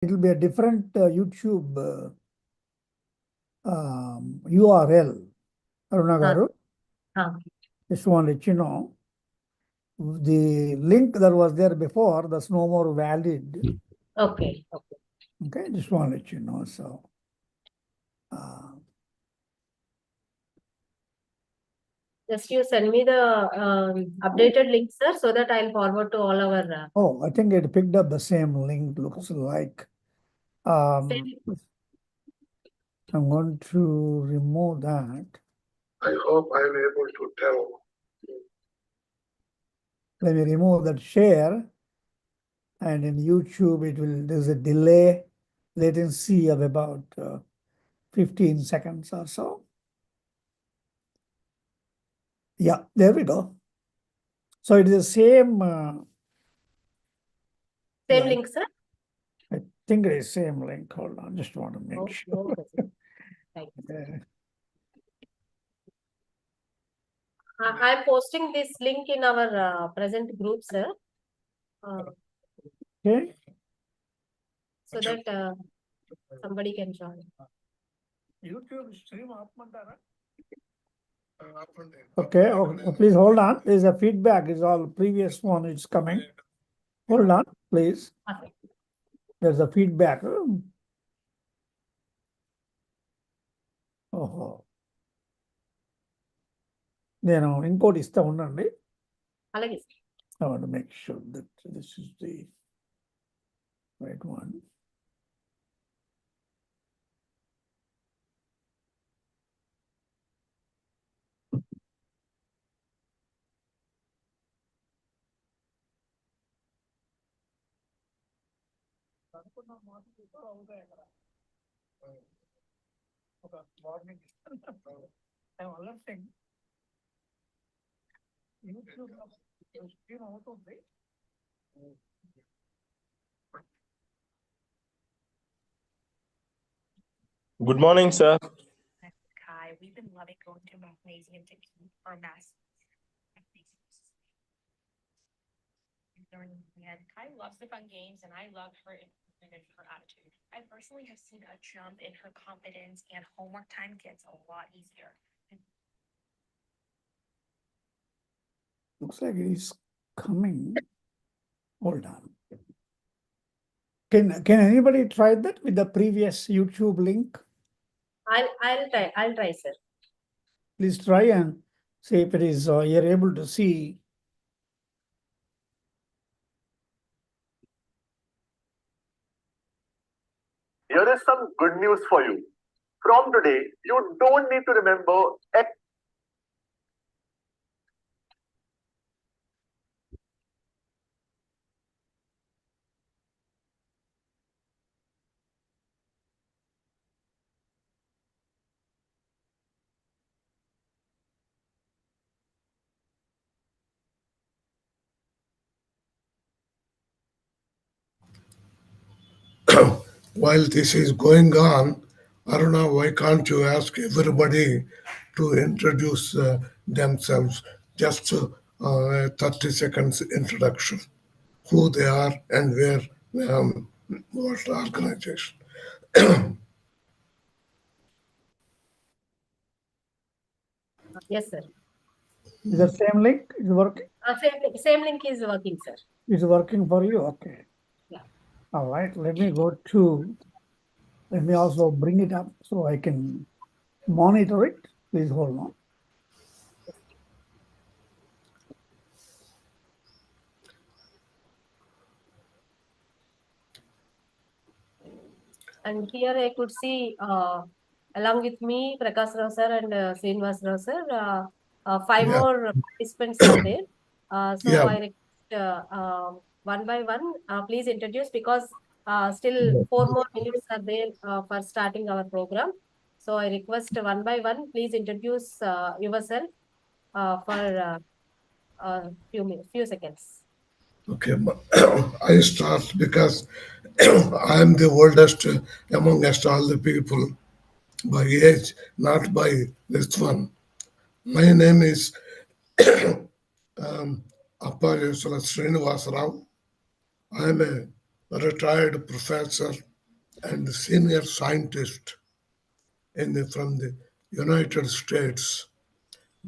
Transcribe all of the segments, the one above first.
It will be a different YouTube URL. Aruna garu, just want to let you know, the link that was there before, that's no more valid. Okay. Okay, just want to let you know. So, Just you send me the updated link, sir, so that I'll forward to all our. oh, I think it picked up the same link, looks like. I'm going to remove that. I hope I'm able to tell. Let me remove that share. And in YouTube, there's a delay latency of about 15 seconds or so. Yeah, there we go. So it is the same. Same link, sir? I think it is same link. Hold on, just want to make sure. Thank you. I'm posting this link in our present group, sir. Okay. So that somebody can join. YouTube stream okay, please hold on. There's a feedback. Is all previous one is coming. Hold on, please. Okay. There's a feedback. Oh. నేను ఇంకోటి ఇస్తా ఉండండి. అలాగే. I want to make sure that this is the right one. I'm alerting. YouTube stream అవుతుంది. Good morning, sir. Kai, we've been loving going to Magnesium to keep our mass. And Kai loves the fun games, and I love her improvement in her attitude. I personally have seen a jump in her confidence, and homework time gets a lot easier. Looks like it is coming. Hold on. Can anybody try that with the previous YouTube link? I'll try, sir. Please try and see if it is you're able to see. Here is some good news for you. From today, you don't need to remember While this is going on, Aruna, why can't you ask everybody to introduce themselves? Just a 30 seconds introduction, who they are and where, what organization. Yes, sir. Is the same link is working? Same link is working, sir. It's working for you? Okay. Yeah. All right. Let me also bring it up so I can monitor it. Please hold on. And here I could see, along with me, Prakash Rao sir and Srinivas Rao sir, 5 more participants are there. So I request one by one, please introduce, because still 4 more minutes are there for starting our program. So I request one by one, please introduce yourself for a few seconds. Okay, I start because I am the oldest amongst all the people by age, not by this one. My name is Appa Srinivas Rao. I am a retired professor and senior scientist from the United States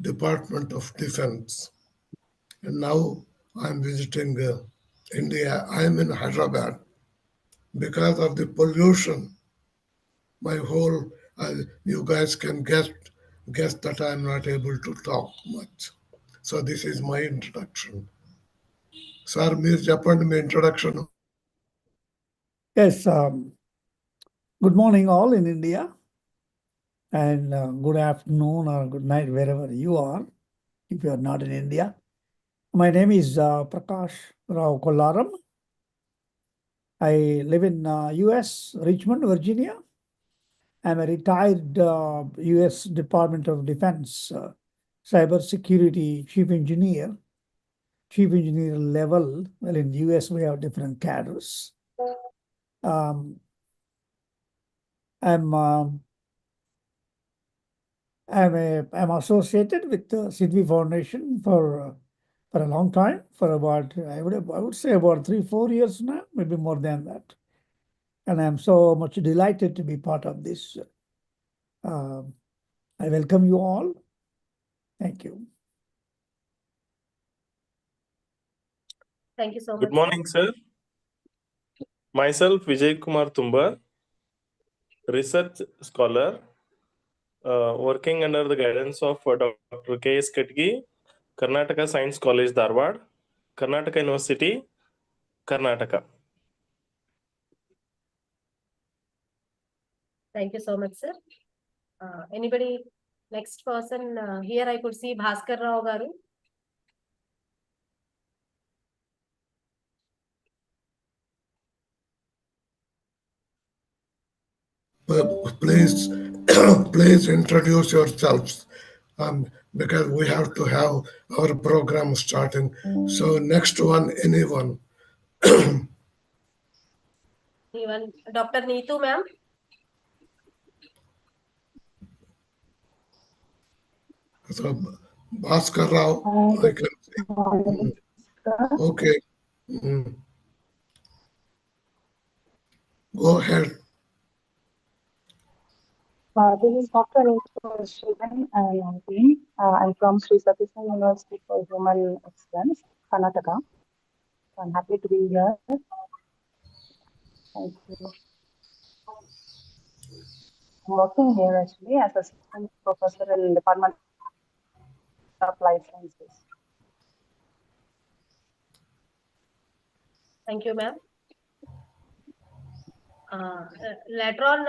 Department of Defense. And now I'm visiting India. I'm in Hyderabad. Because of the pollution, my whole, you guys can guess that I'm not able to talk much. So this is my introduction. Sir, మీరు చెప్పండి మీ introduction. Yes, good morning all in India, and good afternoon or good night wherever you are, if you are not in India. My name is Prakash Rao Kollaram. I live in US, Richmond, Virginia. I'm a retired US Department of Defense cybersecurity chief engineer level. Well, in the US, we have different cadres. I'm associated with the Sidvi Foundation for a long time, for about I would say about 3-4 years now, maybe more than that. And I'm so much delighted to be part of this. I welcome you all. Thank you. Thank you so much. Good morning, sir. Myself, Vijay Kumar Tumbar, research scholar, working under the guidance of Dr. K.S. Katgi, Karnataka Science College, Dharwad, Karnataka University, Karnataka. Thank you so much, sir. Anybody, next person, here I could see Bhaskar Rao garu. Please, please introduce yourselves, because we have to have our program starting. So next one, anyone. Even Dr. Neetu, ma'am. So Bhaskar Rao, I can see. Okay. Go ahead. This is Dr. Neetu and I'm from Sri Sati University for Human Excellence, Karnataka. So I'm happy to be here. Thank you. I'm working here actually as assistant professor in Department of Life Sciences. Thank you, ma'am. Later on,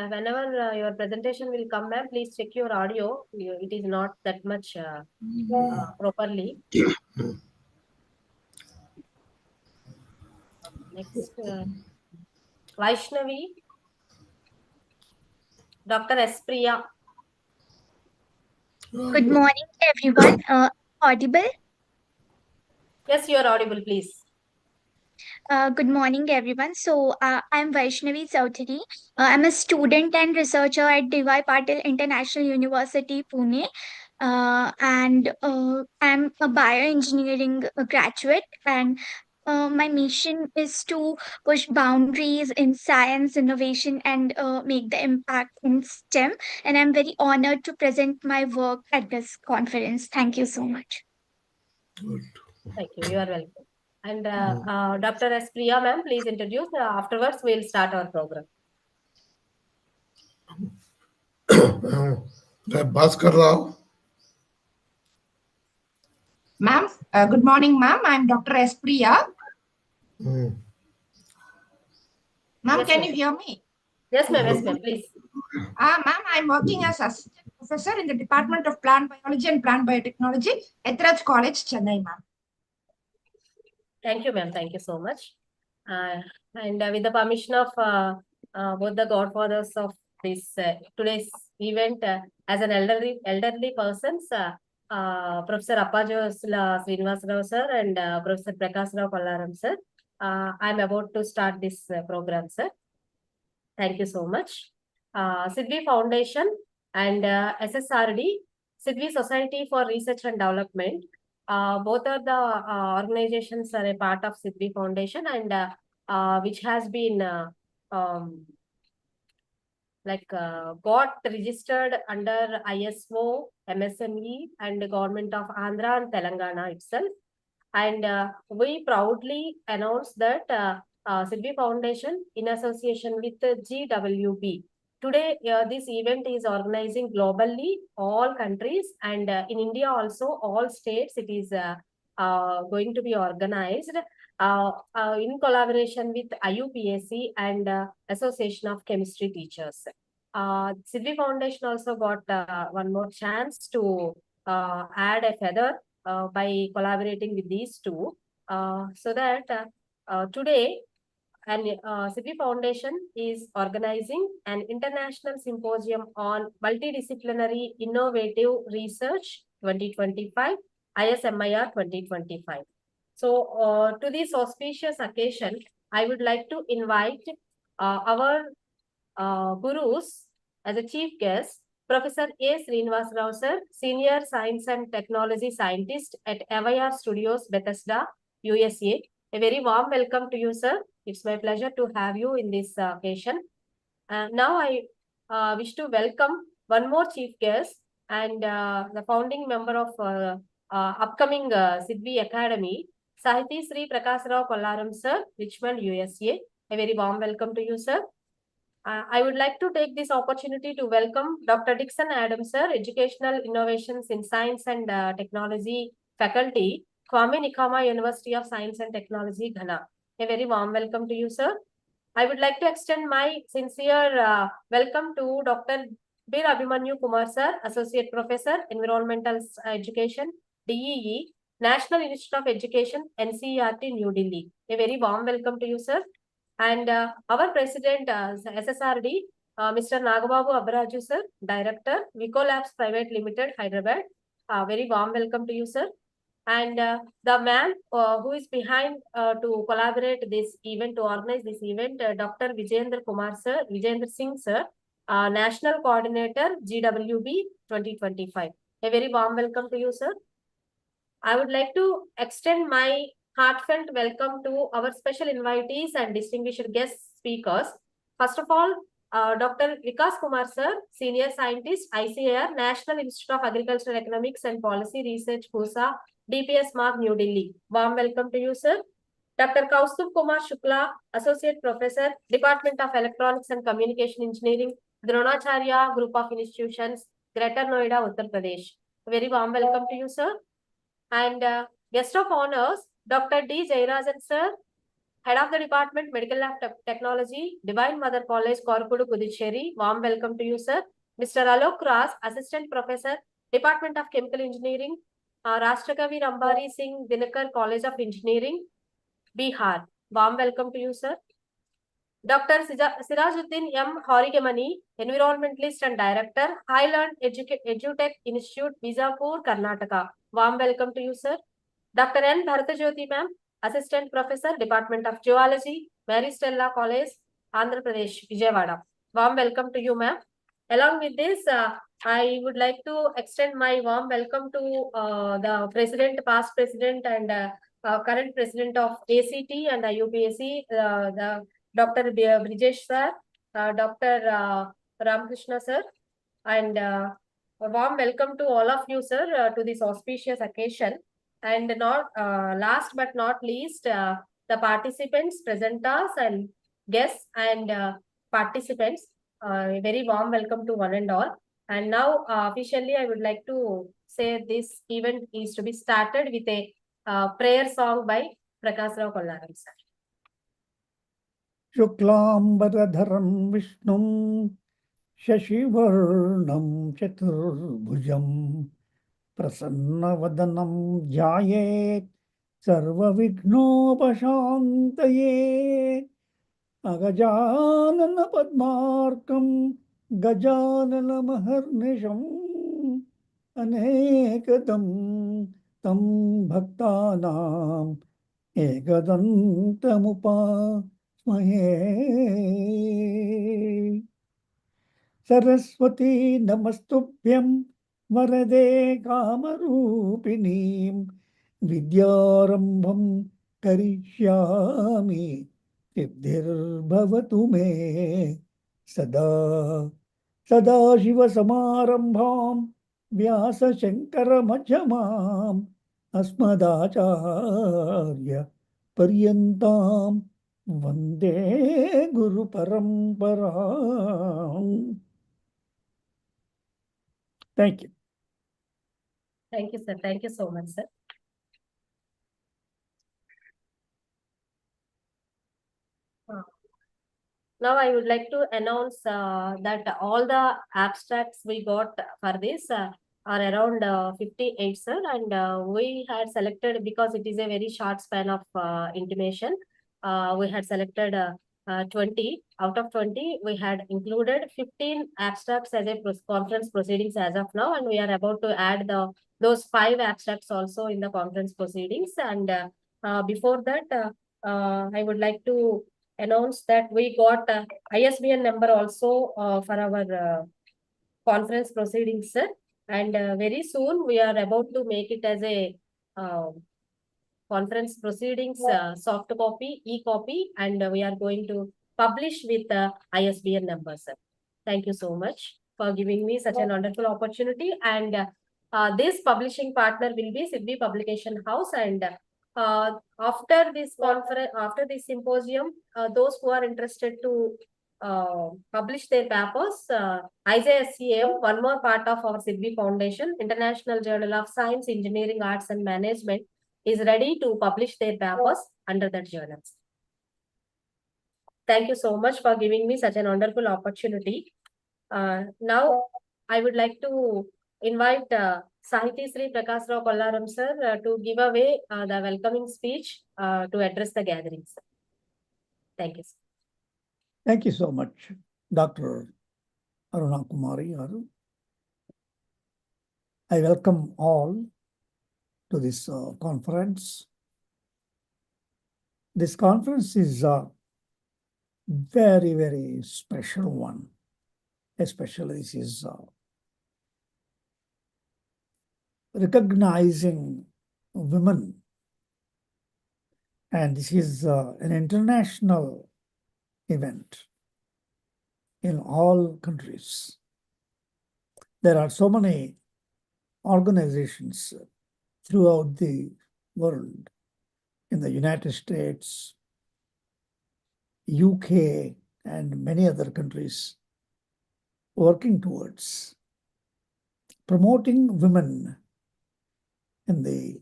whenever your presentation will come, ma'am, please check your audio. It is not that much properly. Next, Vaishnavi, Dr. S. Priya. Good morning, everyone. Audible? Yes, you are audible, please. Good morning, everyone. So, I'm Vaishnavi Chaudhary. I'm a student and researcher at D.Y. Patil International University, Pune. And I'm a bioengineering graduate. And my mission is to push boundaries in science, innovation, and make the impact in STEM. And I'm very honored to present my work at this conference. Thank you so much. Good. Thank you. You are welcome. And Dr. S. Priya, ma'am, please introduce. Afterwards, we'll start our program. Bhaskar Rao. Ma'am, good morning, ma'am. I'm Dr. S. Priya. Ma'am, Yes, can ma'am. you hear me? Yes, ma'am. Yes, ma'am. Please. Ma'am, I'm working as assistant professor in the Department of Plant Biology and Plant Biotechnology at Raj College, Chennai, ma'am. Thank you, ma'am. Thank you so much. And with the permission of both the godfathers of this today's event, as an elderly persons, Professor Appajosla Srinivasarao sir and Professor Prakash Rao Kollaram sir, I'm about to start this program, sir. Thank you so much. Sidvi Foundation and SSRD, Sidvi Society for Research and Development. Both are the organizations are a part of Sidvi Foundation and which has been got registered under ISO, MSME, and the government of Andhra and Telangana itself. And we proudly announce that Sidvi Foundation, in association with GWB, today this event is organizing globally, all countries, and in India also, all states. It is going to be organized in collaboration with IUPAC and Association of Chemistry Teachers. Sidvi Foundation also got one more chance to add a feather by collaborating with these two, so that today Sidvi Foundation is organizing an international symposium on multidisciplinary innovative research 2025, ISMIR 2025. So to this auspicious occasion, I would like to invite our gurus as a chief guest, Professor A. Srinivas Rao sir, Senior Science and Technology Scientist at AVIR Studios, Bethesda, USA. A very warm welcome to you, sir. It's my pleasure to have you in this occasion. Now I wish to welcome one more chief guest and the founding member of upcoming Sidvi Academy, Sahiti Sri Prakash Rao Kollaram sir, Richmond, USA. A very warm welcome to you, sir. I would like to take this opportunity to welcome Dr. Dixon Adams, sir, Educational Innovations in Science and Technology Faculty, Kwame Nkrumah University of Science and Technology, Ghana. A very warm welcome to you, sir. I would like to extend my sincere welcome to Dr. Bir Abhimanyu Kumar, sir, Associate Professor, Environmental Education, DEE, National Institute of Education, NCERT, New Delhi. A very warm welcome to you, sir. And our president, SSRD, Mr. Nagababu Abaraju, sir, Director, Vico Labs Private Limited, Hyderabad. Very warm welcome to you, sir. And the man who is behind to collaborate this event, to organize this event, Dr. Vijayendra Kumar, sir, Vijayendra Singh, sir, National Coordinator, GWB 2025. A very warm welcome to you, sir. I would like to extend my heartfelt welcome to our special invitees and distinguished guest speakers. First of all, Dr. Vikas Kumar sir, Senior Scientist, ICAR, National Institute of Agricultural Economics and Policy Research, PUSA, DPS Mark, New Delhi. Warm welcome to you, sir. Dr. Kaustubh Kumar Shukla, Associate Professor, Department of Electronics and Communication Engineering, Dronacharya Group of Institutions, Greater Noida, Uttar Pradesh. Very warm welcome to you, sir. And guest of honors, Dr. D. Jayarajan, sir, Head of the Department, Medical Lab Technology, Divine Mother College, Korkudu, Puducherry. Warm welcome to you, sir. Mr. Alok Ras, Assistant Professor, Department of Chemical Engineering, Rashtrakavi Rambari Singh Dinakar College of Engineering, Bihar. Warm welcome to you, sir. Dr. Sirajuddin M. Horigemani, Environmentalist and Director, Highland EduTech Institute, Bizapur, Karnataka. Warm welcome to you, sir. Dr. N. Bharatajyoti, ma'am, Assistant Professor, Department of Geology, Mary Stella College, Andhra Pradesh, Vijayawada. Warm welcome to you, ma'am. Along with this, I would like to extend my warm welcome to the President, past President, and current President of ACT and IUPAC, the Dr. Brijesh sir, Dr. Ramakrishna sir, and a warm welcome to all of you, sir, to this auspicious occasion. And not last but not least, the participants, presenters, and guests and participants. A very warm welcome to one and all. And now, officially, I would like to say this event is to be started with a prayer song by Prakash Rao Kollaram, sir. Shuklambaradharam Vishnum Shashivarnam Chaturbhujam Prasannavadanam Jayet Sarva Vignopashantaye Agajanana Padmarkam Gajanana Maharnisham Anekadam Tam Bhaktanam Ekadantamupa Smahe Saraswati Namastubhyam Varade Kamarupinim Vidyarambham Karishyami Siddhir Bhavatu Me सदा सदाशिवसमारम्भां व्यासशङ्करमध्यमाम् अस्मदाचार्य पर्यन्तां वन्दे गुरुपरम्पराम्. Thank you. Thank you, sir. Thank you so much, sir. Now I would like to announce that all the abstracts we got for this are around 58, sir, and we had selected, because it is a very short span of intimation, we had selected 20. Out of 20, we had included 15 abstracts as a conference proceedings as of now, and we are about to add those 5 abstracts also in the conference proceedings. And before that, I would like to announce that we got ISBN number also for our conference proceedings, sir. And very soon we are about to make it as a conference proceedings soft copy, e-copy, and we are going to publish with ISBN number, sir. Thank you so much for giving me such a wonderful opportunity. And this publishing partner will be Sidvi Publication House. And after this conference, after this symposium, those who are interested to publish their papers, IJSCM, one more part of our Sidvi Foundation, International Journal of Science, Engineering, Arts and Management, is ready to publish their papers under that journal. Thank you so much for giving me such a wonderful opportunity. Now, I would like to invite Sahiti Sri Prakash Rao Kollaram sir to give away the welcoming speech to address the gatherings. Thank you, sir. Thank you so much, Dr. Aruna Kumari Aru. I welcome all to this conference. This conference is a very, very special one. Especially this is recognizing women. And this is an international event in all countries. There are so many organizations throughout the world, in the United States, UK, and many other countries, working towards promoting women in the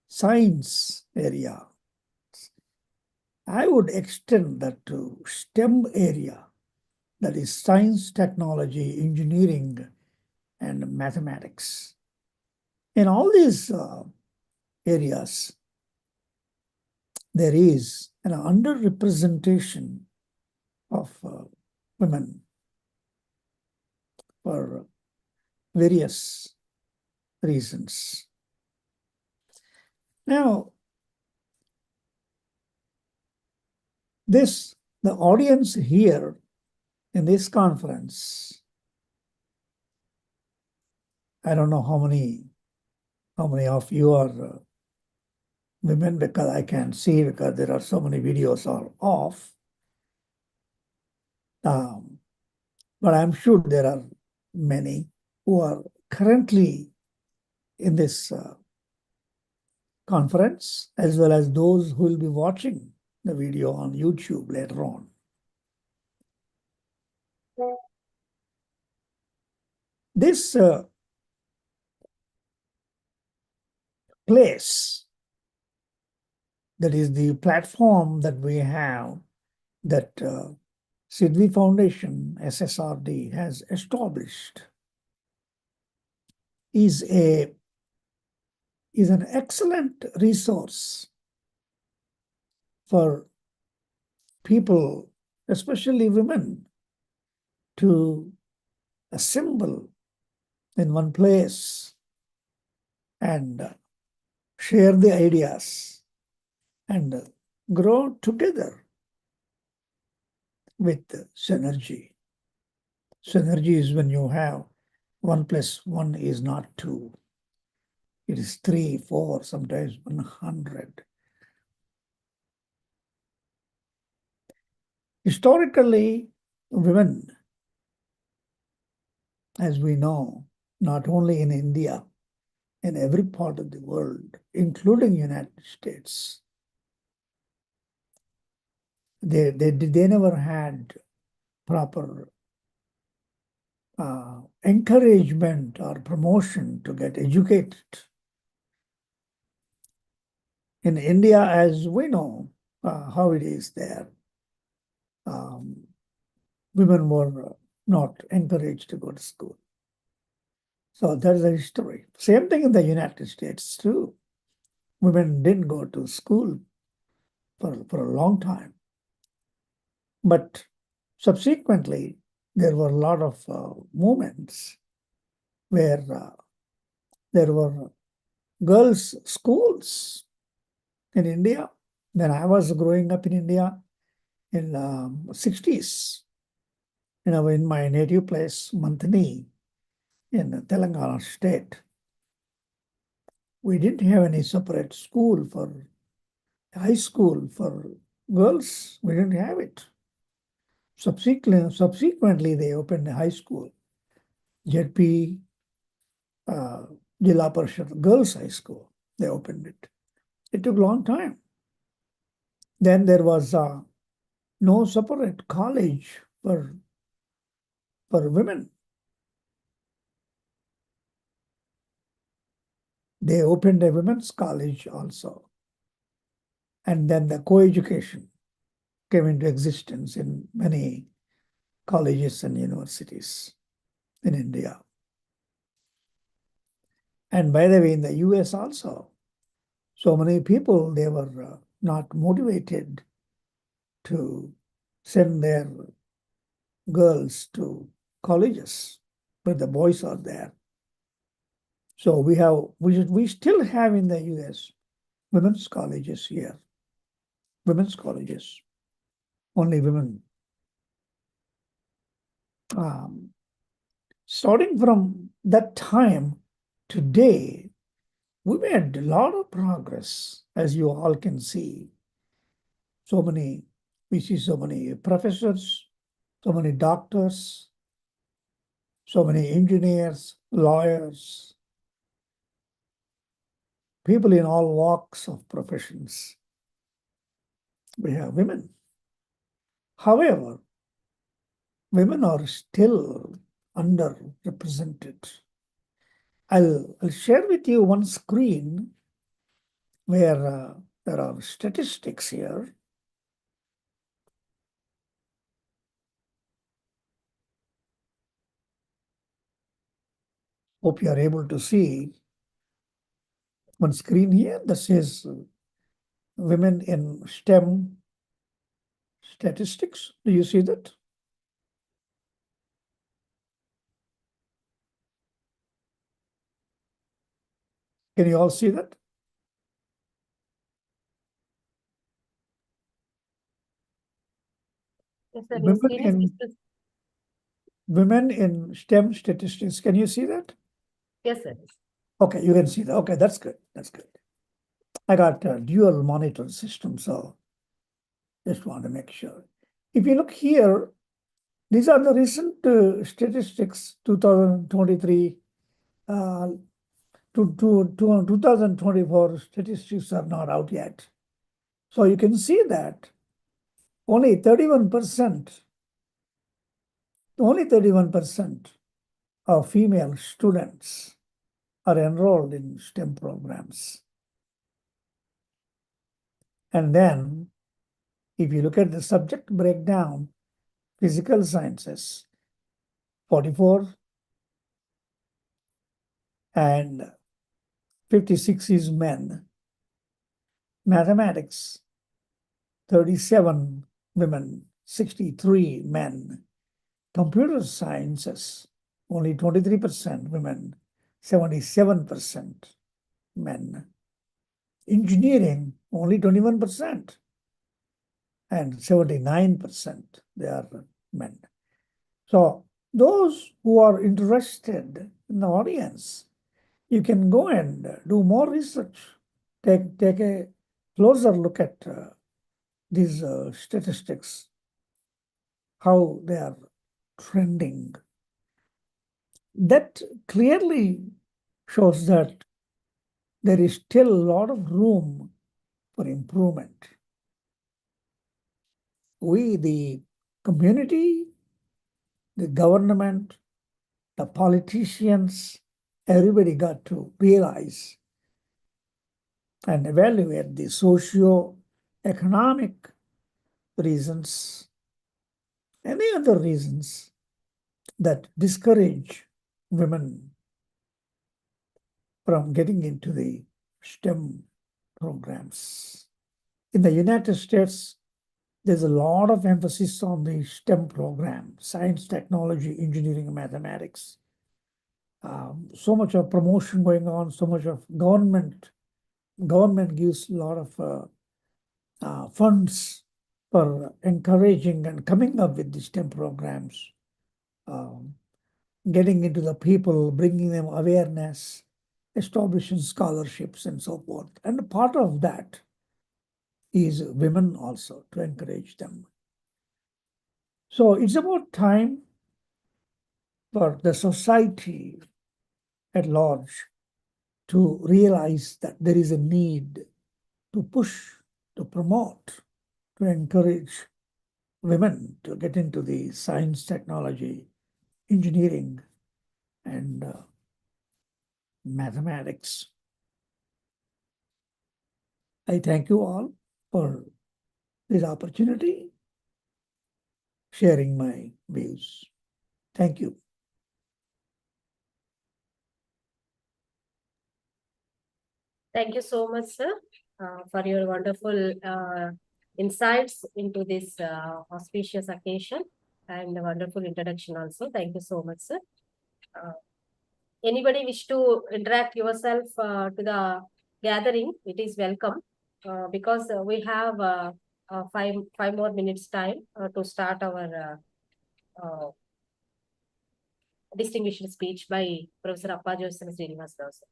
science area. I would extend that to STEM area, that is science, technology, engineering, and mathematics. In all these areas, there is an underrepresentation of women for various reasons. Now, the audience here in this conference, I don't know how many of you are women, because I can't see, because there are so many videos are off. But I'm sure there are many who are currently in this conference, as well as those who will be watching the video on YouTube later on. This place, that is the platform that we have, that Sidvi Foundation, SSRD, has established, is an excellent resource for people, especially women, to assemble in one place and share the ideas and grow together with synergy. Synergy is when you have 1 + 1 is not 2. It is 3, 4, sometimes 100. Historically, women, as we know, not only in India, in every part of the world, including United States, they never had proper encouragement or promotion to get educated. In India, as we know how it is there, women were not encouraged to go to school. So that's the history. Same thing in the United States too. Women didn't go to school for a long time. But subsequently, there were a lot of movements where there were girls' schools in India. When I was growing up in India in 60s, in my native place, Mantini, in Telangana state, we didn't have any separate school for high school for girls. We didn't have it. Subsequently, they opened a high school, JP Jilla Parishad Girls High School. They opened it. It took a long time. Then there was no separate college for women. They opened a women's college also. And then the co-education came into existence in many colleges and universities in India. And by the way, in the US also, so many people, they were not motivated to send their girls to colleges, but the boys are there. So we still have in the US women's colleges here. Women's colleges, only women. Starting from that time, today, we made a lot of progress, as you all can see. We see so many professors, so many doctors, so many engineers, lawyers, people in all walks of professions. We have women. However, women are still underrepresented. I'll share with you one screen where there are statistics here. Hope you are able to see one screen here that says women in STEM statistics. Do you see that? Can you all see that? Yes, sir. Your screen is visible. Women in STEM statistics. Can you see that? Yes, sir. Okay, you can see that. Okay, that's good. That's good. I got a dual monitor system, so just want to make sure. If you look here, these are the recent statistics, 2023 to 2024 statistics are not out yet. So you can see that only 31% of female students are enrolled in STEM programs. And then, if you look at the subject breakdown, physical sciences, 44, and 56 is men. Mathematics, 37 women, 63 men. Computer sciences, only 23% women, 77% men. Engineering, only 21%, and 79% they are men. So those who are interested in the audience, you can go and do more research. Take a closer look at these statistics, how they are trending. That clearly shows that there is still a lot of room for improvement. We, the community, the government, the politicians, everybody got to realize and evaluate the socio-economic reasons, any other reasons that discourage women from getting into the STEM programs. In the United States, there's a lot of emphasis on the STEM program, science, technology, engineering, and mathematics. So much of promotion going on, so much of government gives a lot of funds for encouraging and coming up with the STEM programs, getting into the people, bringing them awareness, establishing scholarships and so forth. And part of that is women also, to encourage them. So it's about time for the society at large to realize that there is a need to push, to promote, to encourage women to get into the science, technology, engineering, and mathematics. I thank you all for this opportunity, sharing my views. Thank you. Thank you so much, sir, for your wonderful insights into this auspicious occasion and a wonderful introduction also. Thank you so much, sir. Anybody wish to interact yourself to the gathering, it is welcome, because we have 5 more minutes time to start our distinguished speech by Professor Appajosana Srinivasarao, sir.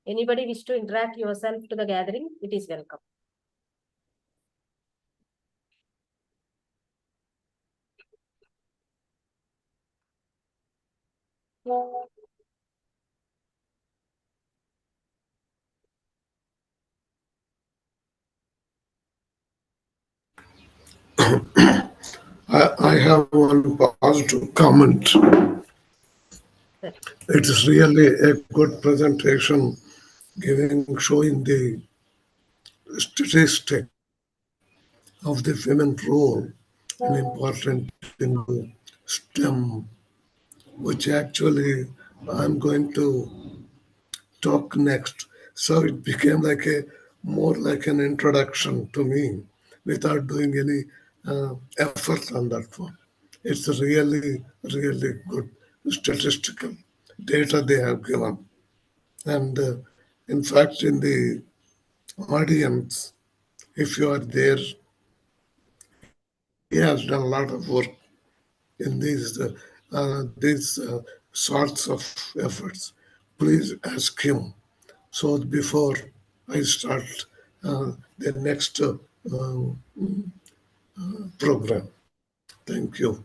Anybody wish to interact yourself to the gathering, it is welcome. I have one positive comment. It is really a good presentation, showing the statistic of the women role and important in the STEM, which actually I'm going to talk next. So it became like more like an introduction to me without doing any effort on that one. It's really, really good statistical data they have given. And in fact, in the audience, if you are there, he has done a lot of work in these sorts of efforts. Please ask him. So before I start the next program. Thank you.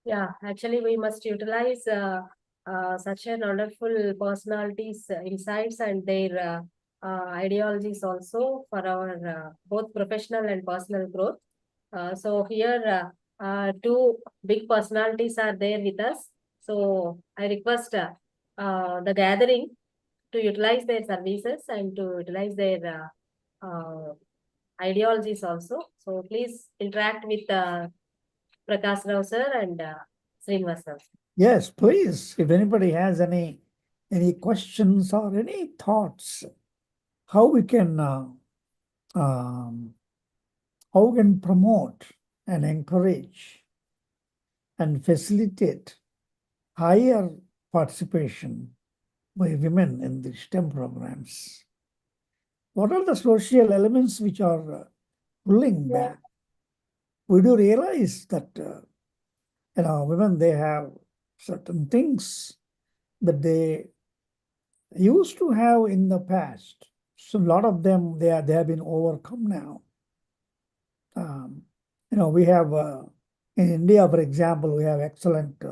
Yeah, actually, we must utilize such a wonderful personalities, insights, and their ideologies also for our both professional and personal growth. So here, two big personalities are there with us. So I request the gathering to utilize their services and to utilize their ideologies also. So please interact with Prakash Rao sir and Srinivas Rao. Yes, please. If anybody has any questions or any thoughts, how we can promote and encourage and facilitate higher participation by women in the STEM programs. What are the social elements which are pulling back? We do realize that women, they have certain things that they used to have in the past. So a lot of them, they have been overcome now. we have in India, for example, we have excellent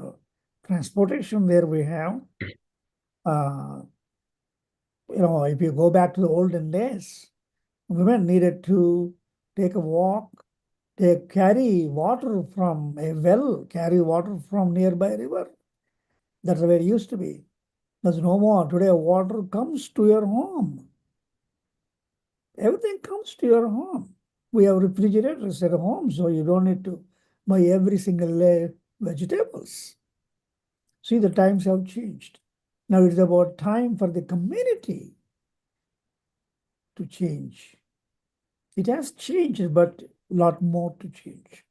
transportation where we have, if you go back to the olden days, women needed to take a walk, they carry water from a well, carry water from nearby river. That's the way it used to be. There's no more. Today, water comes to your home. Everything comes to your home. We have refrigerators at home, so you don't need to buy every single day vegetables. See, the times have changed. Now it's about time for the community to change. It has changed, but a lot more to change.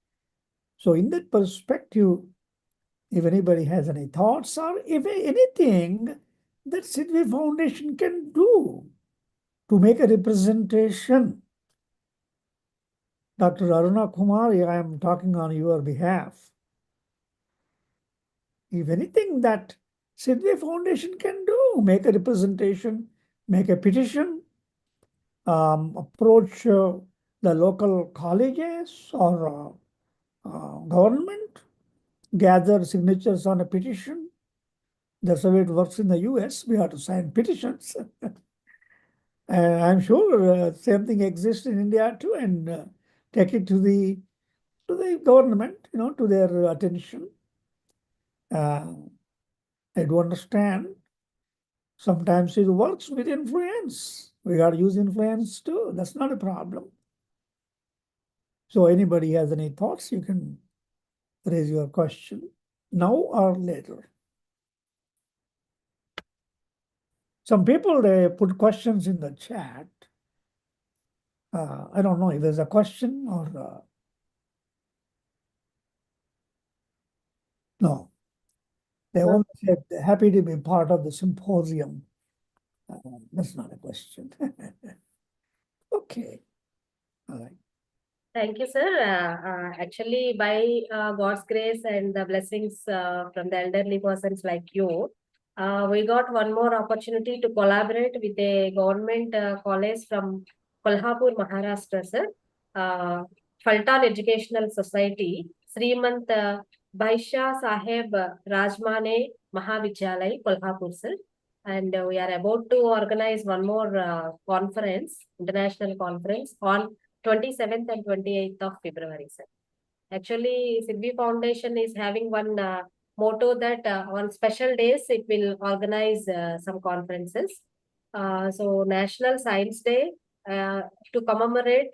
So in that perspective, if anybody has any thoughts or if anything that Sidvi Foundation can do to make a representation. Dr. Aruna Kumari, I am talking on your behalf. If anything that Sidvi Foundation can do, make a representation, make a petition, approach the local colleges or government, gather signatures on a petition. That's the way it works in the US. We have to sign petitions. And I'm sure same thing exists in India too, and take it to the government, to their attention. I do understand. Sometimes it works with influence. We got to use influence too. That's not a problem. So anybody has any thoughts, you can raise your question now or later. Some people, they put questions in the chat. I don't know if there's a question or no. They only said happy to be part of the symposium. That's not a question. Okay. All right. Thank you, sir. Actually, by God's grace and the blessings from the elderly persons like you, we got one more opportunity to collaborate with a government college from Kolhapur, Maharashtra, sir. Faltan Educational Society, Srimant Baisha Saheb Rajmane Mahavidyalay, Kolhapur, sir. And we are about to organize one more conference, international conference on 27th and 28th of February, sir. Actually, Sidvi Foundation is having one motto that on special days it will organize some conferences. So National Science Day to commemorate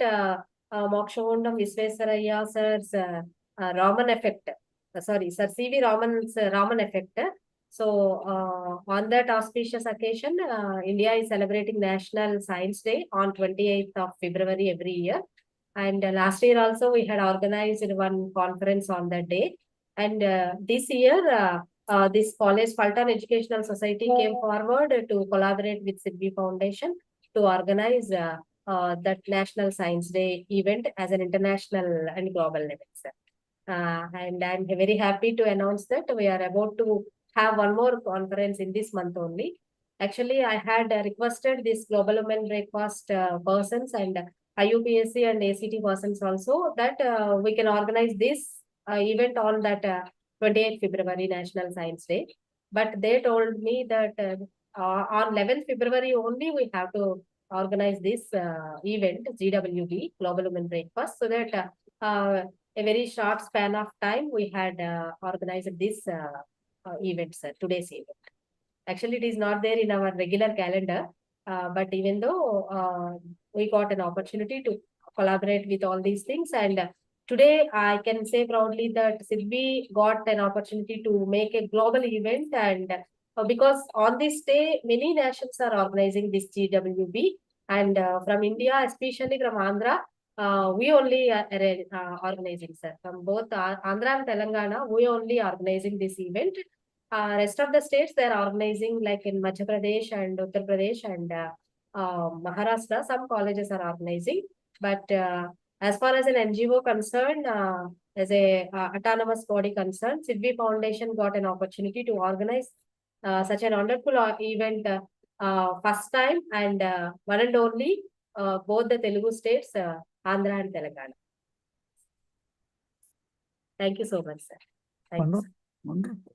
Mokshagundam Visvesvaraya sir's Raman effect. Sir C.V. Raman's Raman effect. So on that auspicious occasion, India is celebrating National Science Day on 28th of February every year. And last year also we had organized one conference on that day. And this year, this college Faltan Educational Society came forward to collaborate with Sidvi Foundation to organize that National Science Day event as an international and global level, sir. And I'm very happy to announce that we are about to have one more conference in this month only. Actually, I had requested this Global Women Breakfast persons and IUPAC and ACT persons also that we can organize this event on that 28th February National Science Day. But they told me that on 11th February only we have to organize this event, GWB, Global Women Breakfast, so that a very short span of time we had organized this event, sir, today's event. Actually, it is not there in our regular calendar, but even though we got an opportunity to collaborate with all these things, and today I can say proudly that Sidvi got an opportunity to make a global event, and because on this day many nations are organizing this GWB, and from India, especially from Andhra, we only are organizing, sir. From both Andhra and Telangana, we only organizing this event. Rest of the states, they are organizing, like in Madhya Pradesh and Uttar Pradesh and Maharashtra, some colleges are organizing. But as far as an NGO concerned, as a autonomous body concerned, Sidvi Foundation got an opportunity to organize such a wonderful event first time, and one and only both the Telugu states, Andhra and Telangana. Thank you so much, sir. Thank you, Wonderful. sir. Wonderful.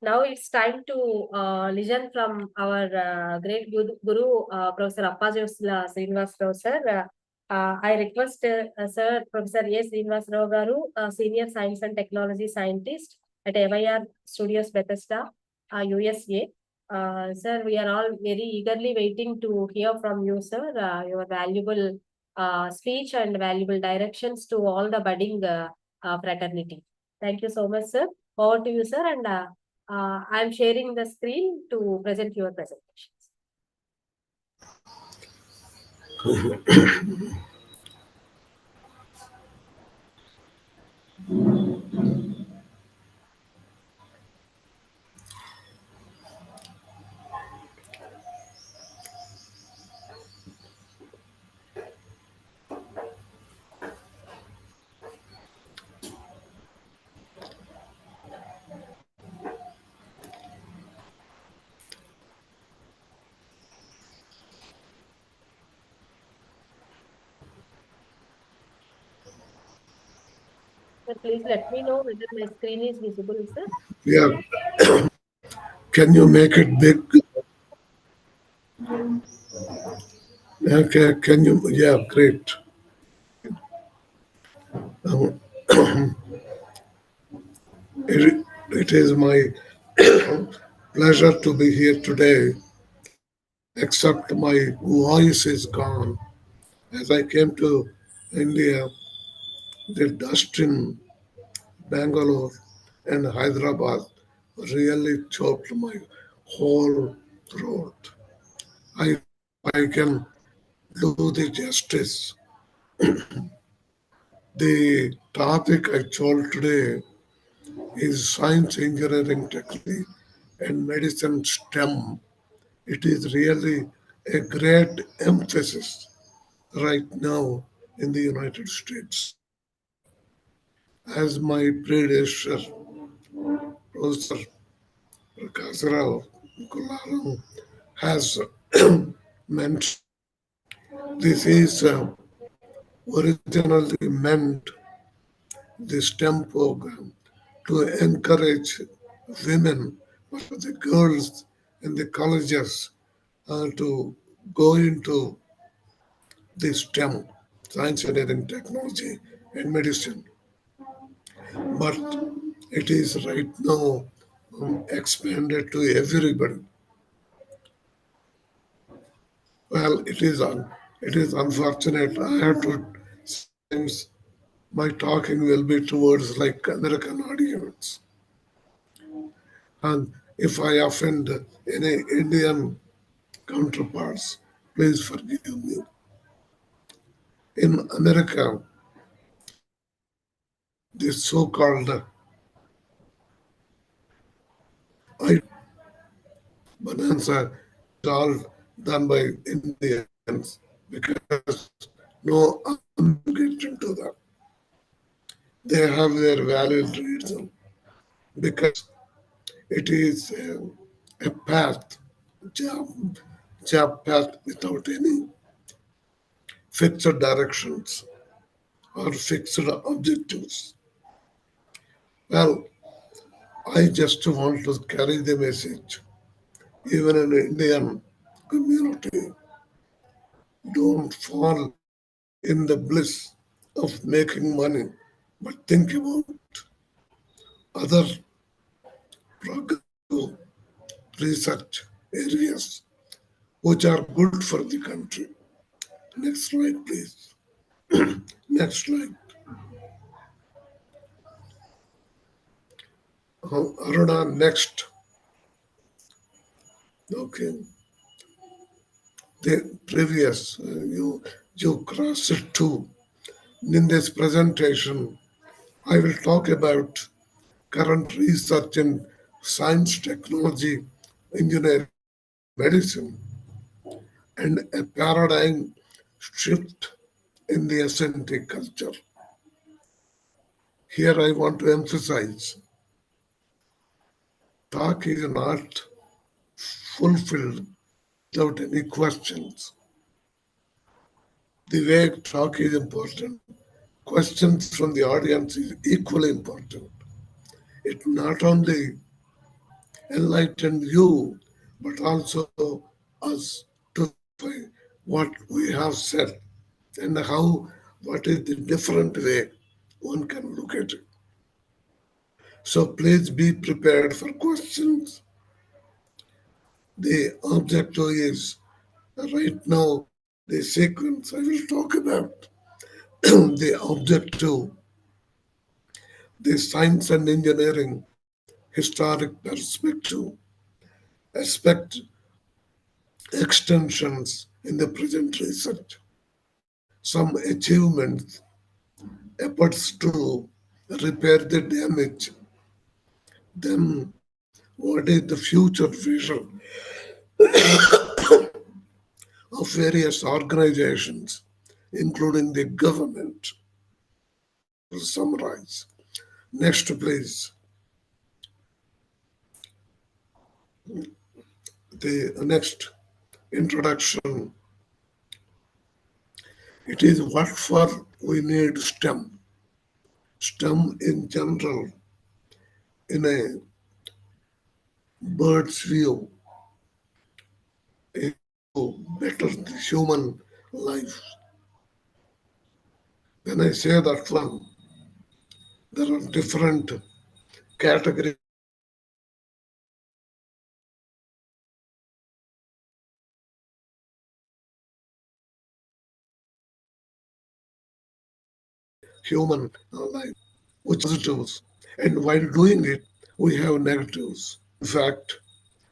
Now it's time to listen from our great Guru, Professor Appajosla Srinivasarao, sir. I request Sir Professor A. Srinivasarao Garu, Senior Science and Technology Scientist at MIR Studios, Bethesda, USA. Sir, we are all very eagerly waiting to hear from you, sir, your valuable speech and valuable directions to all the budding fraternity. Thank you so much, sir. Over to you, sir, and I'm sharing the screen to present your presentations. Sir, please let me know whether my screen is visible, sir. Yeah. Can you make it big? Okay. Can you? Yeah, great. Um, it is my pleasure to be here today, except my voice is gone. As I came to India, the dust in Bangalore and Hyderabad really choked my whole throat. I I can do the justice. The topic I chose today is science, engineering, technology, and medicine STEM. It is really a great emphasis right now in the United States. As my predecessor, Professor Prakash Kularam, has mentioned, this is originally meant the STEM program to encourage women, the girls in the colleges, to go into the STEM, science, engineering, technology, and medicine. But it is right now expanded to everybody. Well, it is unfortunate. I have to sometimes my talking will be towards like American audience. And if I offend any Indian counterparts, please forgive me. In America, this so-called I bonanza is all done by Indians because no American gets into that. They have their valid reason because it is a path, job, job path without any fixed directions or fixed objectives. Well, I just want to carry the message. Even in the Indian community, don't fall in the bliss of making money, but think about other progressive research areas which are good for the country. Next slide, please. Next slide. Aruna, next. Okay. The previous, you crossed it too. In this presentation, I will talk about current research in science, technology, engineering, medicine, and a paradigm shift in the S&T culture. Here I want to emphasize, talk is not fulfilled without any questions. The way talk is important, questions from the audience is equally important. It not only enlightened you, but also us to verify what we have said and what is the different way one can look at it. So please be prepared for questions. The objective is right now the sequence I will talk about. The objective, the science and engineering historic perspective, aspect extensions in the present research, some achievements, efforts to repair the damage, then what is the future vision of various organizations, including the government. Will summarize. Next, please. The next introduction. It is what for we need STEM. STEM in general, in a bird's view, is to better the human life. When I say that one, there are different categories. Human life, which positives, and while doing it, we have negatives. In fact,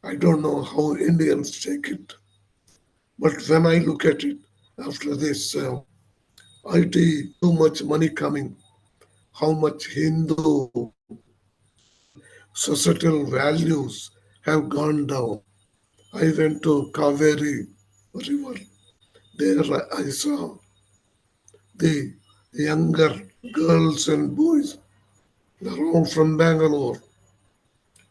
I don't know how Indians take it, but when I look at it after this IT, too much money coming, how much Hindu societal values have gone down. I went to Kaveri River. There I saw the younger girls and boys around from Bangalore.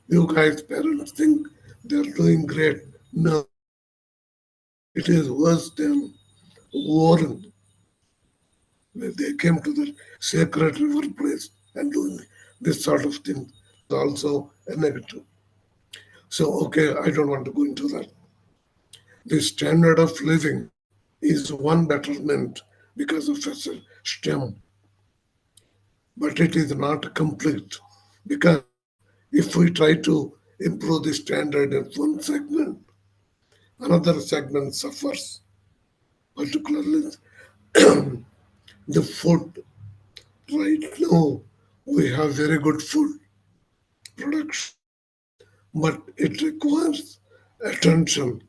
You guys, parents think they're doing great. No, it is worse than Warren. When they came to the sacred river place and doing this sort of thing, also a negative. So, okay, I don't want to go into that. The standard of living is one betterment because of STEM, but it is not complete because if we try to improve the standard in one segment, another segment suffers, particularly the food. Right now, we have very good food production, but it requires attention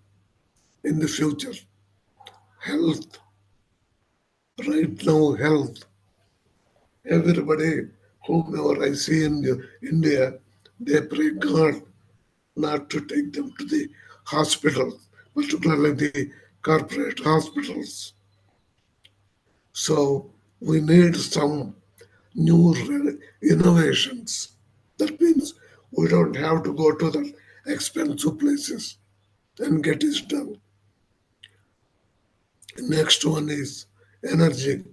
in the future. Health, right now, health. Everybody, whomever I see in India, they pray God not to take them to the hospitals, particularly the corporate hospitals. So we need some new innovations. That means we don't have to go to the expensive places and get it done. Next one is energy.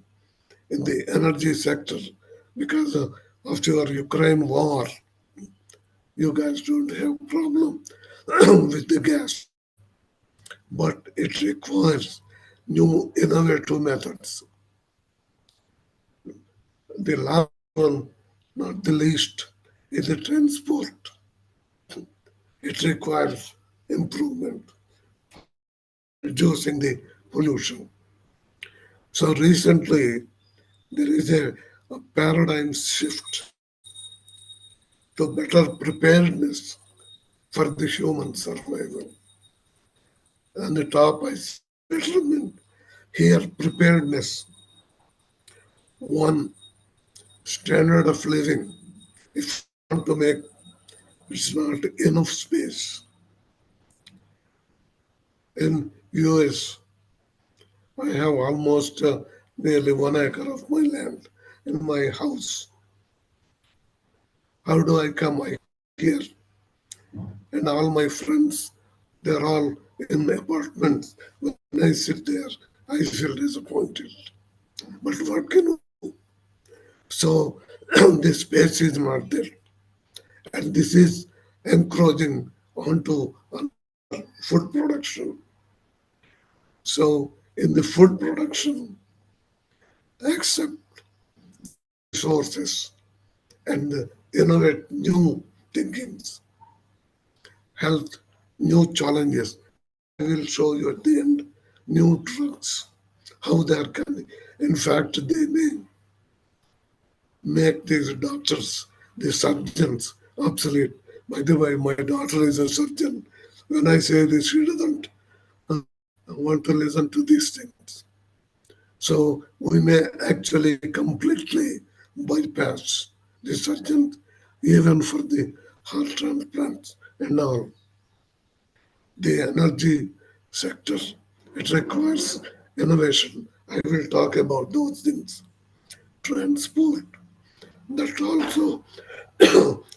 In the energy sector, because of your Ukraine war, you guys don't have problem with the gas, but it requires new innovative methods. The last one, not the least, is the transport. It requires improvement, reducing the pollution. So recently, there is a paradigm shift to better preparedness for the human survival. On the top, I see betterment. Here, preparedness. One, standard of living. If you want to make, it's not enough space. In US, I have almost nearly 1 acre of my land in my house. How do I come here? And all my friends, they're all in apartments. When I sit there, I feel disappointed. But what can we do? So the space is not there. And this is encroaching onto food production. So in the food production, accept resources and innovate new thinkings, health, new challenges. I will show you at the end new drugs, how they are coming. In fact, they may make these doctors, the surgeons, obsolete. By the way, my daughter is a surgeon. When I say this, she doesn't want to listen to these things. So we may actually completely bypass the surgeons, even for the heart transplants and all. The energy sector, it requires innovation. I will talk about those things. Transport, that also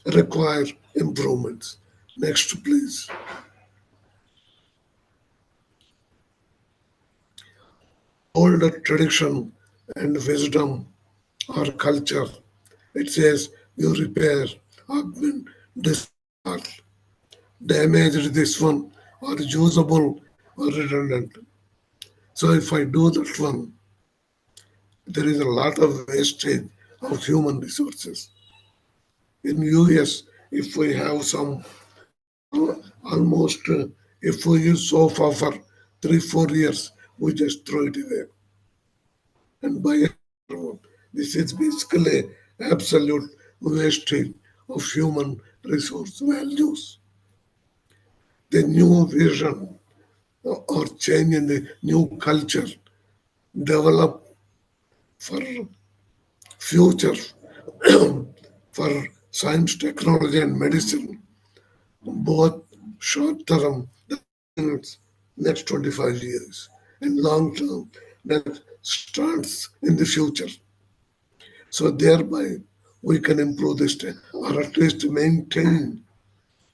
require improvements. Next, please. Older tradition and wisdom or culture. It says you repair, augment, discard, damage this one, or usable or redundant. So if I do that one, there is a lot of wastage of human resources. In US, if we have some almost, if we use sofa for 3 4 years, we just throw it away and buy another one. This is basically absolute wastage of human resource values. The new vision or change in the new culture develop for future for science, technology, and medicine, both short term, next 25 years, and long term, that starts in the future. So thereby we can improve this or at least maintain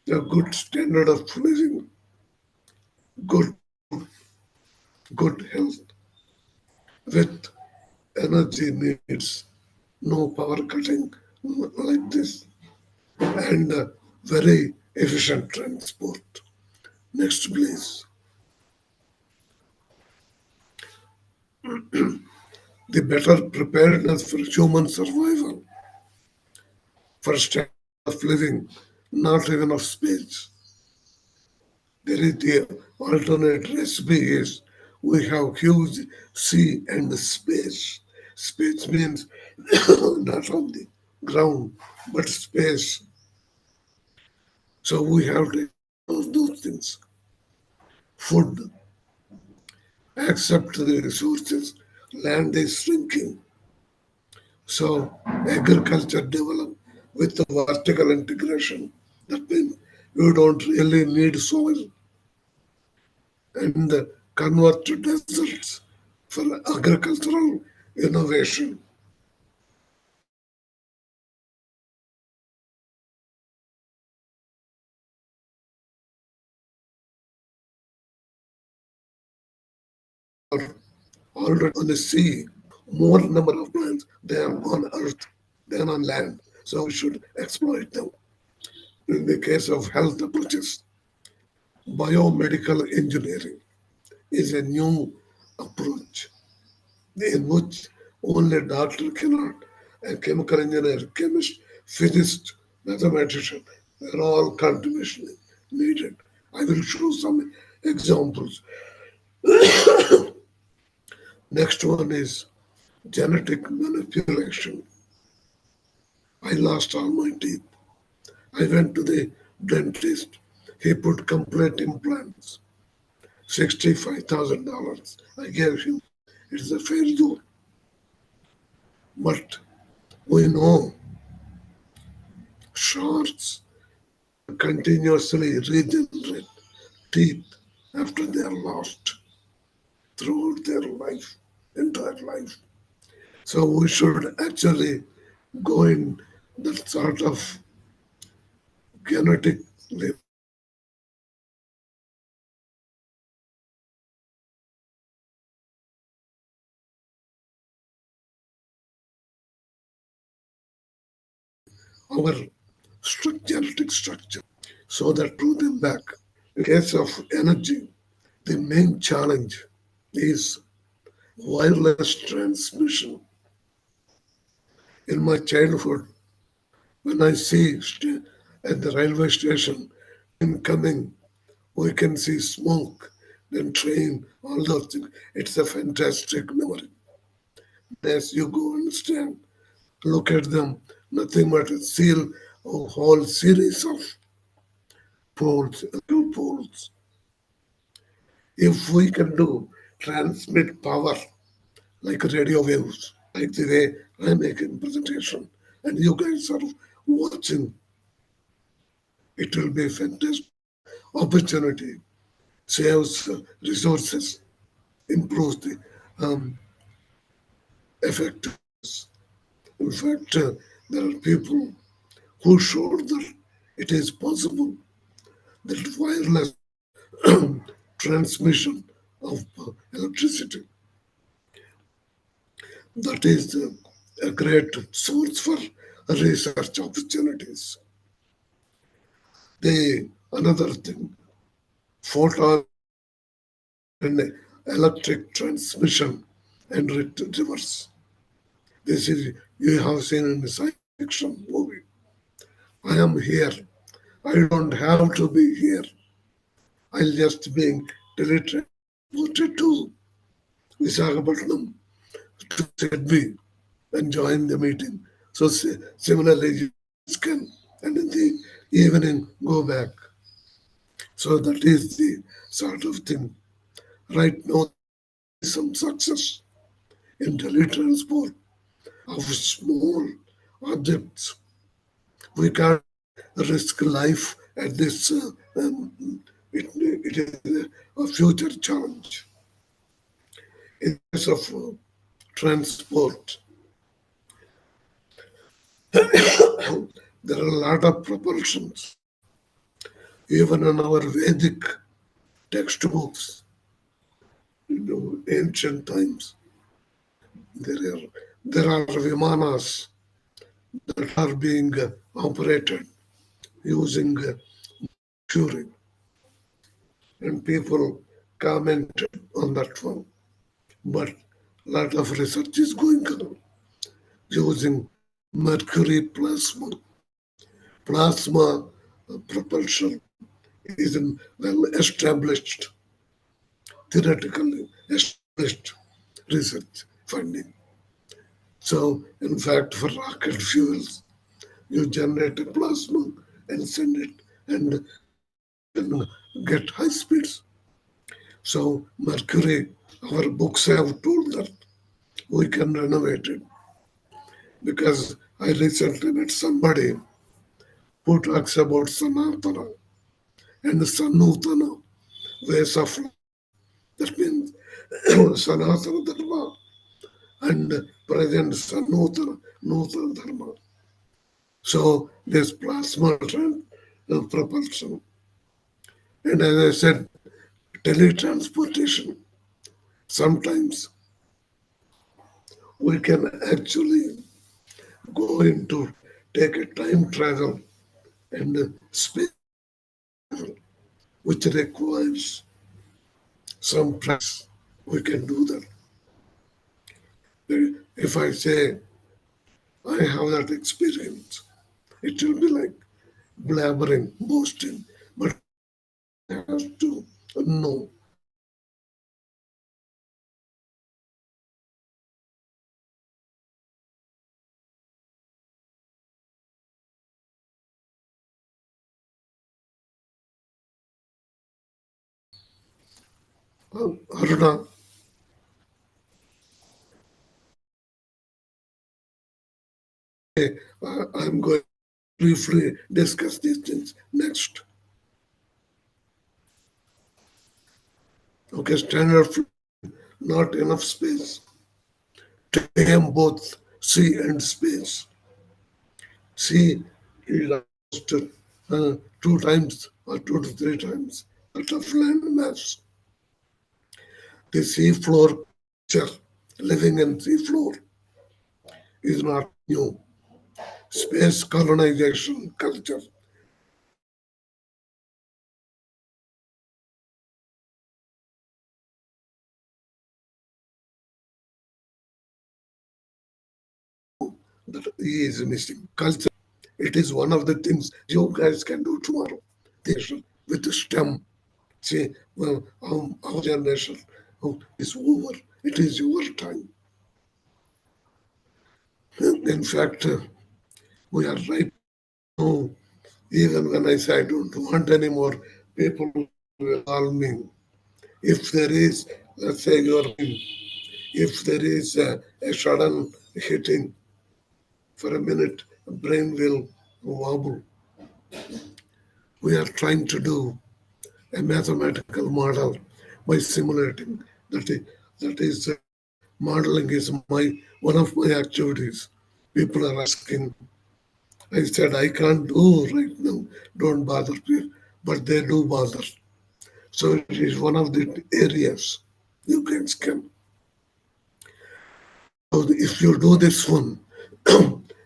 a good standard of living, good good health with energy needs, no power cutting like this, and very efficient transport. Next, please. The better preparedness for human survival, for standard of living, not even of space. There is the alternate recipe is we have huge sea and space. Space means not on the ground, but space. So we have to those things. Food, accept the resources. Land is shrinking. So agriculture develop with the vertical integration. That means you don't really need soil and convert to deserts for agricultural innovation. Already on the sea, more number of plants than on earth, than on land. So we should exploit them. In the case of health approaches, biomedical engineering is a new approach in which only doctor cannot, a chemical engineer, chemist, physicist, mathematician, they're all contribution needed. I will show some examples. Next one is genetic manipulation. I lost all my teeth. I went to the dentist. He put complete implants. $65,000 I gave him. It's a failure. But we know sharks continuously regenerate teeth after they are lost throughout their life, entire life. So we should actually go in that sort of genetic our genetic structure so that throw them back. In case of energy, the main challenge is wireless transmission. In my childhood, when I see at the railway station incoming, we can see smoke, then train, all those things. It's a fantastic memory. As you go and stand, look at them, nothing but a whole series of poles, two poles. If we can do transmit power like radio waves, like the way I'm making presentation, and you guys are watching, it will be a fantastic opportunity, saves resources, improves the effectiveness. In fact, there are people who showed that it is possible that wireless transmission of electricity, that is a great source for research opportunities. Another thing, photon and electric transmission and reverse. This is, you have seen in the science fiction movie. I am here. I don't have to be here. I'll just be teletransported to Visakhapatnam to Sidvi and join the meeting. So similarly, you can, and in the evening, go back. So that is the sort of thing. Right now, some success in teletransport of small objects. We can't risk life at this. It is a future challenge. In case of transport, there are a lot of propulsions. Even in our Vedic textbooks, ancient times, there are vimanas that are being operated using Mercury, and people commented on that one. But a lot of research is going on using mercury plasma. Plasma propulsion is a well established, theoretically established research finding. So, in fact, for rocket fuels, you generate a plasma and send it and get high speeds. So, mercury, our books have told that we can renovate it. Because I recently met somebody who talks about Sanatana and Sanutana ways of life. That means Sanatana Dharma and present Nutana Dharma. So this plasma propulsion. And as I said, teletransportation. Sometimes we can actually go into take a time travel and space travel, which requires some practice. We can do that. If I say I have that experience, it will be like blabbering, boasting, but I have to know. Aruna, I'm going to briefly discuss these things next. Okay, standard flow, not enough space to aim both sea and space. Sea is almost 2 times or 2 to 3 times that of land mass. The seafloor creature living in seafloor is not new. space colonization culture. That is missing culture. It is one of the things you guys can do tomorrow. With the STEM, say, well, our generation is over. It is your time. In fact, we are right now. Even when I say I don't want any more, people will call me. If there is, let's say, if there is a sudden hitting for a minute, the brain will wobble. We are trying to do a mathematical model by simulating. That is modeling is one of my activities. People are asking. I said I can't do right now. Don't bother me, but they do bother. So it is one of the areas you can scan. So if you do this one,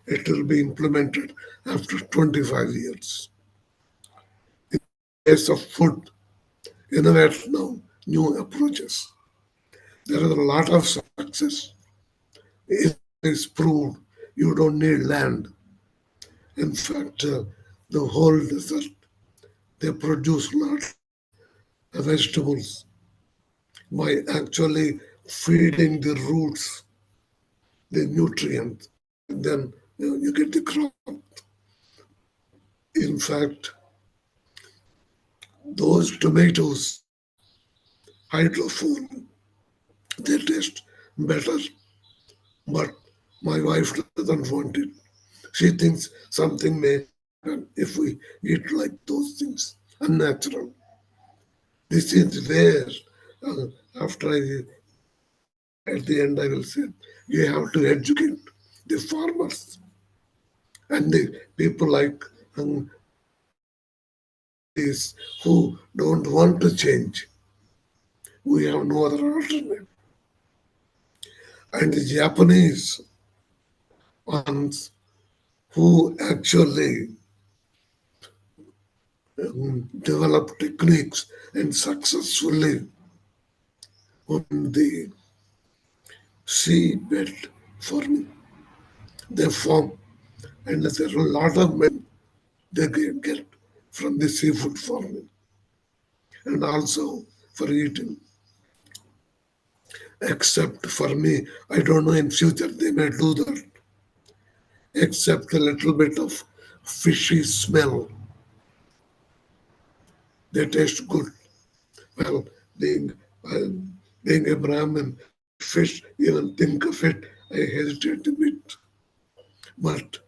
it will be implemented after 25 years. In the case of food, innovate now new approaches. There is a lot of success. It is proved you don't need land. In fact, the whole desert, they produce lots of vegetables by actually feeding the roots the nutrient. Then you get the crop. In fact, those tomatoes, hydrophone, they taste better, but my wife doesn't want it. She thinks something may happen if we eat like those things, unnatural. This is where, uh, after at the end, I will say, you have to educate the farmers and the people like these who don't want to change. We have no other alternative. And the Japanese ones who actually develop techniques and successfully on the seabed farming, they form, and there are a lot of men they can get from the seafood farming and also for eating. Except for me, I don't know in future they may do that. Except a little bit of fishy smell. They taste good. Well, being being a Brahmin, fish, even think of it, I hesitate a bit. But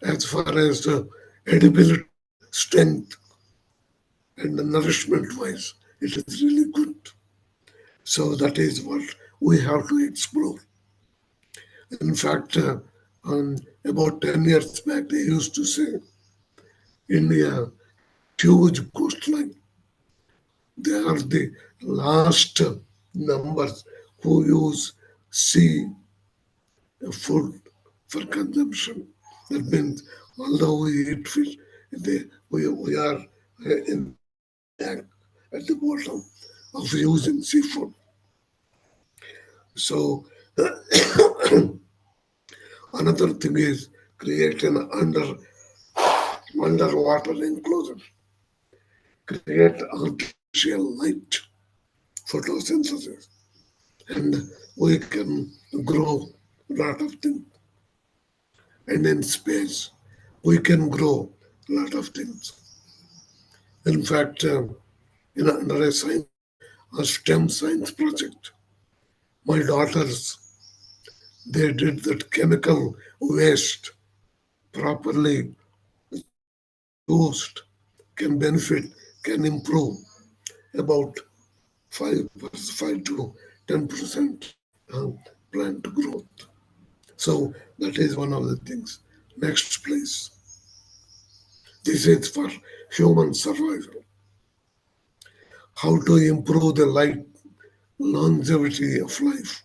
as far as the edibility, strength, and the nourishment wise, it is really good. So that is what we have to explore. In fact, about 10 years back, they used to say India, huge coastline. They are the last numbers who use sea food for consumption. That means, although we eat fish, we are in at the bottom of using seafood. So another thing is create an underwater enclosure, create artificial light, photosynthesis, and we can grow a lot of things. And in space, we can grow a lot of things. In fact, under a STEM science project, my daughters, they did that chemical waste properly used can benefit, can improve about 5 to 10% plant growth. So that is one of the things. Next, please. This is for human survival. How to improve the longevity of life.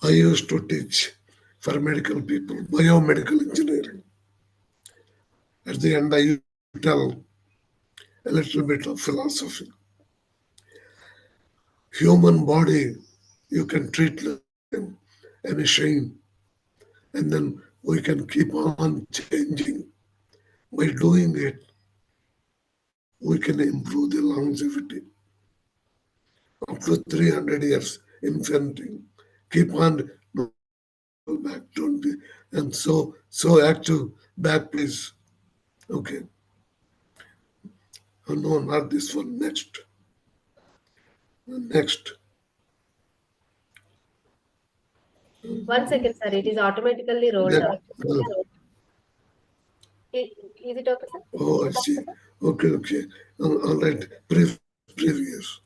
I used to teach for medical people, biomedical engineering. At the end, I tell a little bit of philosophy. Human body, you can treat like a machine, and then we can keep on changing. By doing it, we can improve the longevity up to 300 years, infinity. Keep on back 20, and so active back, please. Okay. Oh, no, not this one. Next. Next. 1 second, sir. It is automatically rolled Next. up. Is it okay, sir? Oh, I see. Okay, okay. All right. Previous.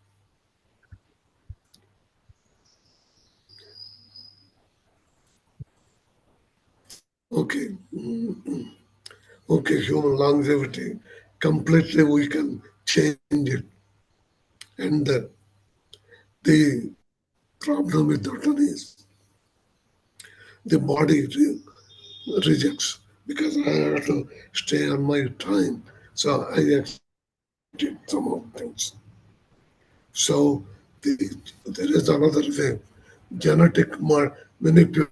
Okay. Okay, human longevity. Completely we can change it. And the problem with that one is the body rejects because I have to stay on my time. So I accepted some of things. So there is another way. Genetic manipulation.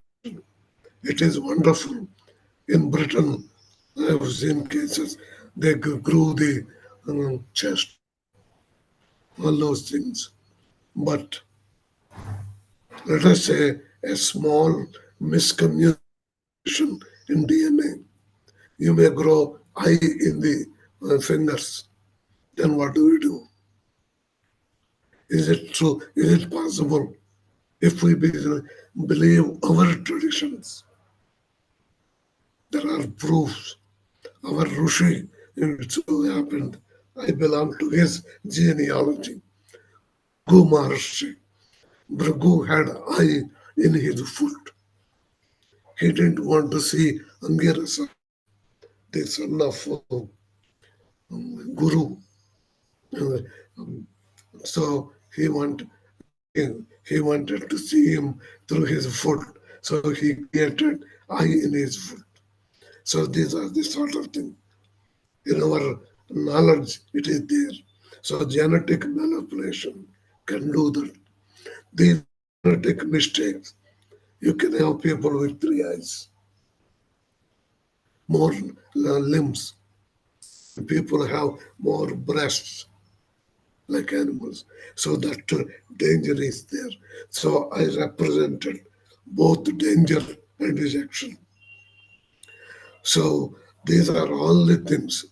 It is wonderful. In Britain, I have seen cases. They grew the chest, all those things. But let us say a small miscommunication in DNA. You may grow eye in the fingers. Then what do we do? Is it true? Is it possible? If we believe our traditions, there are proofs. Our Rishi, it so happened, I belong to his genealogy. Bhrigu Maharshi. Bhrigu had eye in his foot. He didn't want to see Angirasa, the son of Guru. Uh, So he wanted to see him through his foot. So he created eye in his foot. So these are the sort of things. In our knowledge, it is there. So genetic manipulation can do that. These genetic mistakes, you can have people with 3 eyes, more limbs. People have more breasts like animals. So that danger is there. So I represented both danger and rejection. So these are all the things.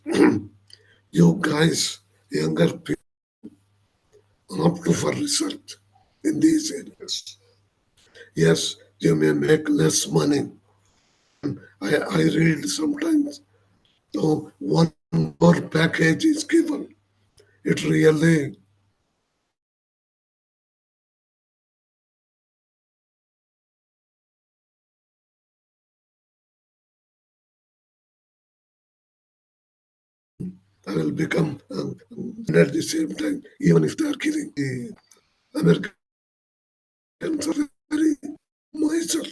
You guys, younger people, opt for research in these areas. Yes, you may make less money. I read sometimes, one more package is given. It really I will become at the same time, even if they are killing the Americans are very miser.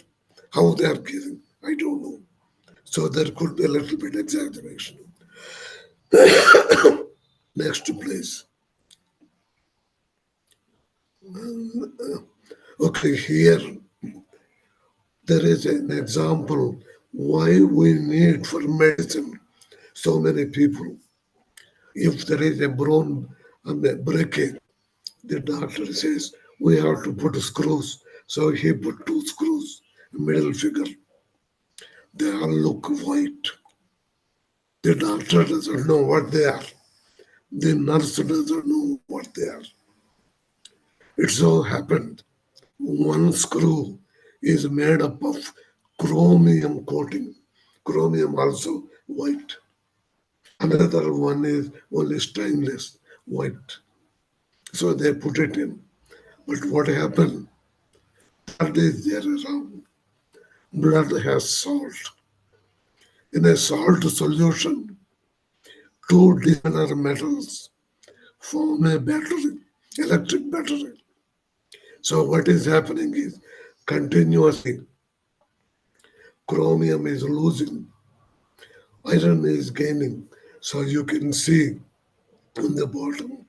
How they are killing, I don't know. So there could be a little bit exaggeration. Next, please. Okay, here there is an example why we need for medicine so many people. If there is a bone breaking, the doctor says we have to put screws. So he put 2 screws, middle finger. They all look white. The doctor doesn't know what they are. The nurse doesn't know what they are. It so happened one screw is made up of chromium coating. Chromium also white. Another one is only stainless white. So they put it in. But what happened? Blood is there around. Blood has salt. In a salt solution, 2 dissimilar metals form a battery, electric battery. So what is happening is continuously chromium is losing, iron is gaining. So you can see on the bottom,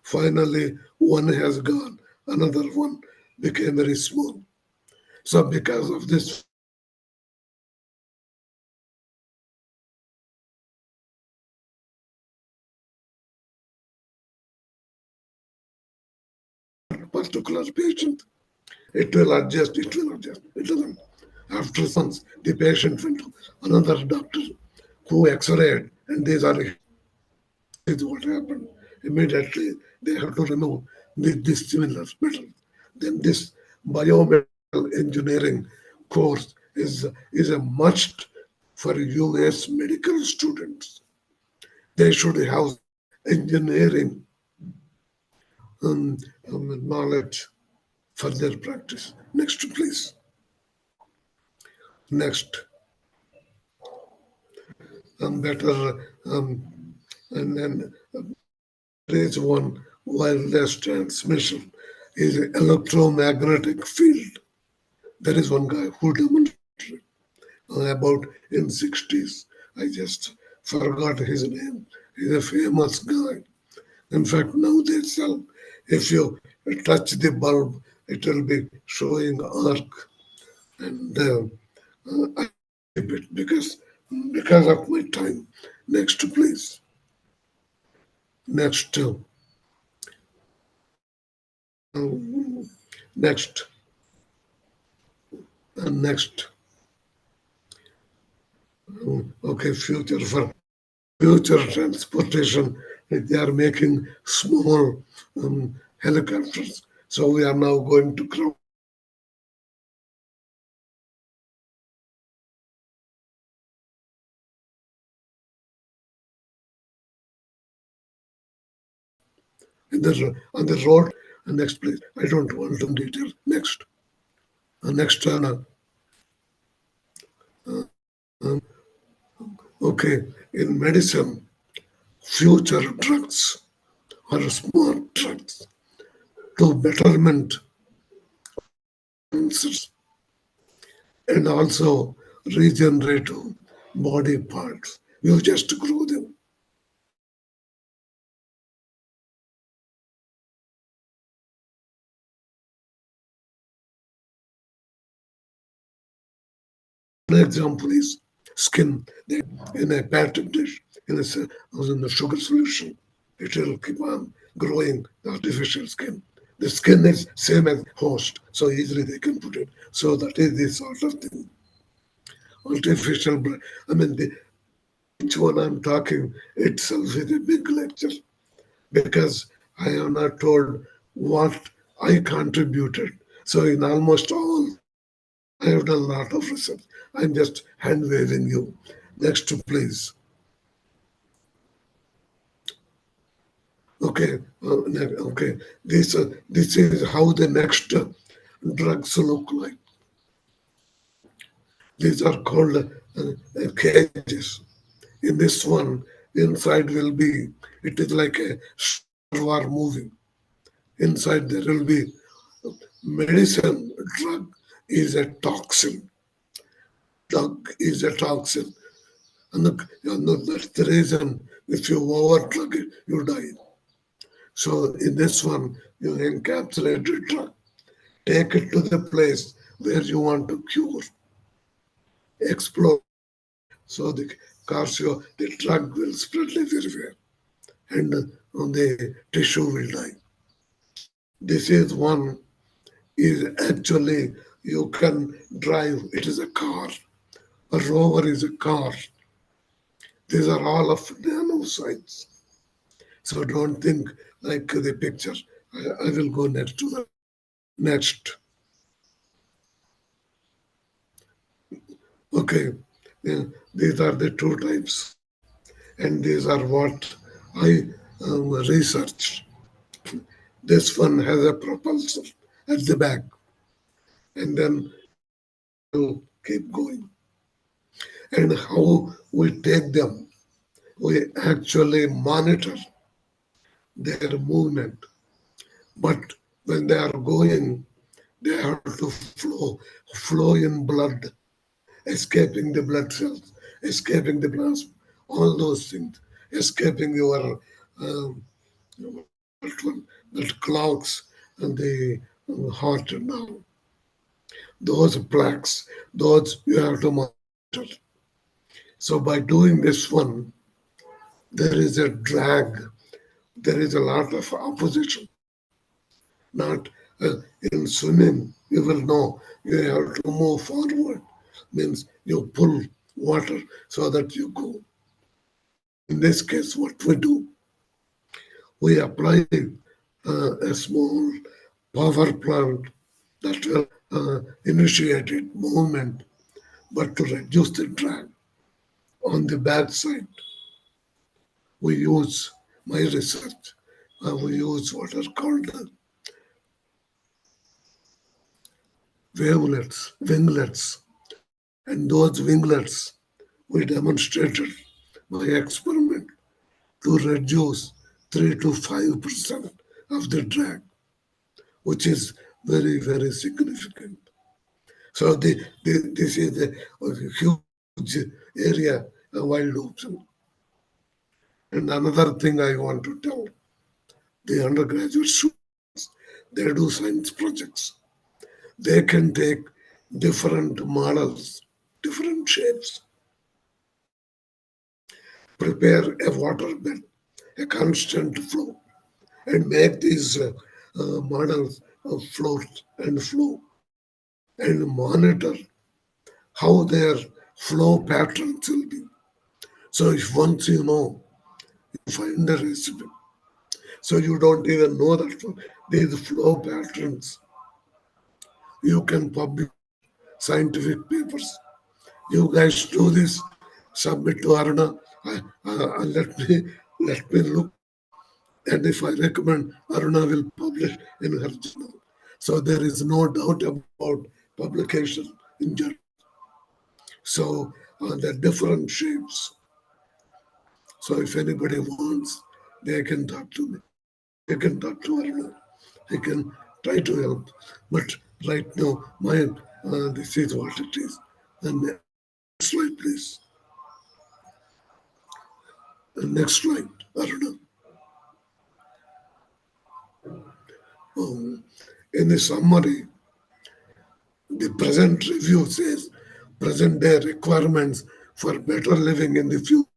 finally one has gone, another one became very small. So because of this particular patient, it will adjust, it doesn't. After months, the patient went to another doctor who x-rayed, and these are what happened. Immediately, they have to remove this similar metal. Then this biomedical engineering course is a must for US medical students. They should have engineering knowledge for their practice. Next, please. Next. Better, and then there is one wireless transmission is electromagnetic field. There is one guy who demonstrated about in 60s. I just forgot his name. He's a famous guy. In fact, now they sell, if you touch the bulb, it will be showing arc. And I keep it because of my time. Next, please. Next. Next. Next. Okay, future transportation. They are making small helicopters. So we are now going to grow. On the road. Next, please. I don't want to detail. Next. Next. Okay. In medicine, future drugs are smart drugs to betterment cancers and also regenerative body parts. You just grow them. An example is skin. In a petri dish, in the sugar solution, it will keep on growing the artificial skin. The skin is same as host, so easily they can put it. So that is this sort of thing. Artificial, I mean, each one I'm talking itself is a big lecture because I have not told what I contributed. So in almost all, I have done a lot of research. I'm just hand waving you. Next, please. Okay, okay. This is how the next drugs look like. These are called cages. In this one, inside will be. It is like a Star Wars movie. Inside there will be medicine. Drug is a toxin. Drug is a toxin. And that's the reason if you overdrug it, you die. So in this one, you encapsulate the drug, take it to the place where you want to cure, explode. So the drug will spread everywhere, and the tissue will die. This is one is actually you can drive. It is a car. A rover is a car. These are all of nanocytes. So don't think like the picture. I will go next to that. Next. Okay. Yeah, these are the two types. And these are what I researched. This one has a propulsor at the back. And then we'll keep going. And how we take them, we actually monitor their movement. But when they are going, they have to flow in blood. escaping the blood cells, escaping the plasma, all those things, escaping your that clogs and the heart now. Those plaques, those you have to monitor. So by doing this one, there is a drag, there is a lot of opposition. Not in swimming, you will know you have to move forward. Means you pull water so that you go. In this case, what we do, we apply a small power plant that will initiate movement, but to reduce the drag on the back side, we use my research. We use what are called winglets, and those winglets we demonstrated by experiment to reduce 3 to 5% of the drag, which is very, very significant. So this is a huge area of wild ocean. And another thing I want to tell the undergraduate students, they do science projects. They can take different models, different shapes, prepare a water bed, a constant flow, and make these models of float and flow, and monitor how their flow patterns will be. So if once you know, you find a recipe. So you don't even know that these flow patterns, you can publish scientific papers. You guys do this, submit to Aruna. Let me look, and if I recommend, Aruna will publish in her journal. So there is no doubt about publication in journal. So the different shapes. So if anybody wants, they can talk to me. They can talk to Aruna. They can try to help. But right now, this is what it is. And next slide, please. Next slide, Aruna. In the summary, the present review says present day requirements for better living in the future.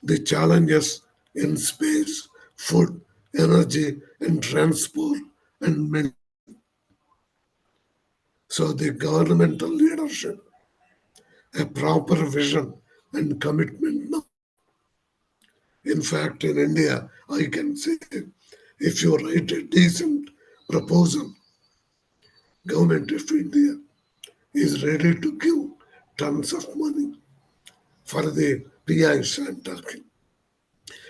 The challenges in space, food, energy, and transport, and medicine. So the governmental leadership, a proper vision and commitment now. In fact, in India, I can say if you write a decent proposal, government of India is ready to give tons of money for the PIs I'm talking.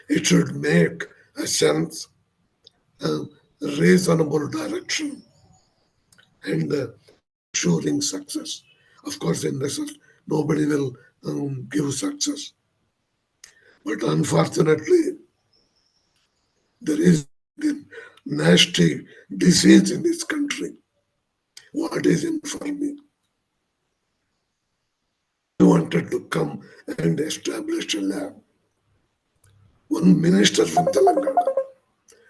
It should make a sense, a reasonable direction, and ensuring success. Of course, in research, nobody will give success. But unfortunately, there is a nasty disease in this country. What is in for me? I wanted to come and establish a lab. One minister from Telangana,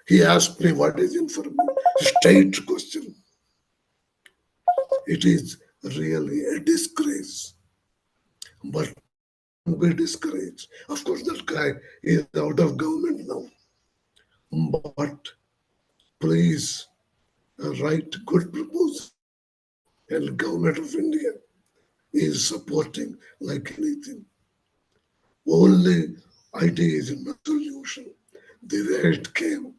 he asked me what is in for me. Straight question. It is really a disgrace. But don't be discouraged. Of course, that guy is out of government now. But please write good proposals. And government of India is supporting like anything. Only IT is not solution. The way it came,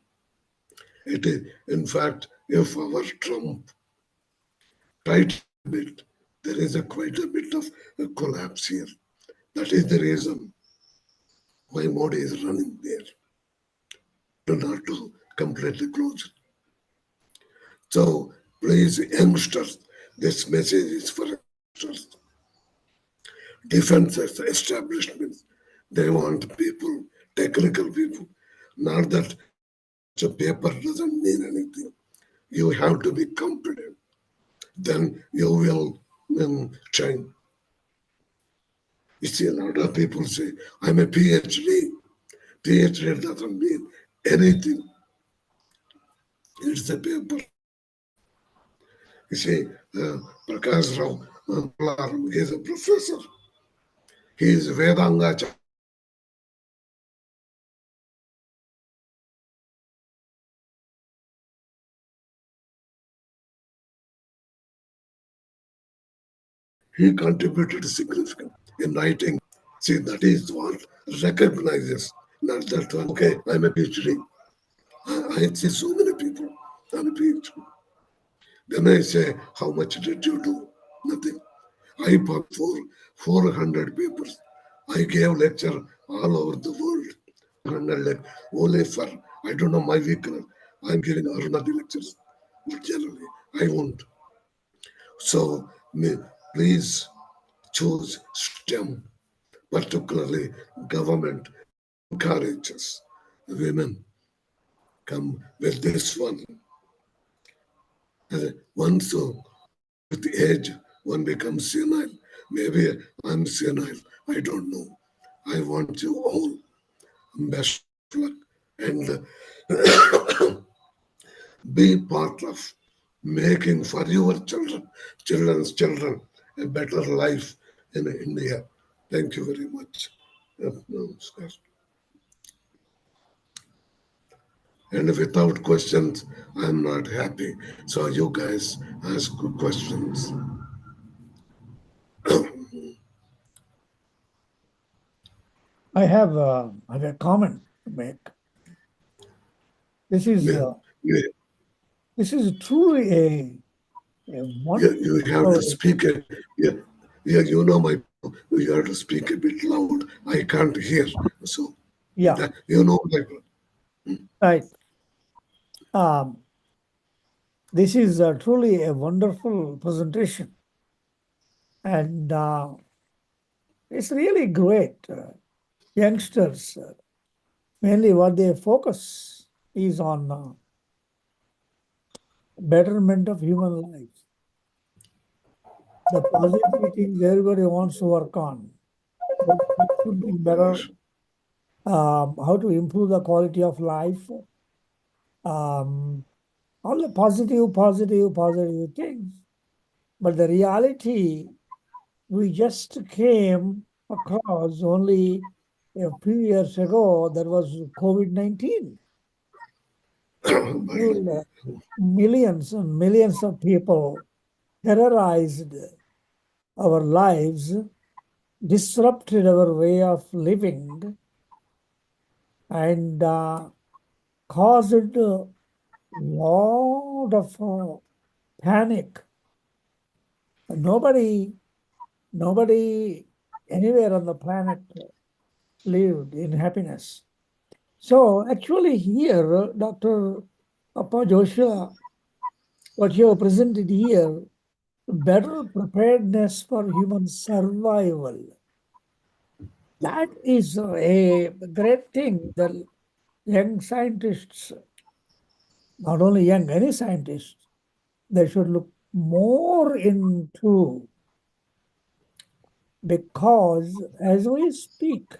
it is, in fact, if our Trump tried a bit, there is quite a bit of a collapse here. That is the reason why Modi is running there. To not to completely close it. So please, youngsters, this message is for youngsters. Defense establishments, they want people, technical people. Not that the paper doesn't mean anything. You have to be competent. Then you will chain. You see, a lot of people say, I'm a PhD. PhD doesn't mean anything. It's a paper. You see, Prakash Rao Palaram, he is a professor. He is Vedanga. He contributed significantly in writing. See, that is what recognizes, not that one, okay, I'm a PhD. I see so many people, I'm a PhD. Then I say, how much did you do? Nothing. I published 400 papers. I gave lecture all over the world. 100 only for, I don't know my weakness. I'm giving R&D lectures. But generally, I won't. So please choose STEM, particularly government encourages women come with this one. Once with age, one becomes senile. Maybe I'm senile. I don't know. I want you all best luck and be part of making for your children's children, a better life in India. Thank you very much. And without questions, I'm not happy. So you guys ask good questions. I have a comment to make. This is truly a wonderful. You have to speak it. Yeah, you know you have to speak a bit loud. I can't hear. So yeah, you know like right. This is truly a wonderful presentation, and it's really great. Youngsters, mainly what they focus is on betterment of human life. The positive things everybody wants to work on. Something better, how to improve the quality of life. All the positive things. But the reality, we just came across only a few years ago, that was COVID-19. Millions and millions of people terrorized our lives, disrupted our way of living, and caused a lot of panic. Nobody anywhere on the planet lived in happiness. So actually here, Dr. Appa Joshua, what you have presented here, better preparedness for human survival. That is a great thing that young scientists, not only young, any scientists, they should look more into, because as we speak,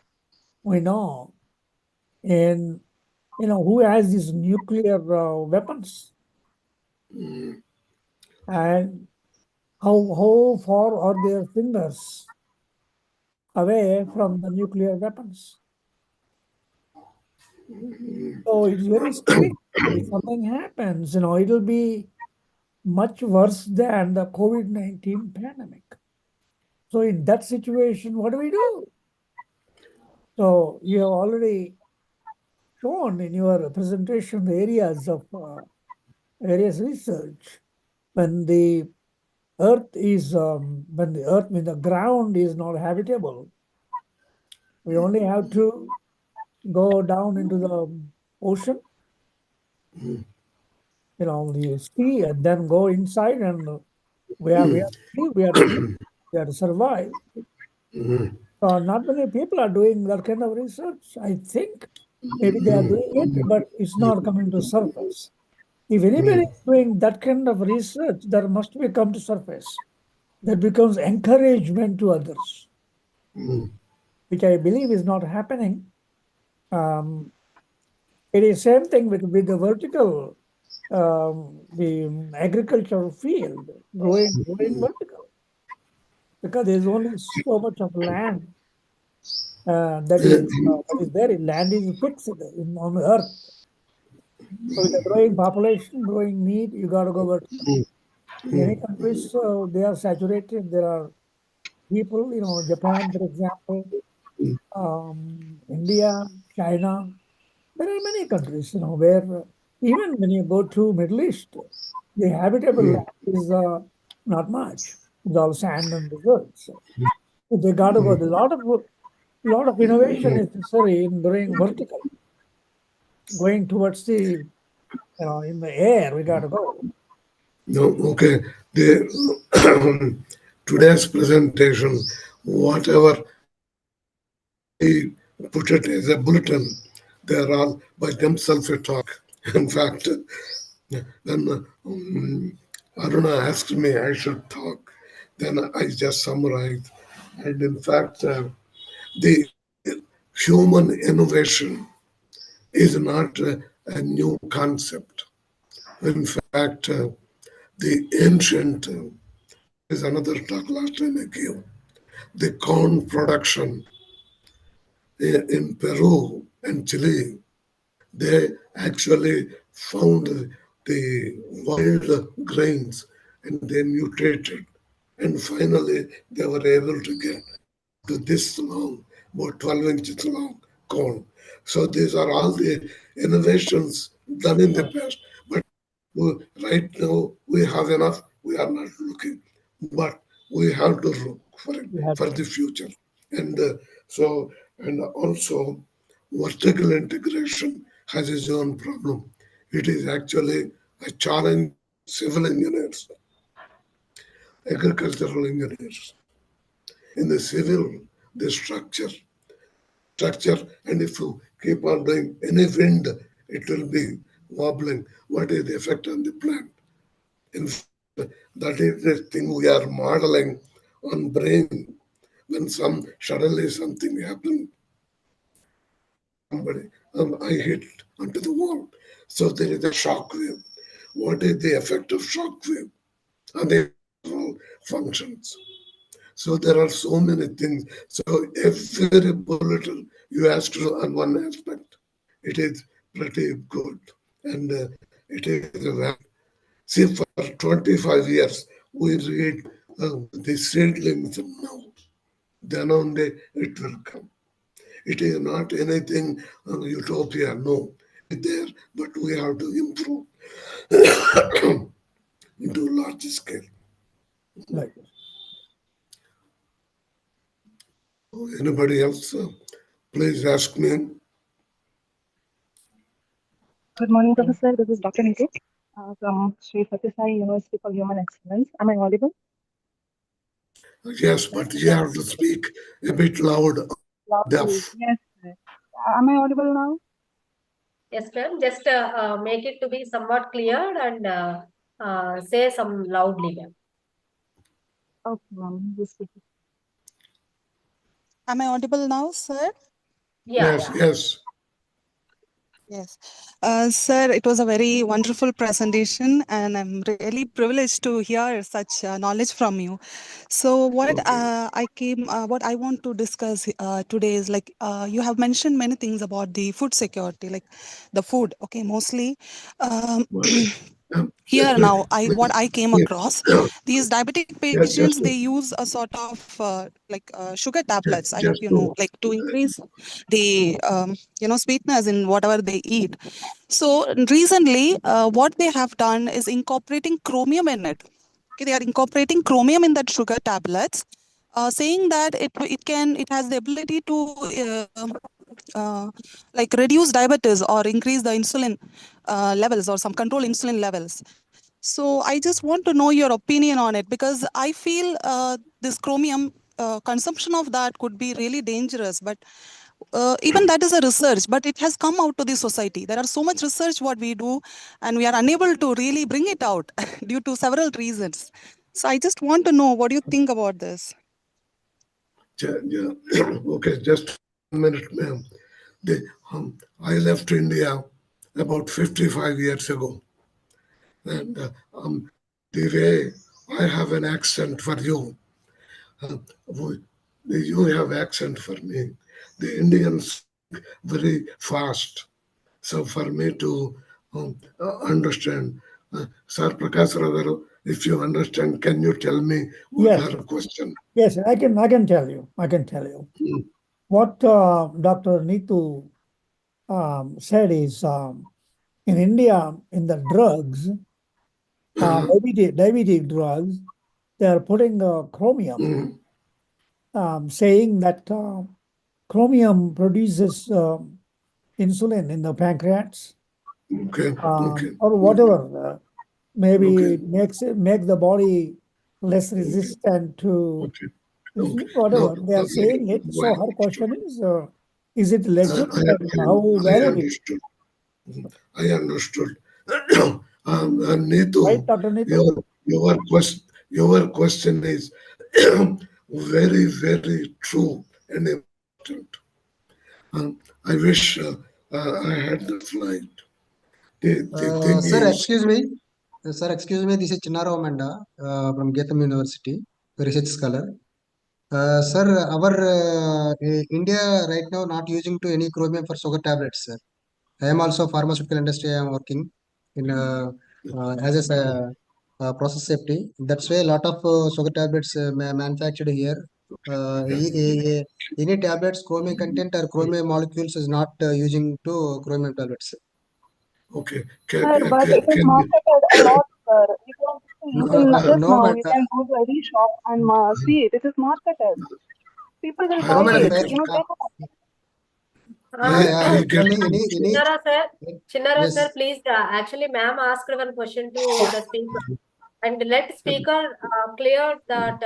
we know in who has these nuclear weapons, and how far are their fingers away from the nuclear weapons. So it's very scary. If something happens, it'll be much worse than the COVID-19 pandemic. So in that situation, what do we do? So you have already shown in your presentation the areas of various research. When the earth is, when the ground is not habitable, we only have to go down into the ocean, the sea, and then go inside, and we have to live, we have to survive. Not many people are doing that kind of research. I think maybe they are doing it, but it's not coming to surface. If anybody is doing that kind of research, there must be come to surface. that becomes encouragement to others, Mm. which I believe is not happening. It is same thing with the vertical, the agricultural field growing vertical, because there's only so much of land that is there. Land is fixed on the earth. So with the growing population, growing need, you got to go vertical. Many countries, they are saturated. There are people, Japan, for example, India, China. There are many countries, where even when you go to Middle East, the habitable land is not much. It's all sand and deserts. So they got to go. A lot of innovation is necessary in going vertical, going towards the, in the air. We got to go. No, okay. Today's presentation, whatever he put it as a bulletin, they're all by themselves a talk. In fact, when Aruna asked me I should talk, then I just summarized. And in fact, the human innovation is not a new concept. In fact, the ancient is another talk last time I gave. The corn production in Peru and Chile, they actually found the wild grains and they mutated. And finally, they were able to get to this long, about 12 inches long corn. So these are all the innovations done in the past. But right now, we have enough. We are not looking. But we have to look for it for the future. And and also, vertical integration has its own problem. It is actually a challenge to civil engineers, agricultural engineers. In the civil, the structure, and if you keep on doing any wind, it will be wobbling. What is the effect on the plant? In fact, that is the thing we are modeling on brain. When suddenly something happens, somebody, I hit onto the wall. So there is a shock wave. What is the effect of shock wave on the functions? So there are so many things. So every bulletin you asked on one aspect, it is pretty good, and it is well. See, for 25 years we read the seedlings now. Then only it will come. It is not anything utopia. No, it's there, but we have to improve into large scale. Right. Anybody else? Please ask me. Good morning, Professor. This is Dr. Nitu from Sri Sathya Sai University for Human Excellence. Am I audible? Yes, but you have to speak a bit loud. Deaf. Yes, sir. Am I audible now? Yes, ma'am. Just make it to be somewhat clear and say some loudly, ma'am. Okay, ma'am. Am I audible now, sir? Yeah. Yes, yes. Yes. Sir, it was a very wonderful presentation, and I'm really privileged to hear such knowledge from you. So, what what I want to discuss today is like you have mentioned many things about the food security, like the food. Okay, mostly. Here now, what I came across, these diabetic patients, they use a sort of sugar tablets. I hope you know, like to increase the sweetness in whatever they eat. So recently, what they have done is incorporating chromium in it. Okay, they are incorporating chromium in that sugar tablets, saying that it has the ability to like reduce diabetes or increase the insulin levels or some control insulin levels. So I just want to know your opinion on it, because I feel this chromium consumption of that could be really dangerous. But even that is a research, but it has come out to the society. There are so much research what we do, and we are unable to really bring it out due to several reasons. So I just want to know, what do you think about this? Yeah. Okay, just a minute, ma'am. I left India about 55 years ago. And the way I have an accent for you, you have accent for me. The Indians very fast. So for me to understand, Sir Prakash Ragaru, if you understand, can you tell me what Yes. her question? Yes, I can tell you. I can tell you. What Dr. Neetu said is, in India, in the drugs, diabetic drugs, they are putting chromium, saying that chromium produces insulin in the pancreas, Okay. or whatever. Maybe make the body less resistant to whatever. They are saying it. So her question is it legit? How valid it is? I understood. Neetu, Right, Dr. Neetu? your question is very, very true and important. I wish I had the flight. The thing Sir, is, excuse me. Sir, excuse me. This is Chinnaro Amanda from Getam University, research scholar. Sir, our India right now not using to any chromium for sugar tablets, sir. I am also pharmaceutical industry. I am working in as a process safety. That's why a lot of sugar tablets manufactured here. Any tablets chromium content or chromium molecules is not using to chromium tablets. okay. Sir, but it is marketed a lot, sir. You can just No, now but you can go to any shop and see it. It is marketed. People will buy no, it. but Take Chinnara yes. sir, please. Actually, ma'am asked one question to the speaker, and let speaker clear that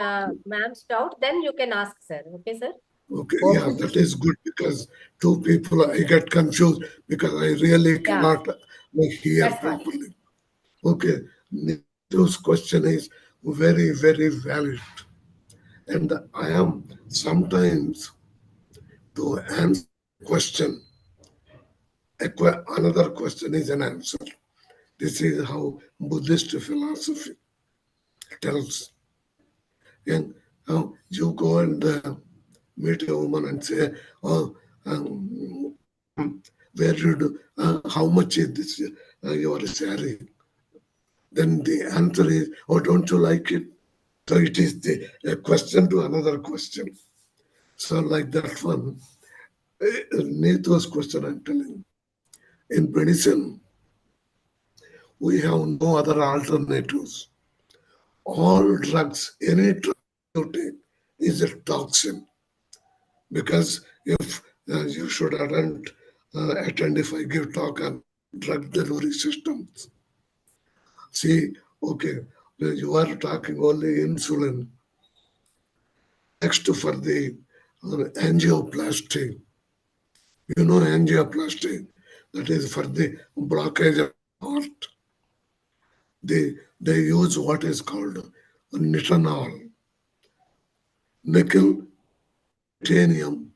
ma'am's doubt. Then you can ask, sir. Okay, sir. Okay, yeah, that is good, because two people, I get confused because I really cannot hear That's fine. properly. Okay, Nitu's question is very, very valid. And I am sometimes, to answer a question, another question is an answer. This is how Buddhist philosophy tells. And you go and meet a woman and say, oh, where you do, how much is this your salary? Then the answer is, oh, don't you like it? So it is a question to another question. So like that one, Netu's question I'm telling. In medicine, we have no other alternatives. All drugs, any drug you take is a toxin. Because if you should attend if I give talk on drug delivery systems. See, okay, you are talking only insulin. Next for the angioplasty. You know angioplasty, that is for the blockage of the heart. They use what is called nitinol, nickel titanium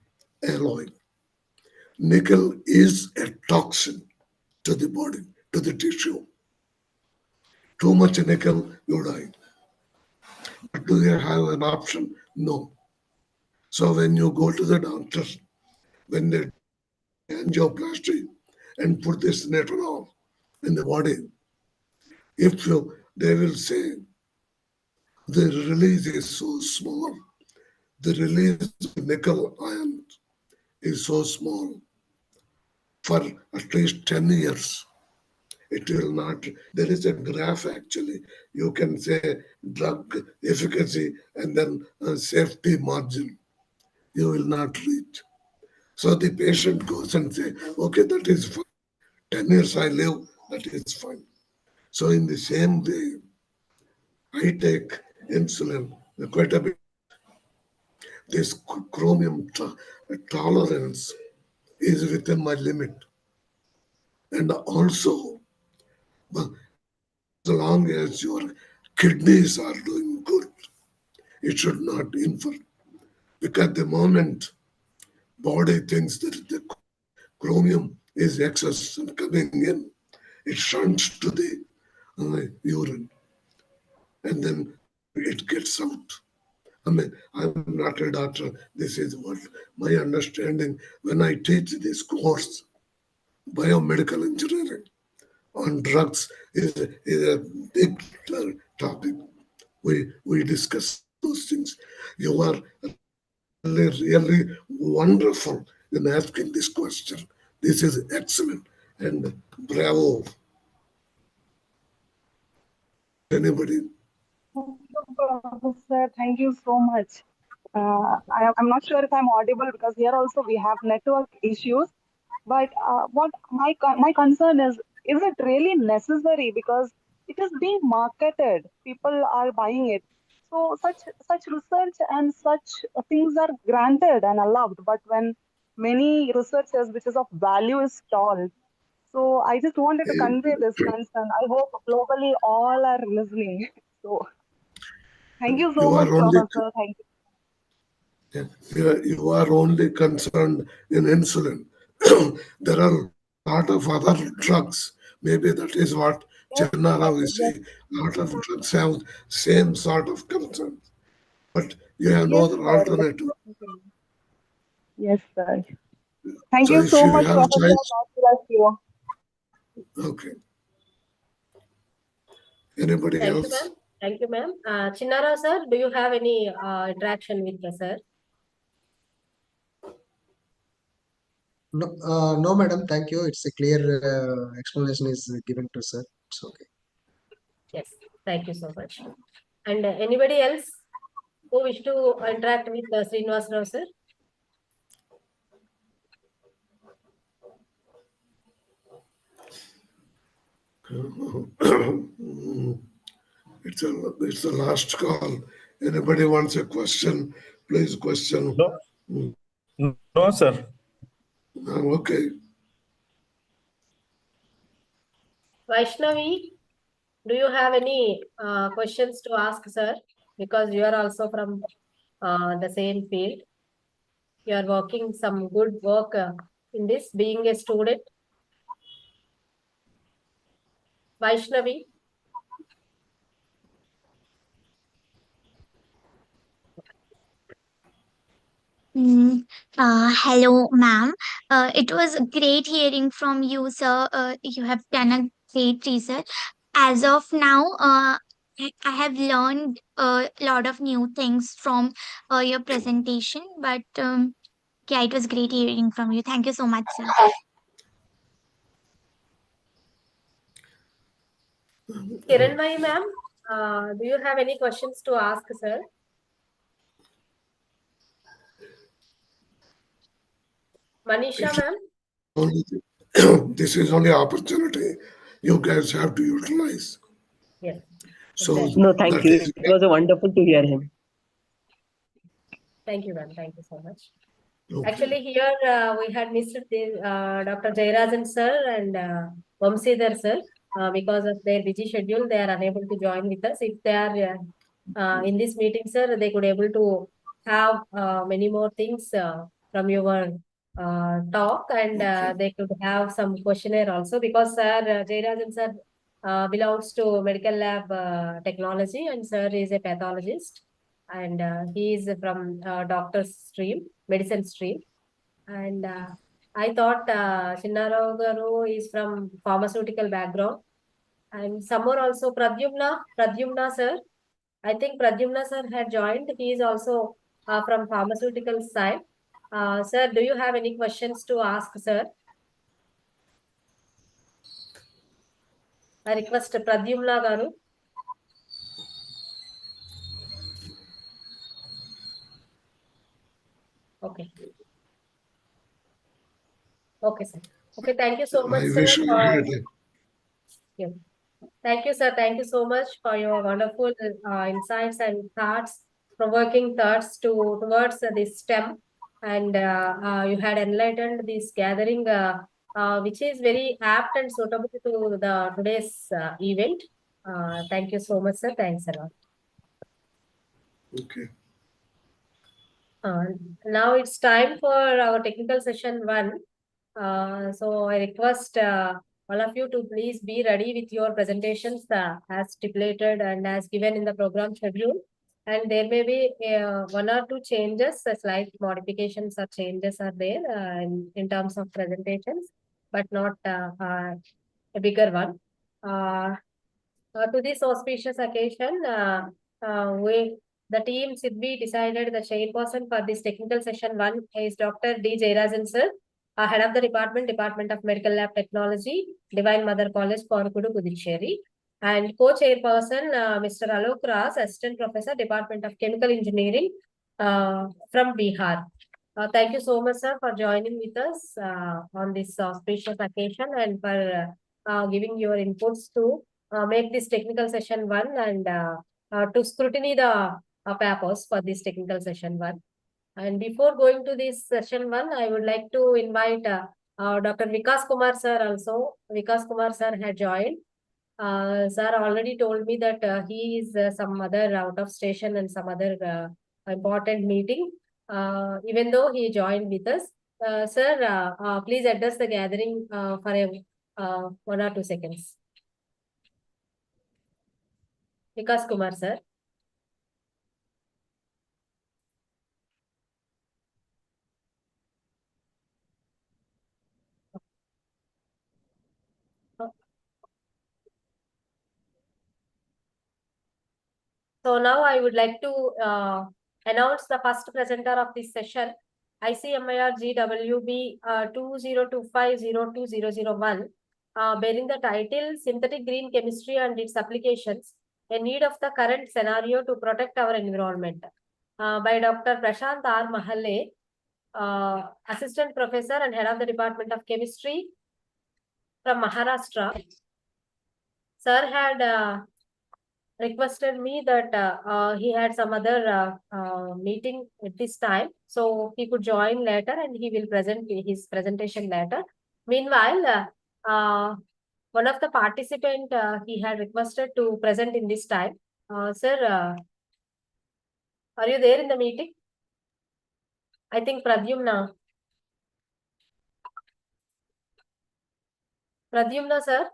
alloy. Nickel is a toxin to the body, to the tissue. Too much nickel, you die. But do you have an option? No. So when you go to the doctor, when they do angioplasty and put this nitinol in the body, they will say the release is so small, the release of nickel ion is so small, for at least 10 years. It will not, there is a graph actually. You can say drug efficacy and then a safety margin. You will not reach. So the patient goes and say, okay, that is fine. 10 years I live, that is fine. So in the same way, I take insulin quite a bit. This chromium tolerance is within my limit. And also, as long as your kidneys are doing good. It should not infer. Because the moment body thinks that the chromium is excess and coming in, it shunts to the urine, and then it gets out. I mean, I'm not a doctor. This is what my understanding when I teach this course, biomedical engineering on drugs is a big topic. We discuss those things. You are really wonderful in asking this question. This is excellent and bravo. Anybody? Thank you, Professor. Thank you so much. I'm not sure if I'm audible because here also we have network issues. But what my concern is it really necessary? Because it is being marketed, people are buying it. So such research and such things are granted and allowed. But when many researchers, which is of value, is stalled. So I just wanted to convey this concern. I hope globally all are listening. So thank you so You much, are only Professor. Thank you are only concerned in insulin. There are a lot of other drugs. Maybe that is what you. Chennarao is Yes, saying. A lot of drugs have same sort of concern, but you have no yes, other sir. alternative. Yes, sir. Thank So you if so you much, have Professor. choice, God bless you. okay. Anybody Thank you, else? ma'am. Thank you, ma'am. Chinnara, sir, do you have any interaction with the sir? No, no, madam. Thank you. It's a clear explanation is given to sir. It's okay. Yes, thank you so much. And anybody else who wish to interact with Srinivas Rao, sir? It's the last call. Anybody wants a question? Please question. No, no, sir. Okay. Vaishnavi, do you have any questions to ask, sir? Because you are also from the same field. You are working some good work in this, being a student. Vaishnavi. Hello, ma'am. It was great hearing from you, sir. You have done a great research. As of now, I have learned a lot of new things from your presentation. But yeah, it was great hearing from you. Thank you so much, sir. Kiranmai, ma'am, do you have any questions to ask, sir? Manisha, ma'am? This is only opportunity you guys have to utilize. Yes. So Exactly. No, thank you. It was wonderful to hear him. Thank you, ma'am. Thank you so much. Okay. Actually, here we had missed the, Dr. Jayarajan sir and Vamsidhar sir. Because of their busy schedule, they are unable to join with us. If they are in this meeting, sir, they could able to have many more things from your talk, and they could have some questionnaire also, because sir, Jayarajan sir belongs to medical lab technology, and sir is a pathologist, and he is from doctor's stream, medicine stream. And I thought Chinnarao Garu is from pharmaceutical background. And some more also Pradyumna sir. I think Pradyumna sir had joined. He is also from pharmaceutical side. Sir, do you have any questions to ask, sir? I request Pradyumna Garu. Okay. Okay, sir. Okay, thank you so much, I sir. wish you Yeah. Thank you, sir. Thank you so much for your wonderful insights and thoughts, provoking thoughts towards this STEM. And you had enlightened this gathering, which is very apt and suitable to the today's event. Thank you so much, sir. Thanks a lot. Okay. Now it's time for our technical session 1. So I request all of you to please be ready with your presentations as stipulated and as given in the program schedule. And there may be 1 or 2 changes, slight modifications or changes are there in terms of presentations, but not a bigger one. To this auspicious occasion, the team Sidvi decided the chairperson for this technical session 1 is Dr. D. Jayarajan sir, head of the Department of Medical Lab Technology, Divine Mother College, Korukudu, Puducherry, and co-chairperson Mr. Alok Ras, Assistant Professor, Department of Chemical Engineering from Bihar. Thank you so much, sir, for joining with us on this auspicious occasion and for giving your inputs to make this technical session 1 and to scrutiny the papers for this technical session 1. And before going to this session 1, I would like to invite Dr. Vikas Kumar sir also. Vikas Kumar sir had joined. Sir already told me that he is some other out of station and some other important meeting. Even though he joined with us, sir, please address the gathering for a 1 or 2 seconds. Vikas Kumar sir. So now I would like to announce the first presenter of this session, ICMIR GWB 2025-02001, bearing the title Synthetic Green Chemistry and its Applications, a Need of the Current Scenario to Protect Our Environment, by Dr. Prashant R. Mahalle, Assistant Professor and Head of the Department of Chemistry from Maharashtra. Sir had requested me that he had some other meeting at this time, so he could join later and he will present his presentation later. Meanwhile, one of the participant he had requested to present in this time. Sir, are you there in the meeting? I think Pradyumna. Pradyumna sir,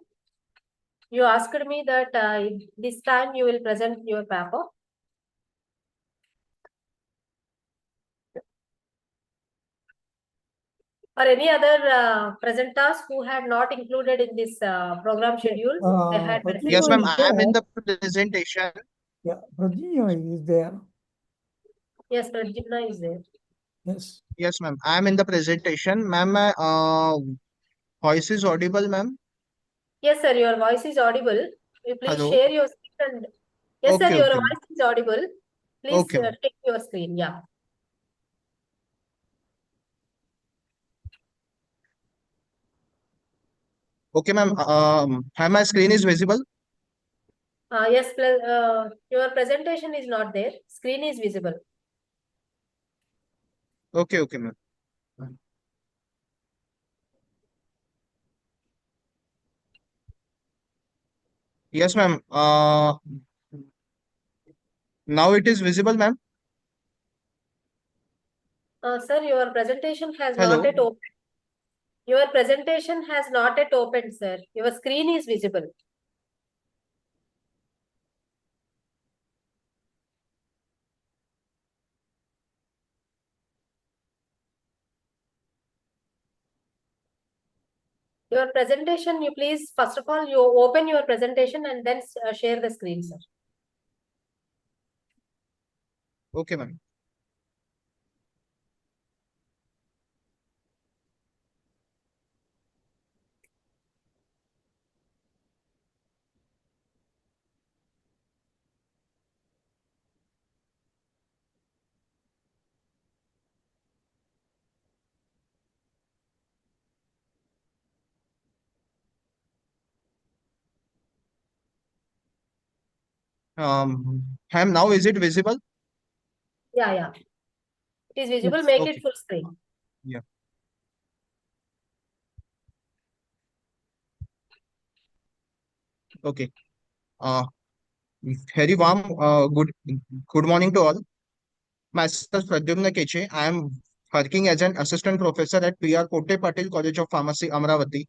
you asked me that this time you will present your paper. Or any other presenters who had not included in this program schedule? They had Yes, ma'am. I am in the presentation. Yeah, Pradyumna is there. Yes, Pradyumna is there. Yes. Yes, ma'am. I am in the presentation. Ma'am, my voice is audible, ma'am. Yes, sir. Your voice is audible. You please Hello. share your screen. And... Yes, Okay, sir. Your okay, voice is audible. Please okay, ma'am. take your screen. Yeah. Okay, ma'am. My screen is visible. Yes, your presentation is not there. Screen is visible. Okay, okay, ma'am. Yes, ma'am. Now it is visible, ma'am. Sir, your presentation has Hello. not yet opened. Your presentation has not yet opened, sir. Your screen is visible. Your presentation, you please, first of all, you open your presentation and then share the screen, sir. Okay, ma'am. Ma'am, now is it visible? Yeah, yeah. It is visible. Yes. Make Okay. it full screen. Yeah. Okay. very warm good morning to all. Myself, Pradyumna Keche. I am working as an assistant professor at PR Kotte Patil College of Pharmacy, Amravati.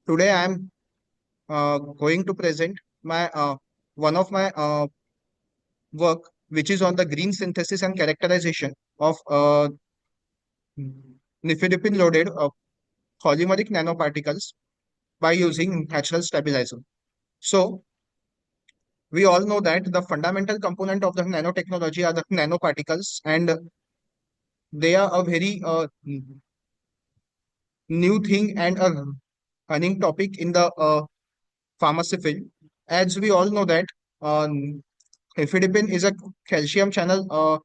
Today, I am going to present my one of my work, which is on the green synthesis and characterization of nifedipine-loaded polymeric nanoparticles by using natural stabilizer. So, we all know that the fundamental component of the nanotechnology are the nanoparticles, and they are a very new thing and a running topic in the pharmacy field. As we all know that ifidipine is a calcium channel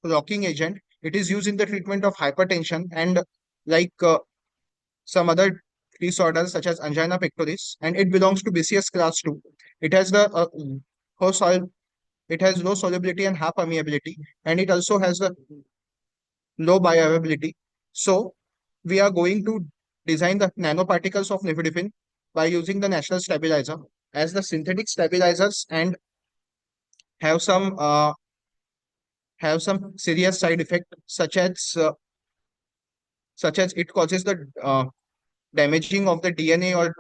blocking agent. It is used in the treatment of hypertension and like some other disorders such as angina pectoris, and it belongs to BCS class 2. It has the it has low solubility and high permeability, and it also has the low bioavailability. So we are going to design the nanoparticles of nifedipine by using the natural stabilizer as the synthetic stabilizers and have some serious side effect such as it causes the damaging of the DNA or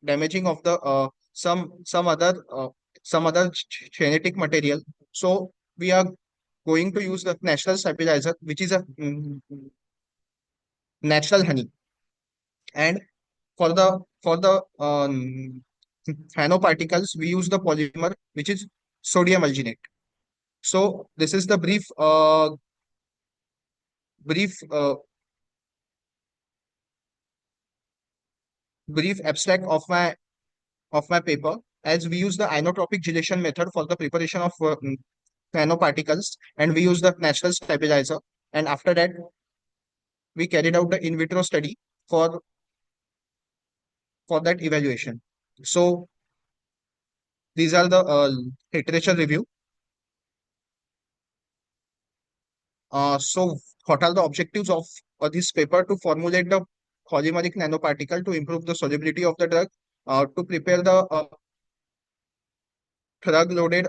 damaging of the some other genetic material. So we are going to use the natural stabilizer, which is a natural honey. And for the nanoparticles, we use the polymer, which is sodium alginate. So this is the brief abstract of my paper, as we use the inotropic gelation method for the preparation of nanoparticles, and we use the natural stabilizer. And after that, we carried out the in vitro study for that evaluation. So these are the literature review. So what are the objectives of this paper? To formulate the polymeric nanoparticle to improve the solubility of the drug, to prepare the drug-loaded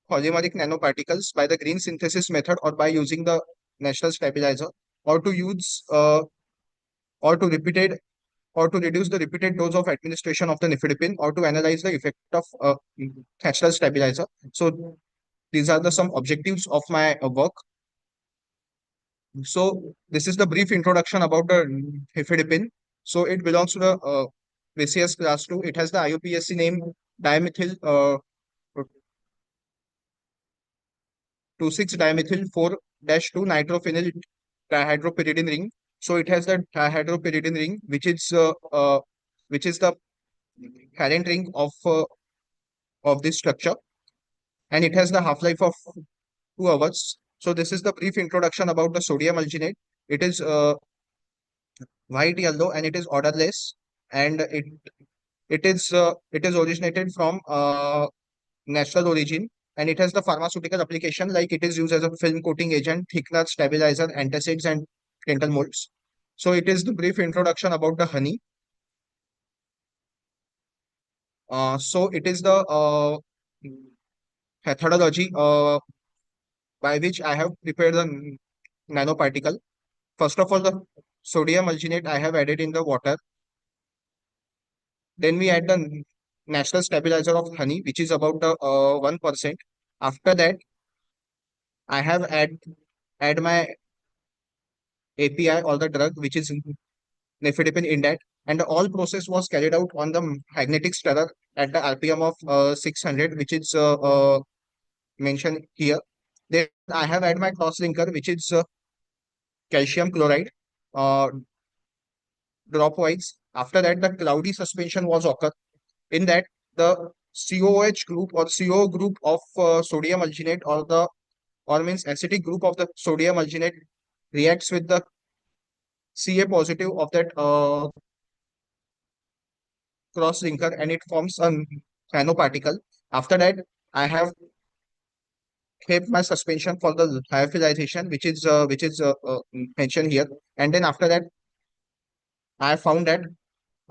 polymeric nanoparticles by the green synthesis method or by using the natural stabilizer, or to use or to reduce the repeated dose of administration of the nifedipine, or to analyze the effect of natural stabilizer. So these are the some objectives of my work. So this is the brief introduction about the nifedipine. So it belongs to the BCS class 2. It has the IUPAC name dimethyl 2,6-dimethyl 4-2 nitrophenyl dihydropyridine ring. So it has the dihydropyridine ring, which is the parent ring of this structure, and it has the half-life of 2 hours. So this is the brief introduction about the sodium alginate. It is white yellow and it is odorless, and it is originated from natural origin, and it has the pharmaceutical application, like it is used as a film coating agent, thickener, stabilizer, antacids, and dental molds. So it is the brief introduction about the honey. So it is the methodology by which I have prepared the nanoparticle. First of all, the sodium alginate I have added in the water. Then we add the natural stabilizer of honey, which is about the 1%. After that, I have add my API or the drug, which is nifedipine in that, and the all process was carried out on the magnetic stirrer at the RPM of 600, which is mentioned here. Then I have added my cross linker, which is calcium chloride dropwise. After that, the cloudy suspension was occur. In that, the COH group or CO group of sodium alginate, or means acidic group of the sodium alginate, reacts with the Ca positive of that cross linker, and it forms a nanoparticle. After that, I have kept my suspension for the lyophilization, which is mentioned here. And then after that, I found that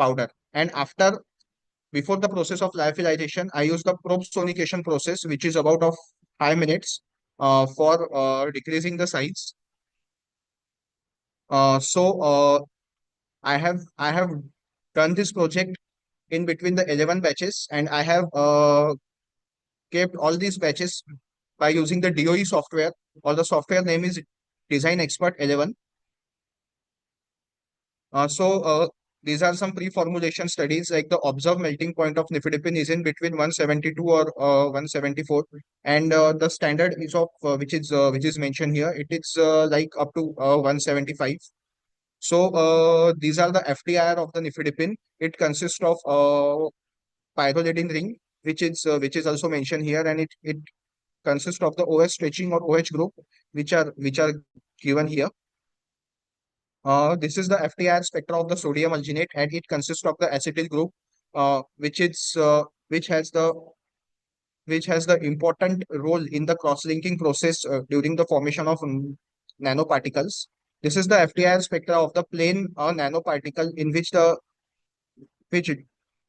powder. And before the process of lyophilization, I use the probe sonication process, which is about of 5 minutes for decreasing the size. I have done this project in between the 11 batches, and I have kept all these batches by using the DOE software, or the software name is Design Expert 11. These are some pre-formulation studies, like the observed melting point of nifedipine is in between 172 or 174, and the standard is of which is mentioned here. It is like up to 175. So these are the FTIR of the nifedipine. It consists of pyrolidine ring, which is also mentioned here, and it consists of the OH stretching or OH group, which are given here. This is the FTIR spectra of the sodium alginate, and it consists of the acetyl group, which has the important role in the cross-linking process during the formation of nanoparticles. This is the FTIR spectra of the plain nanoparticle in which it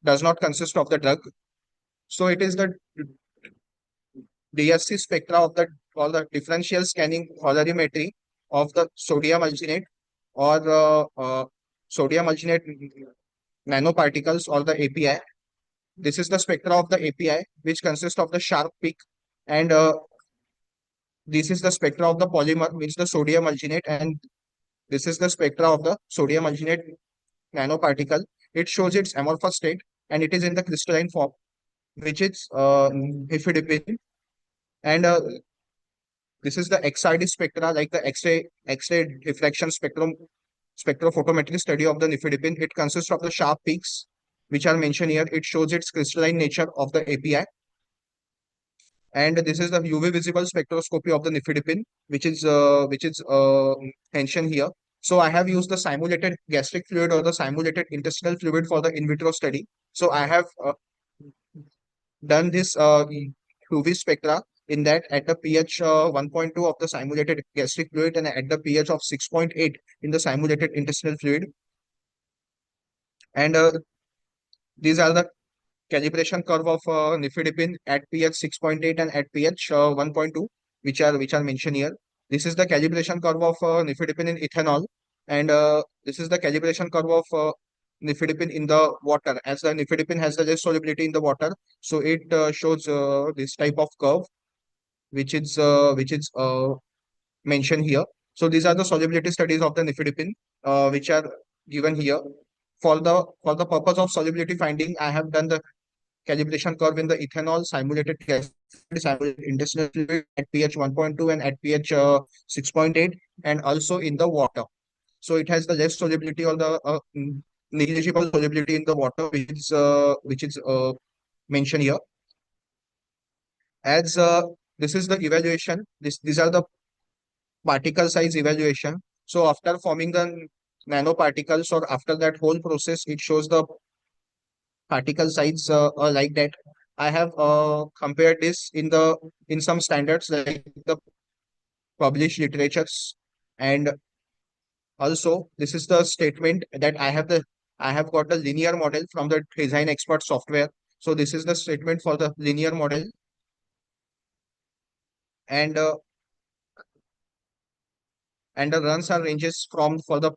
does not consist of the drug. So it is the DSC spectra of the differential scanning colorimetry of the sodium alginate, or sodium alginate nanoparticles, or the API. This is the spectra of the API, which consists of the sharp peak, and this is the spectra of the polymer, which is the sodium alginate, and this is the spectra of the sodium alginate nanoparticle. It shows its amorphous state, and it is in the crystalline form, which is nifedipine. And this is the XRD spectra, like the X-ray diffraction spectrophotometry study of the nifedipine. It consists of the sharp peaks, which are mentioned here. It shows its crystalline nature of the API. And this is the UV visible spectroscopy of the nifedipine, which is mentioned here. So I have used the simulated gastric fluid or the simulated intestinal fluid for the in vitro study. So I have done this UV spectra in that at the pH 1.2 of the simulated gastric fluid, and at the pH of 6.8 in the simulated intestinal fluid. And these are the calibration curve of nifedipine at pH 6.8 and at pH 1.2, which are mentioned here. This is the calibration curve of nifedipine in ethanol, and this is the calibration curve of nifedipine in the water. As the nifedipine has the less solubility in the water, so it shows this type of curve, which is mentioned here. So these are the solubility studies of the nifedipine, which are given here. For the purpose of solubility finding, I have done the calibration curve in the ethanol, simulated intestinal fluid at pH 1.2 and at pH 6.8, and also in the water. So it has the less solubility, or the negligible solubility in the water, which is mentioned here. As this is the evaluation. These are the particle size evaluation. So after forming the nanoparticles, or after that whole process, it shows the particle size like that. I have compared this in some standards, like the published literatures, and also this is the statement that I have got the linear model from the Design Expert software. So this is the statement for the linear model, and the runs are ranges for the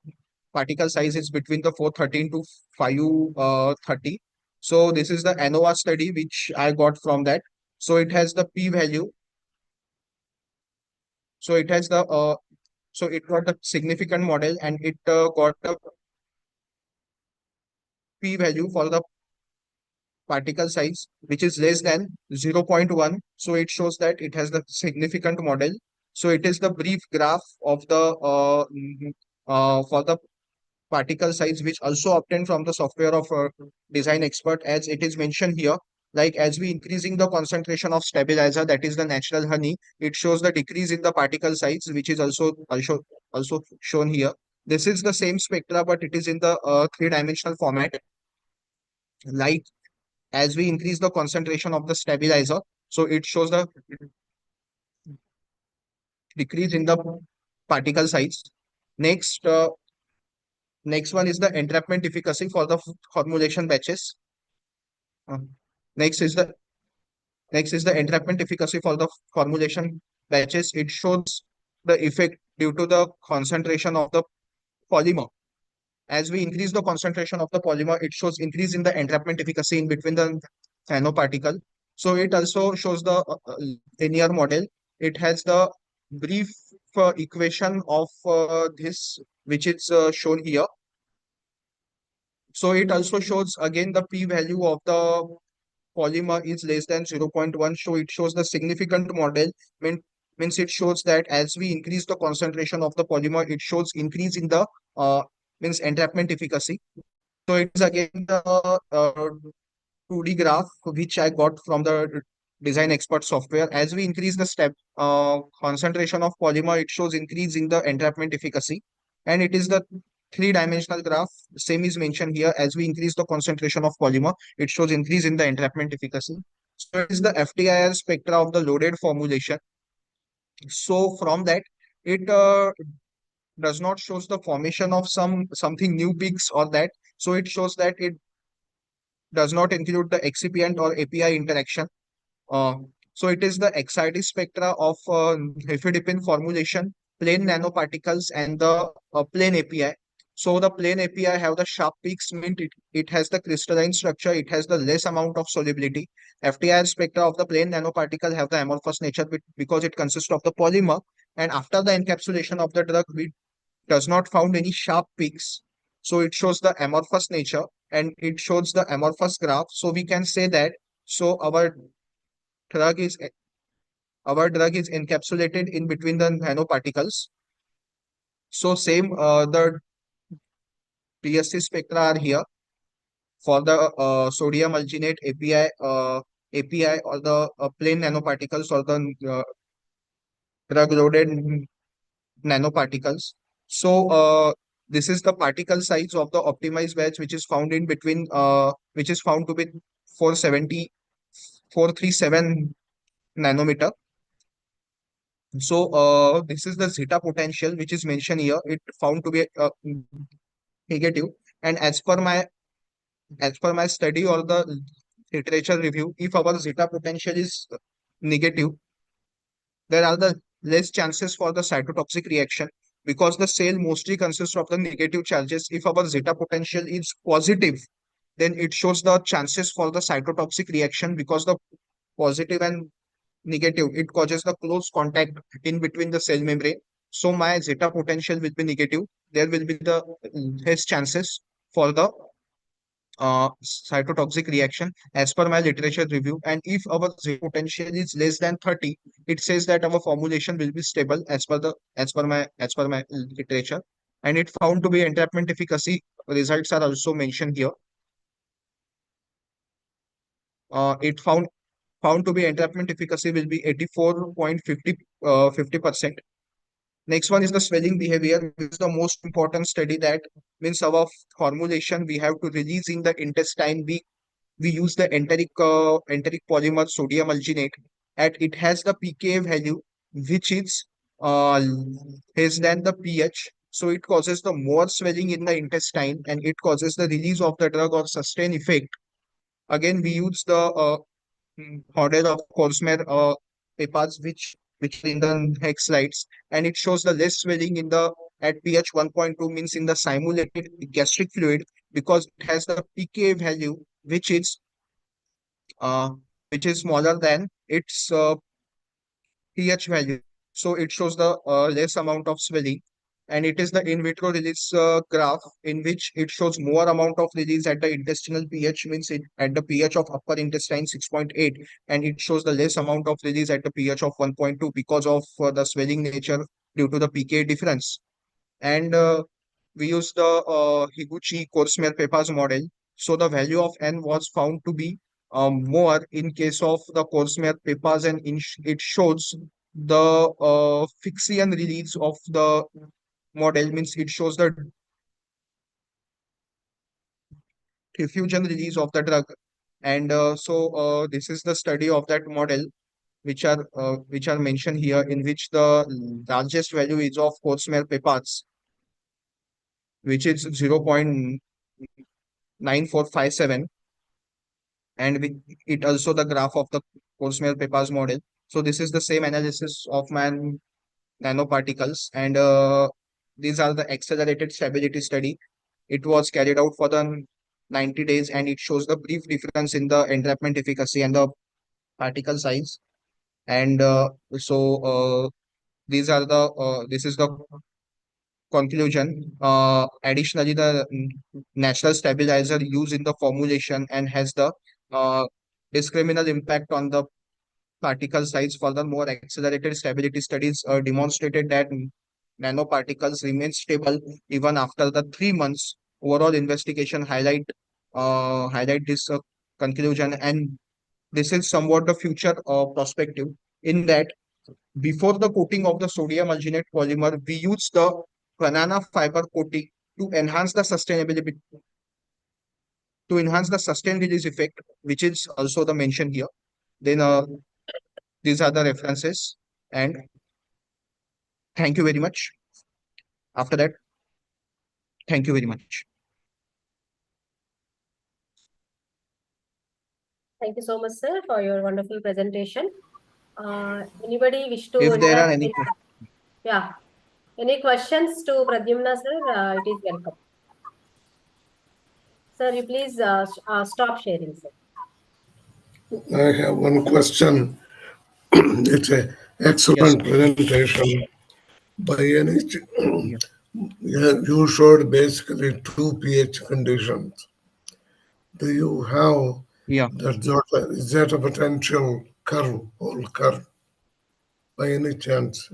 particle size is between the 413 to 530. So this is the ANOVA study which I got from that. So it has the p-value. So it has the so it got the significant model, and it got the p-value for the particle size which is less than 0.1. So it shows that it has the significant model. So it is the brief graph of the for the particle size, which also obtained from the software of Design Expert, as it is mentioned here. Like, as we increasing the concentration of stabilizer, that is the natural honey, it shows the decrease in the particle size, which is also shown here. This is the same spectra, but it is in the three-dimensional format. Like, as we increase the concentration of the stabilizer, so it shows the decrease in the particle size. Next, Next one is the entrapment efficacy for the formulation batches. Next is the entrapment efficacy for the formulation batches. It shows the effect due to the concentration of the polymer. As we increase the concentration of the polymer, it shows increase in the entrapment efficacy in between the nanoparticle. So it also shows the linear model. It has the brief equation of this, which is shown here. So it also shows again the p-value of the polymer is less than 0.1. So it shows the significant model. Means it shows that as we increase the concentration of the polymer, it shows increase in the means entrapment efficacy. So it is again the 2D graph which I got from the design expert software. As we increase the step concentration of polymer, it shows increase in the entrapment efficacy, and it is the three-dimensional graph. Same is mentioned here. As we increase the concentration of polymer, it shows increase in the entrapment efficacy. So it is the FTIR spectra of the loaded formulation. So from that, it does not shows the formation of something new peaks or that. So it shows that it does not include the excipient or API interaction. So it is the excited spectra of hifidipine formulation, plain nanoparticles, and the plain API. So the plain API have the sharp peaks, mean it has the crystalline structure, it has the less amount of solubility. FTIR spectra of the plain nanoparticle have the amorphous nature because it consists of the polymer, and after the encapsulation of the drug, we does not found any sharp peaks. So it shows the amorphous nature and it shows the amorphous graph. So we can say that so our drug is encapsulated in between the nanoparticles. So same the TSC spectra are here for the sodium alginate API or the plain nanoparticles or the drug loaded nanoparticles. So this is the particle size of the optimized batch, which is found in between which is found to be 437 nanometer. So this is the zeta potential which is mentioned here. It found to be negative, and as per my study or the literature review, if our zeta potential is negative, there are the less chances for the cytotoxic reaction because the cell mostly consists of the negative charges. If our zeta potential is positive, then it shows the chances for the cytotoxic reaction because the positive and negative, it causes the close contact in between the cell membrane. So my zeta potential will be negative. There will be the less chances for the cytotoxic reaction as per my literature review. And if our zeta potential is less than 30, it says that our formulation will be stable as per my literature. And it found to be entrapment efficacy results are also mentioned here. It found to be entrapment efficacy will be 84.50%. Next one is the swelling behavior. This is the most important study. That means our formulation we have to release in the intestine. We use the enteric polymer sodium alginate, and it has the pKa value which is less than the pH. So it causes the more swelling in the intestine, and it causes the release of the drug or sustained effect. Again, we use the model of Cosmer papers which are in the next slides, and it shows the less swelling in the at pH 1.2, means in the simulated gastric fluid, because it has the pKa value which is smaller than its pH value. So it shows the less amount of swelling, and it is the in vitro release graph in which it shows more amount of release at the intestinal pH, means at the pH of upper intestine 6.8, and it shows the less amount of release at the pH of 1.2 because of the swelling nature due to the pKa difference. And we use the Higuchi-Korsmer-Papaz model. So the value of N was found to be more in case of the Korsmer-Papaz, and it shows the Fixian release of the model, means it shows the diffusion release of the drug. And so this is the study of that model which are mentioned here, in which the largest value is of Korsmer-Papaz. which is 0.9457, and it also the graph of the Kurzweil-Pepper's model. So this is the same analysis of nanoparticles, and these are the accelerated stability study. It was carried out for the 90 days, and it shows the brief difference in the entrapment efficacy and the particle size. And this is the conclusion. Additionally, the natural stabilizer used in the formulation and has the discriminal impact on the particle size. Furthermore, accelerated stability studies demonstrated that nanoparticles remain stable even after the 3 months. Overall investigation highlight this conclusion, and this is somewhat the future perspective, in that before the coating of the sodium alginate polymer, we use the banana fiber coating to enhance the sustainability, to enhance the sustained release effect, which is also the mention here. Then these are the references, and thank you very much. After that, thank you very much. Thank you so much, sir, for your wonderful presentation. Anybody wish to If there are interact any with, yeah, any questions to Pradyumna, sir? It is welcome. Sir, you please stop sharing, sir. I have one question. It's an excellent presentation. By any, you showed basically two pH conditions. Do you have the zeta potential curve, whole curve, by any chance?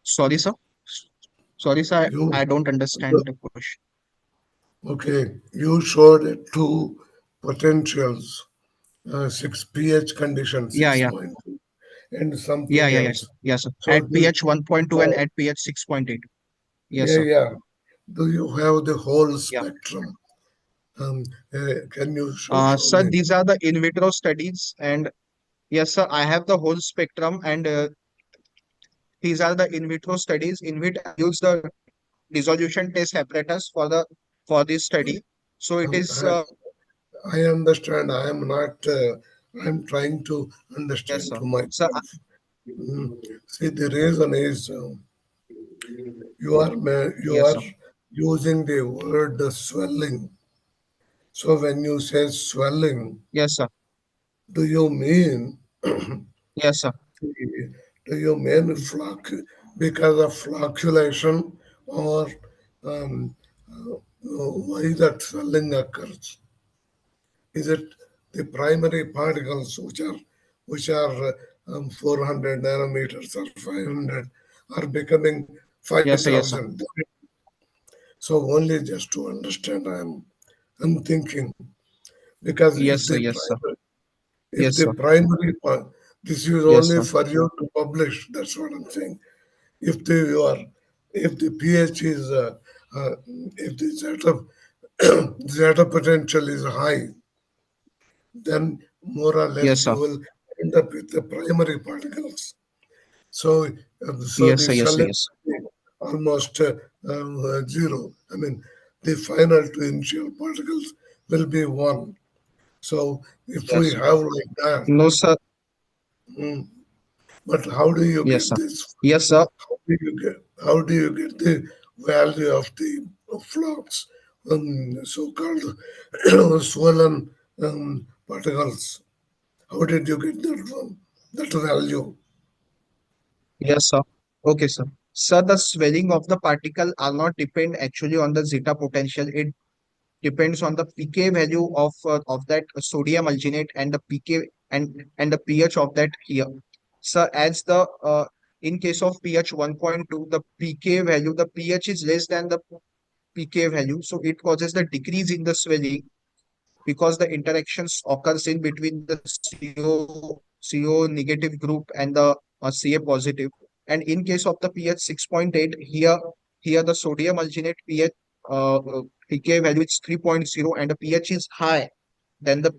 Sorry, sir. I don't understand the question. Okay, you showed two potentials, 6 pH conditions, 6.2, and something else. Yes, sir. So At pH 1.2 and at pH 6.8. Yes, sir. Yeah. Do you have the whole spectrum? Can you show Sir, me? these are the in vitro studies, and yes, sir, I have the whole spectrum, and these are the in vitro studies in which I use the dissolution test apparatus for this study. So it is. I understand. I am not. I'm trying to understand to myself. See, the reason is you are using the word swelling. So when you say swelling, yes, sir. Do you mean? Yes, sir. Do you mean because of flocculation, or why that swelling occurs? Is it the primary particles which are 400 nanometers or 500 are becoming 5,000? So only just to understand, I'm thinking, because if the primary part, this is only for you to publish. That's what I'm saying. If the pH is if the zeta potential is high, then more or less you will end up with the primary particles. So the swelling almost zero. I mean, the final to initial particles will be 1. So if we have like that, no, sir. But how do you get this? Yes, sir. How do you get the value of the flux, so-called swollen particles? How did you get that value? Yes, sir. Okay, sir. Sir, the swelling of the particle are not depend actually on the zeta potential. It depends on the pK value of that sodium alginate and the pK and the pH of that here. So as the in case of pH 1.2, the pK value, the pH is less than the pK value, so it causes the decrease in the swelling because the interactions occurs in between the CO negative group and the Ca positive. And in case of the pH 6.8, here the sodium alginate pH pK value is 3.0 and the pH is high than the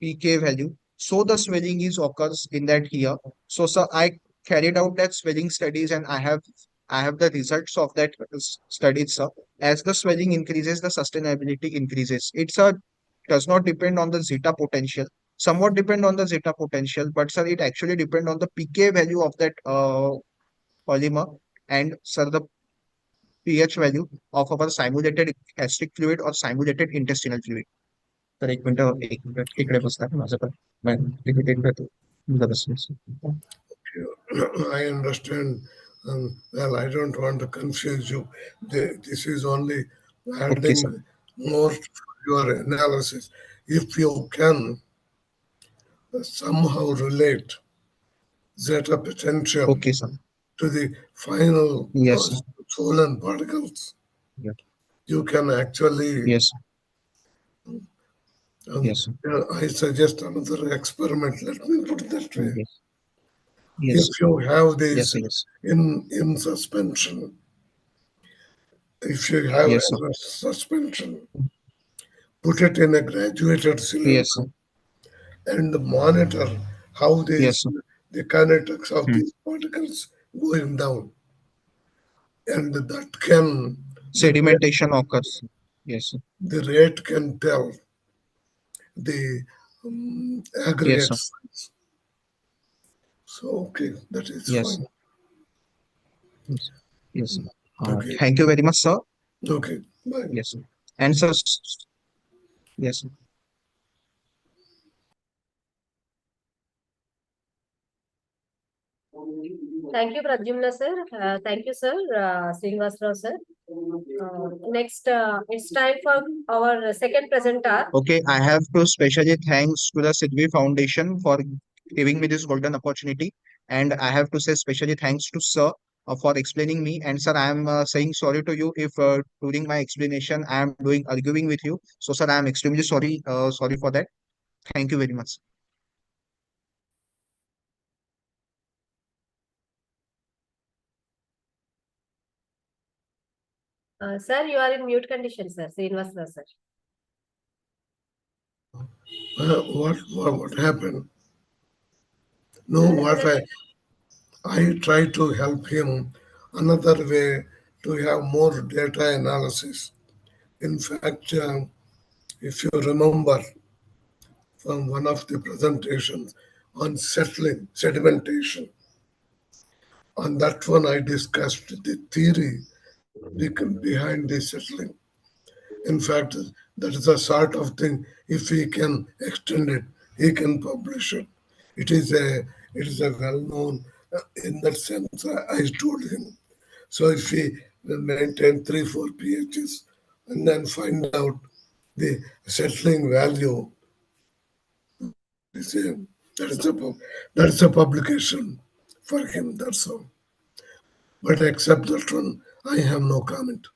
pK value. So the swelling is occurs in that here. So sir, I carried out that swelling studies and I have I have the results of that study, sir. As the swelling increases, the sustainability increases. Does not depend on the zeta potential. Somewhat depend on the zeta potential, but sir, it actually depend on the pK value of that polymer, and sir, the pH value of our simulated gastric fluid or simulated intestinal fluid. तर एक minute इकडे बसता का माझं पण तिकडे घेतो I understand. Well, I don't want to confuse you. This is only adding more to your analysis. If you can somehow relate zeta potential to the final swollen particles, you can actually. I suggest another experiment. Let me put it that way. If you have these in suspension, if you have suspension, put it in a graduated cylinder and monitor how the kinetics of these particles going down, and that can sedimentation occurs. Yes, sir. The rate can tell the aggregate size. So okay, that is fine. Yes. Okay. Thank you very much, sir. Okay. Bye. Yes. And sir, yes. Thank you, Pradyumna sir. Thank you, sir. Srinivasrao sir. Next, it's time for our second presenter. Okay, I have to specially thanks to the Sidvi Foundation for giving me this golden opportunity, and I have to say specially thanks to sir for explaining me. And sir, I am saying sorry to you if during my explanation I am arguing with you. So sir, I am extremely sorry. Sorry for that. Thank you very much. Sir, you are in mute condition, sir. Srinivasrao sir. What happened? No, what I try to help him another way to have more data analysis. In fact, if you remember from one of the presentations on sedimentation, on that one I discussed the theory behind the settling. In fact, that is a sort of thing, if he can extend it, he can publish it. It is a well-known, in that sense, I told him. So if he maintain 3-4 pHs and then find out the settling value, that is a publication for him, that's all. But except that one, I have no comment.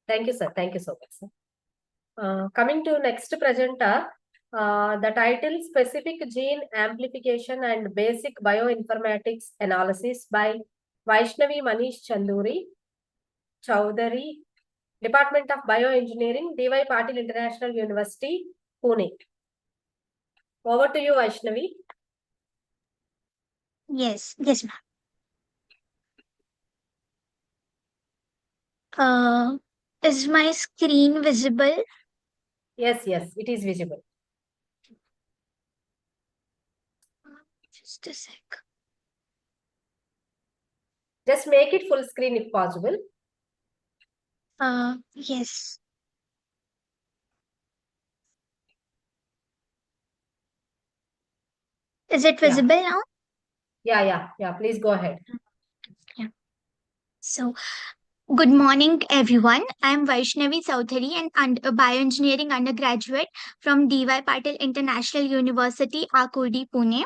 Thank you, sir. Thank you so much, sir. Coming to next presenter, the title Specific Gene Amplification and Basic Bioinformatics Analysis by Vaishnavi Manish Chaudhary, Department of Bioengineering, D.Y. Patil International University, Pune. Over to you, Vaishnavi. Yes, ma'am. Is my screen visible? Yes, it is visible. Just a sec. Just make it full screen if possible. Yes. Is it visible now? Yeah. Please go ahead. Yeah. So, good morning, everyone. I am Vaishnavi Chaudhary, and a bioengineering undergraduate from D.Y. Patil International University, Akodi, Pune.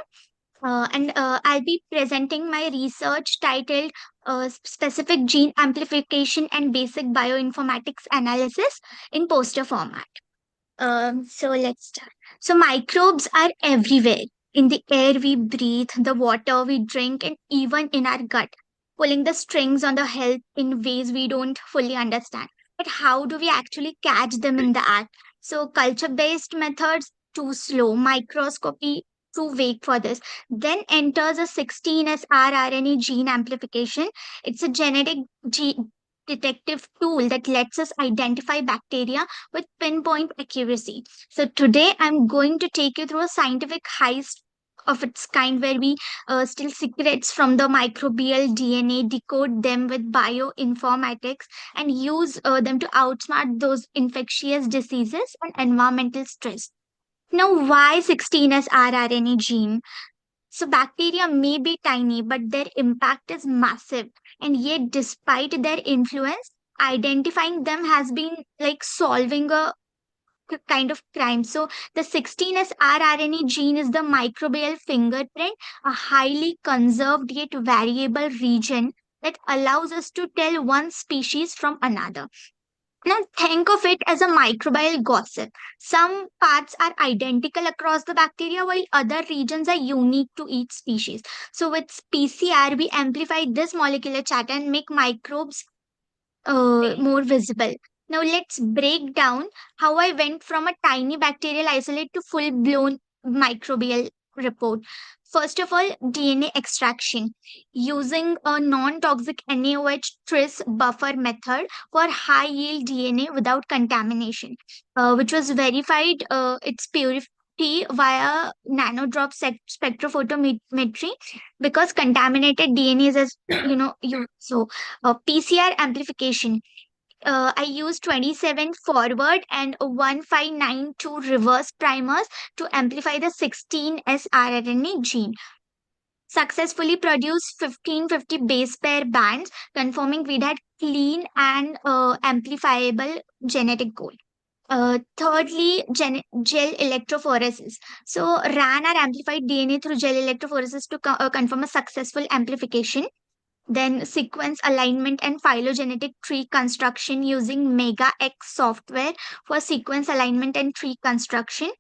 I'll be presenting my research titled Specific Gene Amplification and Basic Bioinformatics Analysis in poster format. So let's start. So microbes are everywhere, in the air we breathe, the water we drink, and even in our gut, pulling the strings on the health in ways we don't fully understand. But how do we actually catch them in the act? So culture-based methods, too slow. Microscopy, to wait for this. Then enters a 16S rRNA gene amplification. It's a genetic detective tool that lets us identify bacteria with pinpoint accuracy. So today I'm going to take you through a scientific heist of its kind, where we steal secrets from the microbial DNA, decode them with bioinformatics, and use them to outsmart those infectious diseases and environmental stress. Now, why 16S rRNA gene? So, bacteria may be tiny, but their impact is massive. And yet, despite their influence, identifying them has been like solving a kind of crime. So, the 16S rRNA gene is the microbial fingerprint, a highly conserved yet variable region that allows us to tell one species from another. Now, think of it as a microbial gossip. Some parts are identical across the bacteria, while other regions are unique to each species. So, with PCR, we amplify this molecular chat and make microbes more visible. Now, let's break down how I went from a tiny bacterial isolate to full blown microbial report. First of all, DNA extraction using a non toxic NaOH tris buffer method for high yield DNA without contamination, which was verified its purity via nanodrop spectrophotometry, because contaminated DNA is, as you know, PCR amplification. I used 27 forward and 1592 reverse primers to amplify the 16S rRNA gene. Successfully produced 1550 base pair bands, confirming we'd had clean and amplifiable genetic code. Thirdly, gel electrophoresis. So, ran our amplified DNA through gel electrophoresis to confirm a successful amplification. Then sequence alignment and phylogenetic tree construction using MegaX software for sequence alignment and tree construction.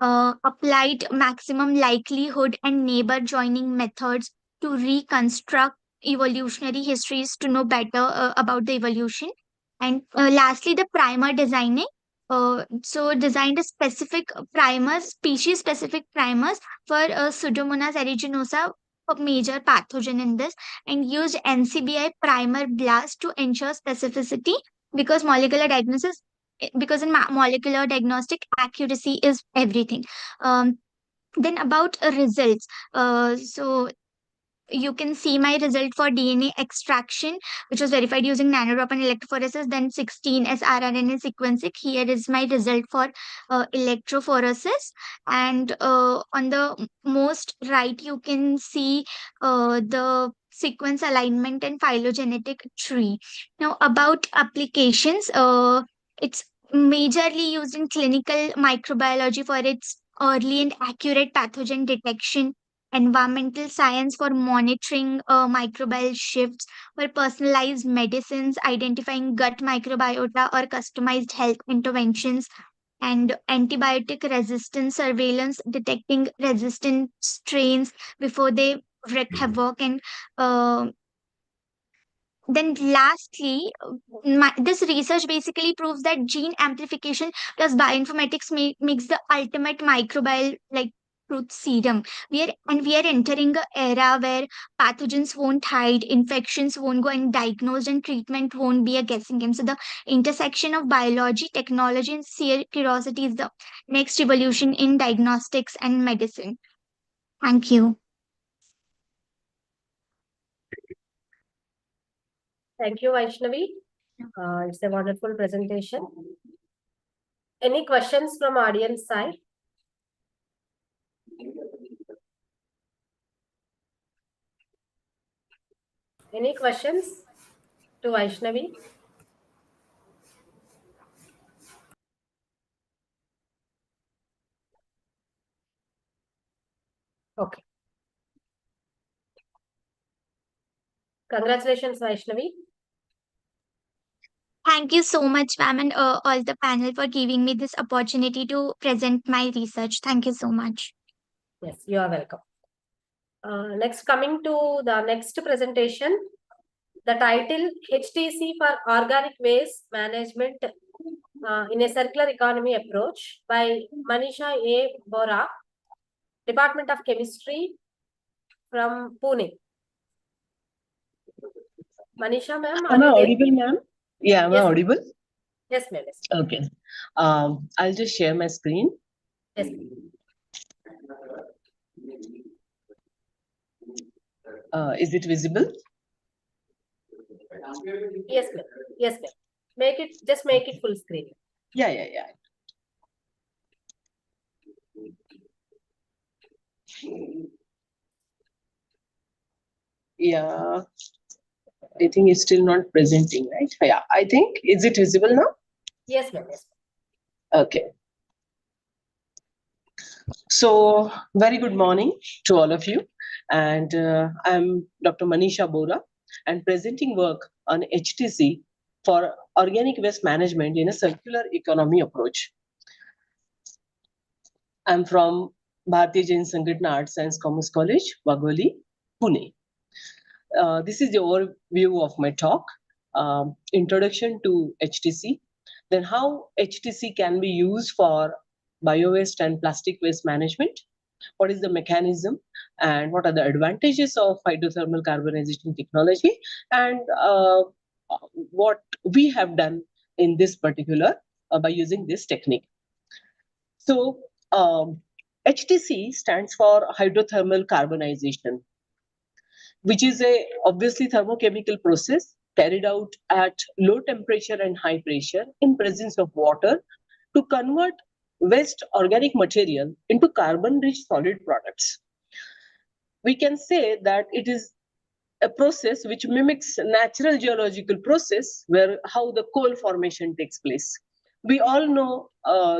Applied maximum likelihood and neighbor joining methods to reconstruct evolutionary histories to know better about the evolution. And lastly, the primer designing. So designed a specific primers, species-specific primers for Pseudomonas aeruginosa, a major pathogen in this, and used NCBI primer blast to ensure specificity, because because in molecular diagnostic accuracy is everything. Then about results. So you can see my result for DNA extraction, which was verified using nanodrop and electrophoresis, then 16S rRNA sequencing. Here is my result for electrophoresis. And on the most right, you can see the sequence alignment and phylogenetic tree. Now, about applications, it's majorly used in clinical microbiology for its early and accurate pathogen detection, environmental science for monitoring microbial shifts, for personalized medicines, identifying gut microbiota or customized health interventions, and antibiotic resistance surveillance, detecting resistant strains before they wreak havoc. And then lastly, this research basically proves that gene amplification plus bioinformatics makes the ultimate microbial like truth serum. We are entering an era where pathogens won't hide, infections won't go undiagnosed, and treatment won't be a guessing game. So the intersection of biology, technology, and sheer curiosity is the next evolution in diagnostics and medicine. Thank you. Thank you, Vaishnavi. It's a wonderful presentation. Any questions from audience side? Any questions to Vaishnavi? Okay. Congratulations, Vaishnavi. Thank you so much, ma'am, and all the panel for giving me this opportunity to present my research. Thank you so much. Yes, you are welcome. Next, coming to the next presentation, the title HTC for Organic Waste Management in a Circular Economy Approach by Manisha A. Bora, Department of Chemistry from Pune. Manisha ma'am, are Am I you there? audible, ma'am? Yeah, am I Yes. audible? Yes, ma'am. Okay. I'll just share my screen. Yes. Is it visible? Yes, ma'am. Yes, ma'am. Just make it full screen. Yeah. Yeah, I think it's still not presenting, right? Yeah, I think, is it visible now? Yes, ma'am. Yes. Okay. So, very good morning to all of you. And I'm Dr. Manisha Bora and presenting work on HTC for organic waste management in a circular economy approach. I'm from Bharatiya Jain Sangatna Arts Science Commerce College, Wagholi, Pune. This is the overview of my talk. Introduction to HTC, then how HTC can be used for bio-waste and plastic waste management, what is the mechanism, and what are the advantages of hydrothermal carbonization technology, and what we have done in this particular by using this technique. So HTC stands for hydrothermal carbonization, which is a obviously thermochemical process carried out at low temperature and high pressure in presence of water to convert waste organic material into carbon-rich solid products. We can say that it is a process which mimics natural geological process where how the coal formation takes place. We all know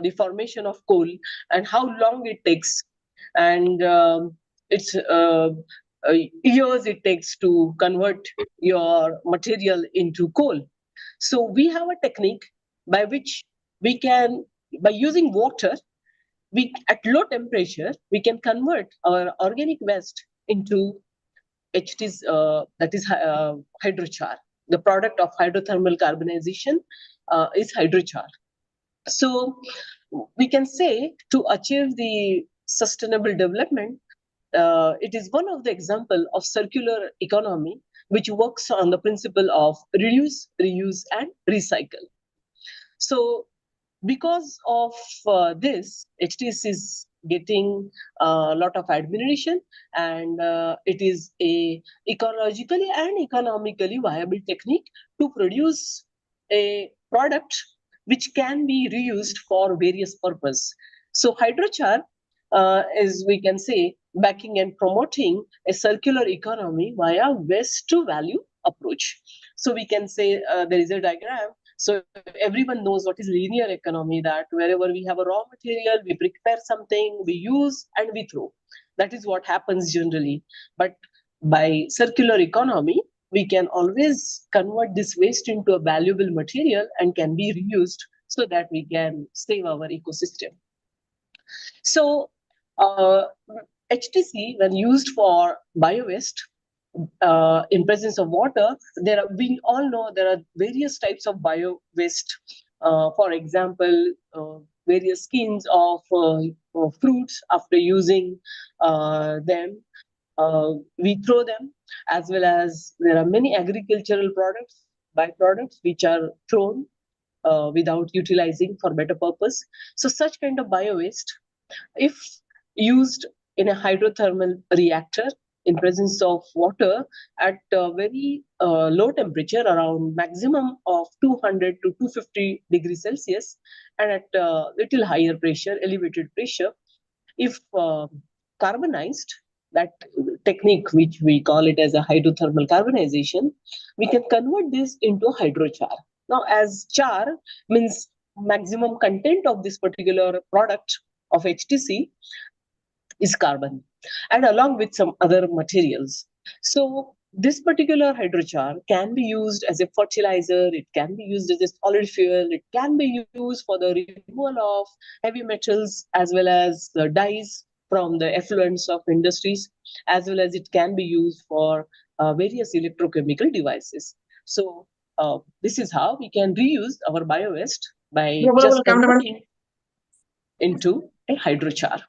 the formation of coal and how long it takes, and it's years it takes to convert your material into coal. So we have a technique by which we can, by using water, at low temperature, we can convert our organic waste into HT's, that is hydrochar. The product of hydrothermal carbonization is hydrochar. So we can say to achieve the sustainable development, it is one of the example of circular economy which works on the principle of reduce, reuse, and recycle. So because of this, HTS is getting a lot of admiration, and it is a ecologically and economically viable technique to produce a product which can be reused for various purposes. So hydrochar is, we can say, backing and promoting a circular economy via waste to value approach. So we can say there is a diagram. So everyone knows what is linear economy, that wherever we have a raw material, we prepare something, we use, and we throw. That is what happens generally. But by circular economy, we can always convert this waste into a valuable material and can be reused so that we can save our ecosystem. So HTC, when used for bio-waste, in presence of water, we all know there are various types of bio waste. For example, various skins of fruits, after using them, we throw them, as well as there are many agricultural products, byproducts, which are thrown without utilizing for better purpose. So such kind of bio waste, if used in a hydrothermal reactor in presence of water at a very low temperature, around maximum of 200 to 250 degrees Celsius, and at little higher pressure, elevated pressure, if carbonized, that technique which we call it as a hydrothermal carbonization, we can convert this into hydrochar. Now, as char means maximum content of this particular product of HTC is carbon, and along with some other materials. So this particular hydrochar can be used as a fertilizer, it can be used as a solid fuel, it can be used for the removal of heavy metals, as well as the dyes from the effluents of industries, as well as it can be used for various electrochemical devices. So this is how we can reuse our bio-waste by just converting into a hydrochar.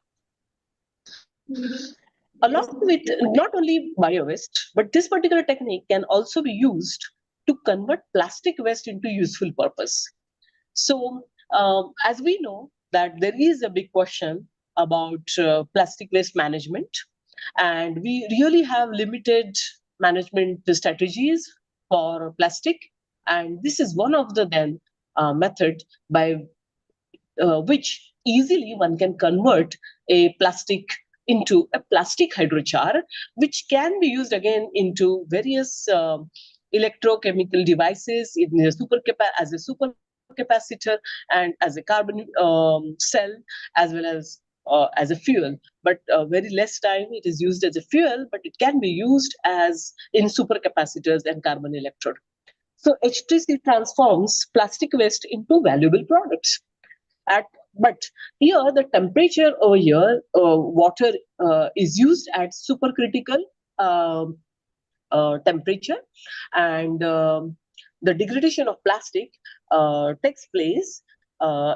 Along with not only bio-waste, but this particular technique can also be used to convert plastic waste into useful purpose. So, as we know that there is a big question about plastic waste management, and we really have limited management strategies for plastic, and this is one of the then method by which easily one can convert a plastic into a plastic hydrochar, which can be used again into various electrochemical devices in a as a super capacitor and as a carbon cell, as well as a fuel. But very less time it is used as a fuel, but it can be used as in supercapacitors and carbon electrode. So HTC transforms plastic waste into valuable products. But here the temperature over here, water is used at supercritical temperature, and the degradation of plastic takes place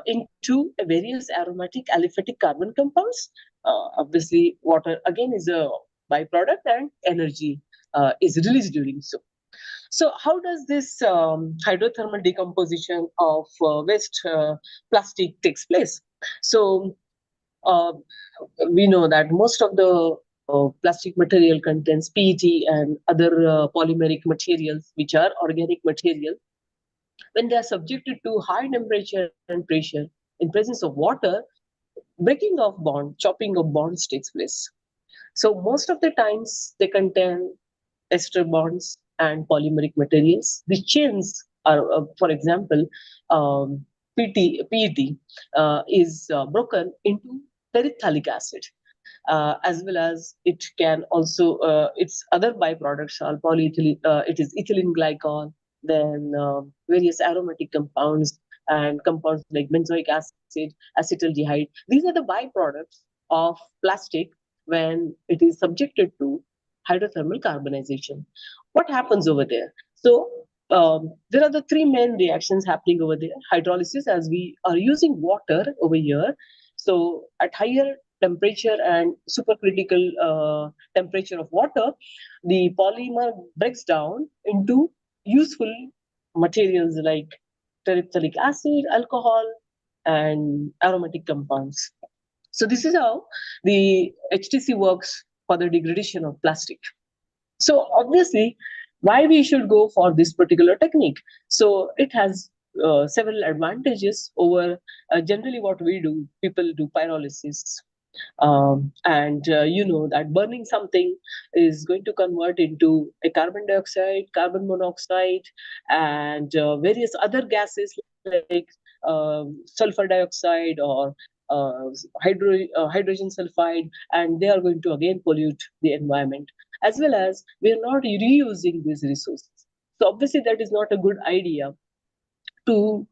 into various aromatic aliphatic carbon compounds. Obviously, water again is a byproduct, and energy is released during so. So how does this hydrothermal decomposition of waste plastic takes place? So we know that most of the plastic material contains PET and other polymeric materials, which are organic material. When they are subjected to high temperature and pressure in presence of water, breaking of bond, chopping of bonds takes place. So most of the times they contain ester bonds and polymeric materials. The chains are, for example, PET is broken into terephthalic acid, as well as it can also, its other byproducts are polyethylene, it is ethylene glycol, then various aromatic compounds and compounds like benzoic acid, acetaldehyde. These are the byproducts of plastic when it is subjected to hydrothermal carbonization. What happens over there? So there are the three main reactions happening over there. Hydrolysis, as we are using water over here. So at higher temperature and supercritical temperature of water, the polymer breaks down into useful materials like terephthalic acid, alcohol, and aromatic compounds. So this is how the HTC works for the degradation of plastic. So obviously, why we should go for this particular technique? So it has several advantages over generally what we do. People do pyrolysis. And you know that burning something is going to convert into a carbon dioxide, carbon monoxide, and various other gases like sulfur dioxide or hydrogen sulfide, and they are going to again pollute the environment, as well as we are not reusing these resources. So obviously that is not a good idea to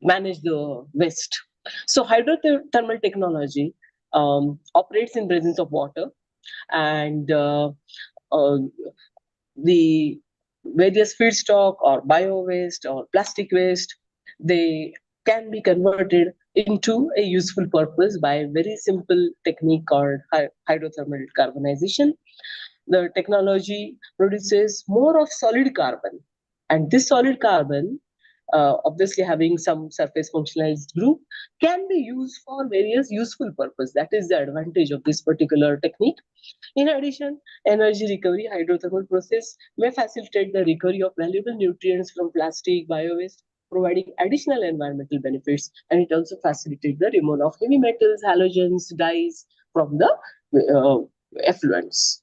manage the waste. So hydrothermal technology operates in presence of water, and the various feedstock or bio waste or plastic waste, they can be converted into a useful purpose by a very simple technique called hydrothermal carbonization. The technology produces more of solid carbon, and this solid carbon, obviously having some surface functionalized group, can be used for various useful purpose. That is the advantage of this particular technique. In addition, energy recovery hydrothermal process may facilitate the recovery of valuable nutrients from plastic, bio-waste, providing additional environmental benefits, and it also facilitates the removal of heavy metals, halogens, dyes from the effluents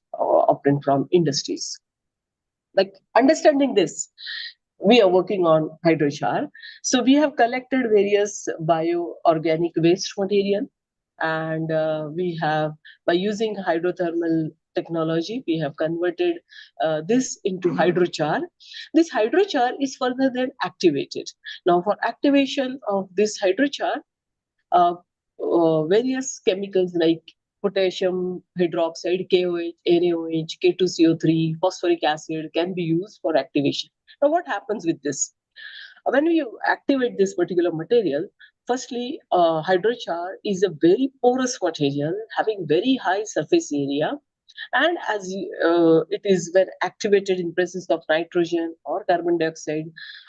obtained from industries. Like understanding this, we are working on hydrochar. So we have collected various bioorganic waste material, and we have, by using hydrothermal technology, we have converted this into hydrochar. This hydrochar is further then activated. Now for activation of this hydrochar, various chemicals like potassium hydroxide, KOH, NaOH, K2CO3, phosphoric acid can be used for activation. Now what happens with this? When you activate this particular material, Firstly, hydrochar is a very porous material having very high surface area, and as it is when activated in presence of nitrogen or carbon dioxide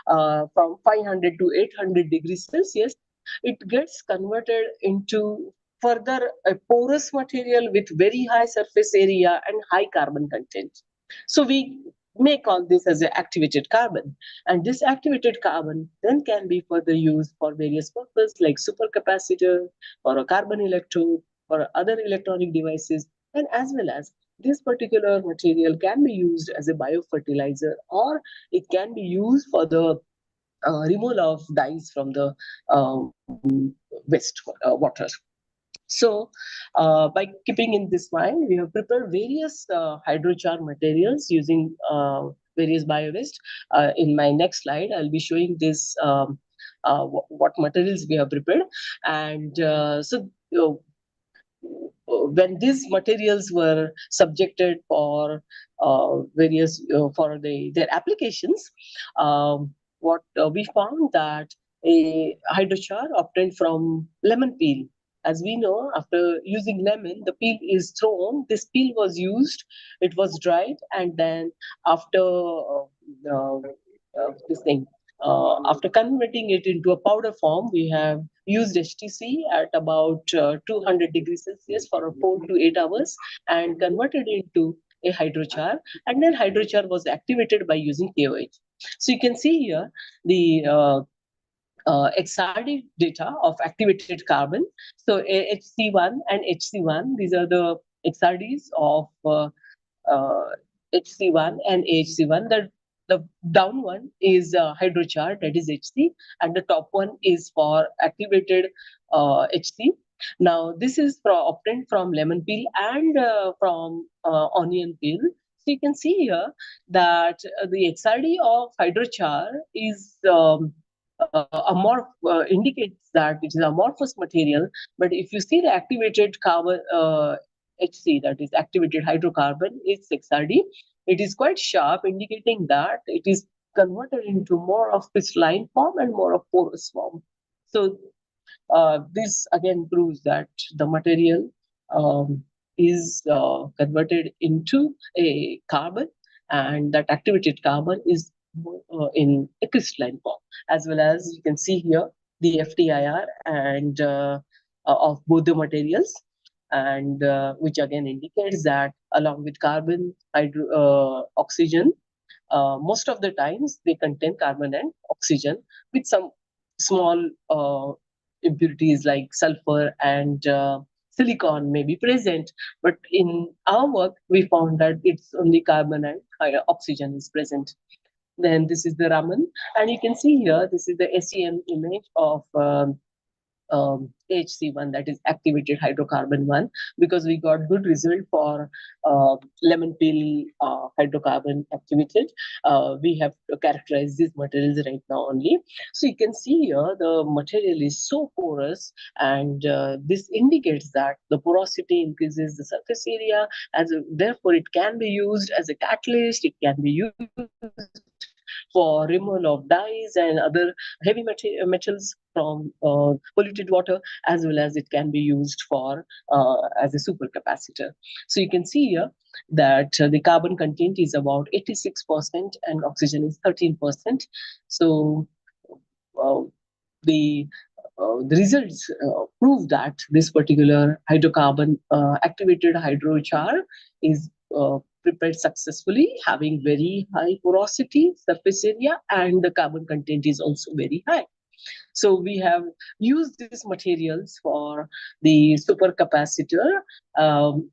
from 500 to 800 degrees Celsius, it gets converted into further a porous material with very high surface area and high carbon content. So we may call this as an activated carbon, and this activated carbon then can be further used for various purposes like supercapacitor or a carbon electrode or other electronic devices, and as well as this particular material can be used as a biofertilizer, or it can be used for the removal of dyes from the waste water. So, by keeping in this mind, we have prepared various hydrochar materials using various bio-waste. In my next slide, I'll be showing this what materials we have prepared, and when these materials were subjected for various for their applications, what we found that a hydrochar obtained from lemon peel. As we know, after using lemon, the peel is thrown. This peel was used, it was dried, and then after this thing, after converting it into a powder form, we have used HTC at about 200 degrees Celsius for 4 to 8 hours and converted into a hydrochar. And then hydrochar was activated by using KOH. So you can see here the XRD data of activated carbon. So HC1 and HC1, these are the XRDs of HC1 and AHC1. The down one is hydrochar, that is HC, and the top one is for activated HC. Now, this is obtained from lemon peel and from onion peel. So you can see here that the XRD of hydrochar is indicates that it is amorphous material. But if you see the activated carbon HC, that is activated hydrocarbon, is XRD, it is quite sharp, indicating that it is converted into more of crystalline form and more of porous form. So this again proves that the material is converted into a carbon, and that activated carbon is in a crystalline form. As well as you can see here the FTIR and of both the materials, and which again indicates that along with carbon, oxygen, most of the times they contain carbon and oxygen with some small impurities like sulfur and silicon may be present. But in our work, we found that it's only carbon and oxygen is present. Then this is the Raman, and you can see here, this is the SEM image of HC1, that is activated hydrocarbon 1, because we got good result for lemon peel hydrocarbon activated. We have characterized these materials right now only. So you can see here the material is so porous, and this indicates that the porosity increases the surface area, therefore it can be used as a catalyst, it can be used for removal of dyes and other heavy metals from polluted water, as well as it can be used for as a supercapacitor. So you can see here that the carbon content is about 86% and oxygen is 13%. So the results prove that this particular hydrocarbon activated hydrochar is prepared successfully, having very high porosity, surface area, and the carbon content is also very high. So we have used these materials for the supercapacitor, and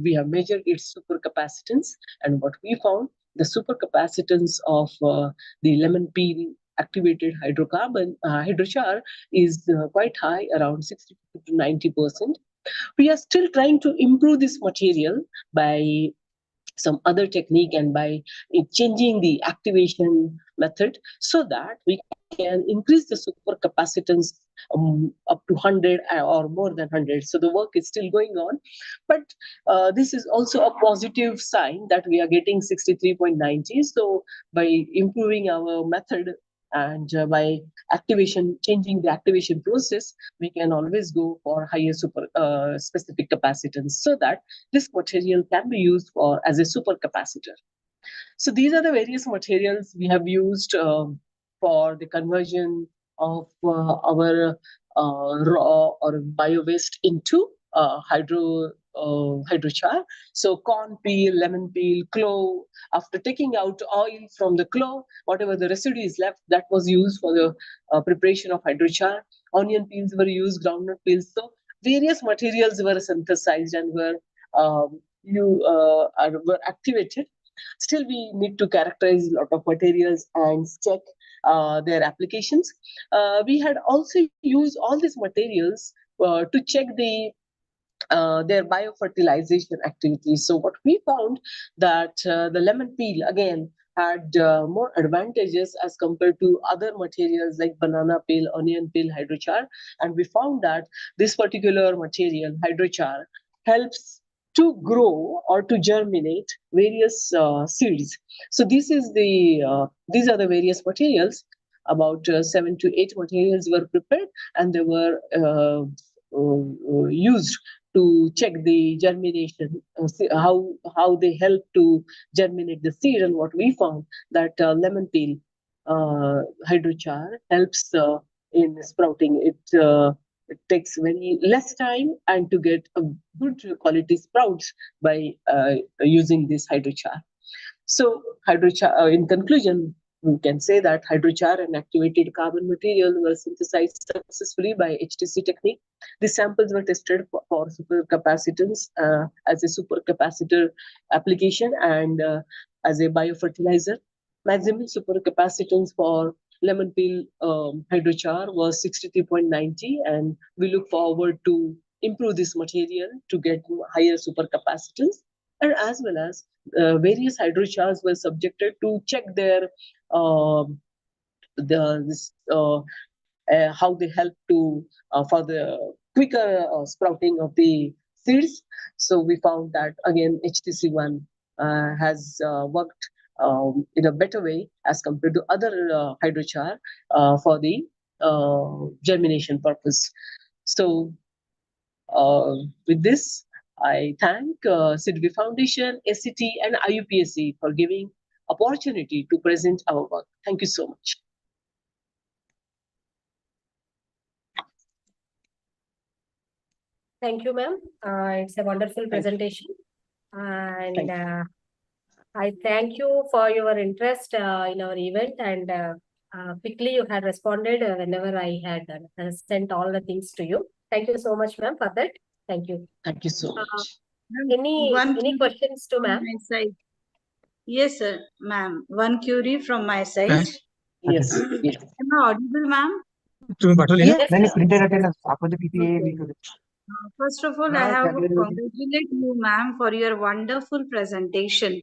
we have measured its supercapacitance. And what we found, the supercapacitance of the lemon peel activated hydrochar is quite high, around 60 to 90%. We are still trying to improve this material by some other technique and by changing the activation method so that we can increase the supercapacitance up to 100 or more than 100. So the work is still going on, but this is also a positive sign that we are getting 63.90. So by improving our method and by activation, changing the activation process, we can always go for higher specific capacitance so that this material can be used as a supercapacitor. So these are the various materials we have used for the conversion of our raw or bio waste into hydrochar. So corn peel, lemon peel, clove. After taking out oil from the clove, whatever the residue is left, that was used for the preparation of hydrochar. Onion peels were used, groundnut peels. So various materials were synthesized and were activated. Still, we need to characterize a lot of materials and check their applications. We had also used all these materials to check their biofertilization activities. So what we found that the lemon peel again had more advantages as compared to other materials like banana peel, onion peel, hydrochar, and we found that this particular material, hydrochar, helps to grow or to germinate various seeds. So these are the various materials. About 7 to 8 materials were prepared, and they were used to check the germination, how they help to germinate the seed. And what we found that lemon peel hydrochar helps in sprouting. It takes very less time and to get a good quality sprouts by using this hydrochar. So hydrochar, in conclusion, we can say that hydrochar and activated carbon material were synthesized successfully by HTC technique. The samples were tested for supercapacitance as a supercapacitor application and as a biofertilizer. Maximum supercapacitance for lemon peel hydrochar was 63.90, and we look forward to improve this material to get higher supercapacitance. And as well as various hydrochars were subjected to check their how they help to for the quicker sprouting of the seeds. So we found that again HTC1 has worked in a better way as compared to other hydrochar for the germination purpose. So with this, I thank Sidvi Foundation, SCT, and IUPAC for giving opportunity to present our work. Thank you so much. Thank you, ma'am. It's a wonderful presentation. And I thank you for your interest in our event, and quickly you had responded whenever I had sent all the things to you. Thank you so much, ma'am, for that. Thank you. Thank you so much. Any questions to ma'am? Yes, sir, ma'am. One query from my side. Yes. Am I audible, ma'am? Yes, First of all, I have to congratulate you, ma'am, for your wonderful presentation.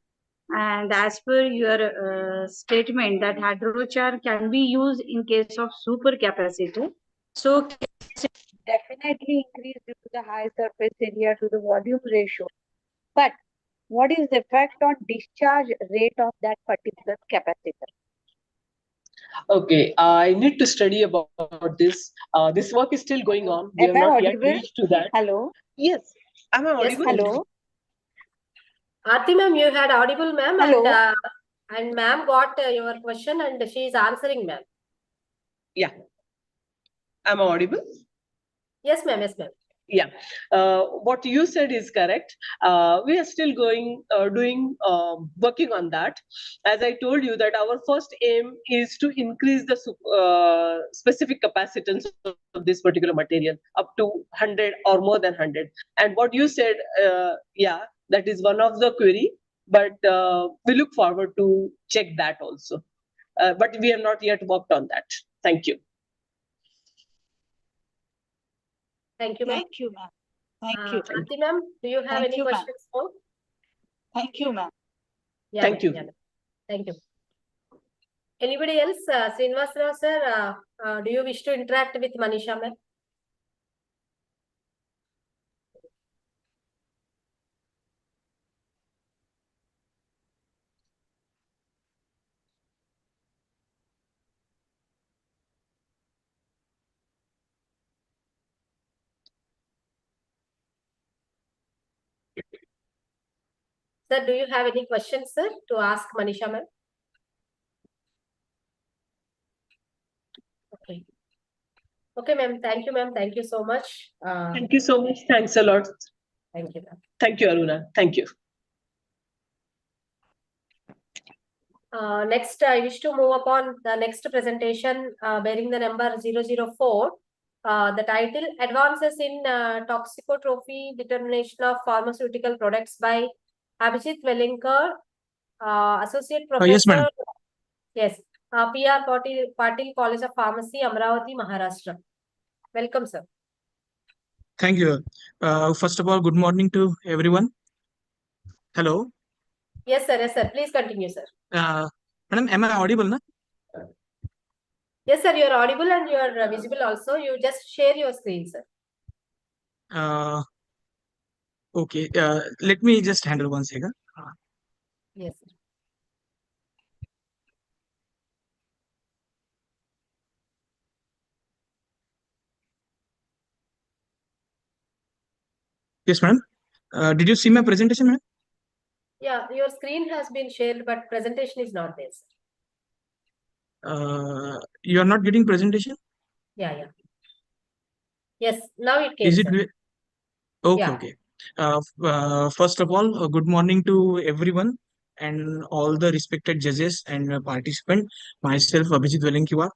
And as per your statement that hydrochar can be used in case of supercapacitor, so definitely increase due to the high surface area to the volume ratio. But what is the effect on discharge rate of that particular capacitor? Okay, I need to study about this. This work is still going on. We have not yet reached to that. Hello? Yes. Am I audible? Yes, hello? Aarti ma'am, you had audible, ma'am, Hello? and ma'am got your question and she is answering, ma'am. Yeah. Am I audible? Yes, ma'am. Yes, ma'am. Yeah, what you said is correct. We are still working on that. As I told you that our first aim is to increase the specific capacitance of this particular material up to 100 or more than 100. And what you said, yeah, that is one of the query, but we look forward to check that also. But we have not yet worked on that. Thank you. Thank you, ma'am. Thank you, ma'am. Thank you. Aarti ma'am, do you have any questions more? Thank you, ma'am. Yeah, Thank you. Yeah, thank you. Anybody else? Srinivasarao sir, do you wish to interact with Manisha ma'am? Sir, do you have any questions, sir, to ask Manisha ma'am? Okay. Okay, ma'am. Thank you, ma'am. Thank you so much. Thank you so much. Thanks a lot. Thank you, ma'am. Thank you, Aruna. Thank you. Next, I wish to move upon the next presentation bearing the number 004. The title, Advances in Toxicotrophy Determination of Pharmaceutical Products by Abhijit Wellinkar, Associate Professor. Yes, madam. Yes, PR Patil College of Pharmacy, Amravati, Maharashtra. Welcome, sir. Thank you. First of all, good morning to everyone. Hello. Yes, sir. Yes, sir. Please continue, sir. Madam, am I audible? Na? Yes, sir. You are audible and you are visible also. You just share your screen, sir. Okay. Let me just handle one second. Yes, sir. Yes, madam. Did you see my presentation, madam? Yeah, your screen has been shared, but presentation is not there, sir. You are not getting presentation? Yeah, yeah. Yes, now it came, Is it? sir. Okay, Yeah. okay. First of all, good morning to everyone and all the respected judges and participants. Myself, Abhijit Wellinkar.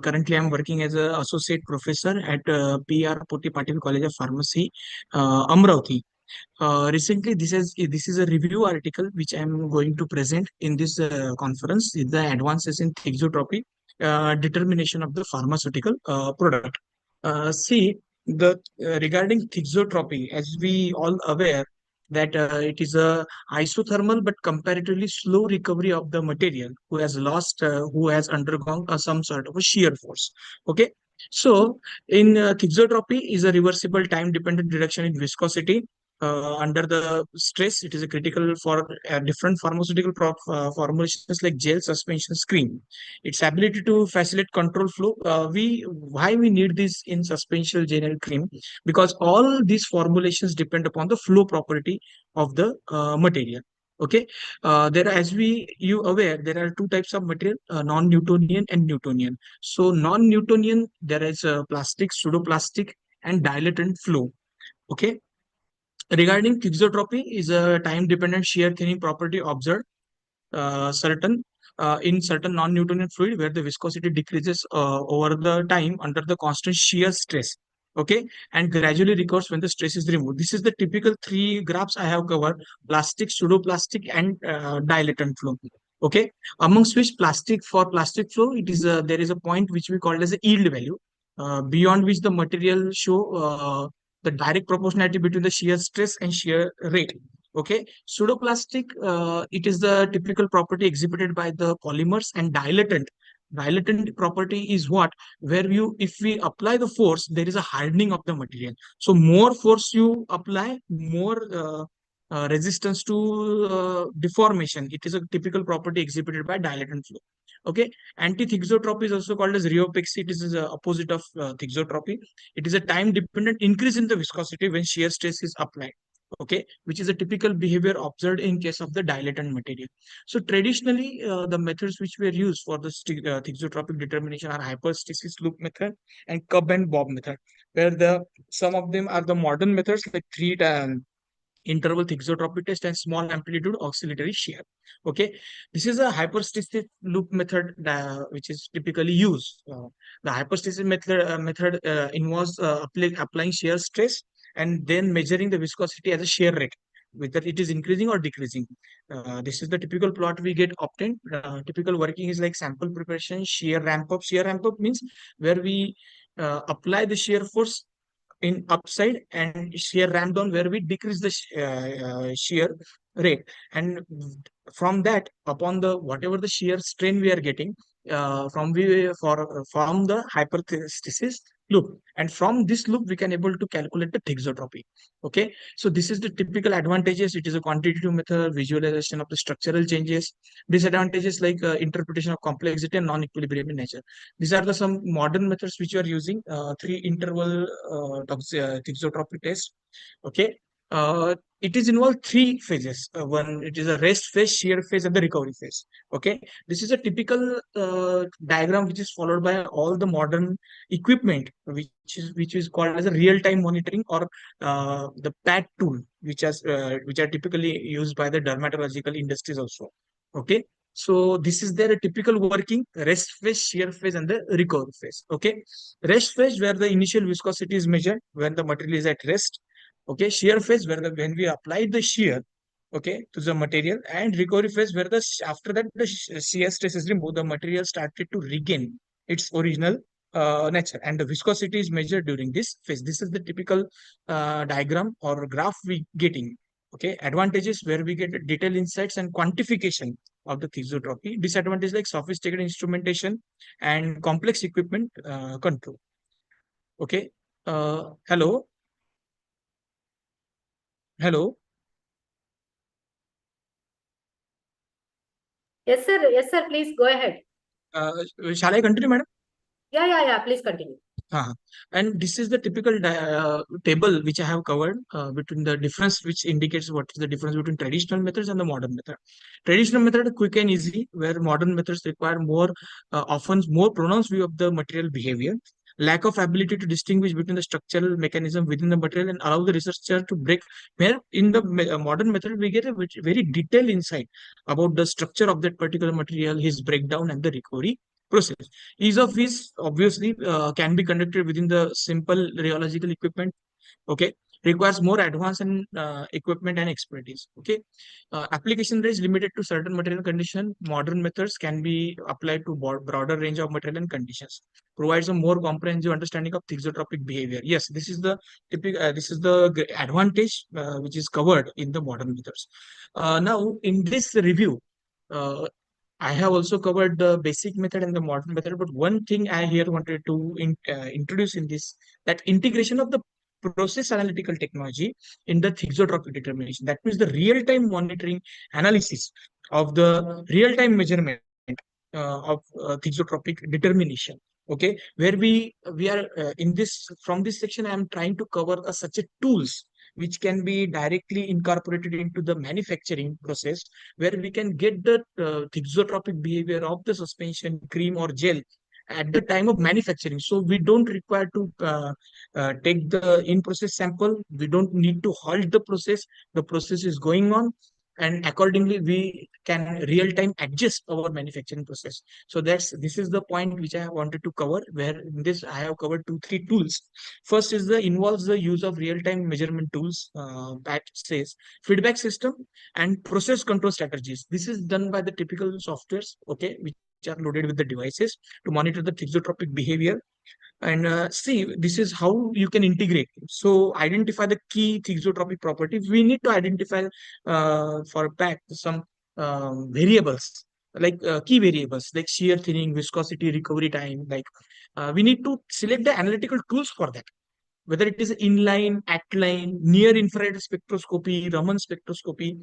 Currently, I'm working as an associate professor at PR Patil College of Pharmacy, Amravati. Recently, this is a review article which I'm going to present in this conference. Is the advances in thixotropy determination of the pharmaceutical product. See, the regarding thixotropy, as we all aware that it is a isothermal but comparatively slow recovery of the material who has undergone some sort of a shear force. Okay, so in thixotropy is a reversible time dependent reduction in viscosity under the stress. It is a critical for different pharmaceutical formulations like gel, suspension, cream. Its ability to facilitate control flow. Why we need this in suspension, gel, and cream? Because all these formulations depend upon the flow property of the material. Okay, you aware there are two types of material: non-Newtonian and Newtonian. So non-Newtonian, there is plastic, pseudoplastic, and dilatant flow. Okay. Regarding thixotropy is a time-dependent shear thinning property observed in certain non-Newtonian fluid where the viscosity decreases over the time under the constant shear stress. Okay, and gradually recovers when the stress is removed. This is the typical three graphs I have covered: plastic, pseudoplastic, and dilatant flow. Okay, amongst which plastic flow, it is there is a point which we call as a yield value, beyond which the material show the direct proportionality between the shear stress and shear rate. Okay, pseudoplastic, it is the typical property exhibited by the polymers, and dilatant. Dilatant property is what? Where if we apply the force, there is a hardening of the material. So more force you apply, more resistance to deformation. It is a typical property exhibited by dilatant flow. Okay, anti-thixotropy is also called as rheopexy. It is the opposite of thixotropy. It is a time-dependent increase in the viscosity when shear stress is applied. Okay, which is a typical behavior observed in case of the dilatant material. So traditionally, the methods which were used for the thixotropic determination are hyperstasis loop method and Cobb and Bob method, where some of them are the modern methods like interval thixotropy test and small amplitude oscillatory shear. Okay, this is a hyperstasis loop method which is typically used. The hyperstasis method involves applying shear stress and then measuring the viscosity as a shear rate, whether it is increasing or decreasing. This is the typical plot we get obtained. Typical working is like sample preparation, shear ramp up. Shear ramp up means where we apply the shear force in upside and shear ramp down where we decrease the shear rate, and from that, upon the whatever the shear strain we are getting from the hyperstasis loop, and from this loop we can able to calculate the thixotropy. Okay, so this is the typical advantages. It is a quantitative method, visualization of the structural changes. Disadvantages like interpretation of complexity and non-equilibrium in nature. These are the some modern methods which you are using. 3 interval thixotropy test. Okay, it is involved three phases. One, it is a rest phase, shear phase, and the recovery phase. Okay, this is a typical diagram which is followed by all the modern equipment, which is called as a real-time monitoring, or the PAT tool, which are typically used by the dermatological industries also. Okay, so this is their typical working: rest phase, shear phase, and the recovery phase. Okay, rest phase, where the initial viscosity is measured when the material is at rest. Okay, shear phase, where when we apply the shear, okay, to the material, and recovery phase, where after that the shear stress is removed, the material started to regain its original nature, and the viscosity is measured during this phase. This is the typical diagram or graph we getting. Okay, advantages, where we get detailed insights and quantification of the thixotropy. Disadvantage, like sophisticated instrumentation and complex equipment control. Okay, hello. Hello. Yes, sir. Yes, sir. Please go ahead. Shall I continue, madam? Yeah. Please continue. And this is the typical table which I have covered between the difference, which indicates what is the difference between traditional methods and the modern method. Traditional method, quick and easy, where modern methods require more, often more pronounced view of the material behavior, lack of ability to distinguish between the structural mechanism within the material, and allow the researcher to break. Where in the modern method, we get a very detailed insight about the structure of that particular material, his breakdown, and the recovery process. Ease of use, obviously, can be conducted within the simple rheological equipment. Okay, requires more advanced and equipment and expertise. Okay, application range limited to certain material condition. Modern methods can be applied to broader range of material and conditions. Provides a more comprehensive understanding of thixotropic behavior. Yes, this is the typical. This is the advantage which is covered in the modern methods. Now, in this review, uh, I have also covered the basic method and the modern method, but one thing I here wanted to introduce in this, that integration of the process analytical technology in the thixotropic determination. That means the real-time monitoring analysis of the real-time measurement of thixotropic determination. Okay, where we are in this, from this section, I am trying to cover such a tools which can be directly incorporated into the manufacturing process, where we can get the thixotropic behavior of the suspension, cream, or gel at the time of manufacturing. So we don't require to take the in-process sample. We don't need to halt the process. The process is going on, and accordingly we can real-time adjust our manufacturing process. So this is the point which I wanted to cover, where in this I have covered 2-3 tools. First is involves the use of real-time measurement tools, that says feedback system and process control strategies. This is done by the typical softwares, okay, which are loaded with the devices to monitor the thixotropic behavior. And see, this is how you can integrate. So identify the key thixotropic properties. We need to identify for a fact some variables, like key variables like shear, thinning, viscosity, recovery time. Like we need to select the analytical tools for that, whether it is inline, at-line, near-infrared spectroscopy, Raman spectroscopy.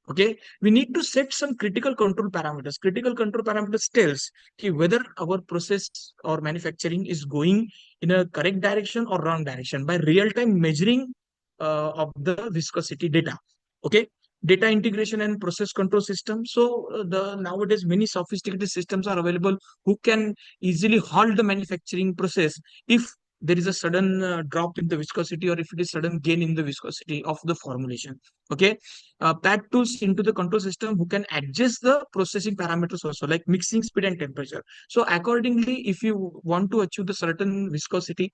Okay, we need to set some critical control parameters. Critical control parameters tells whether our process or manufacturing is going in a correct direction or wrong direction by real-time measuring of the viscosity data. Okay, data integration and process control system. So the nowadays many sophisticated systems are available who can easily halt the manufacturing process if there is a sudden drop in the viscosity, or if it is sudden gain in the viscosity of the formulation. Okay, pad tools into the control system who can adjust the processing parameters also, like mixing speed and temperature. So accordingly, if you want to achieve the certain viscosity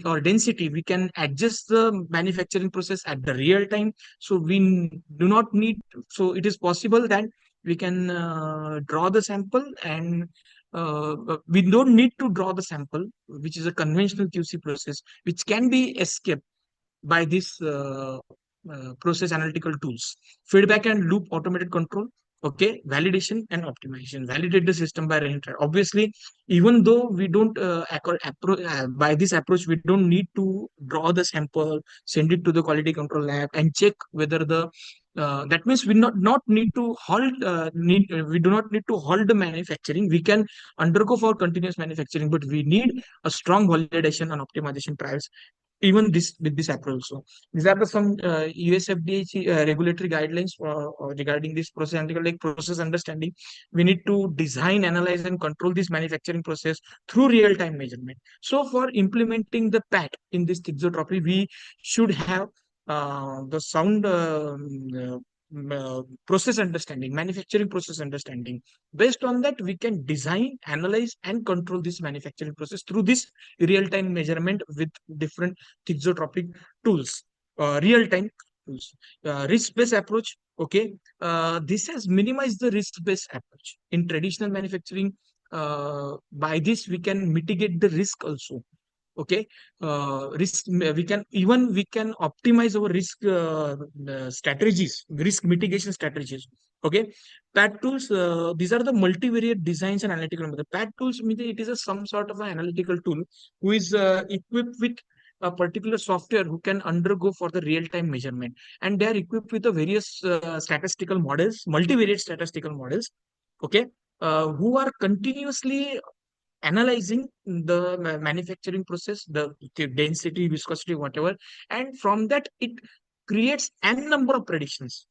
or density, we can adjust the manufacturing process at the real time. So we do not need, so it is possible that we can draw the sample, and we don't need to draw the sample, which is a conventional QC process, which can be escaped by this process analytical tools. Feedback and loop automated control. Okay, validation and optimization. Validate the system by running trial. Obviously, even though we don't by this approach, we don't need to draw the sample, send it to the quality control lab, and check whether the that means we not need to halt we do not need to halt the manufacturing. We can undergo for continuous manufacturing, but we need a strong validation and optimization trials even this with this approach also. These are the some USFDA regulatory guidelines regarding this process analytical, like process understanding. We need to design, analyze, and control this manufacturing process through real-time measurement. So for implementing the PAT in this thixotrophy, we should have the sound process understanding, manufacturing process understanding. Based on that, we can design, analyze, and control this manufacturing process through this real-time measurement with different thixotropic tools, real-time tools. Risk-based approach. Okay, this has minimized the risk-based approach in traditional manufacturing. By this, we can mitigate the risk also. Okay, risk we can optimize our risk strategies, risk mitigation strategies. Okay, PAT tools, these are the multivariate designs and analytical method. PAT tools means it is some sort of an analytical tool who is equipped with a particular software who can undergo for the real-time measurement, and they are equipped with the various statistical models, multivariate statistical models. Okay, who are continuously analyzing the manufacturing process, the density, viscosity, whatever, and from that it creates n number of predictions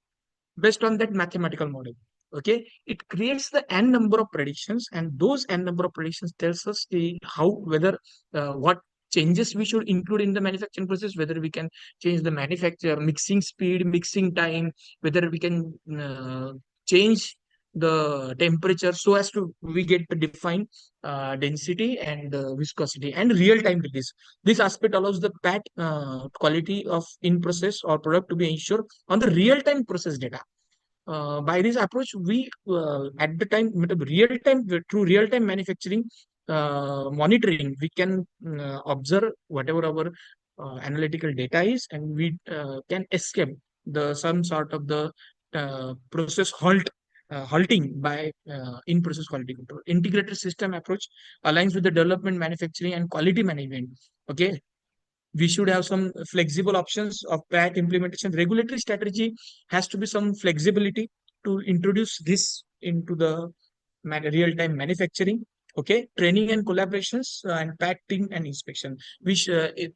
based on that mathematical model. Okay, it creates the n number of predictions, and those n number of predictions tells us how, whether what changes we should include in the manufacturing process, whether we can change the manufacture mixing speed, mixing time, whether we can change the temperature so as to we get the defined density and viscosity and real time release. This aspect allows the PAT quality of in process or product to be ensured on the real time process data. By this approach, we at the time real time through real time manufacturing monitoring, we can observe whatever our analytical data is, and we can escape the some sort of the process halting by in process quality control. Integrated system approach aligns with the development, manufacturing, and quality management. Okay, we should have some flexible options of PAT implementation. Regulatory strategy has to be some flexibility to introduce this into the real-time manufacturing. Okay, training and collaborations and PAT team and inspection. Which,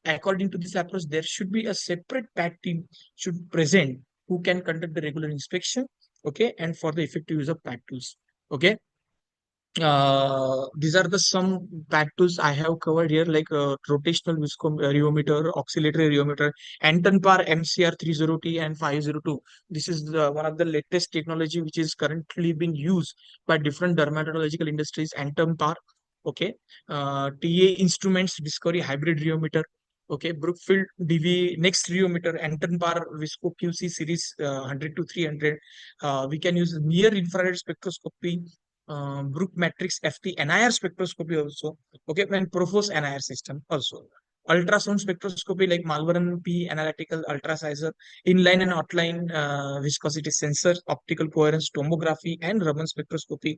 according to this approach, there should be a separate PAT team should present who can conduct the regular inspection. Okay, and for the effective use of PAT tools. Okay. These are the some PAT tools I have covered here, like rotational viscometer, oscillatory rheometer, Anton-Par MCR 30T and 502. This is one of the latest technology which is currently being used by different dermatological industries. Anton-Par, okay, TA Instruments Discovery Hybrid Rheometer. Okay, Brookfield DV Next Rheometer, Anton-Par Visco QC series 100 to 300. We can use near infrared spectroscopy, Brook Matrix FT NIR spectroscopy also. Okay, and Profos NIR system also. Ultrasound spectroscopy like Malvern P analytical ultrasizer, inline and outline viscosity sensor, optical coherence tomography, and Raman spectroscopy.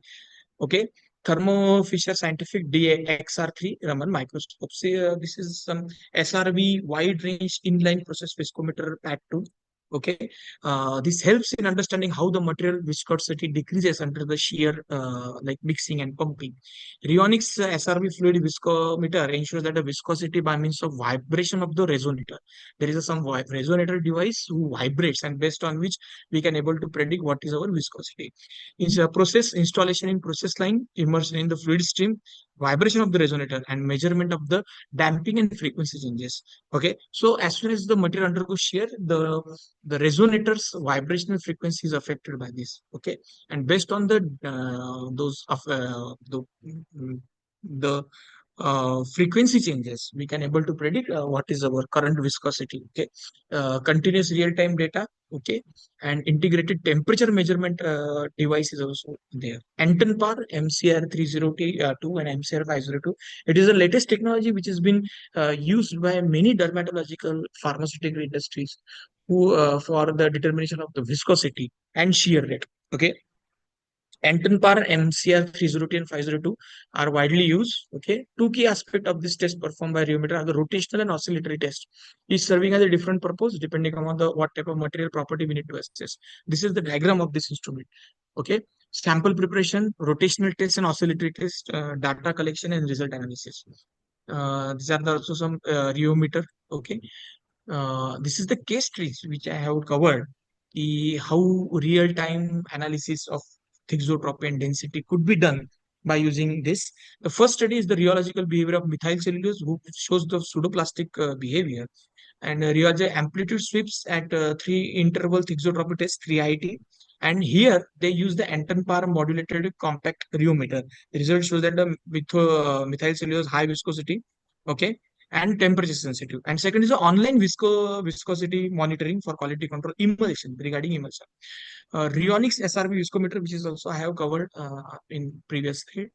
Okay, Thermo Fisher Scientific DXR3 Raman microscope. See, this is some SRV wide range inline process viscometer PAT tool. Okay, this helps in understanding how the material viscosity decreases under the shear, like mixing and pumping. Rheonics SRV fluid viscometer ensures that the viscosity by means of vibration of the resonator. There is some resonator device who vibrates, and based on which we can able to predict what is our viscosity. In process installation in process line, immersion in the fluid stream, vibration of the resonator, and measurement of the damping and frequency changes. Okay, so as soon as the material undergoes shear, the resonator's vibrational frequency is affected by this. Okay, and based on the those of the frequency changes, we can able to predict what is our current viscosity. Okay, continuous real-time data. Okay, and integrated temperature measurement device is also there. Anton-Par MCR 30T2 and MCR 502. It is the latest technology which has been used by many dermatological pharmaceutical industries who for the determination of the viscosity and shear rate. Okay, Anton-Par MCR 30T and 502 are widely used. Okay, two key aspects of this test performed by rheometer are the rotational and oscillatory test. Each serving as a different purpose depending on the what type of material property we need to assess. This is the diagram of this instrument. Okay, sample preparation, rotational test and oscillatory test, data collection and result analysis. These are also some rheometer Okay. This is the case trees which I have covered. How real-time analysis of thixotropy and density could be done by using this. The first study is the rheological behavior of methyl cellulose, which shows the pseudoplastic behavior. And rheology amplitude sweeps at 3-interval thixotropy test 3IT. And here they use the Anton-Par modulated compact rheometer. The result shows that the methyl cellulose high viscosity, okay, and temperature sensitive. And second is the online viscosity monitoring for quality control emulsion, regarding emulsion. Rheonics SRV viscometer, which is also I have covered in previous slide.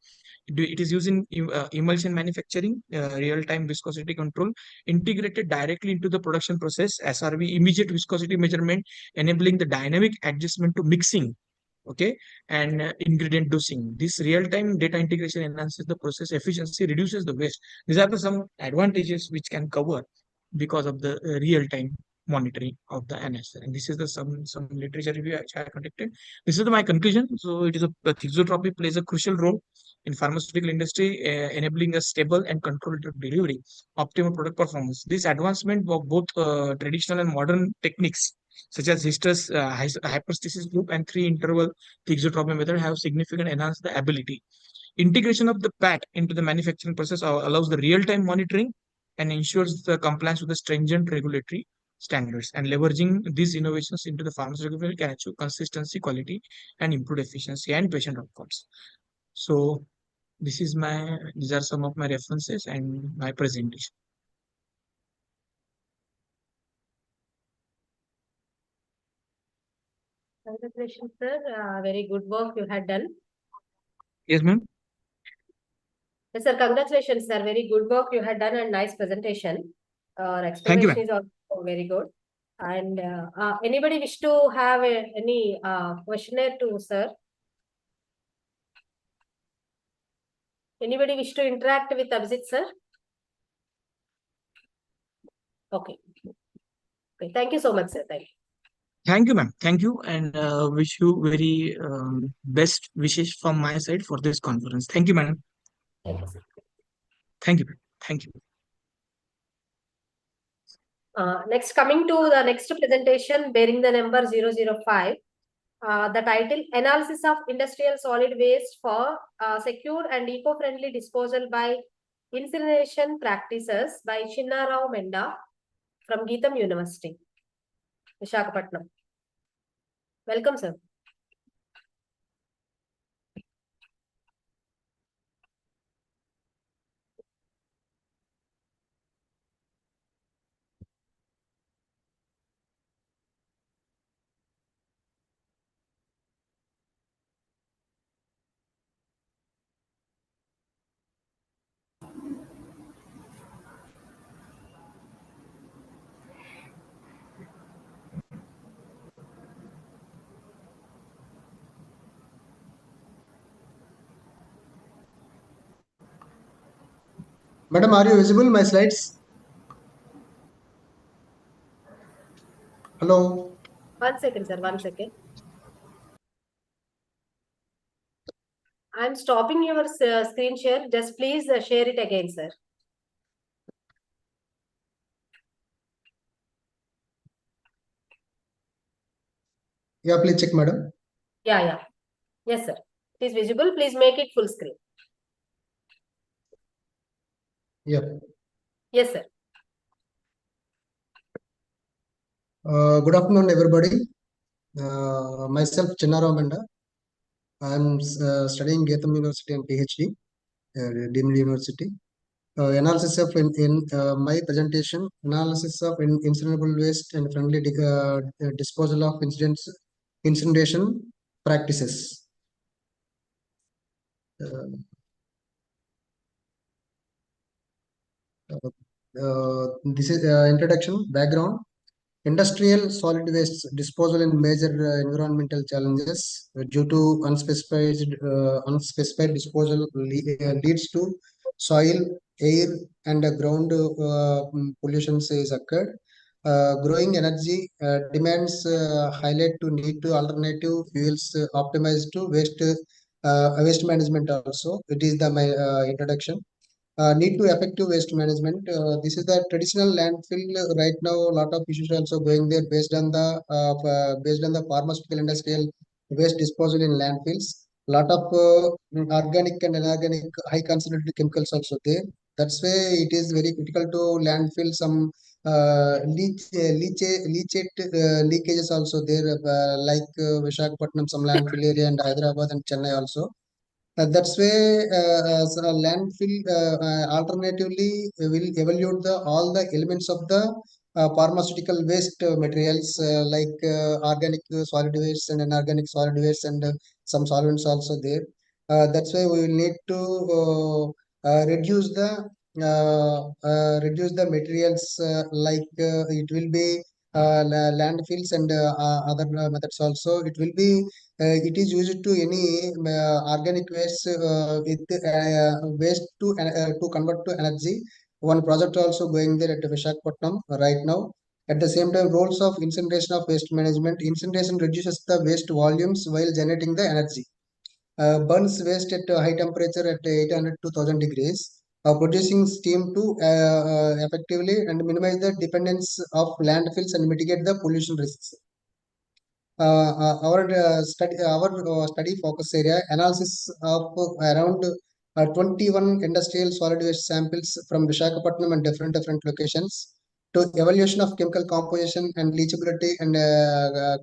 It is used in emulsion manufacturing, real-time viscosity control, integrated directly into the production process. SRV immediate viscosity measurement, enabling the dynamic adjustment to mixing, okay, and ingredient dosing. This real-time data integration enhances the process efficiency, reduces the waste. These are the some advantages which can cover because of the real-time monitoring of the NS. And this is the some literature review which I conducted. This is my conclusion. So it is a thixotropy plays a crucial role in pharmaceutical industry, enabling a stable and controlled delivery, optimal product performance. This advancement of both traditional and modern techniques such as hyperstasis loop and 3-interval thixotropy method have significant enhanced the ability. Integration of the PAT into the manufacturing process allows the real-time monitoring and ensures the compliance with the stringent regulatory standards. And leveraging these innovations into the pharmaceutical field can achieve consistency, quality, and improved efficiency and patient outcomes. So these are some of my references and my presentation. Congratulations, sir. Very good work you had done. Yes, ma'am. Yes, sir. Congratulations, sir. Very good work you had done and nice presentation. Thank you, Explanation is also very good. And anybody wish to have any questionnaire to sir? Anybody wish to interact with Abhijit, sir? Okay. Okay. Thank you so much, sir. Thank you. Thank you, ma'am. Thank you, and wish you very best wishes from my side for this conference. Thank you, madam. Thank you, sir. Thank you. Thank you. Next, coming to the next presentation, bearing the number 005. The title, Analysis of Industrial Solid Waste for Secure and Eco-Friendly Disposal by Incineration Practices by Chinnarao Menda from Geetham University, Visakhapatnam. Welcome, sir. Madam, are you visible, my slides? Hello? 1 second, sir. 1 second. I'm stopping your screen share. Just please share it again, sir. Yeah, please check, madam. Yeah. Yes, sir. It is visible. Please make it full screen. Yeah. Yes, sir. Good afternoon, everybody. Myself, Chinnarao Menda. I'm studying Geetham University and PhD, Deemed University. Analysis of my presentation, analysis of incinerable waste and friendly disposal of incineration practices. This is introduction, background. Industrial solid waste disposal in major environmental challenges due to unspecified disposal leads to soil, air, and ground pollution is occurred. Growing energy demands highlight to need to alternative fuels optimized to waste management also. It is my introduction. need to effective waste management. This is the traditional landfill. Right now, a lot of issues also going there based on the pharmaceutical industrial waste disposal in landfills. Lot of organic and inorganic high concentrated chemicals also there. That's why it is very critical to landfill some leakages also there, like Visakhapatnam, some landfill area, and Hyderabad and Chennai also. That's why so landfill alternatively will evaluate all the elements of the pharmaceutical waste materials like organic solid waste and inorganic solid waste and some solvents also there. That's why we will need to reduce the materials like it will be landfills and other methods also. It is used to any organic waste with waste to convert to energy. One project also going there at Visakhapatnam right now. At the same time, roles of incineration of waste management. Incineration reduces the waste volumes while generating the energy. Burns waste at high temperature at 800 to 1000 degrees, producing steam to effectively and minimize the dependence of landfills and mitigate the pollution risks. Our study focus area analysis of around 21 industrial solid waste samples from Visakhapatnam and different locations to evaluation of chemical composition and leachability and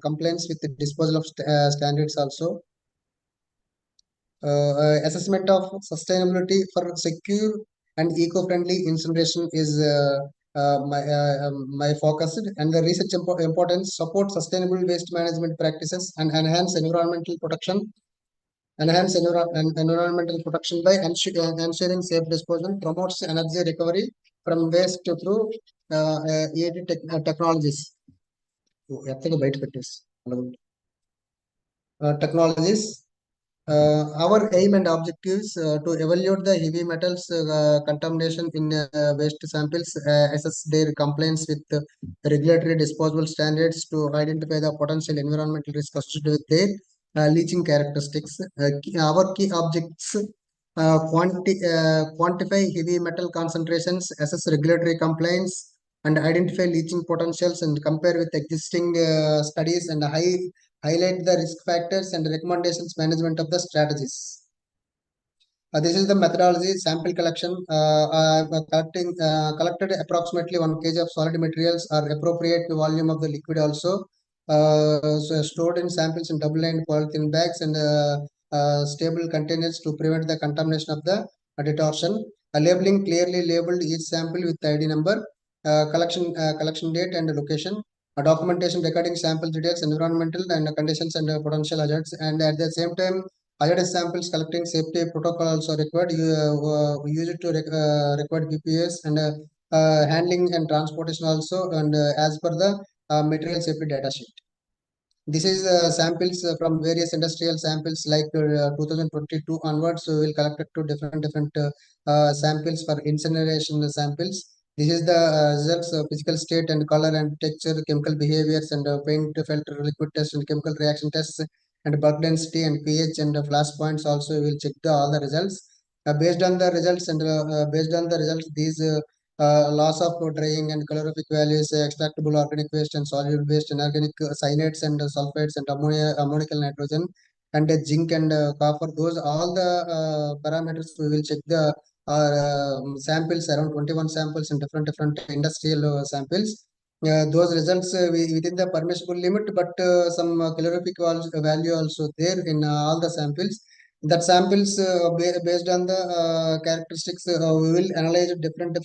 compliance with the disposal of standards also. Assessment of sustainability for secure and eco-friendly incineration is my focus, and the research importance support sustainable waste management practices and enhance environmental protection. Environmental protection by ensuring safe disposal, promotes energy recovery from waste through technologies. Technologies. Our aim and objectives to evaluate the heavy metals contamination in waste samples, assess their compliance with regulatory disposal standards to identify the potential environmental risk associated with their leaching characteristics. Our key objects quantify heavy metal concentrations, assess regulatory compliance, and identify leaching potentials and compare with existing studies and highlight the risk factors and recommendations management of the strategies. This is the methodology sample collection. Collected approximately 1 kg of solid materials or appropriate volume of the liquid also. So stored in samples in double-lined polythene bags and stable containers to prevent the contamination of the detortion. Labeling clearly labeled each sample with ID number, collection date and location. Documentation recording sample details, environmental and conditions and potential hazards, and at the same time, hazardous samples collecting safety protocol also required. We use it to record BPS and handling and transportation also, and as per the material safety data sheet. This is samples from various industrial samples like 2022 onwards. So we will collect to different samples for incineration samples. This is the results of physical state and color and texture, chemical behaviors and paint filter liquid test and chemical reaction tests and bulk density and pH and flash points also. We will check all the results. Based on the results, these loss of drying and calorific values, extractable organic waste and soluble waste, inorganic cyanates and sulfates and ammonical nitrogen and zinc and copper. Those all the parameters we will check the samples, around 21 samples in different industrial samples. Those results within the permissible limit, but some calorific value also there in all the samples. That samples based on the characteristics, we will analyze different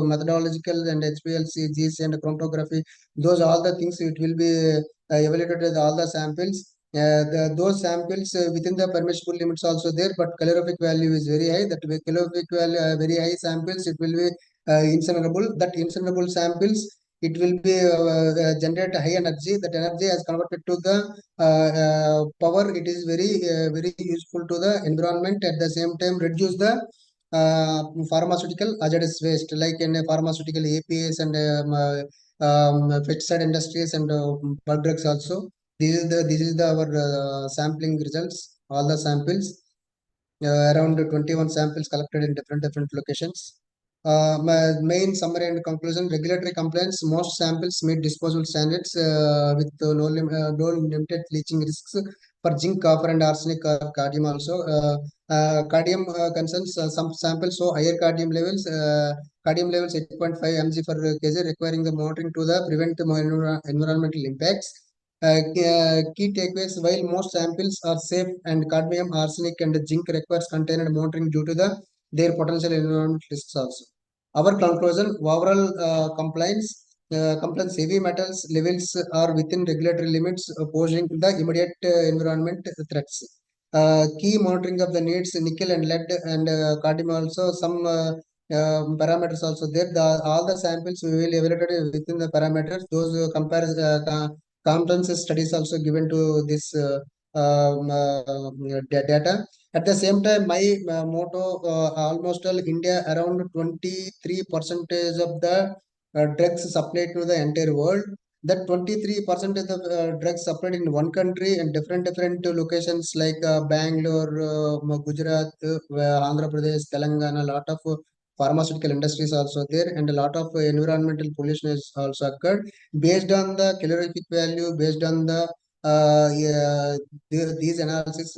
methodological and HPLC, GC and chromatography. Those all the things it will be evaluated with all the samples. Those samples within the permissible limits also there, but calorific value is very high. That calorific value very high samples, it will be incinerable. That incinerable samples, it will be generate high energy. That energy has converted to the power. It is very useful to the environment. At the same time, reduce the pharmaceutical hazardous waste like in pharmaceutical APIs and pesticide industries and bulk drugs also. This is our sampling results. All the samples. around 21 samples collected in different locations. My main summary and conclusion: regulatory compliance. Most samples meet disposable standards with no limited leaching risks for zinc, copper, and arsenic or cadmium. Also, cadmium concerns some samples show higher cadmium levels. Cadmium levels 8.5 mg per kg, requiring the monitoring to prevent environmental impacts. Key takeaways: while most samples are safe and cadmium, arsenic, and zinc requires contained monitoring due to their potential environmental risks also. Our conclusion: overall compliance heavy metals levels are within regulatory limits, posing the immediate environment threats. Key monitoring of the needs: nickel and lead and cadmium also, some parameters also there. All the samples we will evaluate within the parameters. Those competence studies also given to this data. At the same time, my motto: almost all India, around 23% of the drugs supplied to the entire world. That 23% of the drugs supplied in one country and different locations like Bangalore, Gujarat, Andhra Pradesh, Telangana. A lot of pharmaceutical industries also there, and a lot of environmental pollution is also occurred. Based on the calorific value, based on these analysis,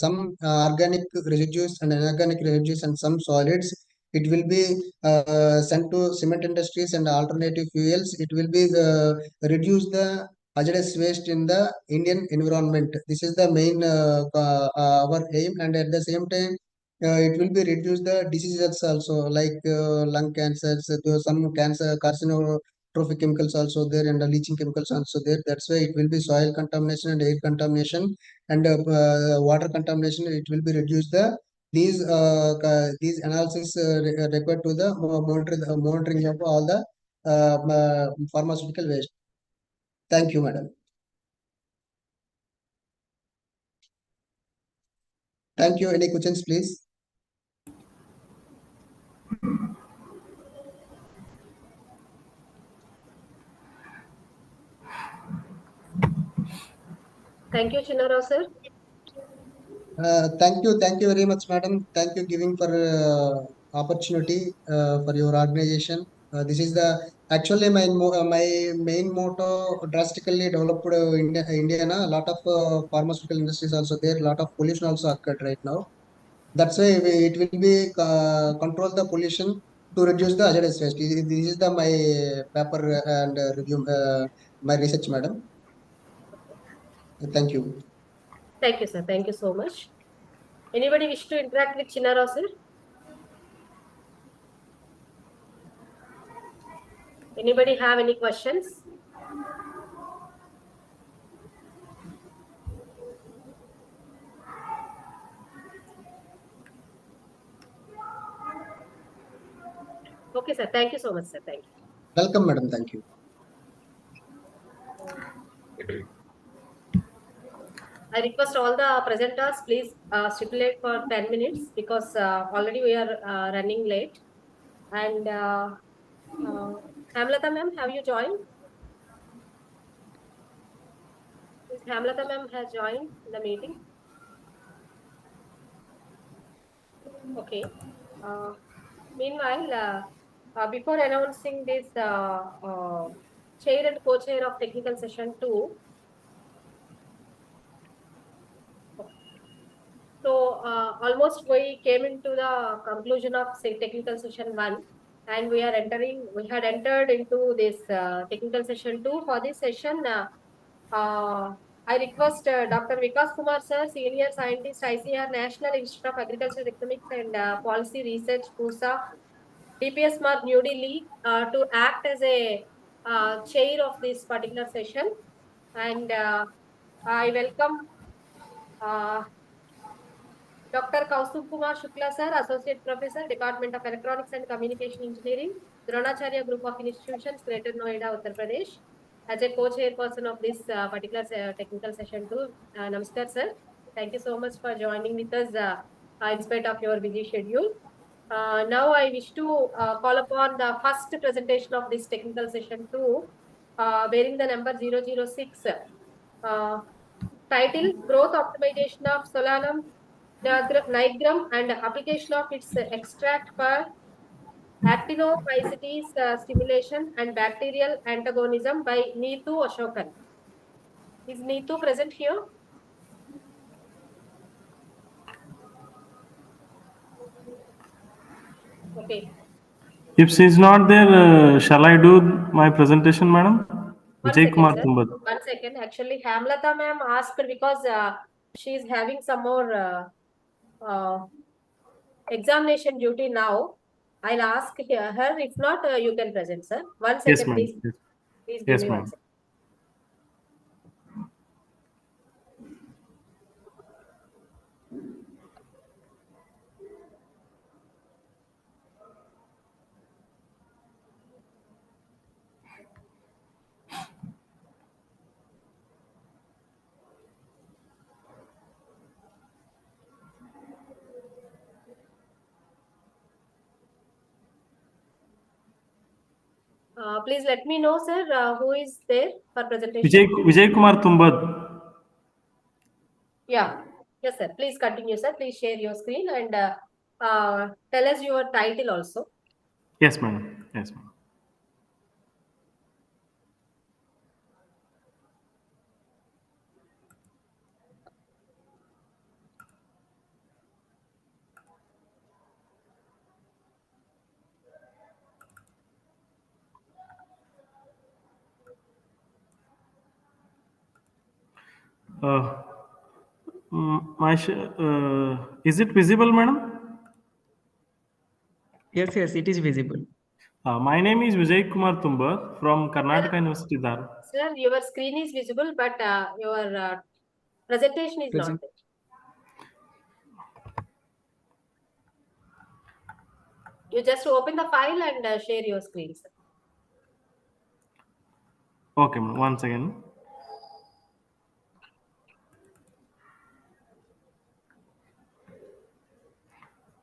some organic residues and inorganic residues and some solids, it will be sent to cement industries and alternative fuels. It will be reduce the hazardous waste in the Indian environment. This is the main our aim, and at the same time it will be reduce the diseases also, like lung cancers, some cancer carcinotrophic chemicals also there, and leaching chemicals also there. That's why it will be soil contamination and air contamination and water contamination. It will be reduce these analysis required to the monitoring of all the pharmaceutical waste. Thank you, madam. Thank you. Any questions, please? Thank you, Chinnarao sir. Thank you very much, madam. Thank you giving for opportunity for your organization. This is the actually my main motto: drastically developed India. A lot of pharmaceutical industries also there. A lot of pollution also occurred right now. That's why it will be control the pollution to reduce the hazardous waste. This is the my paper and review my research, madam. Thank you. Thank you, sir. Thank you so much. Anybody wish to interact with Chinnarao sir? Anybody have any questions? Okay, sir. Thank you so much, sir. Thank you. Welcome, madam. Thank you. I request all the presenters, please stipulate for 10 minutes because already we are running late. And Hamlata ma'am, have you joined? Is Hamlata ma'am has joined the meeting? Okay. Meanwhile, before announcing this chair and co-chair of technical session 2, so almost we came into the conclusion of technical session 1, and we had entered into this technical session 2. For this session, I request Dr. Vikas Kumar sir, Senior Scientist, ICR, National Institute of Agricultural Economics and Policy Research, PUSA, DPS Mark, New Delhi, to act as a chair of this particular session. And I welcome Dr. Kaustubh Kumar Shukla sir, Associate Professor, Department of Electronics and Communication Engineering, Dronacharya Group of Institutions, Greater Noida, Uttar Pradesh, as a co-chairperson of this particular technical session 2. Namaskar sir. Thank you so much for joining with us in spite of your busy schedule. Now I wish to call upon the first presentation of this technical session 2, bearing the number 006. Title: Growth Optimization of Solanum nigrum and application of its extract for actinomycetes stimulation and bacterial antagonism by Neetu Ashokan. Is Neetu present here? Okay. If she is not there, shall I do my presentation, madam? One Vijay second, Kumar sir. Tumbat. 1 second. Actually, Hamlata ma'am asked because she is having some more examination duty now. I'll ask her. If not, you can present, sir. 1 Yes, second, ma'am. please. Yes, Please give yes me 1 ma'am. second. Please let me know, sir, who is there for presentation. Vijay Kumar Tumbat. Yeah. Yes, sir. Please continue, sir. Please share your screen and tell us your title also. Yes, madam. Yes, ma'am. Is it visible, madam? Yes, it is visible. My name is Vijay Kumar Tumbat from Karnataka University, Dhar. Sir, your screen is visible, but your presentation is not there. You just open the file and share your screen, sir. Okay, madam. 1 second.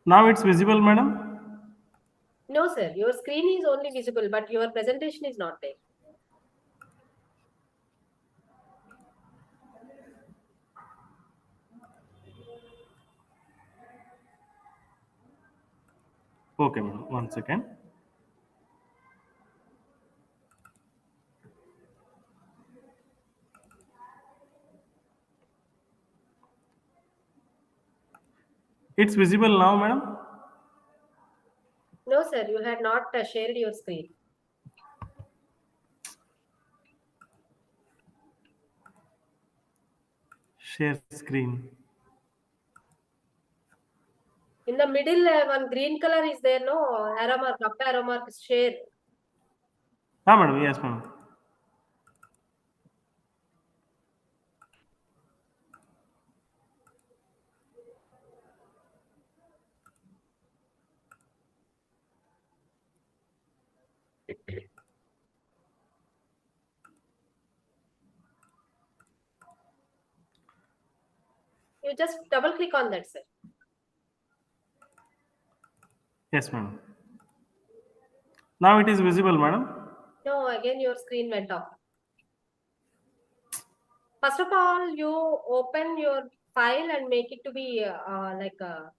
Now it's visible, madam. No, sir. Your screen is only visible, but your presentation is not there. Okay, madam. 1 second. It's visible now, madam. No, sir. You had not shared your screen. Share screen. In the middle, one green color is there, no? Arrow mark, up arrow mark, share. Ah, madam. Yes, madam. You just double click on that, sir. Yes, madam. Now it is visible, madam. No, again your screen went off. First of all, you open your file and make it to be like a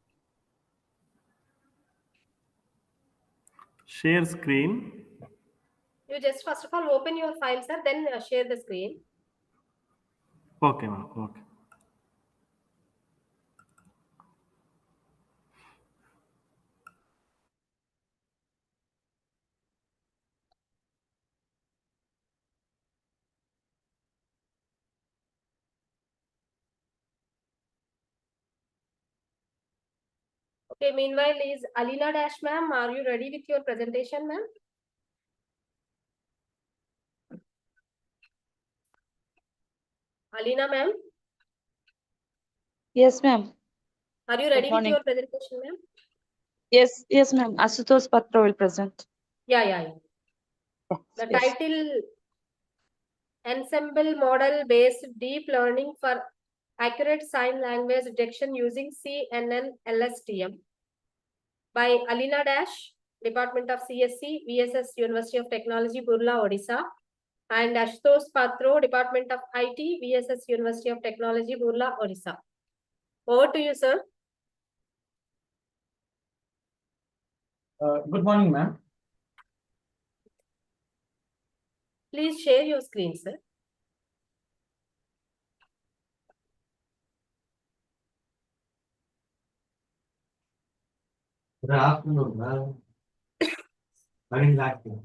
Share screen. you just first of all open your file, sir, then share the screen. Okay, madam. Okay. Okay, meanwhile, is Alina Dash ma'am, are you ready with your presentation, ma'am? Alina ma'am? Yes, ma'am. Are you ready with morning. your presentation, ma'am? Yes, ma'am. Asutosh Patra will present. Yeah. The Yes. title, Ensemble Model Based Deep Learning for Accurate Sign Language Detection Using CNN LSTM by Alina Dash, Department of CSC, VSS, University of Technology, Burla, Odisha, and Ashutosh Patro, Department of IT, VSS, University of Technology, Burla, Odisha. Over to you, sir. Good morning, ma'am. Please share your screen, sir. Good afternoon, ma'am. Coming back to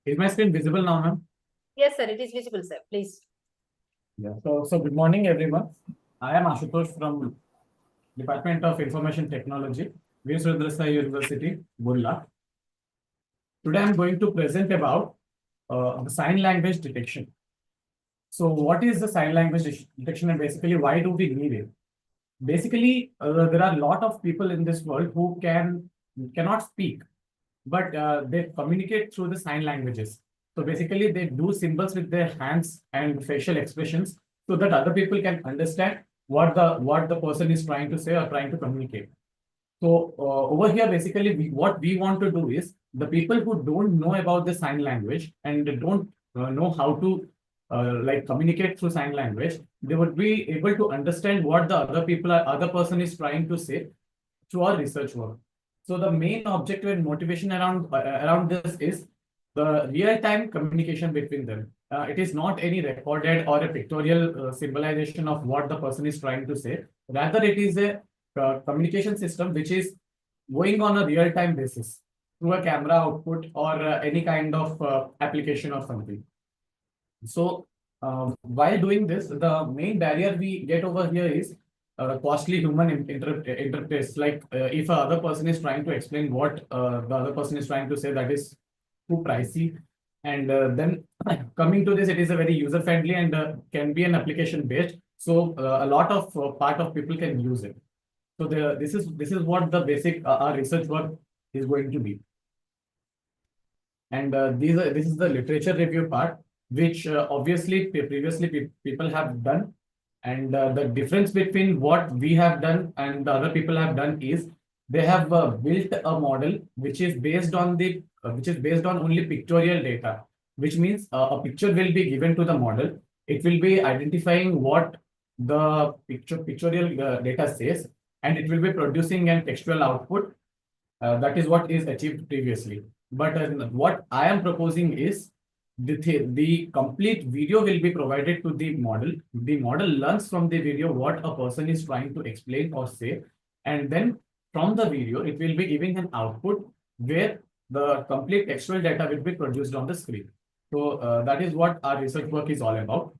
Is my screen visible now, ma'am? Yes, sir. It is visible, sir. Please. Yeah. So good morning, everyone. I am Ashutosh from Department of Information Technology, Visvesvaraya University, Burla. Today, I'm going to present about the sign language detection. So what is the sign language detection, and basically why do we need it? Basically, there are a lot of people in this world who cannot speak, but they communicate through the sign languages. So basically, they do symbols with their hands and facial expressions so that other people can understand what the person is trying to say or trying to communicate. So over here, basically, what we want to do is the people who don't know about the sign language and don't know how to like communicate through sign language, they would be able to understand what the other person is trying to say through our research work. So the main objective and motivation around this is the real-time communication between them. It is not any recorded or a pictorial symbolization of what the person is trying to say. Rather, it is a communication system which is going on a real-time basis through a camera output or any kind of application or something. So while doing this, the main barrier we get over here is costly human interface. Like if a other person is trying to explain what the other person is trying to say, that is too pricey. And then coming to this, it is a very user friendly and can be an application based. So a lot of part of people can use it. So this is what the basic our research work is going to be. And this is the literature review part, which obviously previously people have done. And the difference between what we have done and the other people have done is they have built a model which is based on only pictorial data, which means a picture will be given to the model. It will be identifying what the pictorial data says, and it will be producing an textual output. That is what is achieved previously. But what I am proposing is the complete video will be provided to the model. The model learns from the video what a person is trying to explain or say. And then from the video, it will be giving an output where the complete textual data will be produced on the screen. So that is what our research work is all about.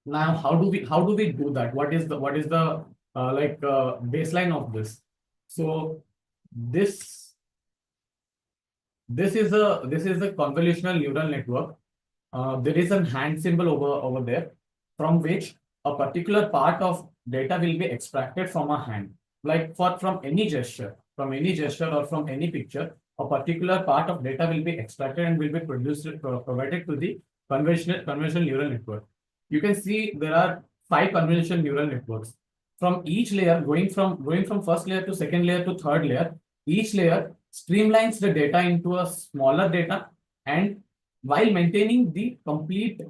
Now, how do we do that? What is the baseline of this? So this is a convolutional neural network. There is a hand symbol over there, from which a particular part of data will be extracted from a hand. Like from any gesture or from any picture, a particular part of data will be extracted and will be provided to the convolutional neural network. You can see there are 5 convolutional neural networks. From each layer, going from first layer to second layer to third layer, each layer streamlines the data into a smaller data, and while maintaining the complete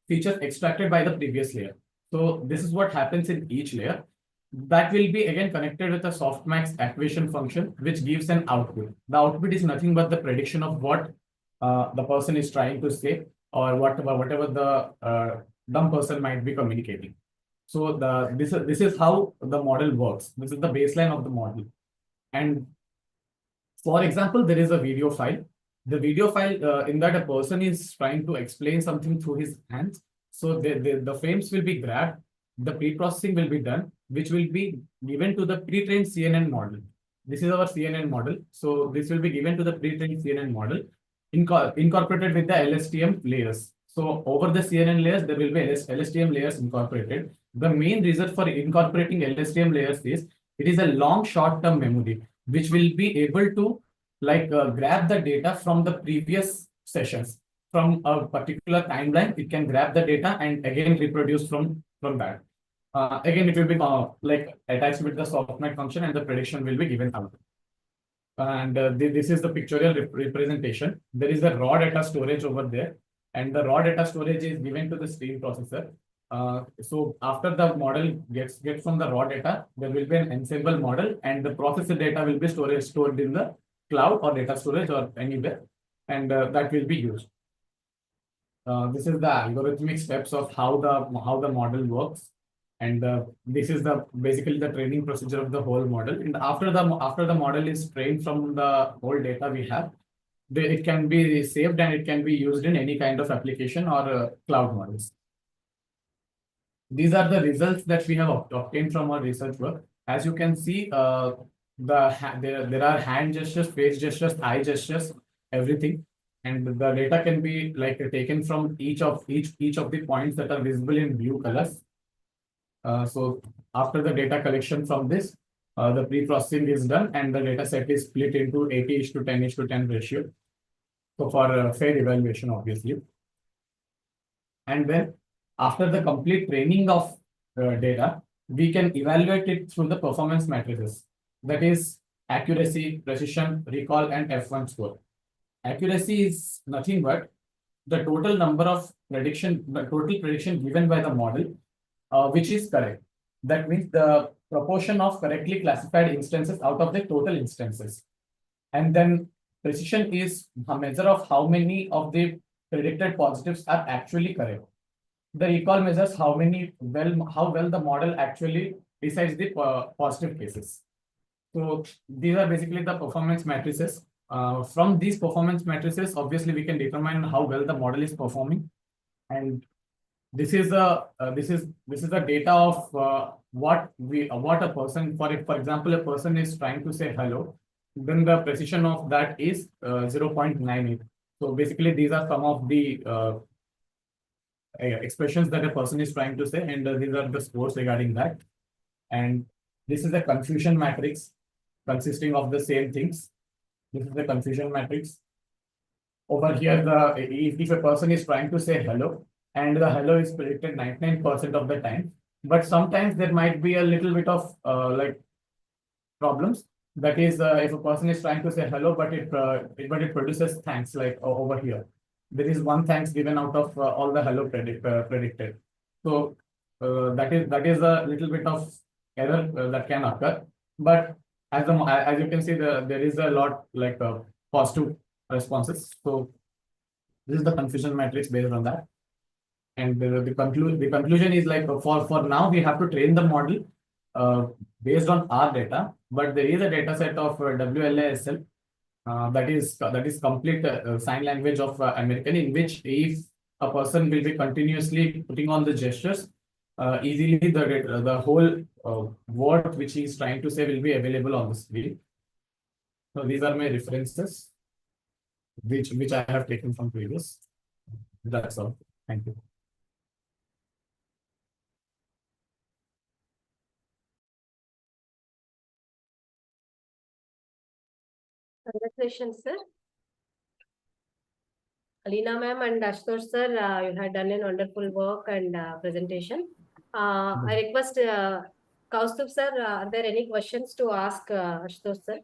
features extracted by the previous layer. So this is what happens in each layer. That will be again connected with a softmax activation function, which gives an output. The output is nothing but the prediction of what the person is trying to say, or whatever the dumb person might be communicating. So this is how the model works. This is the baseline of the model. And for example, there is a video file. The video file in that a person is trying to explain something through his hands. So the frames will be grabbed, the pre-processing will be done, which will be given to the pre-trained CNN model. This is our CNN model. So this will be given to the pre-trained CNN model, incorporated with the LSTM layers. So over the CNN layers, there will be LSTM layers incorporated. The main reason for incorporating LSTM layers is it is a long short-term memory, which will be able to grab the data from the previous sessions. From a particular timeline, it can grab the data and again reproduce from that. Again, it will be attached with the softmax function and the prediction will be given out. And this is the pictorial representation. There is a raw data storage over there, and the raw data storage is given to the stream processor. So after the model gets from the raw data, there will be an ensemble model, and the processor data will be stored in the cloud or data storage or anywhere, and that will be used. This is the algorithmic steps of how the model works, and this is basically the training procedure of the whole model. And after the model is trained from the whole data we have, it can be saved and it can be used in any kind of application or cloud models. These are the results that we have obtained from our research work. As you can see, there are hand gestures, face gestures, eye gestures, everything. And the data can be taken from each of the points that are visible in blue colors. So after the data collection from this, the pre-processing is done and the data set is split into 80:10:10 ratio. So for fair evaluation, obviously. And then after the complete training of data, we can evaluate it through the performance matrices. That is accuracy, precision, recall, and F1 score. Accuracy is nothing but the total number of prediction given by the model, which is correct. That means the proportion of correctly classified instances out of the total instances. And then precision is a measure of how many of the predicted positives are actually correct. The recall measures how well the model actually decides the positive cases. So these are basically the performance matrices. From these performance matrices, obviously we can determine how well the model is performing, and this is the data of what a person, for example, a person is trying to say hello, then the precision of that is 0.98. So basically, these are some of the expressions that a person is trying to say, and these are the scores regarding that. And this is a confusion matrix consisting of the same things. This is the confusion matrix. Over here, if a person is trying to say hello, and the hello is predicted 99% of the time, but sometimes there might be a little bit of problems. That is, if a person is trying to say hello, but it produces thanks, like over here. There is one thanks given out of all the hello predicted. So that is a little bit of error that can occur. But as you can see, there is a lot positive responses. So this is the confusion matrix based on that. And the conclusion is for now we have to train the model based on our data, but there is a data set of WLASL that is complete sign language of American, in which if a person will be continuously putting on the gestures, easily the whole word which he is trying to say will be available on the screen. So these are my references, which I have taken from previous. That's all. Thank you. Congratulations, sir. Alina ma'am and Ashutosh sir, you had done a wonderful work and presentation. I request Kaustubh sir, are there any questions to ask Ashutosh sir?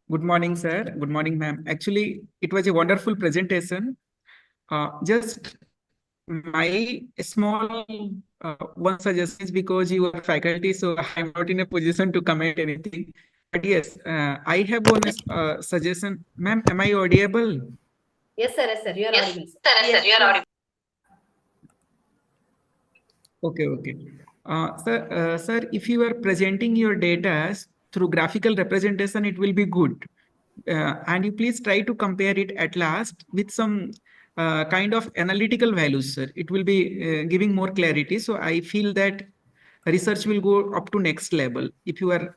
Good morning, sir. Good morning, ma'am. Actually, it was a wonderful presentation. Just my small one suggestion is, because you are faculty, so I'm not in a position to comment anything. But yes, I have one suggestion. Ma'am, am I audible? Yes, sir. Yes, sir. You are audible. Yes, sir. You are audible. Okay. Sir, if you are presenting your data through graphical representation, it will be good. And you please try to compare it at last with some kind of analytical values, sir. It will be giving more clarity. So I feel that research will go up to next level if you are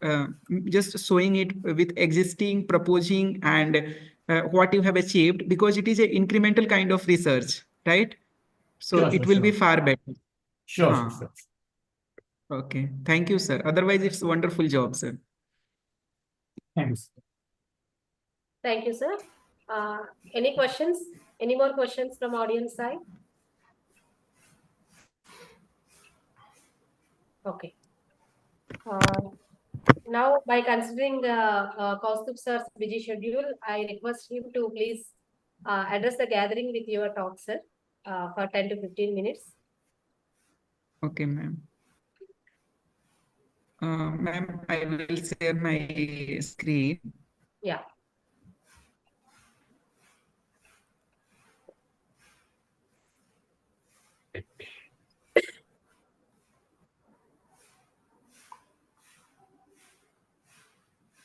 just showing it with existing, proposing, and what you have achieved, because it is an incremental kind of research, right? So Sure, it sure, will be sure. far better. Sure, Ah, sure. okay. Thank you, sir. Otherwise, it's a wonderful job, sir. Thanks. Thank you, sir. Any questions? Any more questions from audience side? Okay. Now, by considering Kaustubh sir's busy schedule, I request him to please address the gathering with your talk, sir, for 10 to 15 minutes. Okay, ma'am. Ma'am, I will share my screen. Yeah.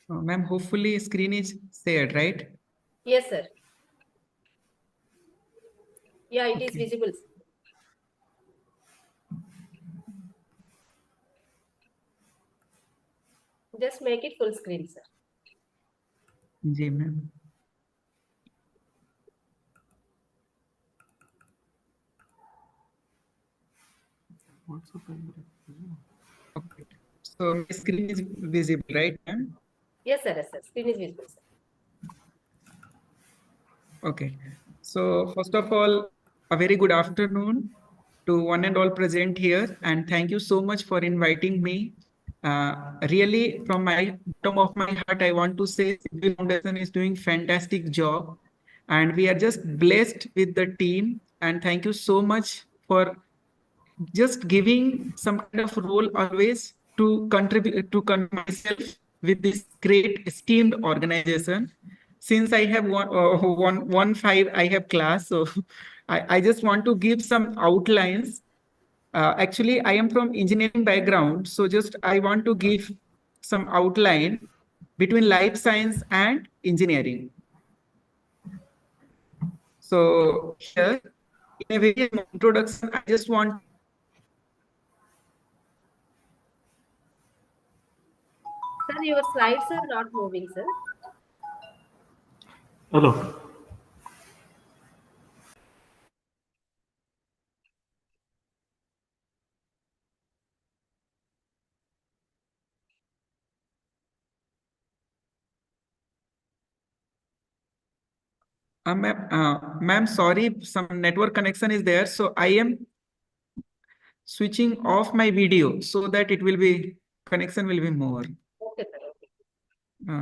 Ma'am, hopefully screen is shared, right? Yes, sir. Yeah, it is visible. Just make it full screen, sir. जी ma'am. Okay. So my screen is visible, right, ma'am? Yes, sir. Yes, sir. Screen is visible, sir. Okay. So first of all, a very good afternoon to one and all present here, and thank you so much for inviting me. Really, from my bottom of my heart, I want to say Sidvi Foundation is doing fantastic job, and we are just blessed with the team. And thank you so much for just giving some kind of role always to contribute to myself with this great esteemed organization. Since I have one five, I have class, so I just want to give some outlines. Actually, I am from engineering background, so just I want to give some outline between life science and engineering. So here, in a very introduction, I just want. Sir, your slides are not moving, sir. Hello. Ma'am, sorry, some network connection is there. So I am switching off my video so that it will be, connection will be more. Okay, sir. Okay.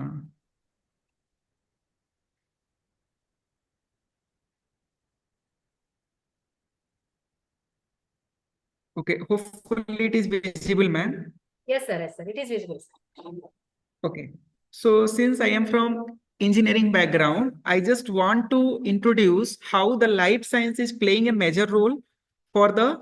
Okay, hopefully it is visible, ma'am. Yes, sir. Yes, sir. It is visible, sir. Okay. So since I am from engineering background, I just want to introduce how the life science is playing a major role for the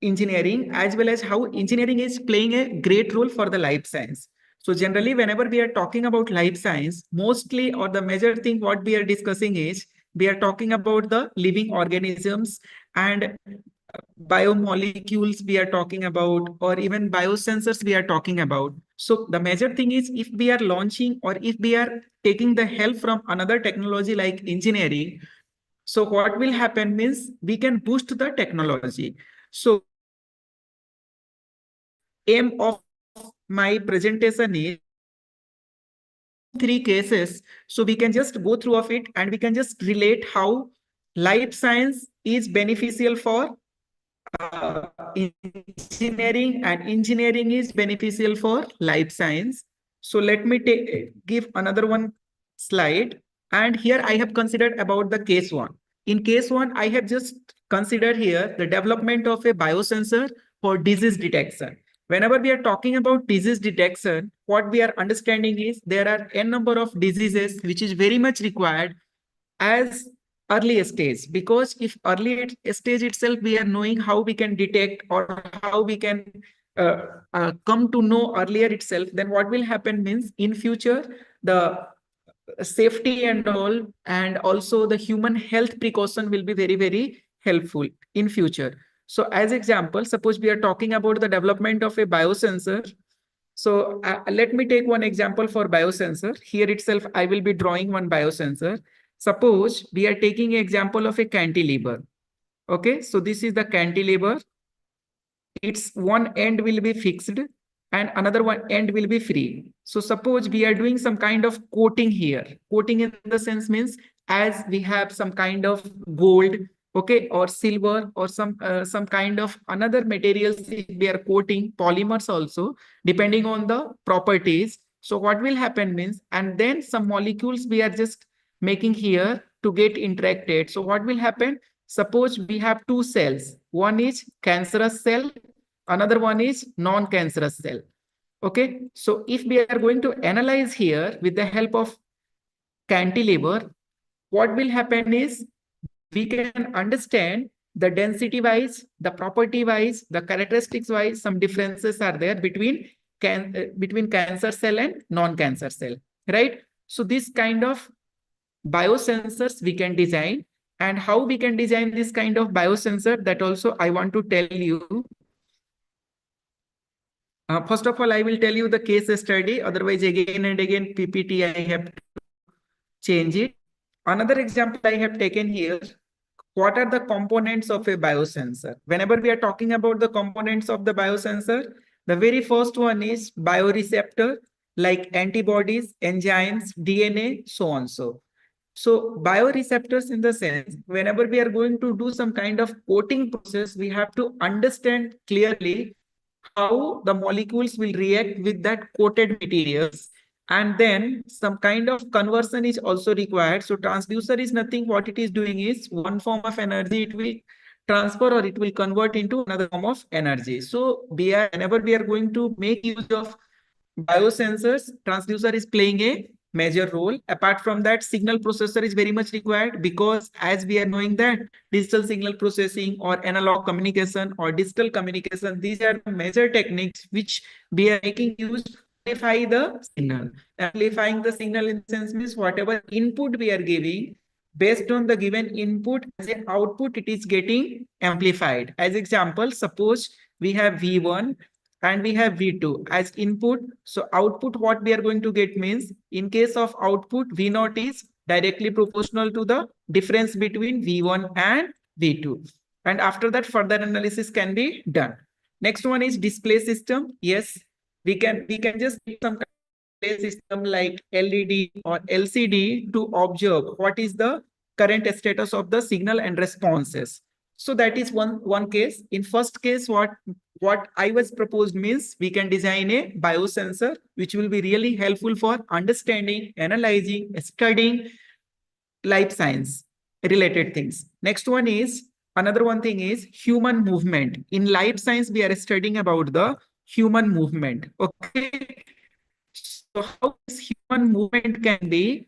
engineering, as well as how engineering is playing a great role for the life science. So generally, whenever we are talking about life science, mostly or the major thing what we are discussing is we are talking about the living organisms and biomolecules we are talking about, or even biosensors we are talking about. So the major thing is if we are launching or if we are taking the help from another technology like engineering, so what will happen means we can boost the technology. So aim of my presentation is 3 cases. So we can just go through of it and we can just relate how life science is beneficial for engineering and engineering is beneficial for life science. So let me give another one slide. And here I have considered about the case one. In case one, I have just considered here the development of a biosensor for disease detection. Whenever we are talking about disease detection, what we are understanding is there are n number of diseases which is very much required as early stage, because if early stage itself we are knowing how we can detect or how we can come to know earlier itself, then what will happen means in future the safety and all, and also the human health precaution will be very, very helpful in future. So as example, suppose we are talking about the development of a biosensor. So let me take one example for biosensor. Here itself, I will be drawing one biosensor. Suppose we are taking an example of a cantilever. Okay, so this is the cantilever. Its one end will be fixed and another one end will be free. So suppose we are doing some kind of coating here. Coating in the sense means as we have some kind of gold, okay, or silver or some kind of another materials we are coating, polymers also, depending on the properties. So what will happen means, and then some molecules we are just making here to get interacted. So what will happen? Suppose we have two cells. One is cancerous cell, another one is non-cancerous cell. Okay, so if we are going to analyze here with the help of cantilever, what will happen is we can understand the density wise, the property wise, the characteristics wise, some differences are there between cancer cell and non-cancer cell, right? So this kind of biosensors we can design, and how we can design this kind of biosensor, that also I want to tell you. First of all, I will tell you the case study. Otherwise, again and again, PPT, I have to change it. Another example I have taken here. What are the components of a biosensor? Whenever we are talking about the components of the biosensor, the very first one is bioreceptor, like antibodies, enzymes, DNA, so on. So bioreceptors in the sense, whenever we are going to do some kind of coating process, we have to understand clearly how the molecules will react with that coated materials. And then some kind of conversion is also required. So transducer is nothing. What it is doing is one form of energy, it will transfer or it will convert into another form of energy. So whenever we are going to make use of biosensors, transducer is playing a major role. Apart from that, signal processor is very much required, because as we are knowing that digital signal processing or analog communication or digital communication, these are the major techniques which we are making use to amplify the signal. Amplifying the signal in the sense means whatever input we are giving, based on the given input as an output, it is getting amplified. As example, suppose we have V1 and we have V2 as input. So output, what we are going to get means, in case of output, V0 is directly proportional to the difference between V1 and V2. And after that, further analysis can be done. Next one is display system. Yes, we can just get some kind of display system like LED or LCD to observe what is the current status of the signal and responses. So that is one case. In first case, what I was proposed means we can design a biosensor which will be really helpful for understanding, analyzing, studying life science related things. Next one is, another one thing is human movement. In life science, we are studying about the human movement. Okay. So how this human movement can be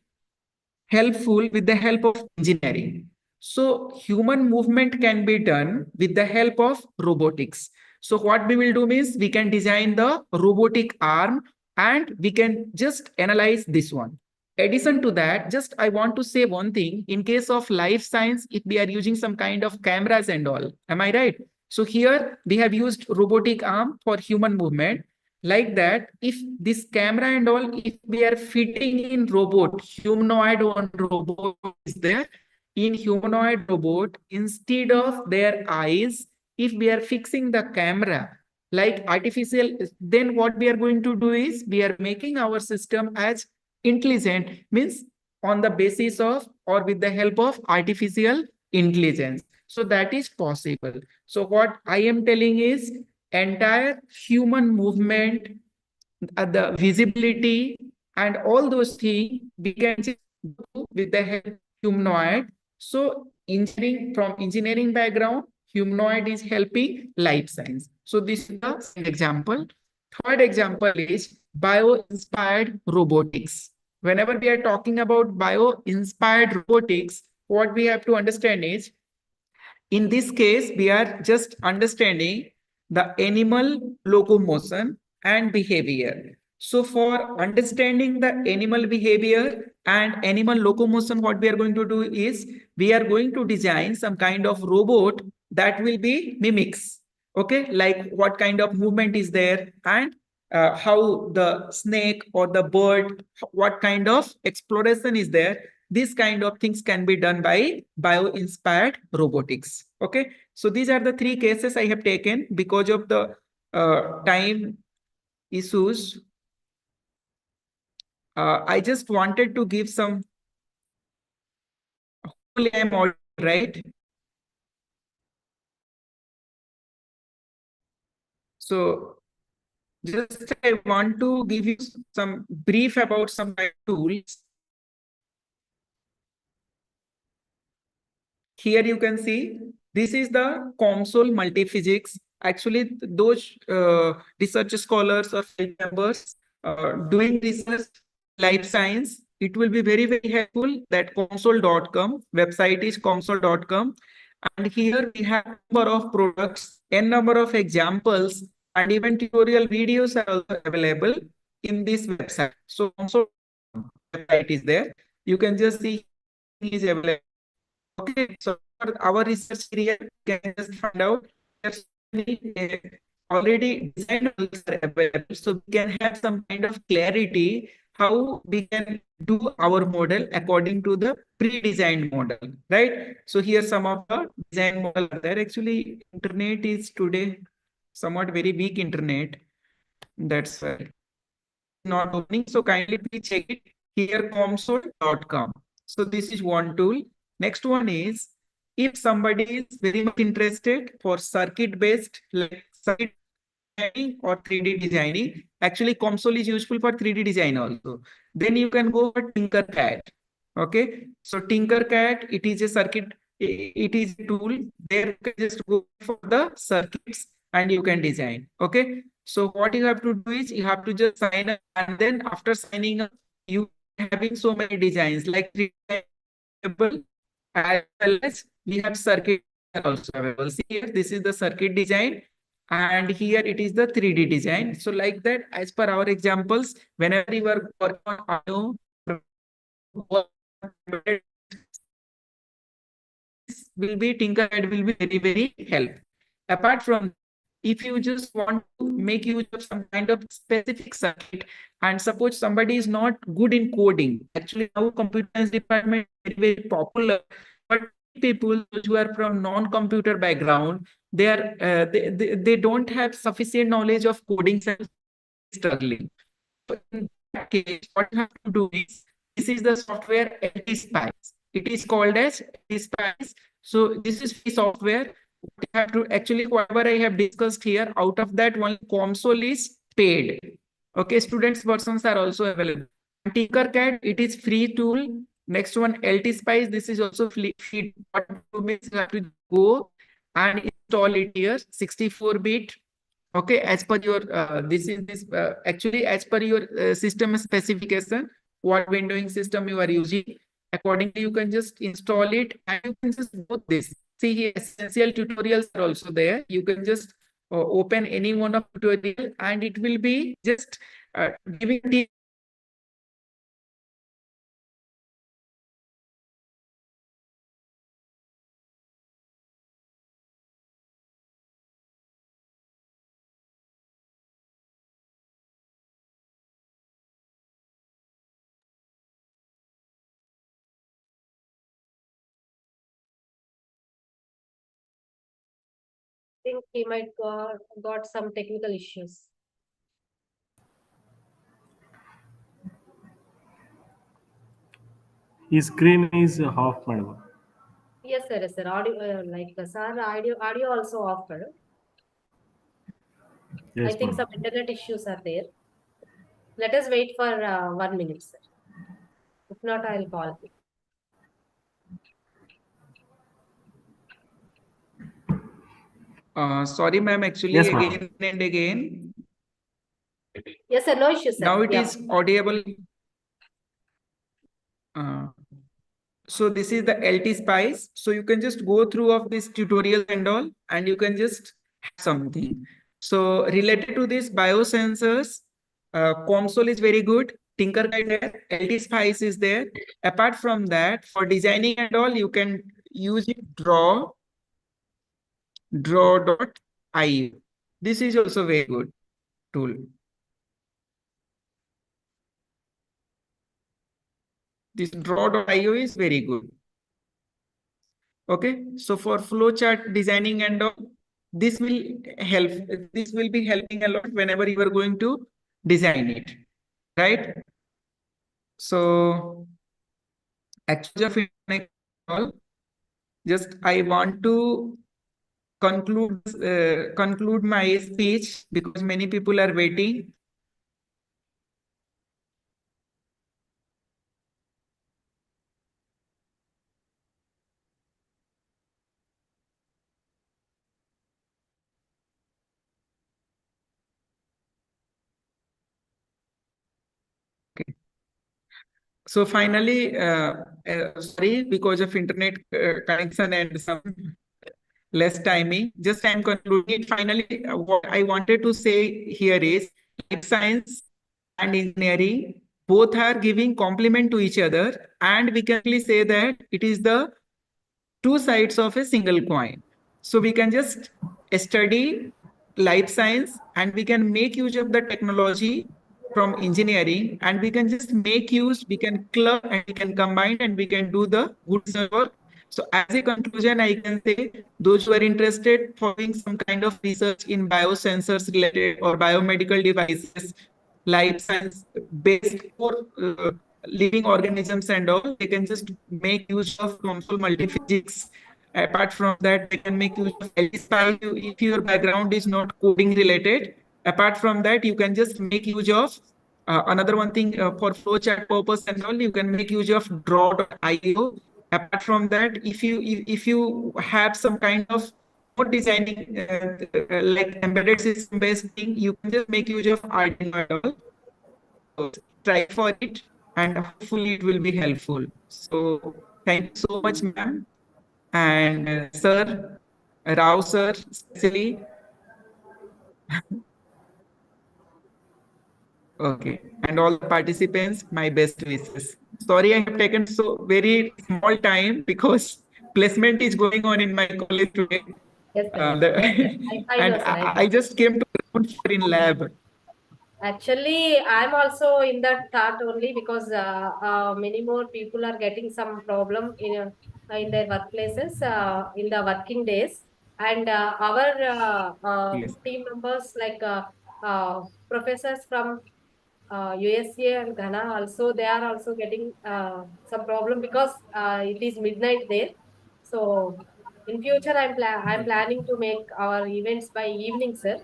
helpful with the help of engineering. So human movement can be done with the help of robotics. So what we will do is we can design the robotic arm and we can just analyze this one. Addition to that, just I want to say one thing. In case of life science, if we are using some kind of cameras and all, am I right? So here we have used robotic arm for human movement. Like that, if this camera and all, if we are fitting in robot, humanoid one robot is there, in humanoid robot, instead of their eyes, if we are fixing the camera like artificial, then what we are going to do is we are making our system as intelligent, means on the basis of or with the help of artificial intelligence. So that is possible. So what I am telling is entire human movement, the visibility and all those things we can just do with the help of humanoid. So engineering, from engineering background, humanoid is helping life science. So this is the second example. Third example is bio-inspired robotics. Whenever we are talking about bio-inspired robotics, what we have to understand is, in this case, we are just understanding the animal locomotion and behavior. So for understanding the animal behavior and animal locomotion, what we are going to do is we are going to design some kind of robot that will be mimics. Okay, like what kind of movement is there, and how the snake or the bird, what kind of exploration is there. These kind of things can be done by bio-inspired robotics. Okay, so these are the three cases I have taken because of the time issues. I just wanted to give some. Hopefully, I'm all right. So just I want to give you some brief about some tools. Here you can see this is the COMSOL multiphysics. Actually, those research scholars or field members doing research life science, it will be very, very helpful. That COMSOL.com website is COMSOL.com. And here we have number of products, n number of examples, and even tutorial videos are also available in this website. So COMSOL website is there. You can just see is available. Okay, so for our research area, you can just find out there's already designed models are available, so we can have some kind of clarity how we can do our model according to the pre-designed model, right? So here some of the design model are there. Actually, internet is today somewhat very weak internet. That's why not opening. So kindly please check it here, comsol.com. So this is one tool. Next one is if somebody is very much interested for circuit based like circuit designing or 3D designing. Actually, COMSOL is useful for 3D design also. Then you can go for Tinkercad. Okay, so Tinkercad, it is a circuit, it is a tool. There you can just go for the circuits and you can design. Okay, so what you have to do is you have to just sign up, and then after signing up, you having so many designs like 3D available, as well as we have circuit also available. See here, this is the circuit design, and here it is the 3D design. So like that, as per our examples, whenever you are working on audio, will be Tinkercad will be very, very helpful. Apart from, if you just want to make use of some kind of specific circuit, and suppose somebody is not good in coding, actually now computer science department is very, very popular, but people who are from non-computer background, they are they don't have sufficient knowledge of coding and struggling. But in that case, what you have to do is, this is the software LT-SPICE. It is called as LT-SPICE. So this is free software. You have to actually, whatever I have discussed here, out of that one, COMSOL is paid. Okay, students versions are also available. Tinkercad, it is free tool. Next one, LT-SPICE, this is also free. What you means you have to go and install it here, 64-bit. Okay, as per your actually as per your system specification, what windowing system you are using, accordingly you can just install it and you can just do this. See here, essential tutorials are also there. You can just open any one of tutorial and it will be just giving the think he might got some technical issues. His screen is off, madam. Yes, sir. Audio, sir, audio also off. Yes, I think madam. some internet issues are there. Let us wait for 1 minute, sir. If not, I'll call you. Sorry, ma'am. Actually, Yes, again and again. Yes, sir. No issues, sir. Now it is audible. So this is the LT-SPICE. So you can just go through of this tutorial and all, and you can just have something. So related to this biosensors, COMSOL is very good. Tinkercad there, LT-SPICE is there. Apart from that, for designing and all, you can use it, Draw. draw.io. This is also very good tool. This draw.io is very good. Okay, so for flowchart designing and all, this will help. This will be helping a lot whenever you are going to design it, right? So actually, just I want to conclude my speech because many people are waiting. Okay. So finally, sorry, because of internet connection and some less timing, just I'm concluding it. Finally, what I wanted to say here is life science and engineering both are giving complement to each other, and we can really say that it is the two sides of a single coin. So we can just study life science and we can make use of the technology from engineering, and we can just make use, we can club and we can combine and we can do the good research work. So as a conclusion, I can say those who are interested following some kind of research in biosensors related or biomedical devices, life science based for living organisms and all, they can just make use of console multiphysics. Apart from that, they can make use of LSPI if your background is not coding related. Apart from that, you can just make use of another one thing for flowchart purpose and all, you can make use of draw.io. Apart from that, if you have some kind of more designing like embedded system based thing, you can just make use of Arduino and all. So try for it and hopefully it will be helpful. So thank you so much, ma'am. And sir, Rao sir, especially. Okay. And all the participants, my best wishes. Sorry, I have taken so very small time because placement is going on in my college today. Yes, sir. I And know, sir. I just came to ground floor in lab. Actually, I'm also in that thought only because many more people are getting some problem in their workplaces in the working days, and our Yes. team members like professors from USA and Ghana also, they are also getting some problem because it is midnight there. So in future, I'm planning to make our events by evening, sir.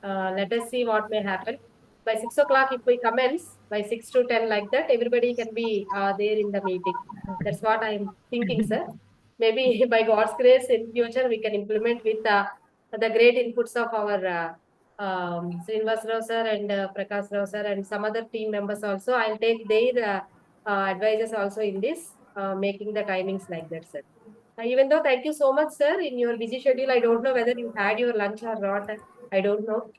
Let us see what may happen. By 6 o'clock, if we commence, by 6 to 10 like that, everybody can be there in the meeting. That's what I'm thinking, sir. Maybe by God's grace, in future, we can implement with the great inputs of our Srinivas Rao sir and Prakash Rao sir and some other team members also. I'll take their advices also in this, making the timings like that, sir. Even though, thank you so much, sir. In your busy schedule, I don't know whether you had your lunch or not. I don't know.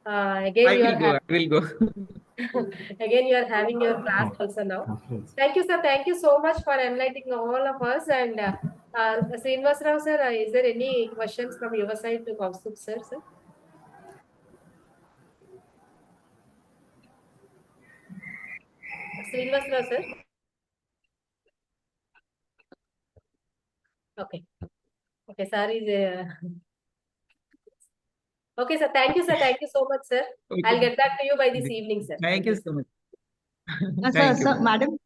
Again, you are I will go. again, you are having your class also now. Thank you, sir. Thank you so much for enlightening all of us. And Srinivas Rao, sir, is there any questions from your side to Kaustubh, sir? Srinivas Rao, sir. Okay. Okay, sir is. Okay, sir. Thank you, sir. Thank you so much, sir. Okay. I'll get back to you by this evening, sir. Thank you so much. Sir, madam.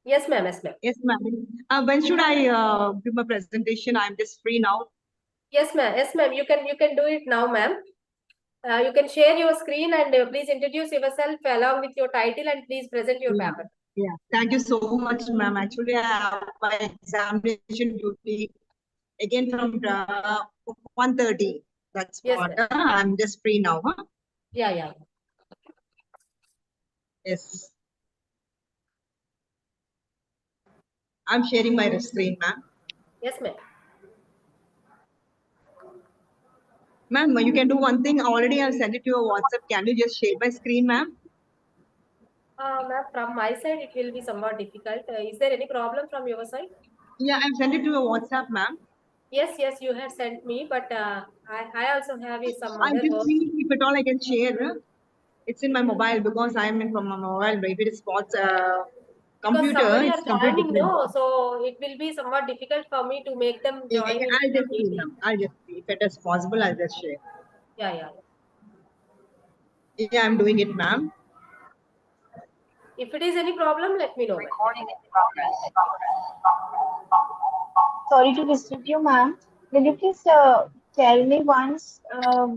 Yes, ma'am. Yes, ma'am. Yes, madam. When should I give my presentation? I'm just free now. Yes, ma'am. Yes, ma'am. You can do it now, ma'am. You can share your screen and please introduce yourself along with your title and please present your paper. Yeah. Thank you so much, ma'am. Actually, I have my examination duty again from 1:30. That's yes, what I'm just free now. Huh? Yeah. Yes. I'm sharing my screen, ma'am. Yes, ma'am. Ma'am, you can do one thing. Already I've sent it to your WhatsApp. Can you just share my screen, ma'am? Ma'am, from my side, it will be somewhat difficult. Is there any problem from your side? Yeah, I've sent it to your WhatsApp, ma'am. Yes, you had sent me, but I also have some I'm other just work. seeing if at all I can share. It's in my mobile because I'm in from my mobile. If it is sports Because computer, somebody it's are completely joining, different. no, so it will be somewhat difficult for me to make them join in I'll the just see, meeting. ma'am. I'll just see. If it is possible, I'll just share. Yeah. Yeah, I'm doing it, ma'am. If it is any problem, let me know. Recording in progress. Sorry to disturb you, ma'am. Will you please tell me once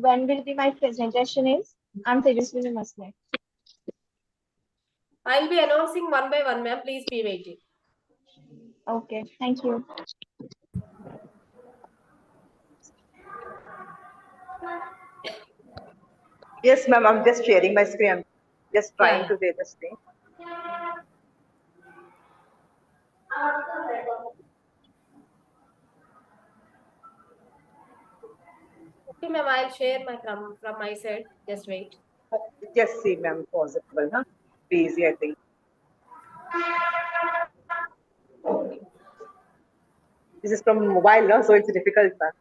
when will be my presentation is? I'm Tejaswini Masne. I'll be announcing one by one, ma'am. Please be waiting. Okay, thank you. Yes, ma'am. I'm just sharing my screen. I'm just trying to share the screen. Okay, ma'am. I'll share my from my side. Just wait. Just see, ma'am. Possible, huh? Easy, I think. This is from mobile, no? So it's difficult, ma'am.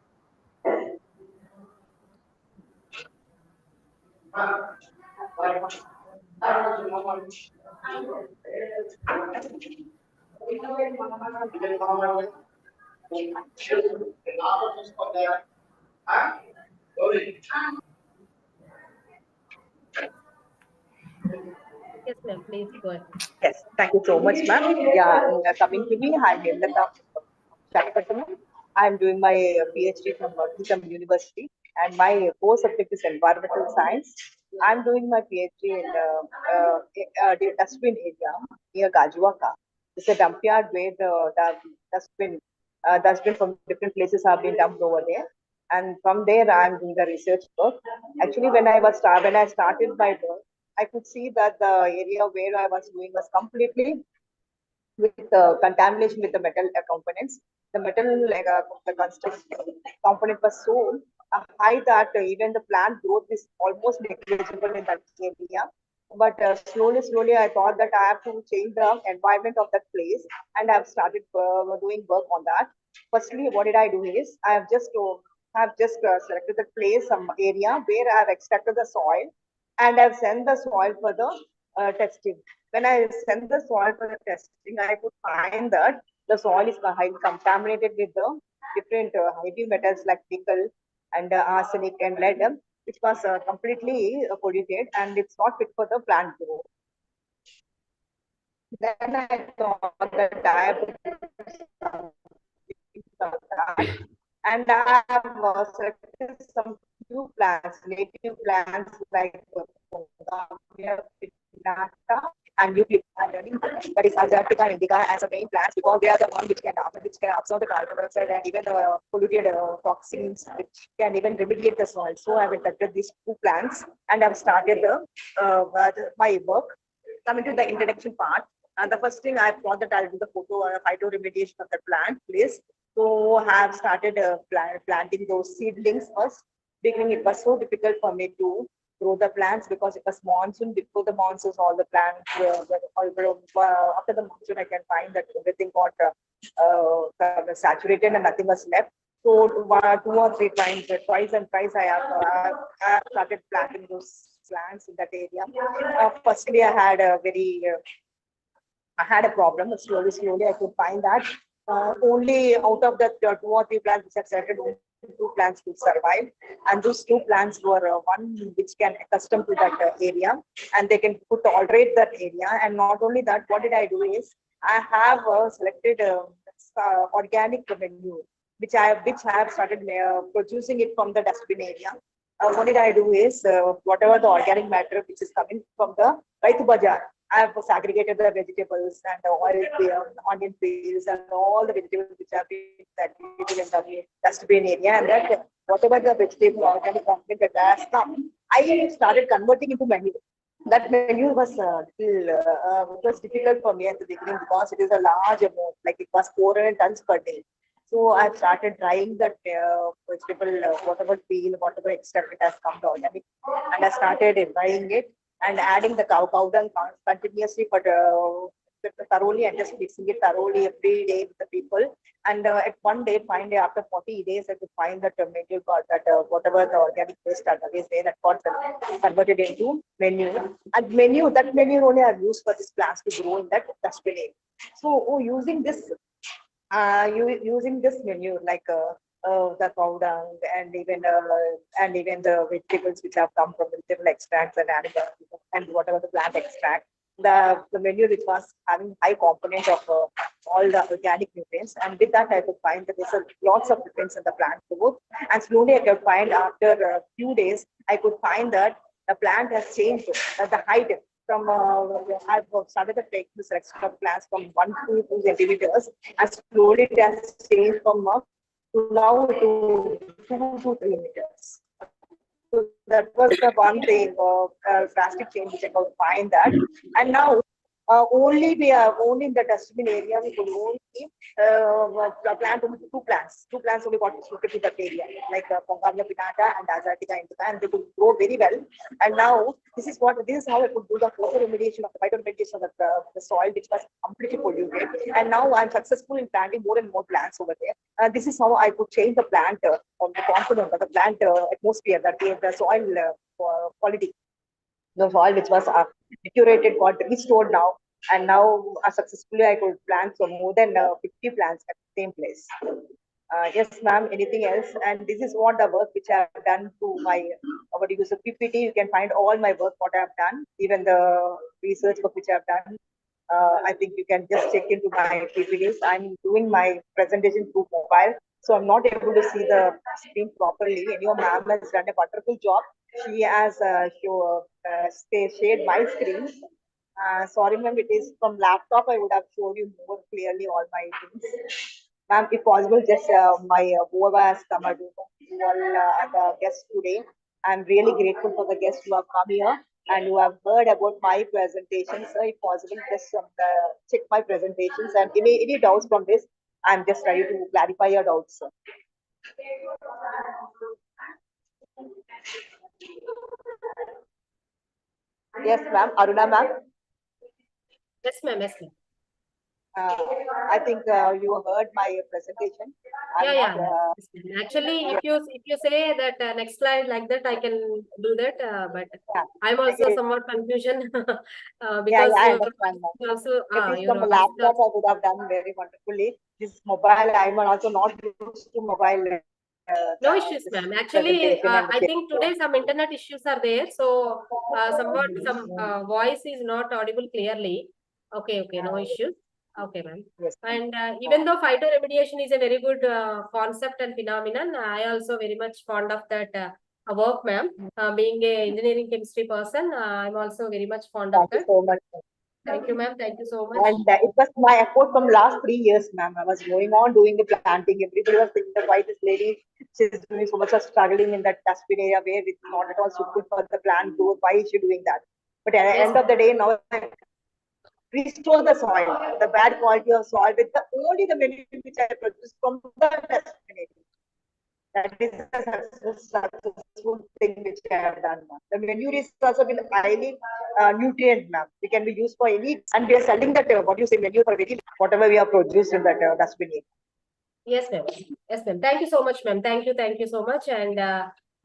Yes, ma'am. Please go ahead. Yes, thank you so much, ma'am. Yeah, coming to me, I'm Hemlata Chakapattam. I'm doing my PhD from Multidisciplinary University, and my core subject is environmental science. I'm doing my PhD in the dustbin area near Gajuaka. It's a dump yard where the dustbin from different places have been dumped over there. And from there, I'm doing the research work. Actually, when I started my work, I could see that the area where I was doing was completely with contamination with the metal components. The metal, the construction component was so high that even the plant growth is almost negligible in that area. But slowly, I thought that I have to change the environment of that place, and I've started doing work on that. Firstly, what did I do is I have just selected the place, some area where I have extracted the soil, and I've sent the soil for the testing. When I sent the soil for the testing, I could find that the soil is highly contaminated with the different heavy metals like nickel and arsenic and lead, which was completely polluted, and it's not fit for the plant growth. Then I thought that I have to do something about that. And I have selected some few plants, native plants like Pinata and IUPAC, that is Azatica indica, as a main plants because they are the one which can absorb the carbon dioxide and even the polluted toxins, which can even remediate the soil. So I have adopted these two plants and I've started my work. Coming to the introduction part, and the first thing I thought that I'll do the phyto remediation of the plant place. So I have started planting those seedlings first. Beginning, it was so difficult for me to grow the plants because it was monsoon. Before the monsoon, all the plants after the monsoon, I can find that everything got saturated and nothing was left. So 2 or 3 times, twice and twice, I have started planting those plants in that area. Firstly, I had a problem. Slowly, I could find that only out of the 2 or 3 plants which have started, only 2 plants could survive, and those 2 plants were one which can accustom to that area, and they can tolerate that area. And not only that, what did I do is I have selected organic manure, which I have started producing it from the dustbin area. What did I do is whatever the organic matter which is coming from the Raitu Bazaar, I have segregated the vegetables and the onion peels and all the vegetables which have been segregated in the dustbin area, and that whatever the vegetable organic content that has come, I started converting into manure. That manure was it was difficult for me at the beginning because it is a large amount, like it was 400 tons per day. So I've started drying that vegetable, whatever peel, whatever extract it has come to organic, and I started drying it and adding the cow dung continuously for it thoroughly and just mixing it thoroughly every day with the people. And at one day, find after 40 days, I could find that menu got that whatever the organic waste that is there that got converted into menu. And that menu only I've used for these plants to grow in that dustbin area. So using this menu like the cow dung and even the vegetables which have come from vegetable extracts and animal and whatever the plant extract, the menu which was having high component of all the organic nutrients, and with that I could find that there's lots of nutrients in the plant growth. And slowly I could find after a few days I could find that the plant has changed the height from I've started to take the selection of plants from 1 to 2 centimeters, and slowly it has changed from to now to 2 to 3 meters. So that was the one thing of drastic change which I could find that. And now only in the dustbin area we could only plant only 2 plants. 2 plants only got suited to that area, like Pongamia pinnata and Azatica indica, and they could grow very well. And now this is how I could do the phytoremediation of the phytoremediation of the soil, which was completely polluted. And now I'm successful in planting more and more plants over there. This is how I could change the plant of the component of the plant atmosphere, that the soil quality. The soil which was deteriorated got restored now, and now successfully I could plant more than 50 plants at the same place. Yes, ma'am. Anything else? And this is what the work which I have done to my PPT. You can find all my work what I have done, even the research work which I have done. I think you can just check into my PPTs. I'm doing my presentation through mobile, so I'm not able to see the screen properly. Anyway, ma'am has done a wonderful job. She has shared my screen. Sorry, ma'am, it is from laptop. I would have shown you more clearly all my things. Ma'am, if possible, just whoever has come and all the guests today. I'm really grateful for the guests who have come here and who have heard about my presentation. So, if possible, just check my presentations, and any doubts from this, I'm just ready to clarify your doubts, sir. Yes, ma'am. Aruna, ma'am. Yes, ma'am. Yes, ma'am. I think you heard my presentation. Actually, if you say that next slide like that, I can do that. But I'm also somewhat confusion because I understand. also If it's from the laptop, I would have done very wonderfully. This mobile, I'm also not used to mobile. No issues, ma'am. Actually, I think today some internet issues are there, so somewhat some voice is not audible clearly. Okay, no issues. Okay, ma'am. Yes. And even though phytoremediation is a very good concept and phenomenon, I also very much fond of that work, ma'am. Being a engineering chemistry person, I'm also very much fond of that. Thank you so much. Thank you, ma'am. Thank you so much. And it was my effort from last 3 years, ma'am. I was going on doing the planting. Everybody was thinking that why this lady, she's doing so much of struggling in that dustbin area where it's not at all suitable for the plant growth. Why is she doing that? But at the end of the day, now restore the soil, the bad quality of soil with only the manure which I produce from the dustbin area. That is a successful thing which I have done, ma'am. The manure is also been highly nutrient, ma'am. We can be used for any, and we are selling that manure for whatever we have produced in that dustbin area. Yes, ma'am. Yes, ma'am. Thank you so much, ma'am. Thank you so much. And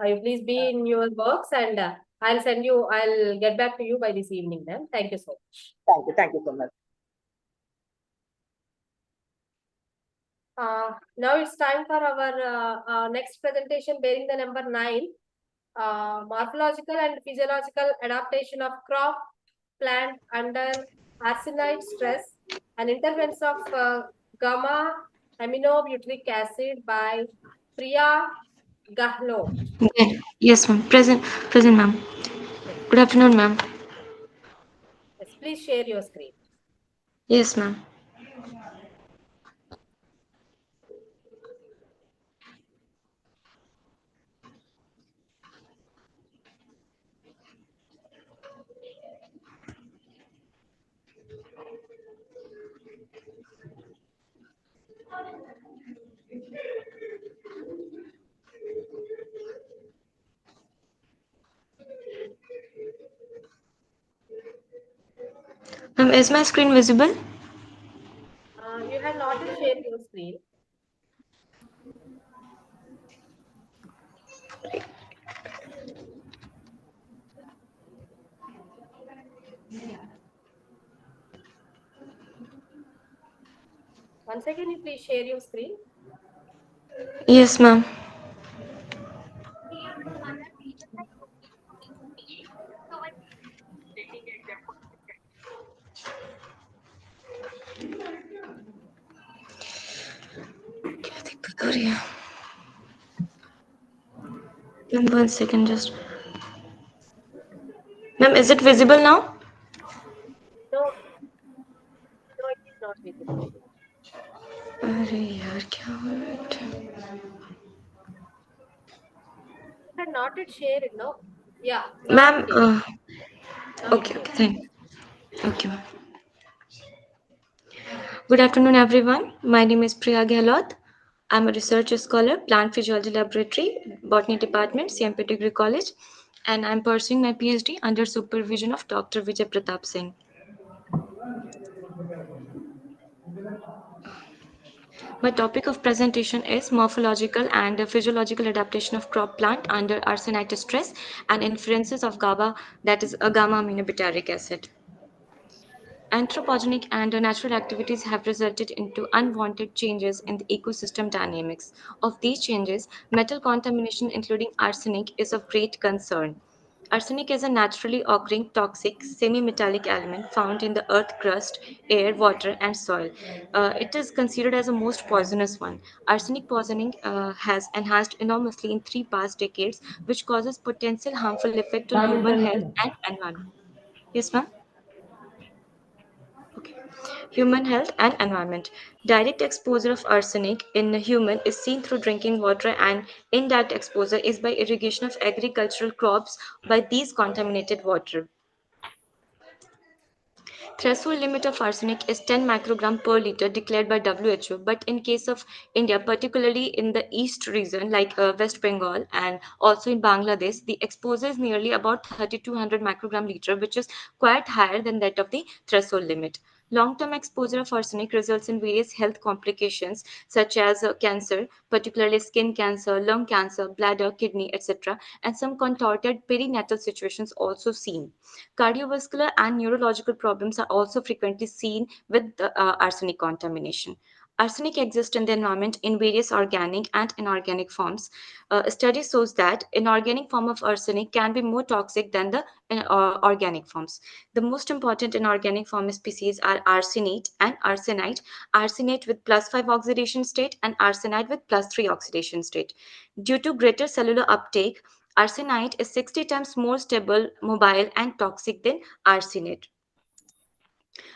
you please be in your works, and I'll get back to you by this evening, ma'am. Thank you so much. Thank you so much. Now it's time for our next presentation bearing the number 9, morphological and physiological adaptation of crop plant under arsenide stress and interference of gamma aminobutyric acid by Priya Gahlot. Yes, ma'am. Present, ma'am. Good afternoon, ma'am. Yes, please share your screen. Yes, ma'am. Ma'am, is my screen visible? screen. Once again, you please share your screen. Yes, ma'am. Ma'am, 1 second, just. Ma'am, is it visible now? No, it is not visible. अरे यार क्या हो रहा है? You can not yet share it, no? Yeah. Ma'am, Now okay, thank you. Okay, ma'am. Good afternoon, everyone. My name is Priya Gehlot. I'm a research scholar, Plant Physiology Laboratory, Botany Department, CMP Degree College, and I'm pursuing my PhD under supervision of Dr. Vijay Pratap Singh. My topic of presentation is morphological and physiological adaptation of crop plant under arsenic stress and inferences of GABA, that is a gamma aminobutyric acid. Anthropogenic and natural activities have resulted into unwanted changes in the ecosystem dynamics. Of these changes, metal contamination, including arsenic, is of great concern. Arsenic is a naturally occurring toxic semi-metallic element found in the earth crust, air, water, and soil. It is considered as the most poisonous one. Arsenic poisoning has enhanced enormously in 3 past decades, which causes potential harmful effect on human health and environment. Yes, ma'am? Human health and environment. Direct exposure of arsenic in a human is seen through drinking water, and indirect exposure is by irrigation of agricultural crops by these contaminated water. Threshold limit of arsenic is 10 microgram per liter declared by WHO, but in case of India, particularly in the east region like West Bengal and also in Bangladesh, the exposure is nearly about 3200 microgram liter, which is quite higher than that of the threshold limit. Long-term exposure of arsenic results in various health complications such as cancer, particularly skin cancer, lung cancer, bladder, kidney, etc., and some contorted perinatal situations also seen. Cardiovascular and neurological problems are also frequently seen with the, arsenic contamination. Arsenic exists in the environment in various organic and inorganic forms. A study shows that inorganic form of arsenic can be more toxic than the organic forms. The most important inorganic form species are arsenate and arsenite. Arsenate with +5 oxidation state and arsenite with +3 oxidation state. Due to greater cellular uptake, arsenite is 60 times more stable, mobile, and toxic than arsenate.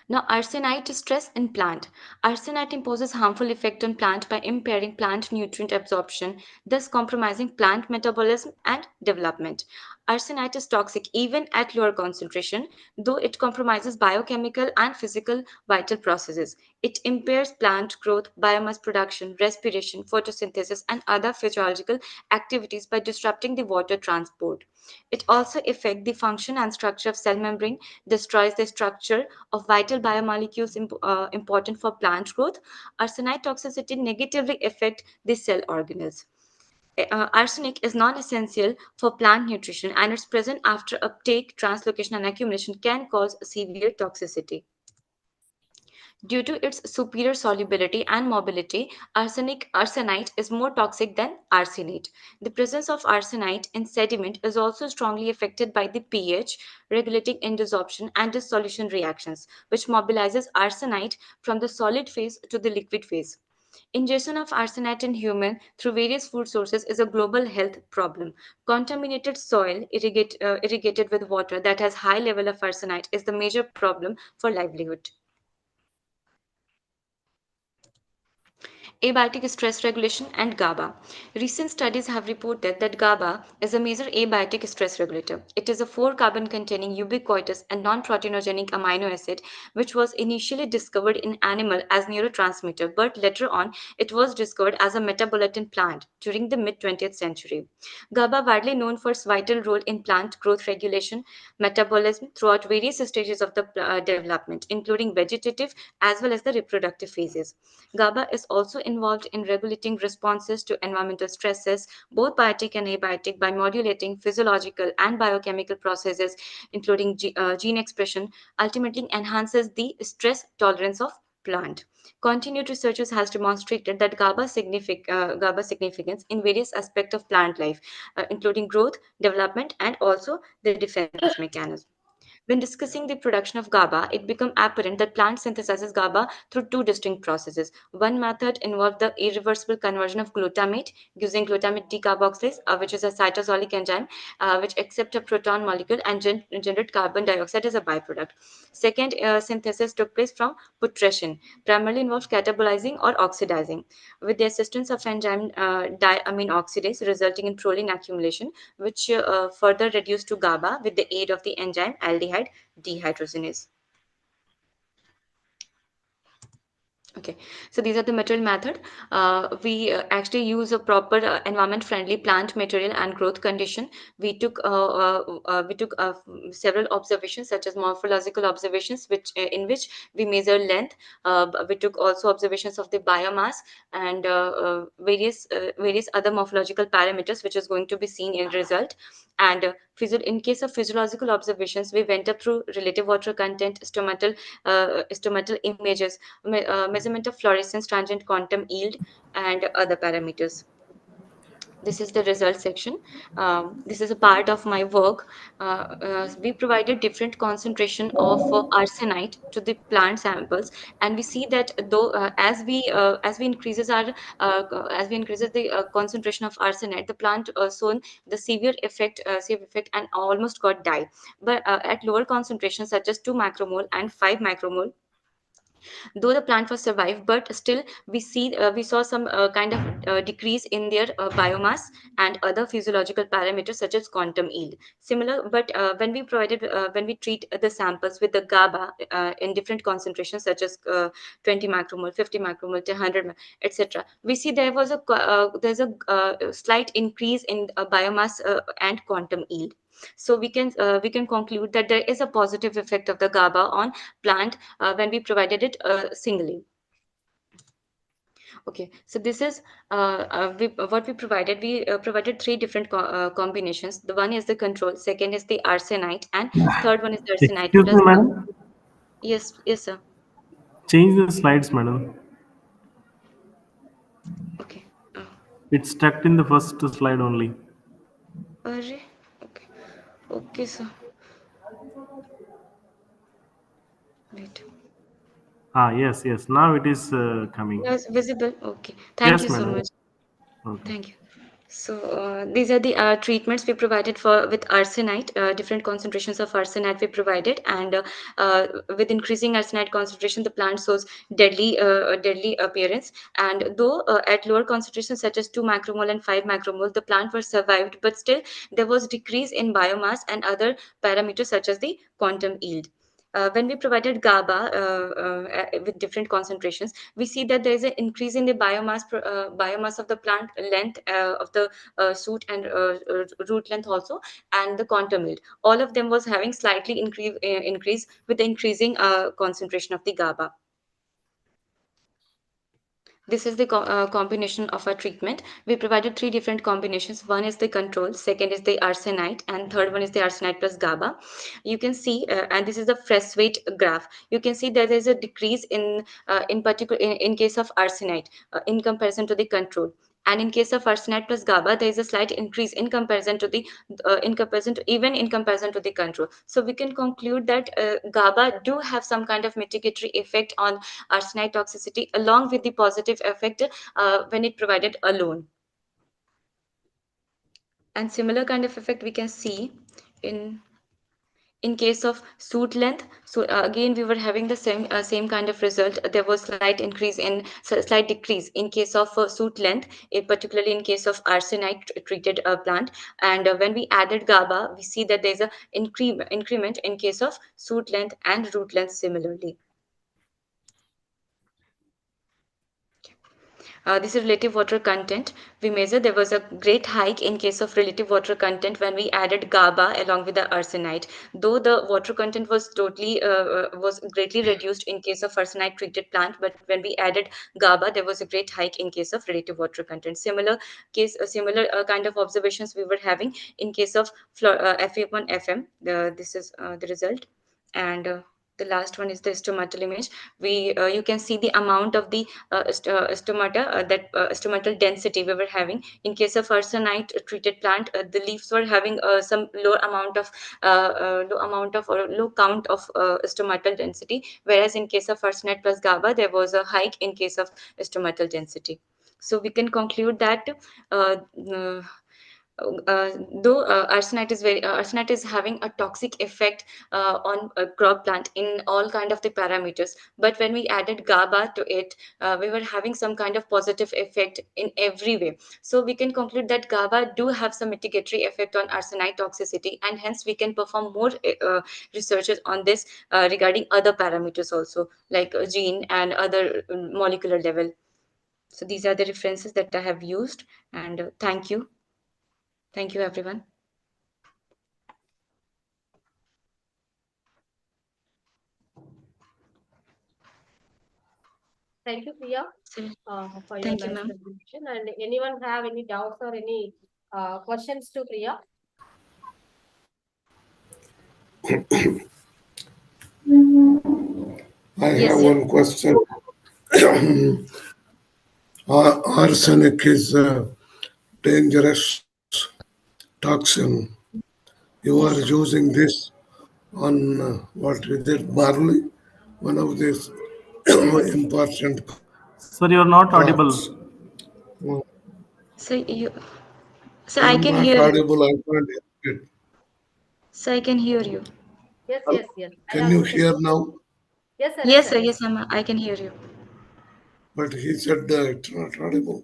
Now, arsenite stress in plant. Arsenite imposes harmful effect on plant by impairing plant nutrient absorption, thus compromising plant metabolism and development. Arsenite is toxic even at lower concentration, though it compromises biochemical and physical vital processes. It impairs plant growth, biomass production, respiration, photosynthesis, and other physiological activities by disrupting the water transport. It also affects the function and structure of cell membrane, destroys the structure of vital biomolecules important for plant growth. Arsenite toxicity negatively affects the cell organelles. Arsenic is non-essential for plant nutrition, and its presence after uptake, translocation, and accumulation can cause severe toxicity. Due to its superior solubility and mobility, arsenite is more toxic than arsenate. The presence of arsenite in sediment is also strongly affected by the pH, regulating indissorption and dissolution reactions, which mobilizes arsenite from the solid phase to the liquid phase. Ingestion of arsenite in human through various food sources is a global health problem. Contaminated soil irrigated with water that has high level of arsenite is the major problem for livelihood. Abiotic stress regulation and GABA. Recent studies have reported that GABA is a major abiotic stress regulator. It is a 4-carbon containing ubiquitous and non-proteinogenic amino acid which was initially discovered in animal as neurotransmitter, but later on it was discovered as a metabolite in plant during the mid-20th century. GABA, widely known for its vital role in plant growth regulation, metabolism throughout various stages of the development, including vegetative as well as the reproductive phases. GABA is also involved in regulating responses to environmental stresses, both biotic and abiotic, by modulating physiological and biochemical processes, including gene expression, ultimately enhances the stress tolerance of plant. Continued researchers has demonstrated that GABA significance in various aspects of plant life, including growth, development, and also the defense mechanism. When discussing the production of GABA, it became apparent that plant synthesizes GABA through two distinct processes. One method involved the irreversible conversion of glutamate using glutamate decarboxylase, which is a cytosolic enzyme which accepts a proton molecule and generate carbon dioxide as a byproduct. Second synthesis took place from putrescine, primarily involves catabolizing or oxidizing, with the assistance of enzyme diamine oxidase, resulting in proline accumulation, which further reduced to GABA with the aid of the enzyme aldehyde dehydrogenase. Okay, so these are the material method. We actually use a proper environment-friendly plant material and growth condition. We took several observations, such as morphological observations, in which we measure length. We took also observations of the biomass and various other morphological parameters, which is going to be seen in result. And in case of physiological observations, we went up through relative water content, stomatal images, measurement of fluorescence, transient quantum yield, and other parameters. This is the result section. This is a part of my work. We provided different concentration of arsenite to the plant samples, and we see that though as we increases the concentration of arsenite, the plant shown the severe effect and almost got died. But at lower concentrations, such as 2 macromole and 5 macromole, though the plant was survived, but still we saw some kind of decrease in their biomass and other physiological parameters such as quantum yield. Similar, but when we treat the samples with the GABA in different concentrations such as 20 macromole, 50 macromole to 100, etc., we see there's a slight increase in biomass and quantum yield. So we can conclude that there is a positive effect of the GABA on plant when we provided it singly. Okay, so this is what we provided. We provided 3 different combinations. The one is the control, second is the arsenite, and third one is the arsenite Excuse plus me, GABA. madam. Yes, sir. Change the slides, madam. Okay. It's stuck in the first slide only. Okay. Okay, sir. Wait. Yes. Now it is coming. Yes, visible. Okay. Thank you so madam. much. Okay. Thank you. So these are the treatments we provided with arsenite. Different concentrations of arsenite we provided, and with increasing arsenite concentration, the plant shows deadly appearance. And though at lower concentrations such as 2 macromole and 5 macromole, the plant was survived, but still there was decrease in biomass and other parameters such as the quantum yield. When we provided GABA with different concentrations, we see that there is an increase in the biomass of the plant length of the shoot and root length also, and the quantum yield. All of them was having slightly increase with the increasing concentration of the GABA. This is the combination of our treatment. We provided 3 different combinations. One is the control, second is the arsenite, and third one is the arsenite plus GABA. You can see, and this is the fresh weight graph. You can see that there is a decrease in case of arsenite in comparison to the control. And in case of arsenite plus GABA, there is a slight increase in comparison to the control. So we can conclude that GABA do have some kind of mitigatory effect on arsenite toxicity, along with the positive effect when it provided alone. And similar kind of effect we can see in case of shoot length. So again, we were having the same kind of result. There was slight decrease in case of shoot length, particularly in case of arsenite treated plant. And when we added GABA, we see that there's an increment in case of shoot length and root length similarly. This is relative water content. We measure there was a great hike in case of relative water content when we added GABA along with the arsenite. Though the water content was was greatly reduced in case of arsenite treated plant, but when we added GABA, there was a great hike in case of relative water content. Similar kind of observations we were having in case of FM1 FM. This is the result, and the last one is the stomatal image. You can see the amount of the stomata, stomatal density we were having. In case of arsenite treated plant, the leaves were having some low count of stomatal density, whereas in case of arsenite plus GABA, there was a hike in case of stomatal density. So we can conclude that uh, uh, though arsenite is having a toxic effect on a crop plant in all kind of the parameters, but when we added GABA to it, we were having some kind of positive effect in every way. So we can conclude that GABA do have some mitigatory effect on arsenite toxicity, and hence we can perform more researches on this regarding other parameters also, like gene and other molecular level. So these are the references that I have used, and thank you. Thank you, everyone. Thank you, Priya, for your Thank you, nice ma'am. presentation. And anyone have any doubts or any questions to Priya? I have one question. Arsenic is a dangerous toxin. You are using this on what is it, barley? One of these important. Sir, you are not crops. audible. So I I am can not hear you. audible. I can't hear it. So I can hear you. Yes, Hello? yes, yes. Can you hear now? Yes, sir. Yes, sir. Yes, ma'am. I can hear you. But he said it's not audible.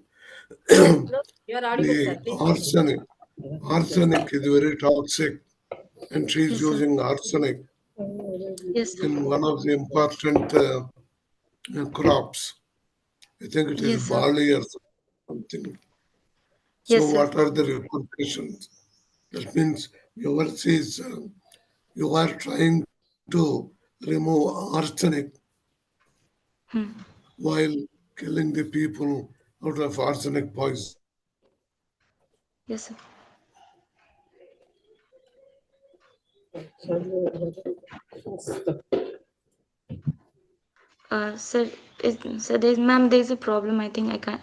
No, you are audible, sir. The Please. arsenic is very toxic, and she's Yes, sir. using arsenic Yes, sir. in one of the important crops. I think it is Yes, sir. barley or something. So Yes, sir. what are the repercussions? That means yours is you are trying to remove arsenic while killing the people out of arsenic poison. Yes, sir. Sir, ma'am, there's a problem. I think I can't.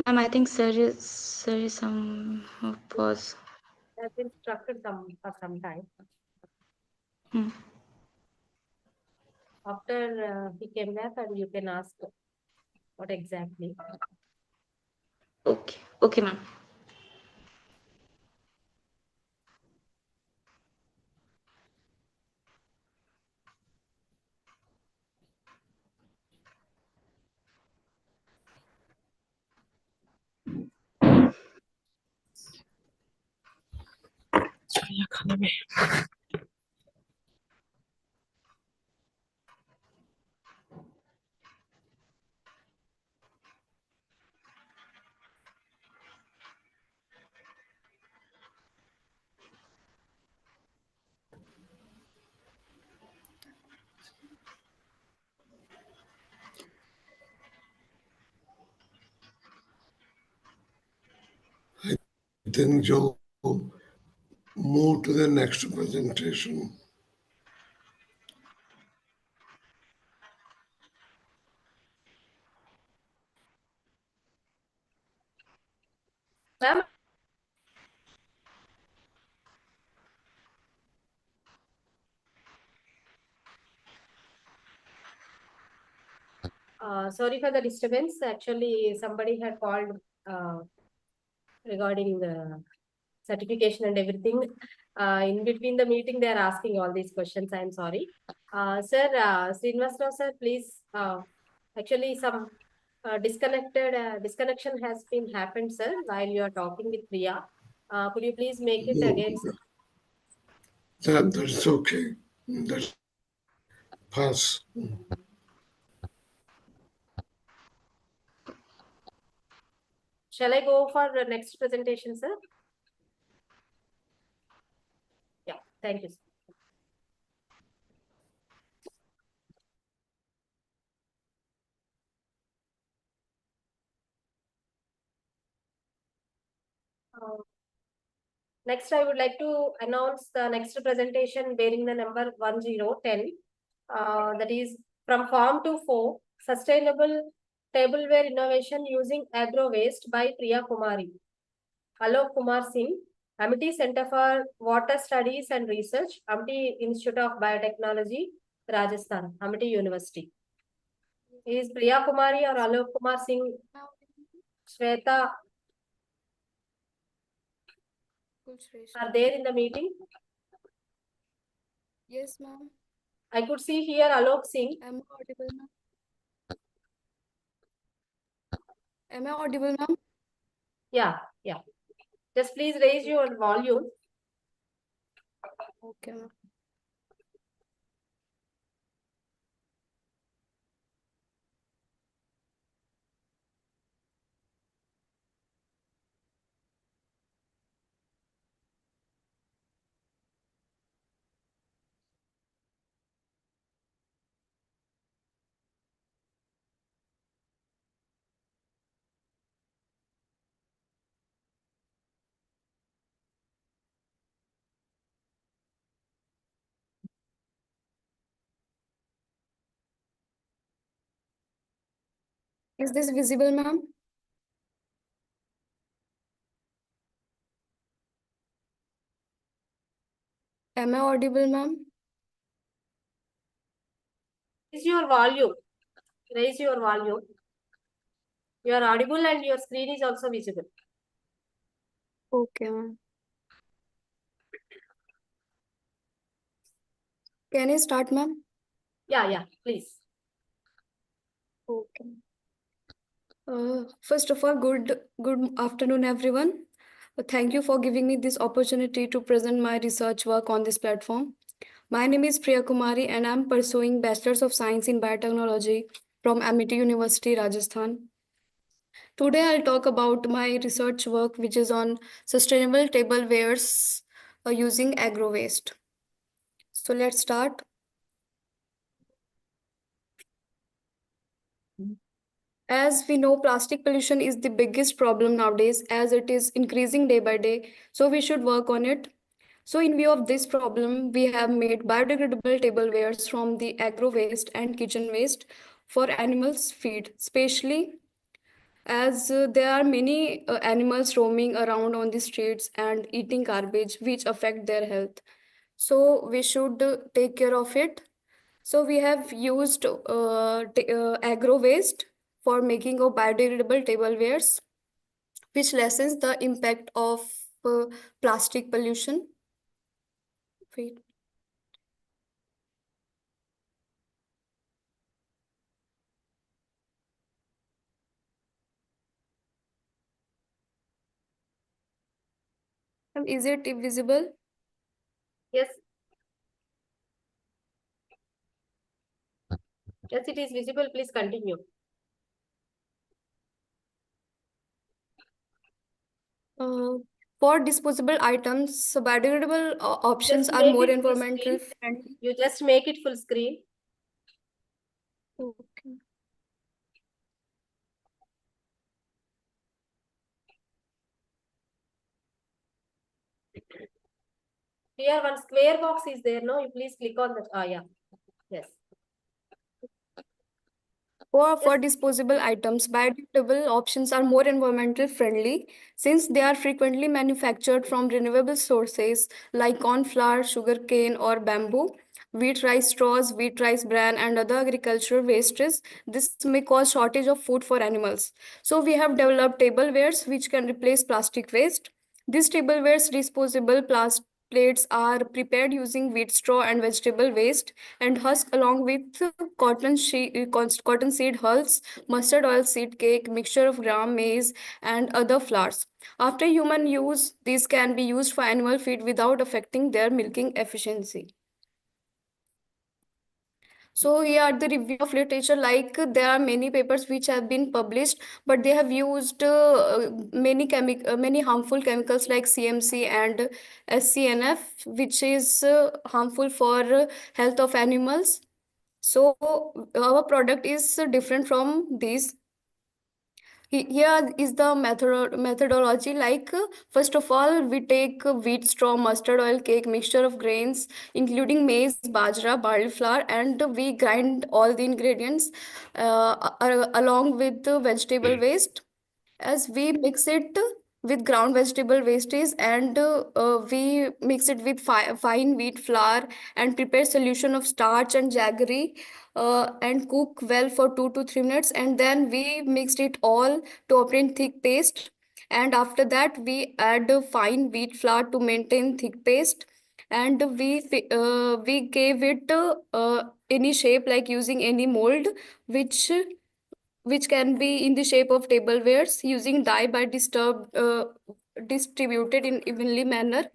Ma'am, I think sir is some pause. Has been structured for some time. After he came back, and you can ask what exactly. Okay. Okay, ma'am. I think Joe move to the next presentation. Ma'am, sorry for the disturbance. Actually, somebody had called regarding the certification and everything. In between the meeting, they are asking all these questions. I'm sorry. Sir, Srinivasrao sir, please. Actually, some disconnection has been happened, sir, while you are talking with Priya. Could you please make it again, sir? That's okay. That's pass. Shall I go for the next presentation, sir? Yeah, thank you, sir. Next, I would like to announce the next presentation bearing the number 1010. That is from Farm to Fork, Sustainable Tableware Innovation Using Agro Waste by Priya Kumari. Alok Kumar Singh, Amity Center for Water Studies and Research, Amity Institute of Biotechnology, Rajasthan, Amity University. Is Priya Kumari or Alok Kumar Singh, Shweta are there in the meeting? Yes, ma'am. I could see here Alok Singh. Am I audible, ma'am? Am I audible, ma'am? Yeah. Just please raise your volume. Okay, ma'am. Is this visible, ma'am? Am I audible, ma'am? Raise your volume. Raise your volume. You are audible and your screen is also visible. Okay, ma'am. Can I start, ma'am? Yeah, please. Okay. First of all, good afternoon, everyone. Thank you for giving me this opportunity to present my research work on this platform. My name is Priya Kumari and I'm pursuing Bachelor's of Science in Biotechnology from Amity University, Rajasthan. Today I'll talk about my research work which is on sustainable tablewares using agro waste. So let's start. As we know, plastic pollution is the biggest problem nowadays as it is increasing day by day. So we should work on it. So in view of this problem, we have made biodegradable tablewares from the agro waste and kitchen waste for animals' feed, especially as there are many animals roaming around on the streets and eating garbage which affect their health. So we should take care of it. So we have used agro waste for making of biodegradable tablewares, which lessens the impact of plastic pollution. Wait. Is it visible? Yes. Yes, it is visible. Please continue. For disposable items, biodegradable options Just are make more it full environmental screen. friendly. You just make it full screen. Okay. Here one square box is there, no? You please click on that. Yeah. Yes. For disposable items, biodegradable options are more environmental friendly since they are frequently manufactured from renewable sources like corn flour, sugarcane, or bamboo. Wheat rice straws, wheat rice bran, and other agricultural wastes. This may cause shortage of food for animals. So we have developed tablewares which can replace plastic waste. These tablewares disposable plates are prepared using wheat straw and vegetable waste and husk along with cotton seed hulls, mustard oil seed cake, mixture of gram maize, and other flours. After human use, these can be used for animal feed without affecting their milking efficiency. So here the review of literature, like there are many papers which have been published, but they have used many harmful chemicals like CMC and SCNF, which is harmful for health of animals. So our product is different from these. Here is the methodology, like first of all we take wheat straw, mustard oil cake, mixture of grains including maize, bajra, barley flour, and we grind all the ingredients along with the vegetable waste. As we mix it with ground vegetable wastage, and we mix it with fine wheat flour and prepare solution of starch and jaggery, and cook well for 2 to 3 minutes, and then we mixed it all to obtain thick paste. And after that we add fine wheat flour to maintain thick paste, and we gave it any shape, like using any mold which can be in the shape of tablewares, using dye by distributed in evenly manner.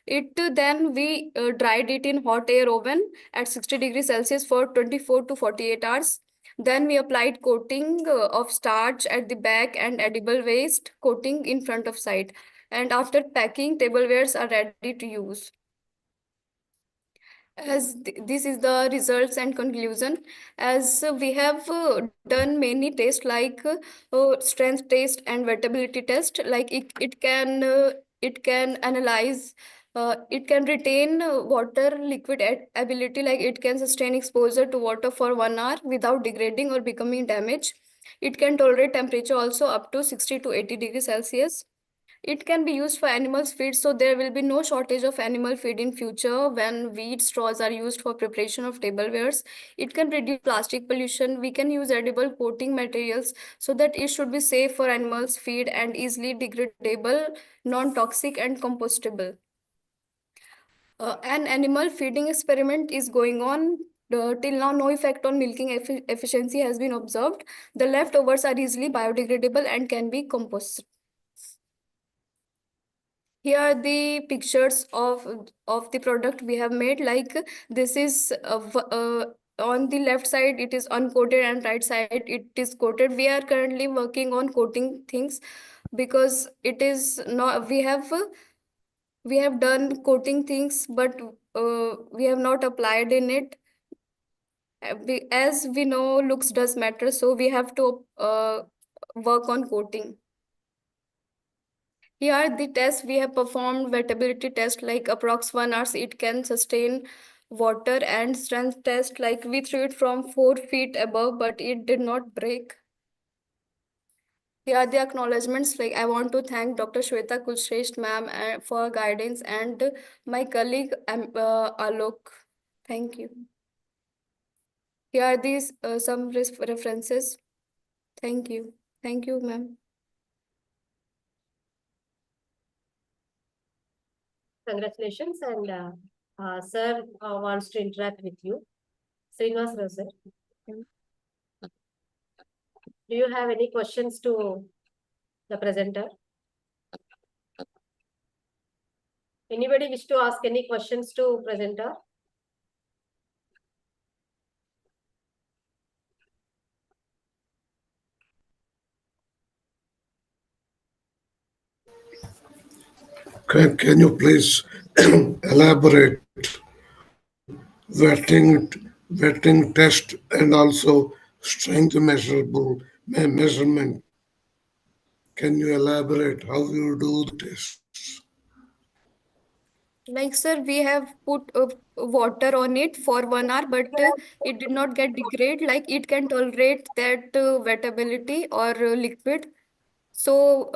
Then we dried it in hot air oven at 60 degrees Celsius for 24 to 48 hours. Then we applied coating of starch at the back and edible waste coating in front of side. And after packing, tablewares are ready to use. As this is the results and conclusion, as we have done many tests, like strength test and wettability test, like it can analyze, it can retain water liquid ability, like it can sustain exposure to water for 1 hour without degrading or becoming damaged. It can tolerate temperature also up to 60 to 80 degrees Celsius. It can be used for animals feed, so there will be no shortage of animal feed in future when wheat straws are used for preparation of tablewares. It can reduce plastic pollution. We can use edible coating materials, so that it should be safe for animals feed and easily degradable, non-toxic and compostable. An animal feeding experiment is going on. Till now, no effect on milking efficiency has been observed. The leftovers are easily biodegradable and can be composted. Here are the pictures of the product we have made. Like this is on the left side it is uncoated and right side it is coated. We are currently working on coating things because it is not, we have done coating things, but we have not applied in it. As we know, looks does matter, so we have to work on coating. Here are the tests we have performed. Wettability test, like approx 1 hours it can sustain water, and strength test, like we threw it from 4 feet above but it did not break. Here are the acknowledgements, like I want to thank Dr. Shweta Kulshresht ma'am for guidance, and my colleague Alok. Thank you. Here are these some references. Thank you. Thank you, ma'am. Congratulations, and sir wants to interact with you. Srinivas Rao, sir. Do you have any questions to the presenter? Anybody wish to ask any questions to presenter? Can you please elaborate wetting test and also strength measurement? Can you elaborate how you do the tests? Like, sir, we have put water on it for 1 hour, but it did not get degrade. Like, it can tolerate that wettability or liquid. So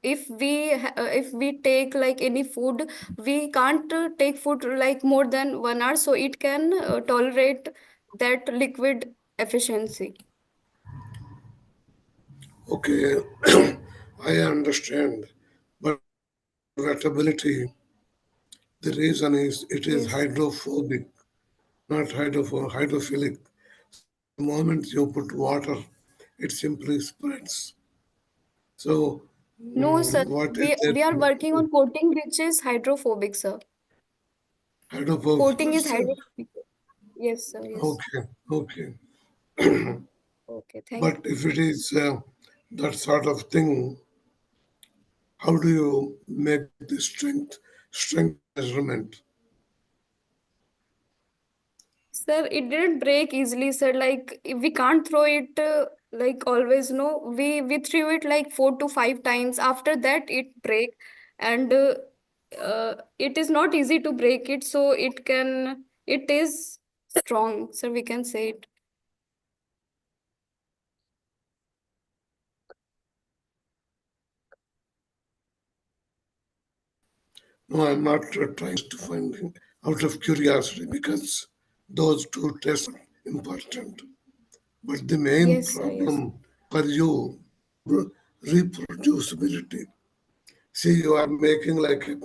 if we take like any food, we can't take food like more than 1 hour, so it can tolerate that liquid efficiency. Okay, I understand, but wettability The reason is it is Yes. hydrophobic, not hydrophilic. The moment you put water, it simply spreads. So No, sir. what is We are working on coating which is hydrophobic, sir. hydrophobic Coating is person? hydrophobic. Yes, sir. Yes. Okay, okay. Okay, thank But if it is that sort of thing, how do you make the strength measurement? Sir, it didn't break easily, sir. Like we can't throw it like always. No, we threw it like 4 to 5 times. After that, it break, and it is not easy to break it. So it is strong, sir. We can say it. No, I'm not trying to find it out of curiosity because those two tests are important. But the main Yes, sir. Yes. problem for you, reproducibility. See, you are making like a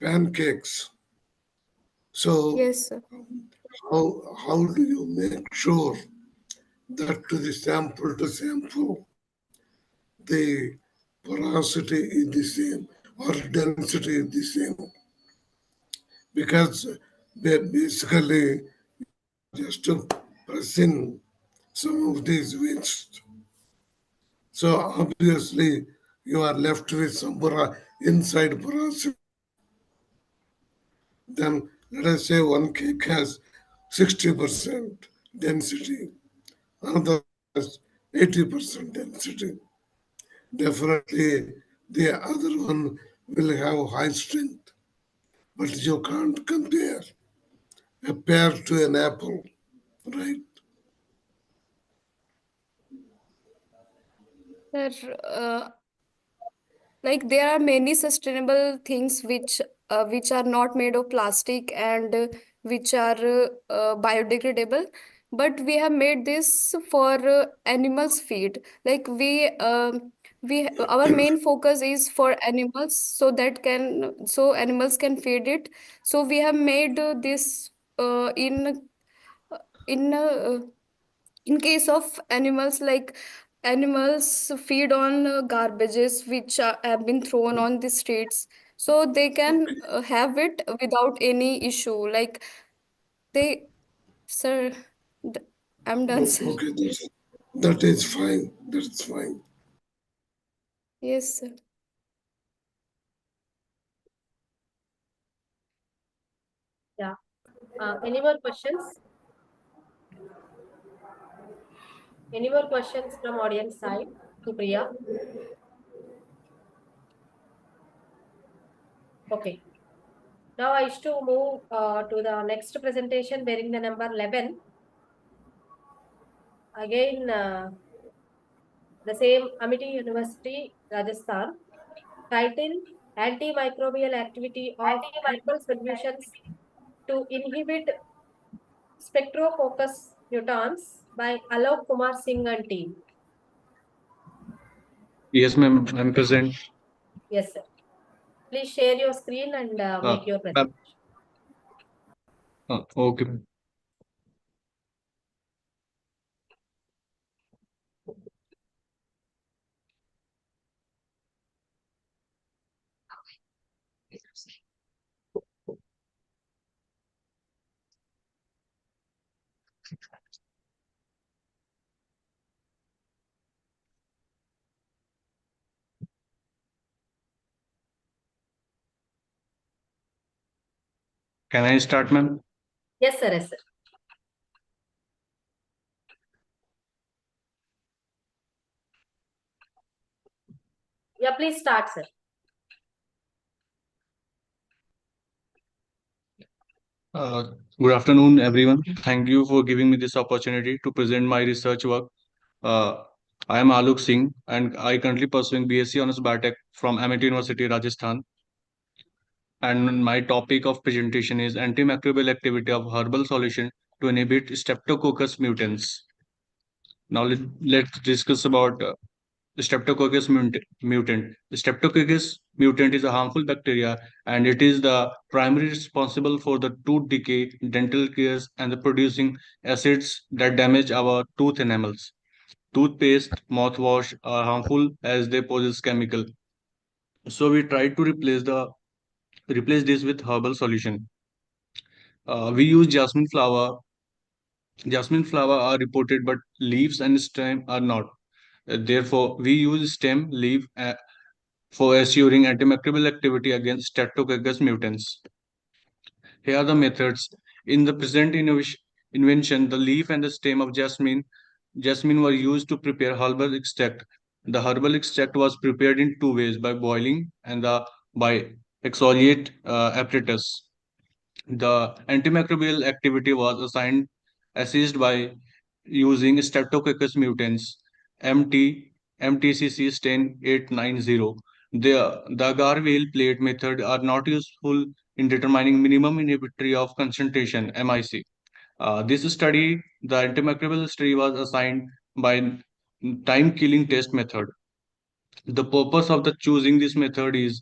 pancakes. So Yes, sir. how do you make sure that to the sample, the porosity is the same or density is the same? Because basically just to pressing some of these waste. So obviously you are left with some inside porosity. Then let us say one cake has 60% density, another has 80% density. Definitely the other one will have high strength, but you can't compare a pear to an apple, right? Sir, like there are many sustainable things which are not made of plastic and which are biodegradable, but we have made this for animals feed. Like we our main focus is for animals, so animals can feed it. So we have made this in in case of animals, like animals feed on garbages which have been thrown on the streets, so they can have it without any issue. Like they, sir, th- I'm done, sir. Okay, that is fine. That's fine. Yes, sir. Yeah. Any more questions? Any more questions from audience side to Priya? Okay. Now I wish to move to the next presentation bearing the number 11. Again, the same Amity University, Rajasthan. Title: Antimicrobial Activity of Herbal Solutions to Inhibit Spectrococcus mutans by Alok Kumar Singh and team. Yes, ma'am, I'm present. Yes, sir. Please share your screen and make your Ma'am. presentation. Okay. Can I start, ma'am? Yes, sir. Yes, sir. Yeah, please start, sir. Good afternoon, everyone. Thank you for giving me this opportunity to present my research work. I am Alok Singh, and I currently pursuing BSc Honors Biotech from Amity University, Rajasthan. And my topic of presentation is antimicrobial activity of herbal solution to inhibit Streptococcus mutans. Now let's discuss about Streptococcus mutant. Streptococcus mutant is a harmful bacteria, and it is the primary responsible for the tooth decay, dental caries, and the producing acids that damage our tooth enamels. Toothpaste, mouthwash are harmful as they possess chemical. So we try to replace this with herbal solution. We use jasmine flower. Jasmine flower are reported, but leaves and stem are not. Therefore, we use stem, leaf for assuring antimicrobial activity against Streptococcus mutans. Here are the methods. In the present invention, the leaf and the stem of jasmine were used to prepare herbal extract. The herbal extract was prepared in two ways: by boiling and by exfoliate apparatus. The antimicrobial activity was assessed by using Streptococcus mutans MTCC stain 890. The agar-whale plate method are not useful in determining minimum inhibitory of concentration MIC. This study, the antimicrobial study, was assigned by time-killing test method. The purpose of the choosing this method is: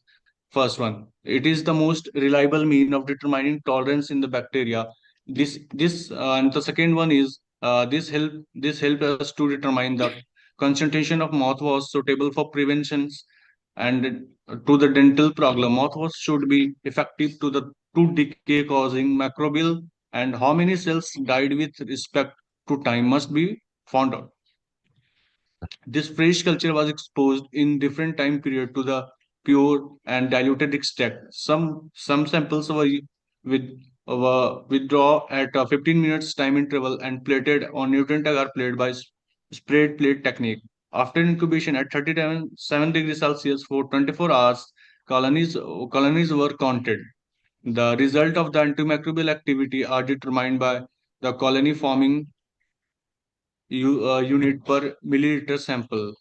first one, it is the most reliable mean of determining tolerance in the bacteria. This and the second one is this helped us to determine the concentration of mouthwash suitable for preventions and to the dental problem. Mouthwash should be effective to the tooth decay causing microbial, and how many cells died with respect to time must be found out. This fresh culture was exposed in different time period to the pure and diluted extract. Some samples with withdraw at a 15 minutes time interval and plated on nutrient agar plate by sprayed plate technique. After incubation at 37 degrees Celsius for 24 hours, colonies were counted. The result of the antimicrobial activity are determined by the colony forming unit per milliliter sample.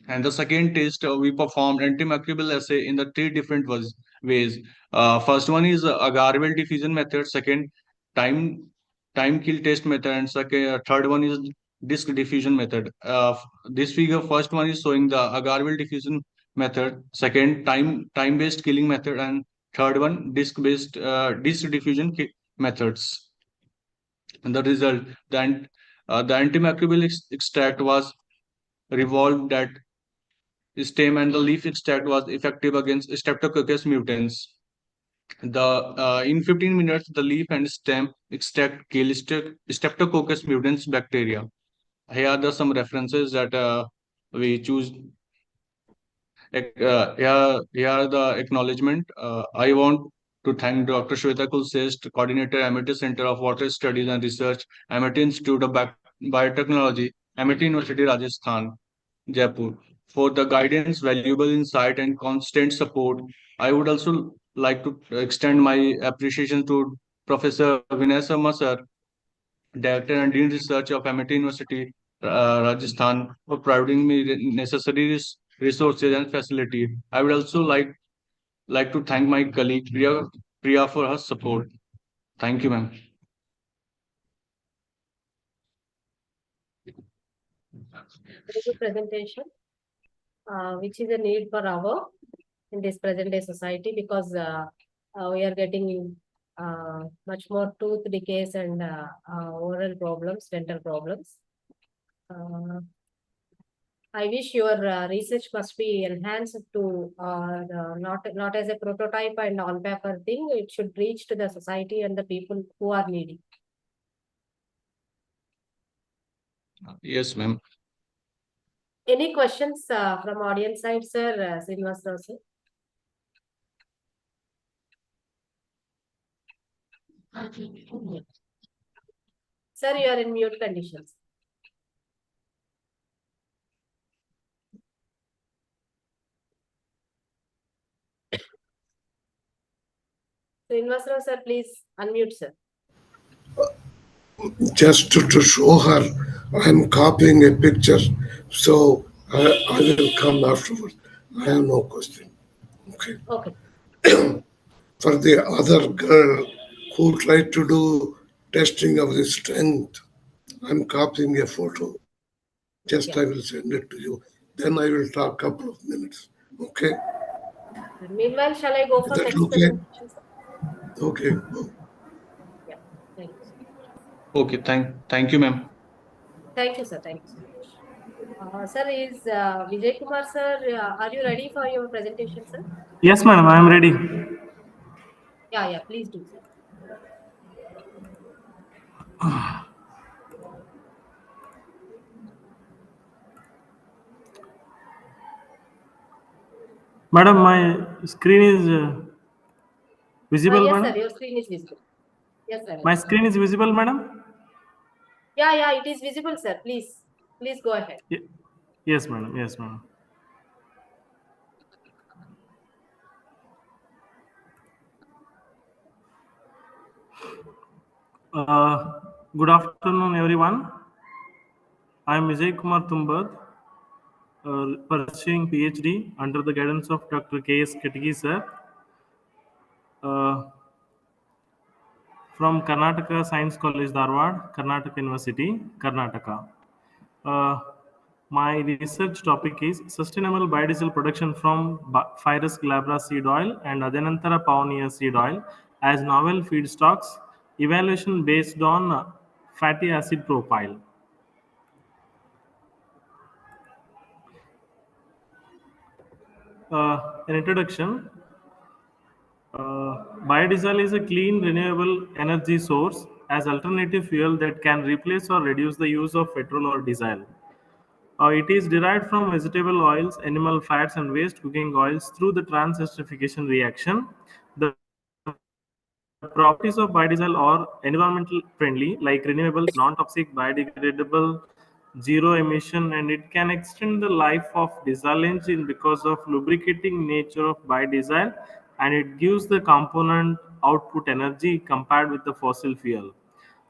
And the second test, we performed antimicrobial assay in the three different ways. First one is agar-well diffusion method. Second, time time kill test method, and third one is disk diffusion method. This figure, first one is showing the agar-well diffusion method. Second, time based killing method, and third one disk diffusion methods. And the result, the antimicrobial extract was revolved that stem and the leaf extract was effective against Streptococcus mutans. In 15 minutes, the leaf and stem extract kill Streptococcus mutans bacteria. Here are some references that we choose. Here are the acknowledgement. I want to thank Dr. Shweta Kulsest, Coordinator, Amity Center of Water Studies and Research, Amity Institute of Biotechnology, Amity University, Rajasthan, Jaipur, for the guidance, valuable insight, and constant support. I would also like to extend my appreciation to Professor Vinay Sharma sir, Director and Dean Research of Amity University, Rajasthan, for providing me the necessary resources and facility. I would also like to thank my colleague Priya for her support. Thank you, ma'am. Very good presentation, which is a need for our in this present day society, because we are getting much more tooth decays and oral problems, dental problems. I wish your research must be enhanced to not as a prototype and on paper thing. It should reach to the society and the people who are needy. Yes, ma'am. Any questions from audience side, sir? Srinivasrao, sir? Sir, you are in mute conditions. Srinivasrao, sir, please unmute, sir. Just to show her, I'm copying a picture, so I will come afterwards. I have no question. Okay. Okay. For the other girl who tried to do testing of the strength, I'm copying a photo. Just I will send it to you. Then I will talk couple of minutes. Okay. Meanwhile, shall I go for Is that next okay? presentation, sir? Okay. Yeah, thank you, sir. Okay, thank you, ma'am. Thank you, sir. Thank you so much. Sir, is Vijay Kumar, sir, are you ready for your presentation, sir? Yes, madam, I am ready. Yeah, please do, sir. Madam, my screen is visible, Yes, madam? sir, your screen is visible. Yes, sir. My screen is visible, madam? Yeah, it is visible, sir. Please go ahead. Yes, madam. Yes, madam. Good afternoon, everyone. I am Vijay Kumar Tumbad, pursuing PhD under the guidance of Dr. K.S. Ketigi, sir, from Karnataka Science College, Dharwad, Karnataka University, Karnataka. My research topic is sustainable biodiesel production from Pyrus glabra seed oil and Adenantara pioneer seed oil as novel feedstocks, evaluation based on fatty acid profile. An introduction. Biodiesel is a clean, renewable energy source as alternative fuel that can replace or reduce the use of petrol or diesel. It is derived from vegetable oils, animal fats, and waste cooking oils through the trans-esterification reaction. The properties of biodiesel are environmental friendly, like renewable, non-toxic, biodegradable, zero emission, and it can extend the life of diesel engine because of lubricating nature of biodiesel, and it gives the component output energy compared with the fossil fuel.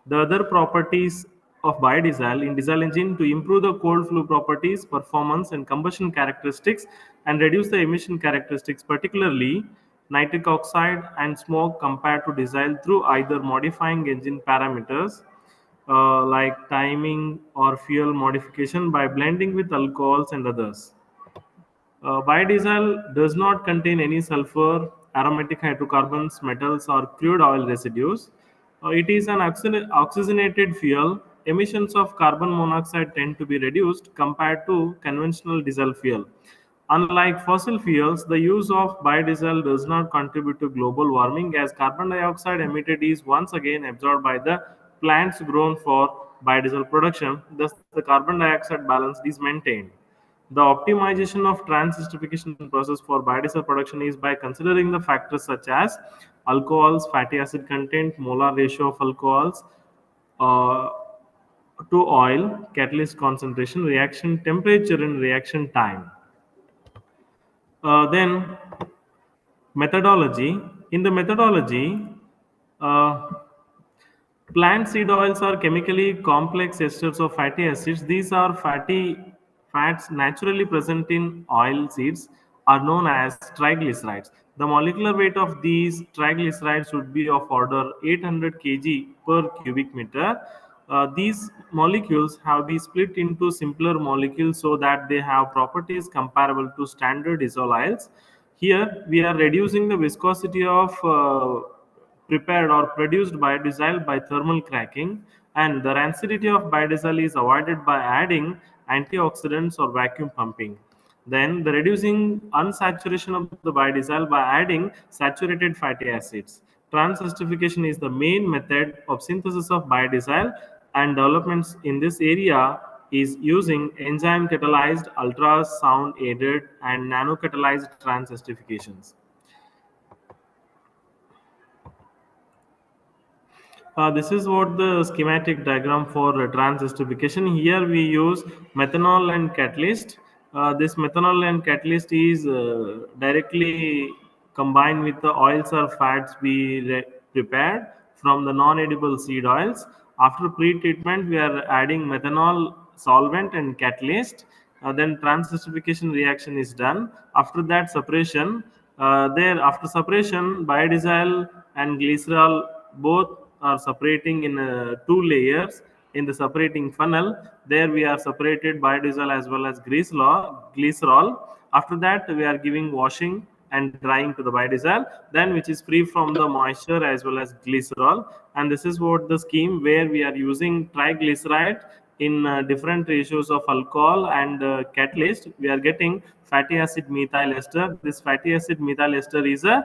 The other properties of biodiesel in diesel engine to improve the cold flow properties, performance, and combustion characteristics, and reduce the emission characteristics, particularly nitric oxide and smoke compared to diesel through either modifying engine parameters like timing or fuel modification by blending with alcohols and others. Biodiesel does not contain any sulfur, aromatic hydrocarbons, metals, or crude oil residues. It is an oxygenated fuel. Emissions of carbon monoxide tend to be reduced compared to conventional diesel fuel. Unlike fossil fuels, the use of biodiesel does not contribute to global warming as carbon dioxide emitted is once again absorbed by the plants grown for biodiesel production. Thus, the carbon dioxide balance is maintained. The optimization of trans-esterification process for biodiesel production is by considering the factors such as alcohols, fatty acid content, molar ratio of alcohols uh, to oil, catalyst concentration, reaction temperature, and reaction time. Then methodology. In the methodology, uh, plant seed oils are chemically complex esters of fatty acids. These are fatty fats naturally present in oil seeds are known as triglycerides. The molecular weight of these triglycerides would be of order 800 kg per cubic meter. These molecules have been split into simpler molecules so that they have properties comparable to standard diesel oils. Here, we are reducing the viscosity of prepared or produced biodiesel by thermal cracking, and the rancidity of biodiesel is avoided by adding antioxidants or vacuum pumping. Then the reducing unsaturation of the biodiesel by adding saturated fatty acids. Trans-esterification is the main method of synthesis of biodiesel, and developments in this area is using enzyme catalyzed, ultrasound aided, and nano catalyzed trans-esterifications. This is what the schematic diagram for trans-esterification. Here we use methanol and catalyst. This methanol and catalyst is directly combined with the oils or fats we prepared from the non-edible seed oils. After pre-treatment, we are adding methanol solvent and catalyst. Then trans-esterification reaction is done. After that, separation. After separation, biodiesel and glycerol both are separating in two layers in the separating funnel. There we are separated biodiesel as well as glycerol. After that, we are giving washing and drying to the biodiesel, then which is free from the moisture as well as glycerol. And this is what the scheme where we are using triglyceride in different ratios of alcohol and catalyst. We are getting fatty acid methyl ester. This fatty acid methyl ester is a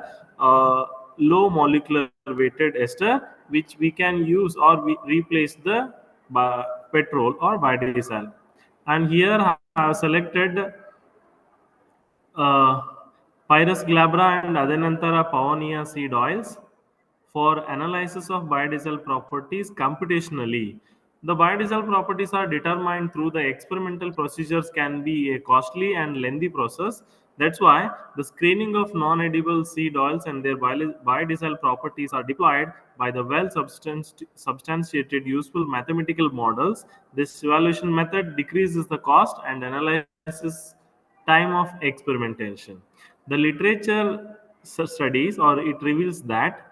low molecular weighted ester which we can use or we replace the petrol or biodiesel. And here I have selected uh, Pyrus glabra and Adenantara paonia seed oils for analysis of biodiesel properties computationally. The biodiesel properties are determined through the experimental procedures can be a costly and lengthy process. That's why the screening of non-edible seed oils and their biodiesel properties are deployed by the well-substantiated useful mathematical models. This evaluation method decreases the cost and analysis time of experimentation. The literature studies or it reveals that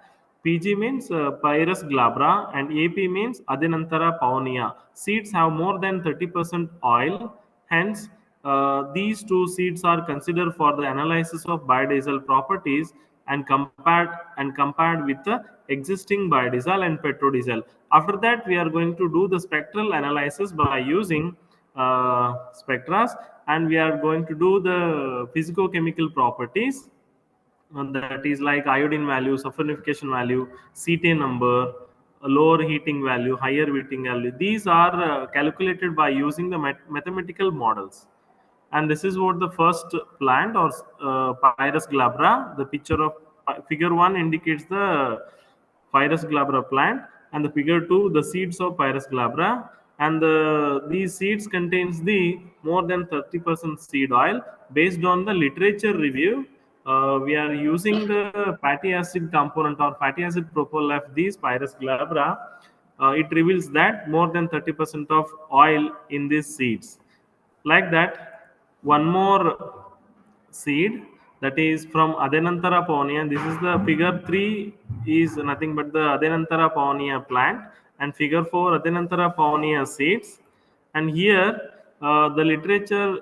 PG means Pyrus glabra and AP means Adenantara paonia. Seeds have more than 30% oil. Hence, these two seeds are considered for the analysis of biodiesel properties and compared with the existing biodiesel and petrodiesel. After that, we are going to do the spectral analysis by using spectras, and we are going to do the physicochemical properties, that is like iodine value, sulfurification value, cetane number, a lower heating value, higher heating value. These are calculated by using the mathematical models. And this is what the first plant or Pyrus glabra. The picture of figure 1 indicates the Pyrus glabra plant, and the figure 2 the seeds of Pyrus glabra. And these seeds contains the more than 30% seed oil. Based on the literature review, we are using the fatty acid component or fatty acid propyl of these Pyrus glabra. It reveals that more than 30% of oil in these seeds. Like that, one more seed, that is from Adenantara paonia. This is the figure 3 is nothing but the Adenantara paonia plant, and figure 4 Adenantara paonia seeds. And here the literature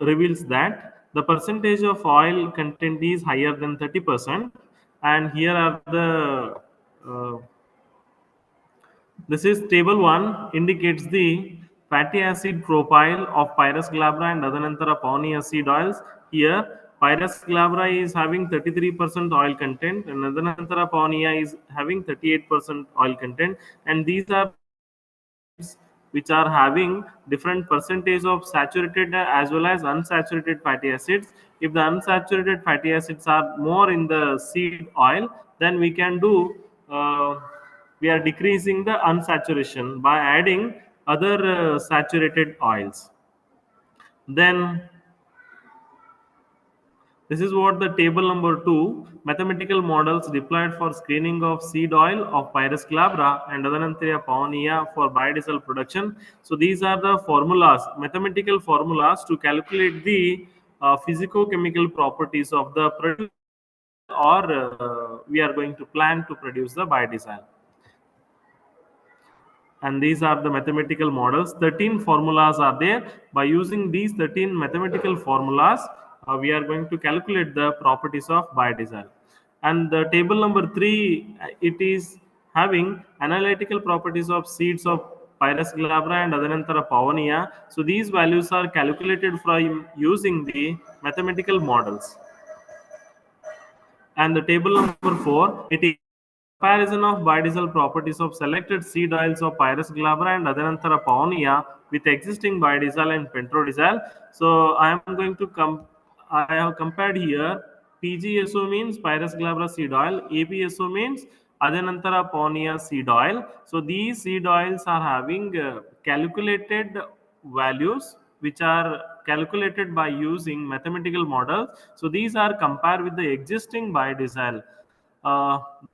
reveals that the percentage of oil content is higher than 30%. And here are the this is table 1 indicates the fatty acid profile of Pyrus glabra and Adenantara paonia seed oils. Here, Pyrus glabra is having 33% oil content and Adenantara paonia is having 38% oil content. And these are which are having different percentage of saturated as well as unsaturated fatty acids. If the unsaturated fatty acids are more in the seed oil, then we can do we are decreasing the unsaturation by adding other saturated oils. Then this is what the table number 2 mathematical models deployed for screening of seed oil of Pyrus glabra and Adenantara paonia for biodiesel production. So these are the formulas, mathematical formulas to calculate the physico-chemical properties of the product, or we are going to plan to produce the biodiesel. And these are the mathematical models. 13 formulas are there. By using these 13 mathematical formulas, we are going to calculate the properties of biodiesel. And the table number 3, it is having analytical properties of seeds of Pyrus glabra and Adenantara paonia. So these values are calculated from using the mathematical models. And the table number 4, it is comparison of biodiesel properties of selected seed oils of Pyrus glabra and Adenantara paonia with existing biodiesel and petrodiesel. So I am going to I have compared here. PGSO means Pyrus glabra seed oil, APSO means Adenantara paonia seed oil. So these seed oils are having calculated values which are calculated by using mathematical models. So these are compared with the existing biodiesel.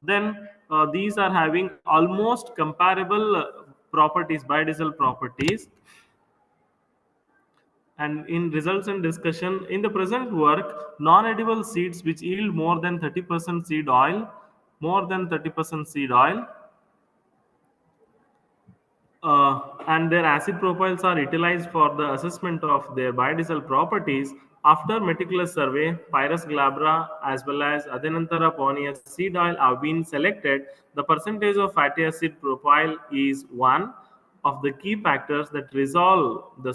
Then these are having almost comparable properties, biodiesel properties. And in results and discussion, in the present work, non-edible seeds which yield more than 30% seed oil, and their acid profiles are utilized for the assessment of their biodiesel properties After meticulous survey, Pyrus glabra as well as Adenantara ponea seed oil have been selected. The percentage of fatty acid profile is one of the key factors that resolve the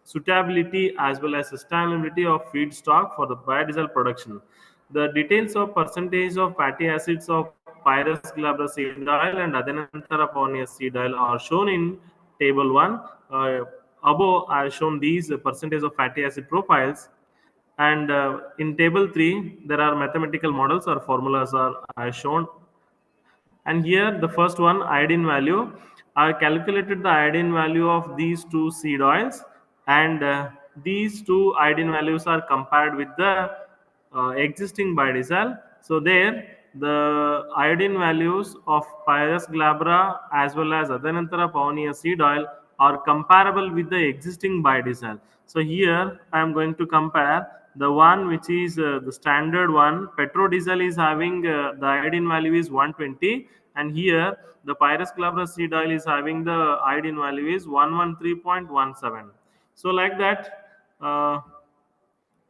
suitability as well as sustainability of feedstock for the biodiesel production. The details of percentage of fatty acids of Pyrus glabra seed oil and Adenantara ponea seed oil are shown in table 1. Above I have shown these percentage of fatty acid profiles, and in table 3 there are mathematical models or formulas are shown. And here the first one, iodine value. I calculated the iodine value of these two seed oils, and these two iodine values are compared with the existing biodiesel. So there the iodine values of Pyrus glabra as well as Adenantara ponea seed oil are comparable with the existing biodiesel. So here I am going to compare the one which is the standard one. Petrodiesel is having the iodine value is 120, and here the Pyrus glabra seed oil is having the iodine value is 113.17. So like that, the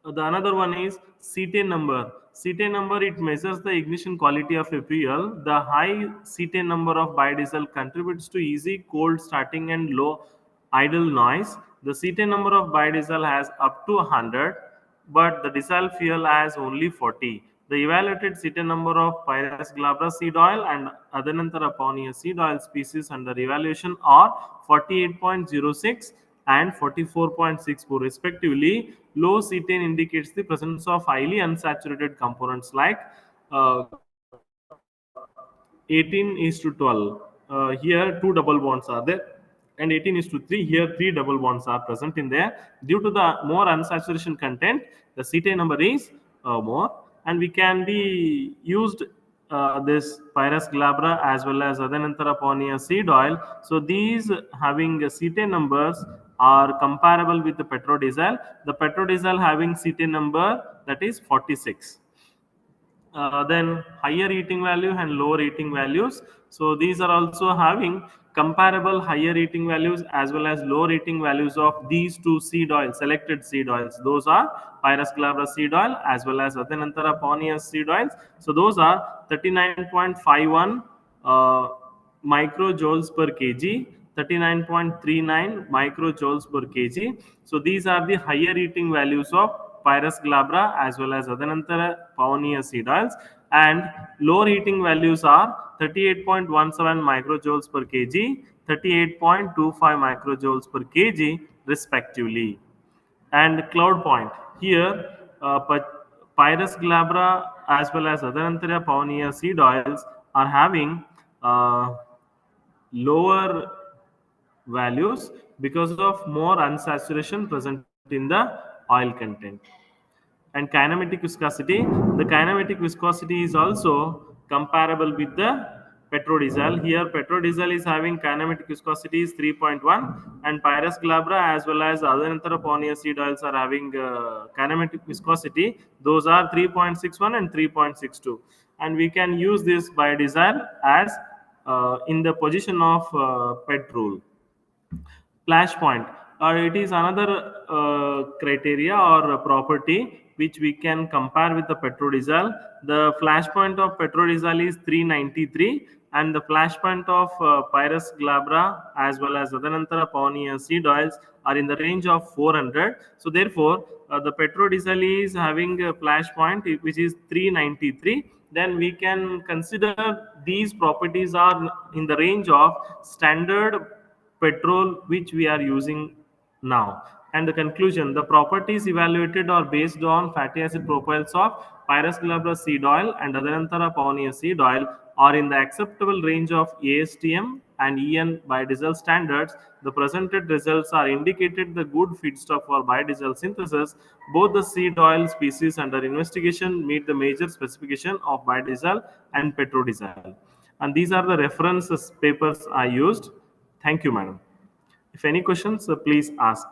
another one is cetane number. Cetane number, it measures the ignition quality of a fuel. The high cetane number of biodiesel contributes to easy cold starting and low idle noise. The cetane number of biodiesel has up to 100, but the diesel fuel has only 40. The evaluated cetane number of Pyrus glabra seed oil and Adenantara ponea seed oil species under evaluation are 48.06 and 44.64 respectively. Low cetane indicates the presence of highly unsaturated components like 18:12. Here two double bonds are there, and 18:3. Here three double bonds are present in there. Due to the more unsaturation content, the cetane number is more, and we can be used this Pyrus glabra as well as Adenantara ponea seed oil. So these having cetane numbers are comparable with the petrodiesel. The petrodiesel having cetane number that is 46. Then higher eating value and lower eating values. So these are also having comparable higher eating values as well as lower eating values of these two seed oils, selected seed oils. Those are Pyrus glabra seed oil as well as Adenantara ponea seed oils. So those are 39.51 microjoules per kg, 39.39 microjoules per kg. So these are the higher eating values of Pyrus glabra as well as Adenantara ponea seed oils, and lower heating values are 38.17 microjoules per kg, 38.25 microjoules per kg respectively. And cloud point here, Pyrus glabra as well as Adenantara ponea seed oils are having lower values because of more unsaturation present in the oil content. And kinematic viscosity, the kinematic viscosity is also comparable with the petrodiesel. Here petrodiesel is having kinematic viscosity is 3.1, and Pyrus glabra as well as Adenantara ponea seed oils are having kinematic viscosity. Those are 3.61 and 3.62, and we can use this biodiesel as in the position of petrol. Flash point, it is another criteria or a property which we can compare with the petrodiesel. The flash point of petrodiesel is 393, and the flash point of Pyrus glabra as well as Adenantara ponea seed oils are in the range of 400. So therefore the petrodiesel is having a flash point which is 393. Then we can consider these properties are in the range of standard petrol which we are using now. And the conclusion, the properties evaluated are based on fatty acid profiles of Pyrus glabra seed oil and Adenantara ponea seed oil are in the acceptable range of ASTM and EN biodiesel standards. The presented results are indicated the good feedstock for biodiesel synthesis. Both the seed oil species under investigation meet the major specification of biodiesel and petrodiesel. And these are the references papers I used. Thank you, madam. If any questions, please ask.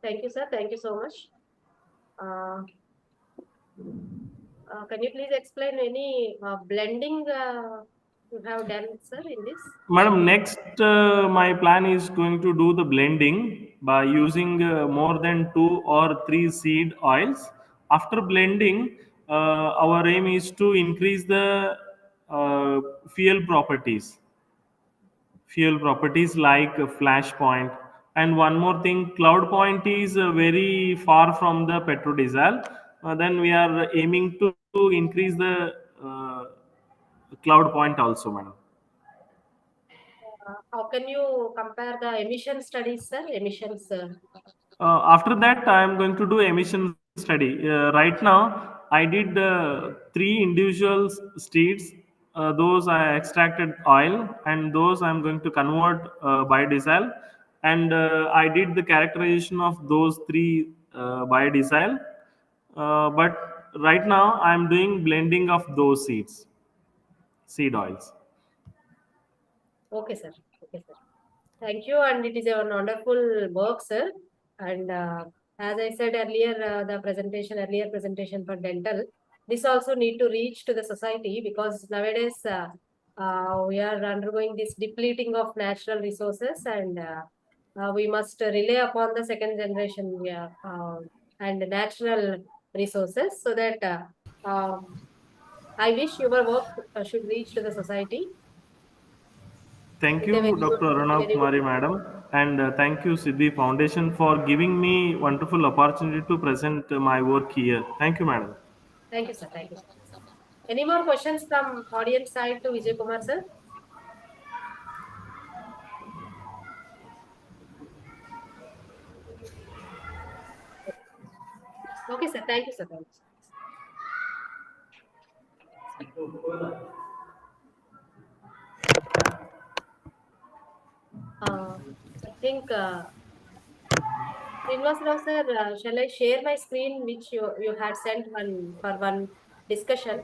Thank you, sir. Thank you so much. Can you please explain any blending you have done, sir, in this? Madam, next my plan is going to do the blending by using more than 2 or 3 seed oils. After blending, our aim is to increase the uh, fuel properties. Fuel properties like flash point. And one more thing, cloud point is very far from the petrodiesel. Then we are aiming to increase the cloud point also, madam. How can you compare the emission studies, sir? Emissions. After that, I am going to do emission study. Right now, I did 3 individual states. Those I extracted oil, and those I am going to convert biodiesel. And I did the characterization of those 3 biodiesel. But right now, I am doing blending of those seed oils. Okay, sir. Okay, sir. Thank you, and it is a wonderful work, sir. And as I said earlier, the earlier presentation for dental, this also need to reach to the society, because nowadays we are undergoing this depleting of natural resources, and we must rely upon the second generation, and natural resources, so that I wish your work should reach to the society. Thank With a you, very good, Dr. Aruna very good. Kumari, madam, and thank you, Sidvi Foundation, for giving me wonderful opportunity to present my work here. Thank you, madam. Thank you, sir. Thank you, sir. Any more questions from audience side to Vijay Kumar, sir? Okay, sir. Thank you, sir. Thank you. I think, Srinivasrao, sir, shall I share my screen which you had sent one discussion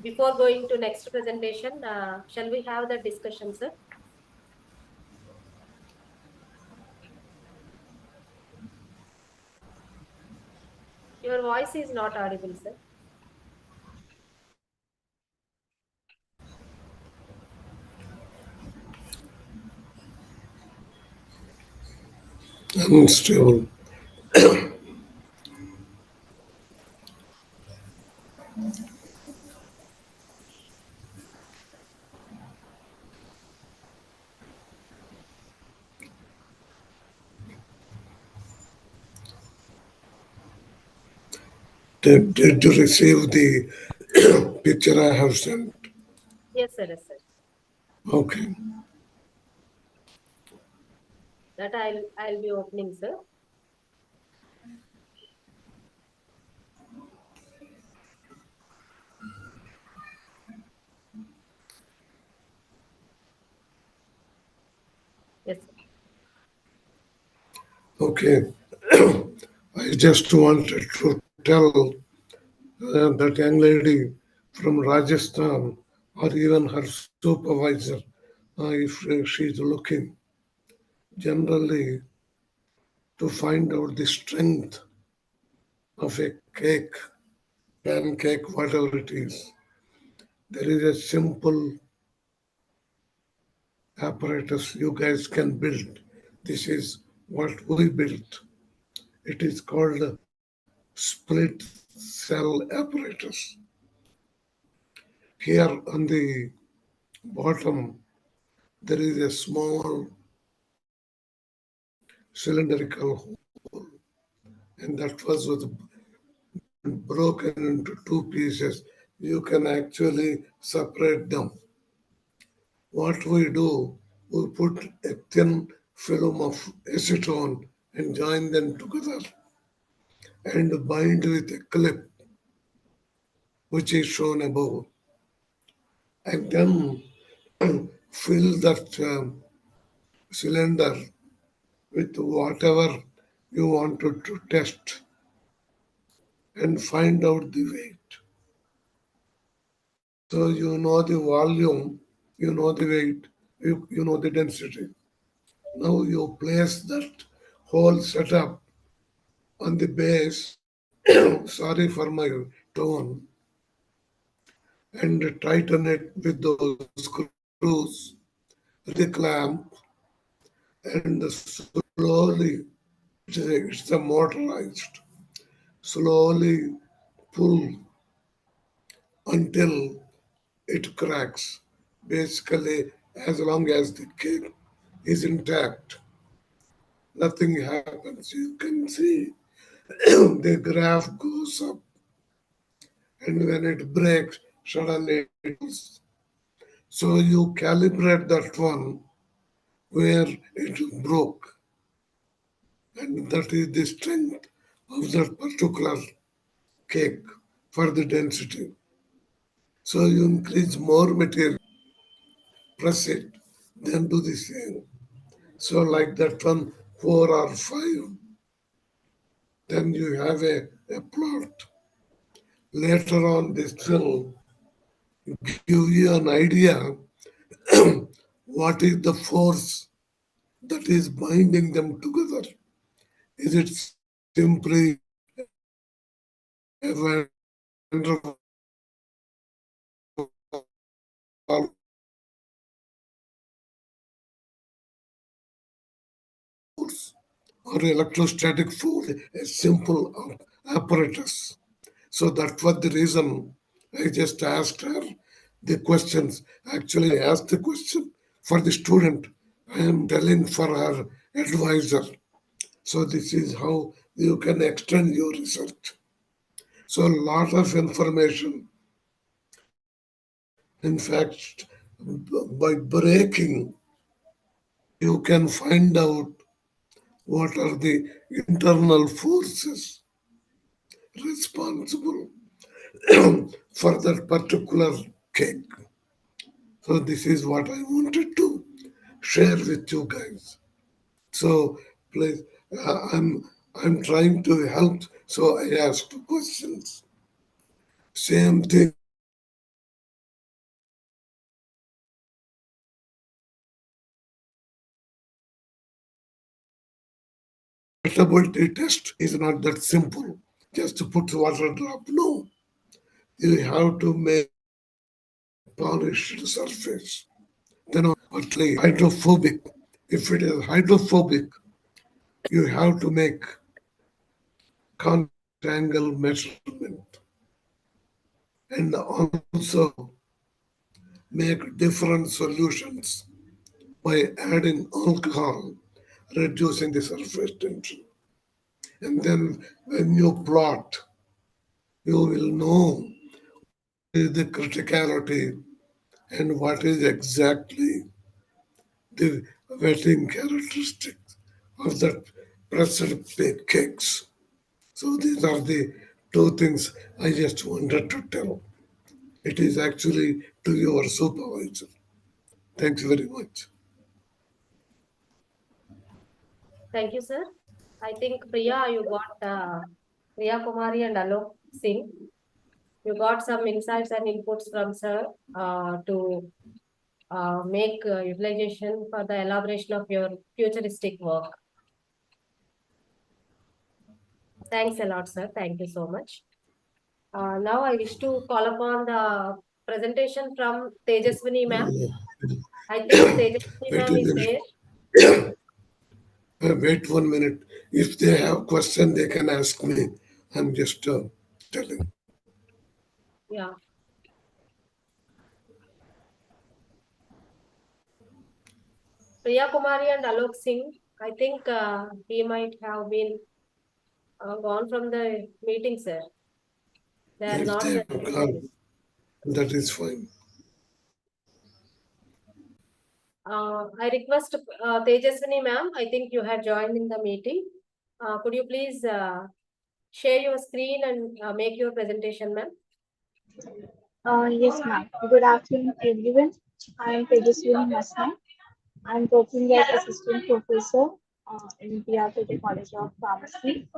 before going to next presentation? Shall we have that discussion, sir? Your voice is not audible, sir. I'm still. Did you receive the picture I have sent? Yes, sir. Yes, sir. Okay. That I'll be opening, sir. Yes, sir. Okay. I just wanted to tell that young lady from Rajasthan, or even her supervisor, if she's looking, generally to find out the strength of a cake, pancake, whatever it is. There is a simple apparatus you guys can build. This is what we built. It is called a split cell apparatus. Here on the bottom, there is a small cylindrical hole, and that was broken into 2 pieces. You can actually separate them. What we do, we put a thin film of acetone and join them together and bind with a clip, which is shown above, and then fill that cylinder with whatever you wanted to test and find out the weight. So you know the volume, you know the weight, you know the density. Now you place that whole setup on the base. Sorry for my tone. and tighten it with those screws, the clamp, and slowly, it's a motorized, slowly pull until it cracks. Basically, as long as the cake is intact, nothing happens. You can see the graph goes up, and when it breaks, suddenly it goes. So you calibrate that one where it broke, and that is the strength of that particular cake for the density. So you increase more material, press it, then do the same. So like that one, 4 or 5, then you have a plot. Later on, this will give you an idea what is the force that is binding them together. Is it simply a wonderful force or electrostatic force, a simple apparatus? So that was the reason I just asked her the questions. Actually, I asked the question for the student. I am telling for her advisor. So this is how you can extend your research. So a lot of information. In fact, by breaking, you can find out what are the internal forces responsible for that particular cake. So this is what I wanted to share with you guys. So please, I'm trying to help. So I asked questions. Same thing. Portability test is not that simple. Just to put water drop. No, you have to make polished surface. Then partly hydrophobic. If it is hydrophobic, you have to make contact angle measurement and also make different solutions by adding alcohol, reducing the surface tension. And then when you plot, you will know the criticality and what is exactly the wetting characteristics of that pressed baked cakes. So these are the two things I just wanted to tell. It is actually to your supervisor. Thanks very much. Thank you, sir. I think Priya, you got Priya Kumari and Alok Singh. You got some insights and inputs from sir to make utilization for the elaboration of your futuristic work. Thanks a lot, sir. Thank you so much. Now I wish to call upon the presentation from Tejaswini ma'am. I think Tejaswini ma'am is there. Wait 1 minute. If they have question, they can ask me. I'm just telling. Yeah. Priya Kumari and Alok Singh, I think he might have been gone from the meeting, sir. They are If not they there. have gone, that is fine. I request Tejaswini ma'am, I think you had joined in the meeting. Could you please share your screen and make your presentation, ma'am? Yes, ma'am. Good afternoon, everyone. I am Tejaswini Masna. I am working as assistant professor in IUPAC College of Pharmacy,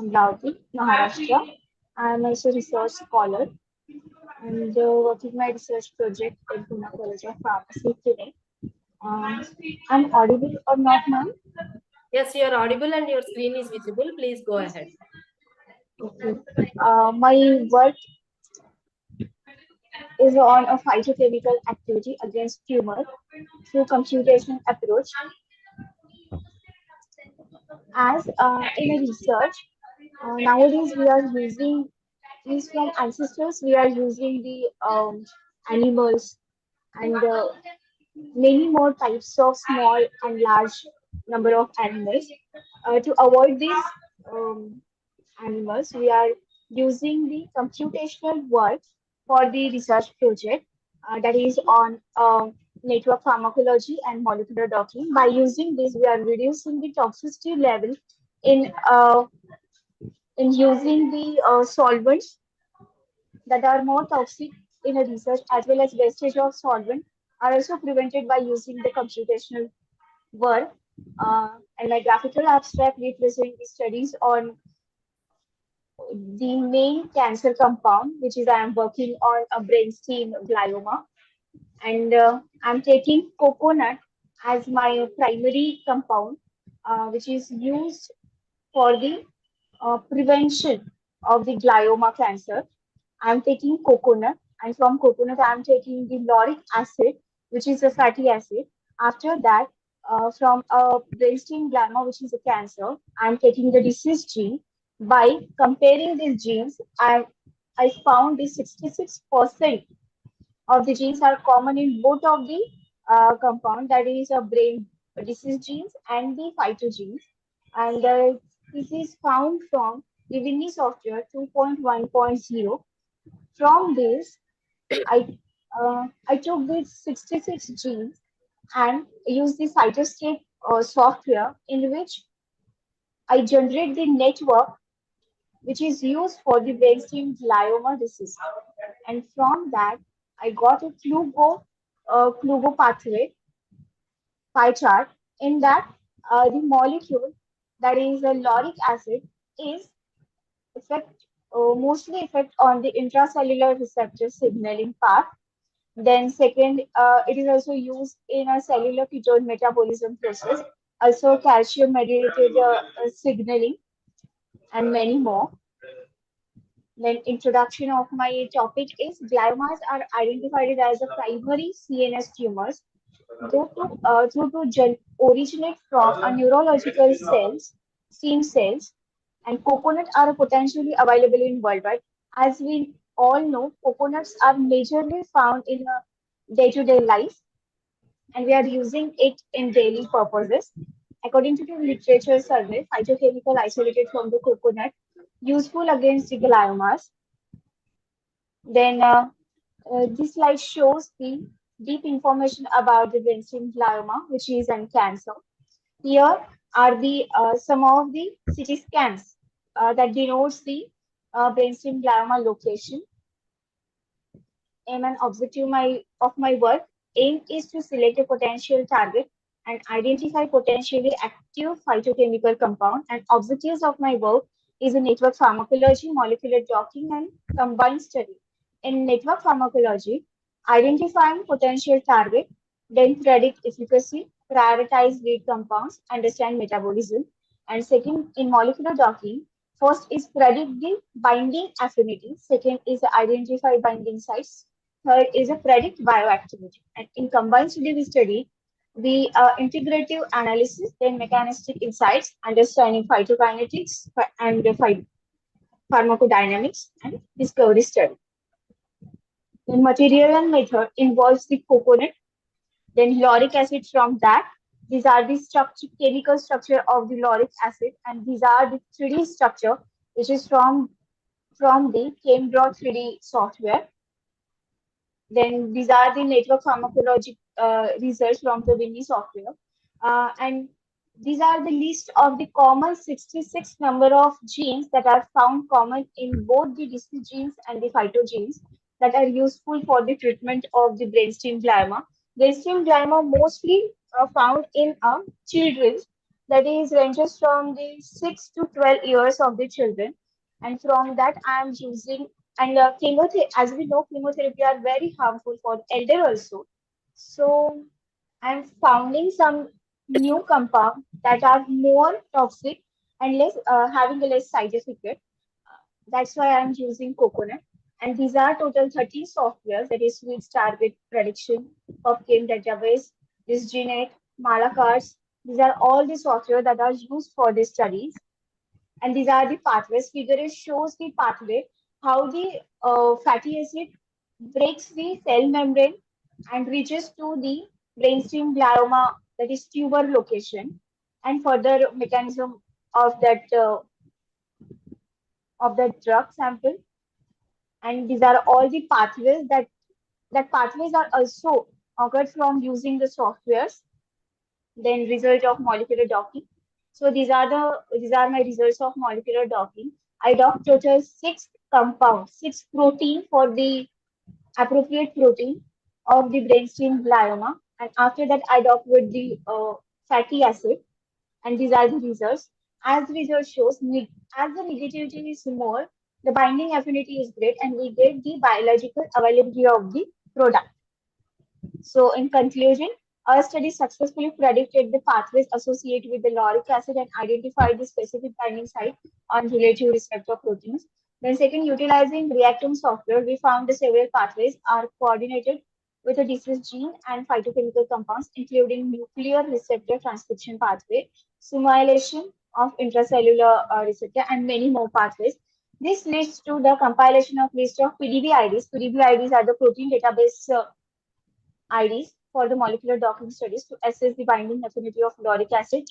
Amravati, Maharashtra. I am also research scholar and working my research project in Pune College of Pharmacy today. I'm audible or not, ma'am? Yes, you are audible and your screen is visible. Please go ahead. Okay. My work is on a phytochemical activity against tumor through computational approach. As in a research, nowadays we are using these from ancestors. We are using the animals and many more types of small and large number of animals. To avoid these um, animals, we are using the computational work for the research project that is on network pharmacology and molecular docking. By using this, we are reducing the toxicity level in using the solvents that are more toxic in a research, as well as wastage of solvent are also prevented by using the computational work. And my graphical abstract represents the studies on the main cancer compound, which is I am working on a brainstem glioma, and I'm taking coconut as my primary compound, which is used for the prevention of the glioma cancer. I'm taking coconut, and from coconut, I'm taking the lauric acid, which is a fatty acid. After that, from a brainstem glioma, which is a cancer, I'm taking the disease gene. By comparing these genes, I found the 66% of the genes are common in both of the compound, that is a brain disease genes and the phytogenes. And this is found from the Winnie software 2.1.0. From this, I took these 66 genes and used the cytoscape software in which I generate the network which is used for the brainstem glioma disease. And from that, I got a Klugo pathway pie chart. In that, the molecule that is a lauric acid is mostly effect on the intracellular receptor signaling path. Then second, it is also used in a cellular ketone metabolism process, also calcium mediated signaling, and many more. Then introduction of my topic is gliomas are identified as a primary CNS tumors due to originate from a neurological cells, stem cells, and coconut are potentially available in worldwide. As we all know, coconuts are majorly found in day-to-day life, and we are using it in daily purposes. According to the literature survey, phytochemical isolated from the coconut useful against the gliomas. Then this slide shows the deep information about the brainstem glioma, which is a cancer. Here are the some of the CT scans that denotes the brainstem glioma location. Aim and objective of my work. Aim is to select a potential target and identify potentially active phytochemical compound. And objectives of my work is a network pharmacology, molecular docking, and combined study. In network pharmacology, identifying potential target, then predict efficacy, prioritize lead compounds, understand metabolism. And second, in molecular docking, first is predict the binding affinity. Second is identify binding sites. Third is a predict bioactivity. And in combined study, we study the integrative analysis, then mechanistic insights, understanding phytokinetics and pharmacodynamics, and discovery study. The material and method involves the coconut, then lauric acid from that. These are the chemical structure of the lauric acid, and these are the 3D structure, which is from the ChemDraw 3D software. Then these are the network pharmacology research from the Winnie software. And these are the list of the common 66 number of genes that are found common in both the disease genes and the phytogenes that are useful for the treatment of the brainstem glioma. Brainstem glioma mostly found in children, that is ranges from the 6 to 12 years of the children. And from that, I am using, and chemotherapy, as we know, chemotherapy are very harmful for elder also. So I'm finding some new compound that are more toxic and less having a less side effect. That's why I'm using coconut. And these are total 13 softwares, that is Suite Target Prediction, PubChem Database, DisGenet, Malacards. These are all the software that are used for these studies. And these are the pathways. Figure shows the pathway, how the fatty acid breaks the cell membrane and reaches to the brainstem glioma, that is tumor location, and further mechanism of that drug sample. And these are all the pathways that pathways are also occurred from using the softwares. Then result of molecular docking. So these are my results of molecular docking. I docked total 6 compounds, 6 protein for the appropriate protein of the brainstem glioma, and after that I docked with the fatty acid, and these are the results. As the result shows, as the negativity is small, the binding affinity is great, and we get the biological availability of the product. So, in conclusion, our study successfully predicted the pathways associated with the lauric acid and identified the specific binding site on relative receptor proteins. Then, second, utilizing reactome software, we found the several pathways are coordinated with a disease gene and phytochemical compounds, including nuclear receptor transcription pathway, simulation of intracellular receptor, and many more pathways. This leads to the compilation of list of PDB IDs. PDB IDs are the protein database IDs for the molecular docking studies to assess the binding affinity of lauric acid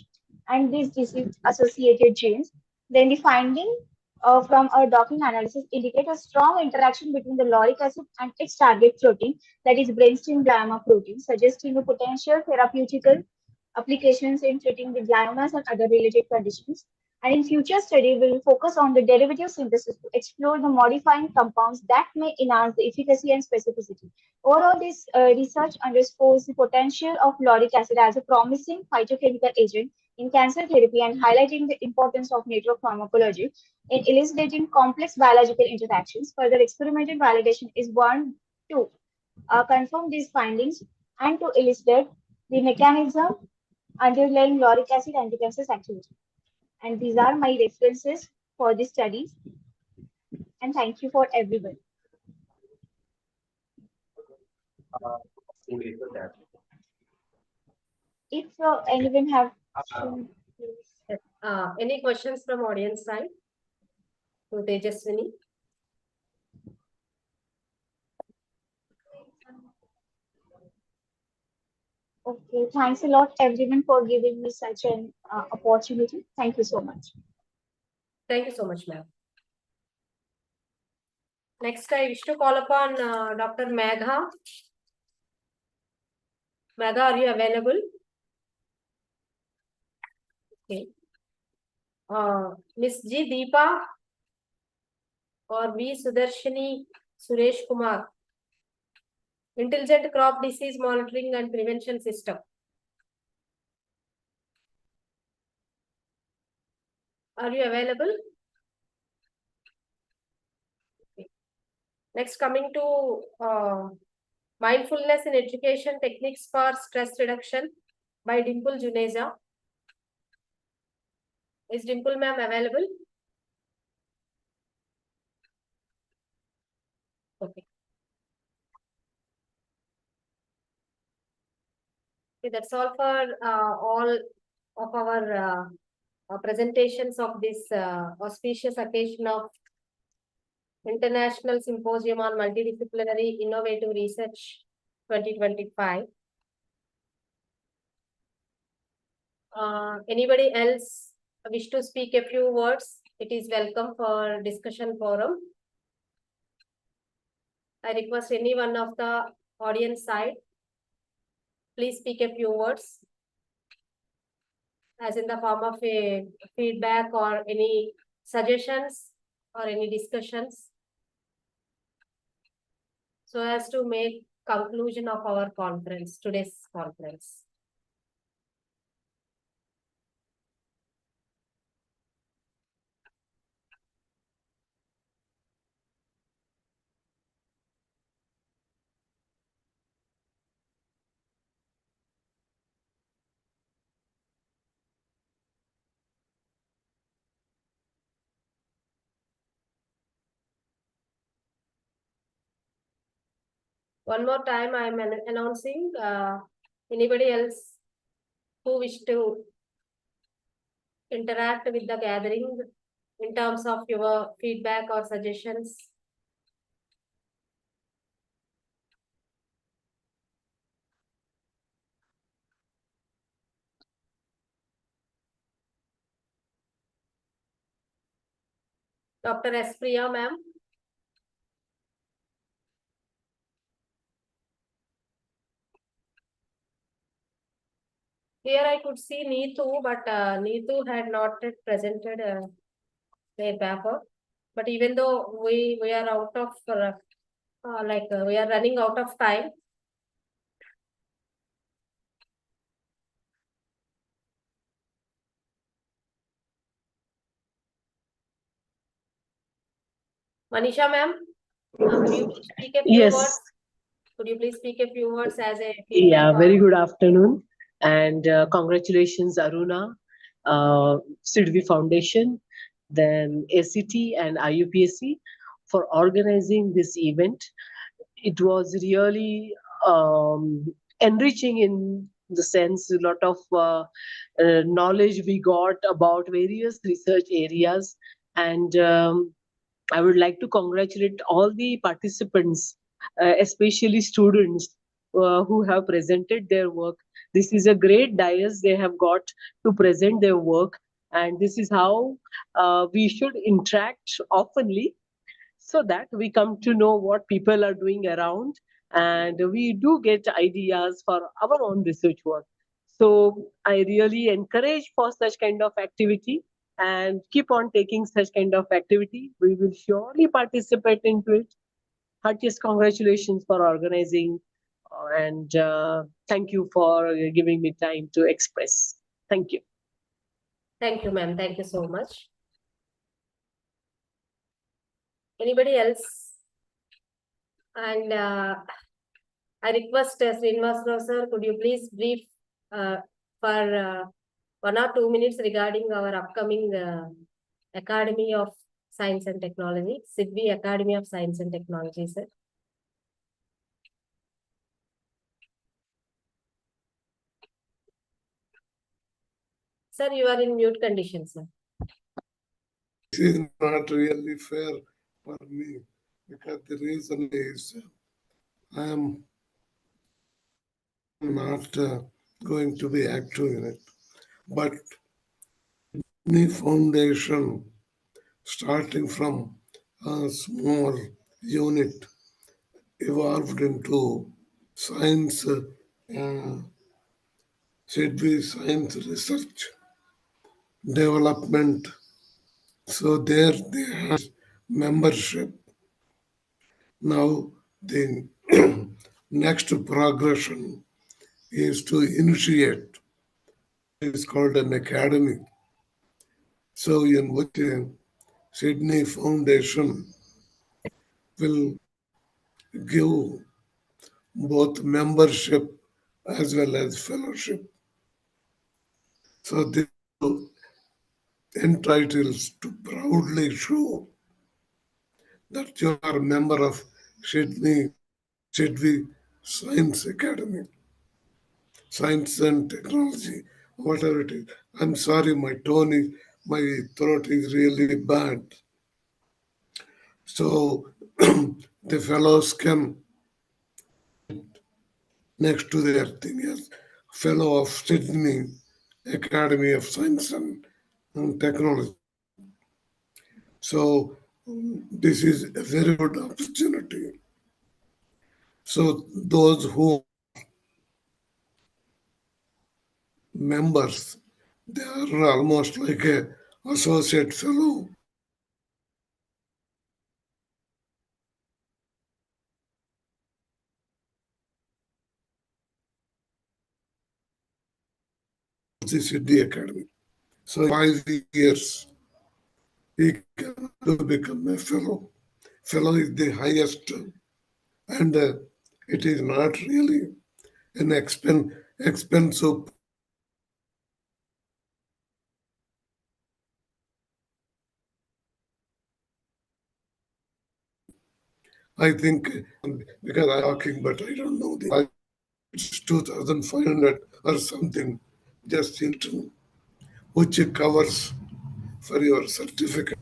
and these disease-associated genes. Then the finding from our docking analysis indicate a strong interaction between the lauric acid and its target protein, that is brainstem glioma protein, suggesting a potential therapeutical applications in treating the gliomas and other related conditions. And in future study, we will focus on the derivative synthesis to explore the modifying compounds that may enhance the efficacy and specificity. Overall, this research underscores the potential of lauric acid as a promising phytochemical agent in cancer therapy and highlighting the importance of network pharmacology in elucidating complex biological interactions. Further experimental validation is one to confirm these findings and to illustrate the mechanism underlying lauric acid anticancer activity. And these are my references for the studies. And thank you for everyone. If anyone have questions, please. Any questions from audience side to Tejaswini? Okay, thanks a lot everyone for giving me such an opportunity. Thank you so much. Thank you so much, ma'am. Next, I wish to call upon Dr. Megha. Megha, are you available? Okay. Miss G. Deepa or V. Sudarshini Suresh Kumar. Intelligent Crop Disease Monitoring and Prevention System. Are you available? Okay. Next, coming to Mindfulness in Education Techniques for Stress Reduction by Dimple Juneja. Is Dimple ma'am available? Okay. Okay, that's all for all of our presentations of this auspicious occasion of International Symposium on Multidisciplinary Innovative Research 2025. Anybody else wish to speak a few words? It is welcome for discussion forum. I request any one of the audience side, please speak a few words as in the form of a feedback or any suggestions or any discussions, so as to make conclusion of our conference, today's conference. One more time, I am announcing anybody else who wish to interact with the gathering in terms of your feedback or suggestions. Dr. S. Priya, ma'am. Here I could see Neetu, but Neetu had not yet presented their paper. But even though we are out of we are running out of time. Manisha, ma'am, could you speak a few Yes. words? Could you please speak a few words as a feedback? Yeah, very good afternoon. And congratulations, Aruna, Sidvi Foundation, then ACT and IUPAC for organizing this event. It was really enriching in the sense a lot of knowledge we got about various research areas. And I would like to congratulate all the participants, especially students who have presented their work. This is a great dais they have got to present their work, and this is how we should interact oftenly so that we come to know what people are doing around and we do get ideas for our own research work. So I really encourage for such kind of activity and keep on taking such kind of activity. We will surely participate into it. Heartiest congratulations for organizing and thank you for giving me time to express. Thank you. Thank you, ma'am. Thank you so much. Anybody else? And I request Srinivas Rao sir, could you please brief for 1 or 2 minutes regarding our upcoming Academy of Science and Technology, Sidvi Academy of Science and Technology, sir. Sir, you are in mute condition, sir. This is not really fair for me because the reason is I am not going to be active in it. But the foundation, starting from a small unit, evolved into science, Sidvi Science Research Development. So there they have membership. Now the next progression is to initiate. It's called an academy. So in which Sydney Foundation will give both membership as well as fellowship. So this entitles to proudly show that you are a member of Sidvi Science Academy, Science and Technology, whatever it is. I'm sorry, my throat is really bad. So the fellows can, next to their thing as fellow of Sydney Academy of Science and Technology. So this is a very good opportunity. So those who are members, they are almost like a associate fellow. The Sydney Academy. So 5 years, he can become a fellow. Fellow is the highest, and it is not really an expensive. I think because I'm talking, but I don't know it's 2,500 or something, just into which covers for your certificate.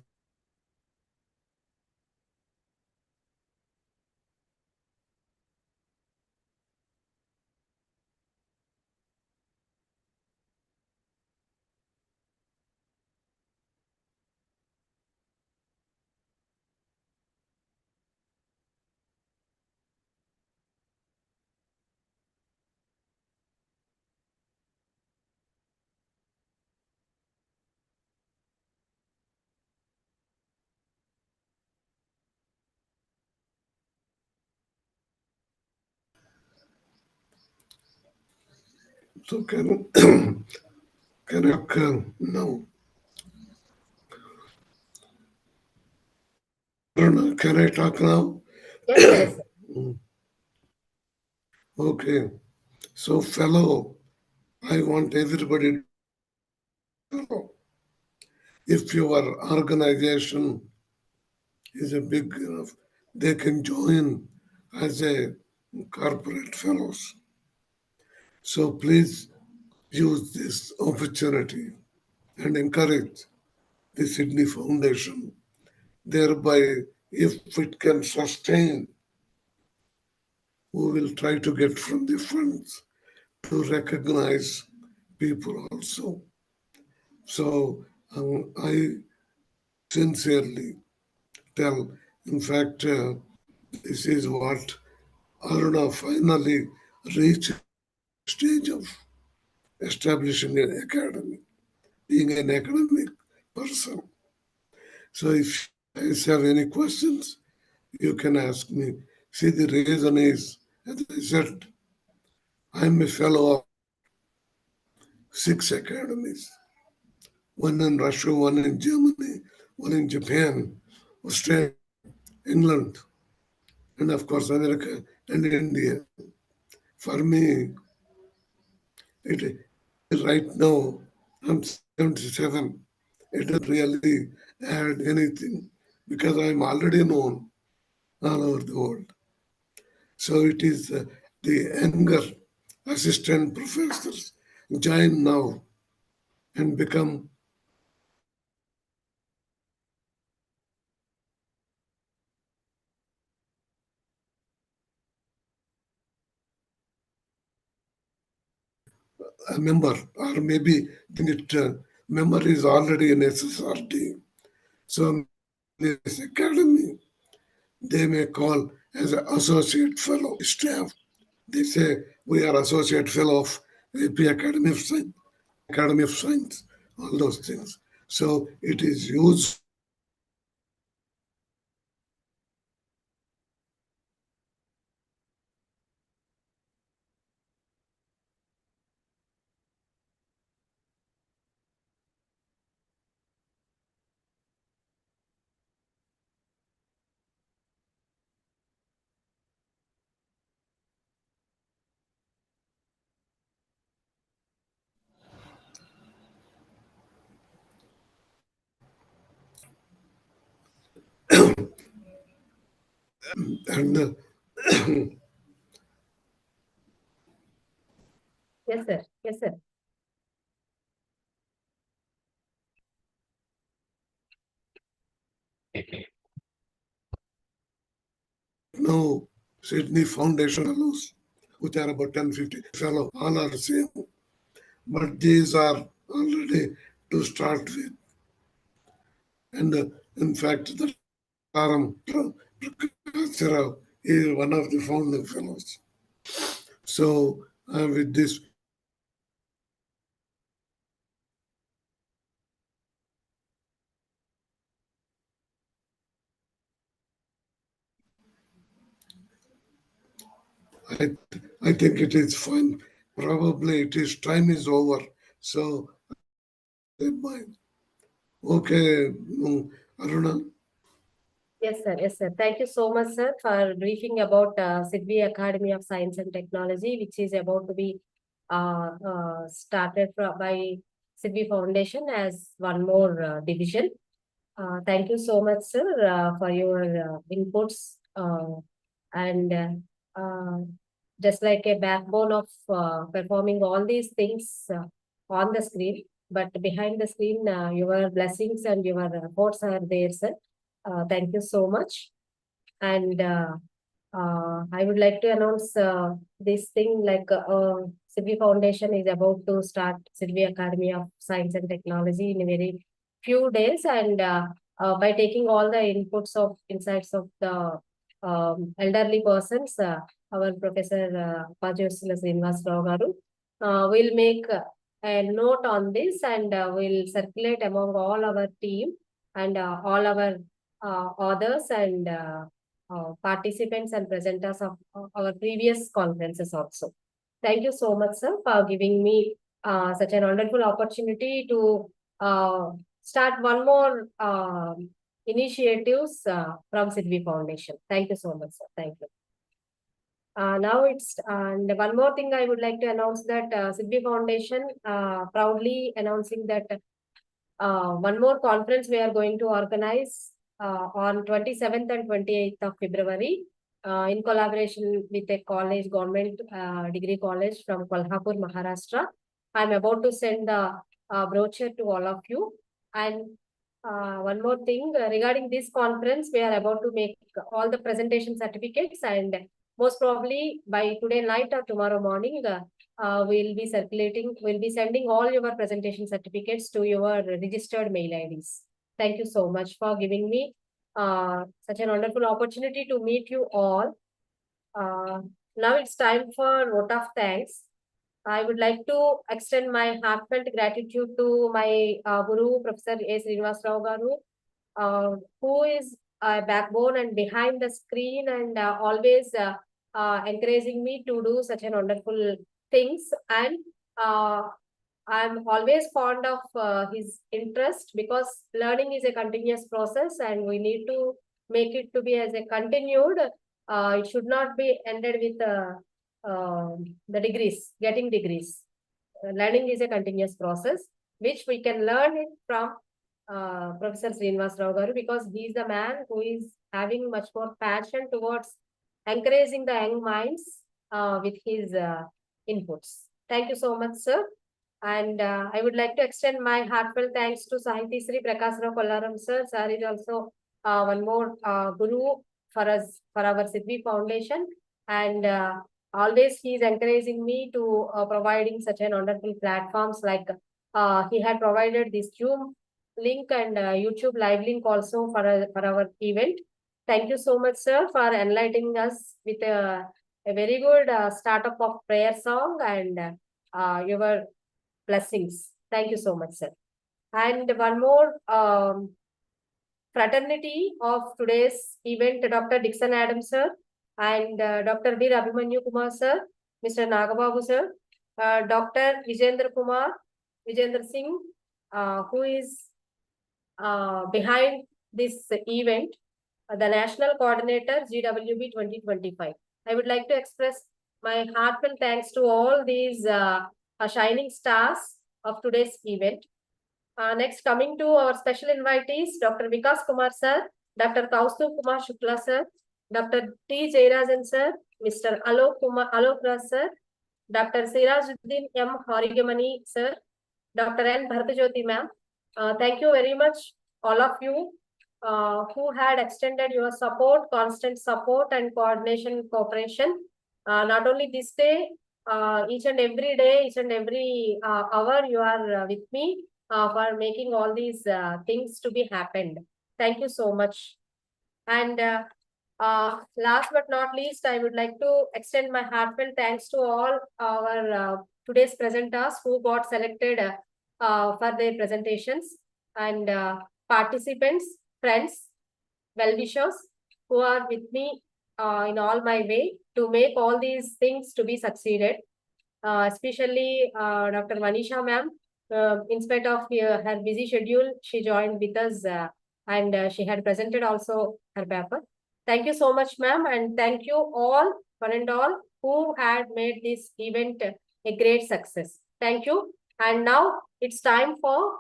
So can can I now? Can I talk now? Yes, sir. Yes, sir. Okay. So, fellow, I want everybody to know if your organization is a big enough, they can join as a corporate fellows. So please use this opportunity and encourage the Sidvi Foundation. Thereby, if it can sustain, we will try to get from the funds to recognize people also. So I sincerely tell, in fact, this is what Aruna finally reached the stage of establishing an academy, being an academic person. So if you guys have any questions, you can ask me. See, the reason is, as I said, I'm a fellow of 6 academies, one in Russia, one in Germany, one in Japan, Australia, England, and of course America and India. For me, it right now I'm 77. It doesn't really add anything because I'm already known all over the world. So it is the younger assistant professors join now and become a member, or maybe member is already in SSRD. So in this academy, they may call as an associate fellow staff. They say we are associate fellow of AP Academy of Science, Academy of Science, all those things. So it is used. And Yes, sir. Yes, sir. now Sidvi Foundation fellows, which are about 10-15 fellow, all are the same. But these are already to start with. And in fact, the Taram Prakash Rao is one of the founding fellows. So with this, I think it is fine. Probably it is time is over. So okay, Aruna. Yes, sir. Yes, sir. Thank you so much, sir, for briefing about Sidvi Academy of Science and Technology, which is about to be started by Sidvi Foundation as one more division. Thank you so much, sir, for your inputs and just like a backbone of performing all these things on the screen, but behind the screen, your blessings and your efforts are there, sir. Thank you so much. And I would like to announce this thing like Sidvi Foundation is about to start Sidvi Academy of Science and Technology in a very few days, and by taking all the insights of the elderly persons, our Professor Pajosila Srinivas Rao garu will make a note on this, and will circulate among all our team and all our authors and participants and presenters of our previous conferences also. Thank you so much, sir, for giving me such a wonderful opportunity to start one more initiatives from Sidvi Foundation. Thank you so much, sir. Thank you. Now it's, and one more thing I would like to announce that Sidvi Foundation proudly announcing that one more conference we are going to organize on 27th and 28th of February in collaboration with a college, government degree college from Kolhapur, Maharashtra. I'm about to send the brochure to all of you. And one more thing regarding this conference, we are about to make all the presentation certificates, and most probably by today night or tomorrow morning, we'll be sending all your presentation certificates to your registered mail IDs. Thank you so much for giving me such a wonderful opportunity to meet you all. Now it's time for vote of thanks. I would like to extend my heartfelt gratitude to my Guru, Professor A. Srinivas Rao garu, who is a backbone and behind the screen, and always encouraging me to do such a wonderful things. And I'm always fond of his interest, because learning is a continuous process and we need to make it to be as a continued. It should not be ended with the degrees, getting degrees. Learning is a continuous process, which we can learn it from Professor Srinivas Rao garu, because he is the man who is having much more passion towards encouraging the young minds with his inputs. Thank you so much, sir. And I would like to extend my heartfelt thanks to Sahiti Sri Prakash Rao Kollaram sir. Sir is also one more guru for us, for our Sidvi Foundation. And always he is encouraging me to providing such a wonderful platforms, like he had provided this Zoom link and YouTube live link also for our event. Thank you so much, sir, for enlightening us with a very good startup of prayer song and your blessings. Thank you so much, sir. And one more fraternity of today's event, Dr. Dixon Adams, sir, and Dr. V. Abhimanyu Kumar, sir, Mr. Nagababu, sir, Dr. Vijendra Singh, who is behind this event, the National Coordinator, GWB 2025. I would like to express my heartfelt thanks to all these shining stars of today's event. Next, coming to our special invitees, Dr. Vikas Kumar, sir, Dr. Kaustubh Kumar Shukla, sir, Dr. T. Jayarajan, sir, Mr. Alok Raj, sir, Dr. Sirajuddin M. Horigamani, sir, Dr. N. Bharatjyoti, ma'am. Thank you very much, all of you, who had extended your support, constant support and coordination, cooperation. Not only this day, each and every day, each and every hour, you are with me for making all these things to be happened. Thank you so much. And last but not least, I would like to extend my heartfelt thanks to all our today's presenters who got selected for their presentations, and participants, friends, well-wishers who are with me in all my way to make all these things to be succeeded. Especially Dr. Manisha ma'am, in spite of her busy schedule, she joined with us and she had presented also her paper. Thank you so much, ma'am, and thank you all, one and all, who had made this event a great success. Thank you. And now it's time for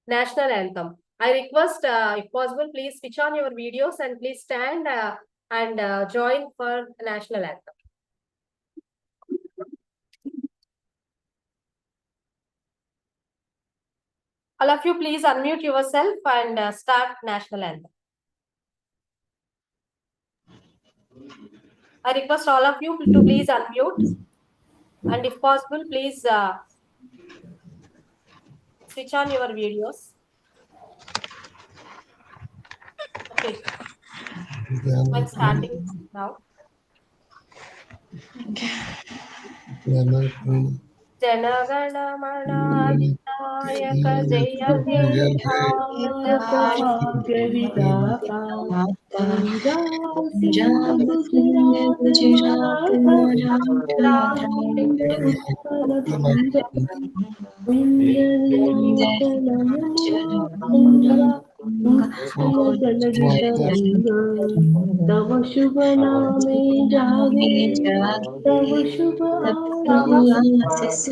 National Anthem. I request, if possible, please switch on your videos and please stand and join for national anthem. All of you, please unmute yourself and start national anthem. I request all of you to please unmute and if possible, please switch on your videos. Okay. I'm starting now. Jana Gana Mana अधिनायक जय हे तव शुभ नामे जागे तव शुभ आशीष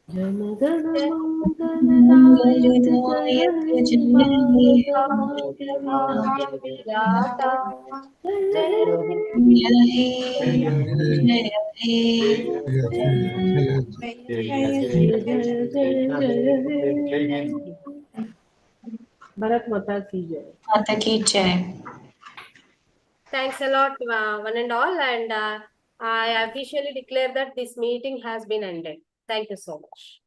जन गण मंगलदायक जय विधाता जय भारत माता की जय। माता की जय। Thanks a lot, one and all, and I officially declare that this meeting has been ended. Thank you so much.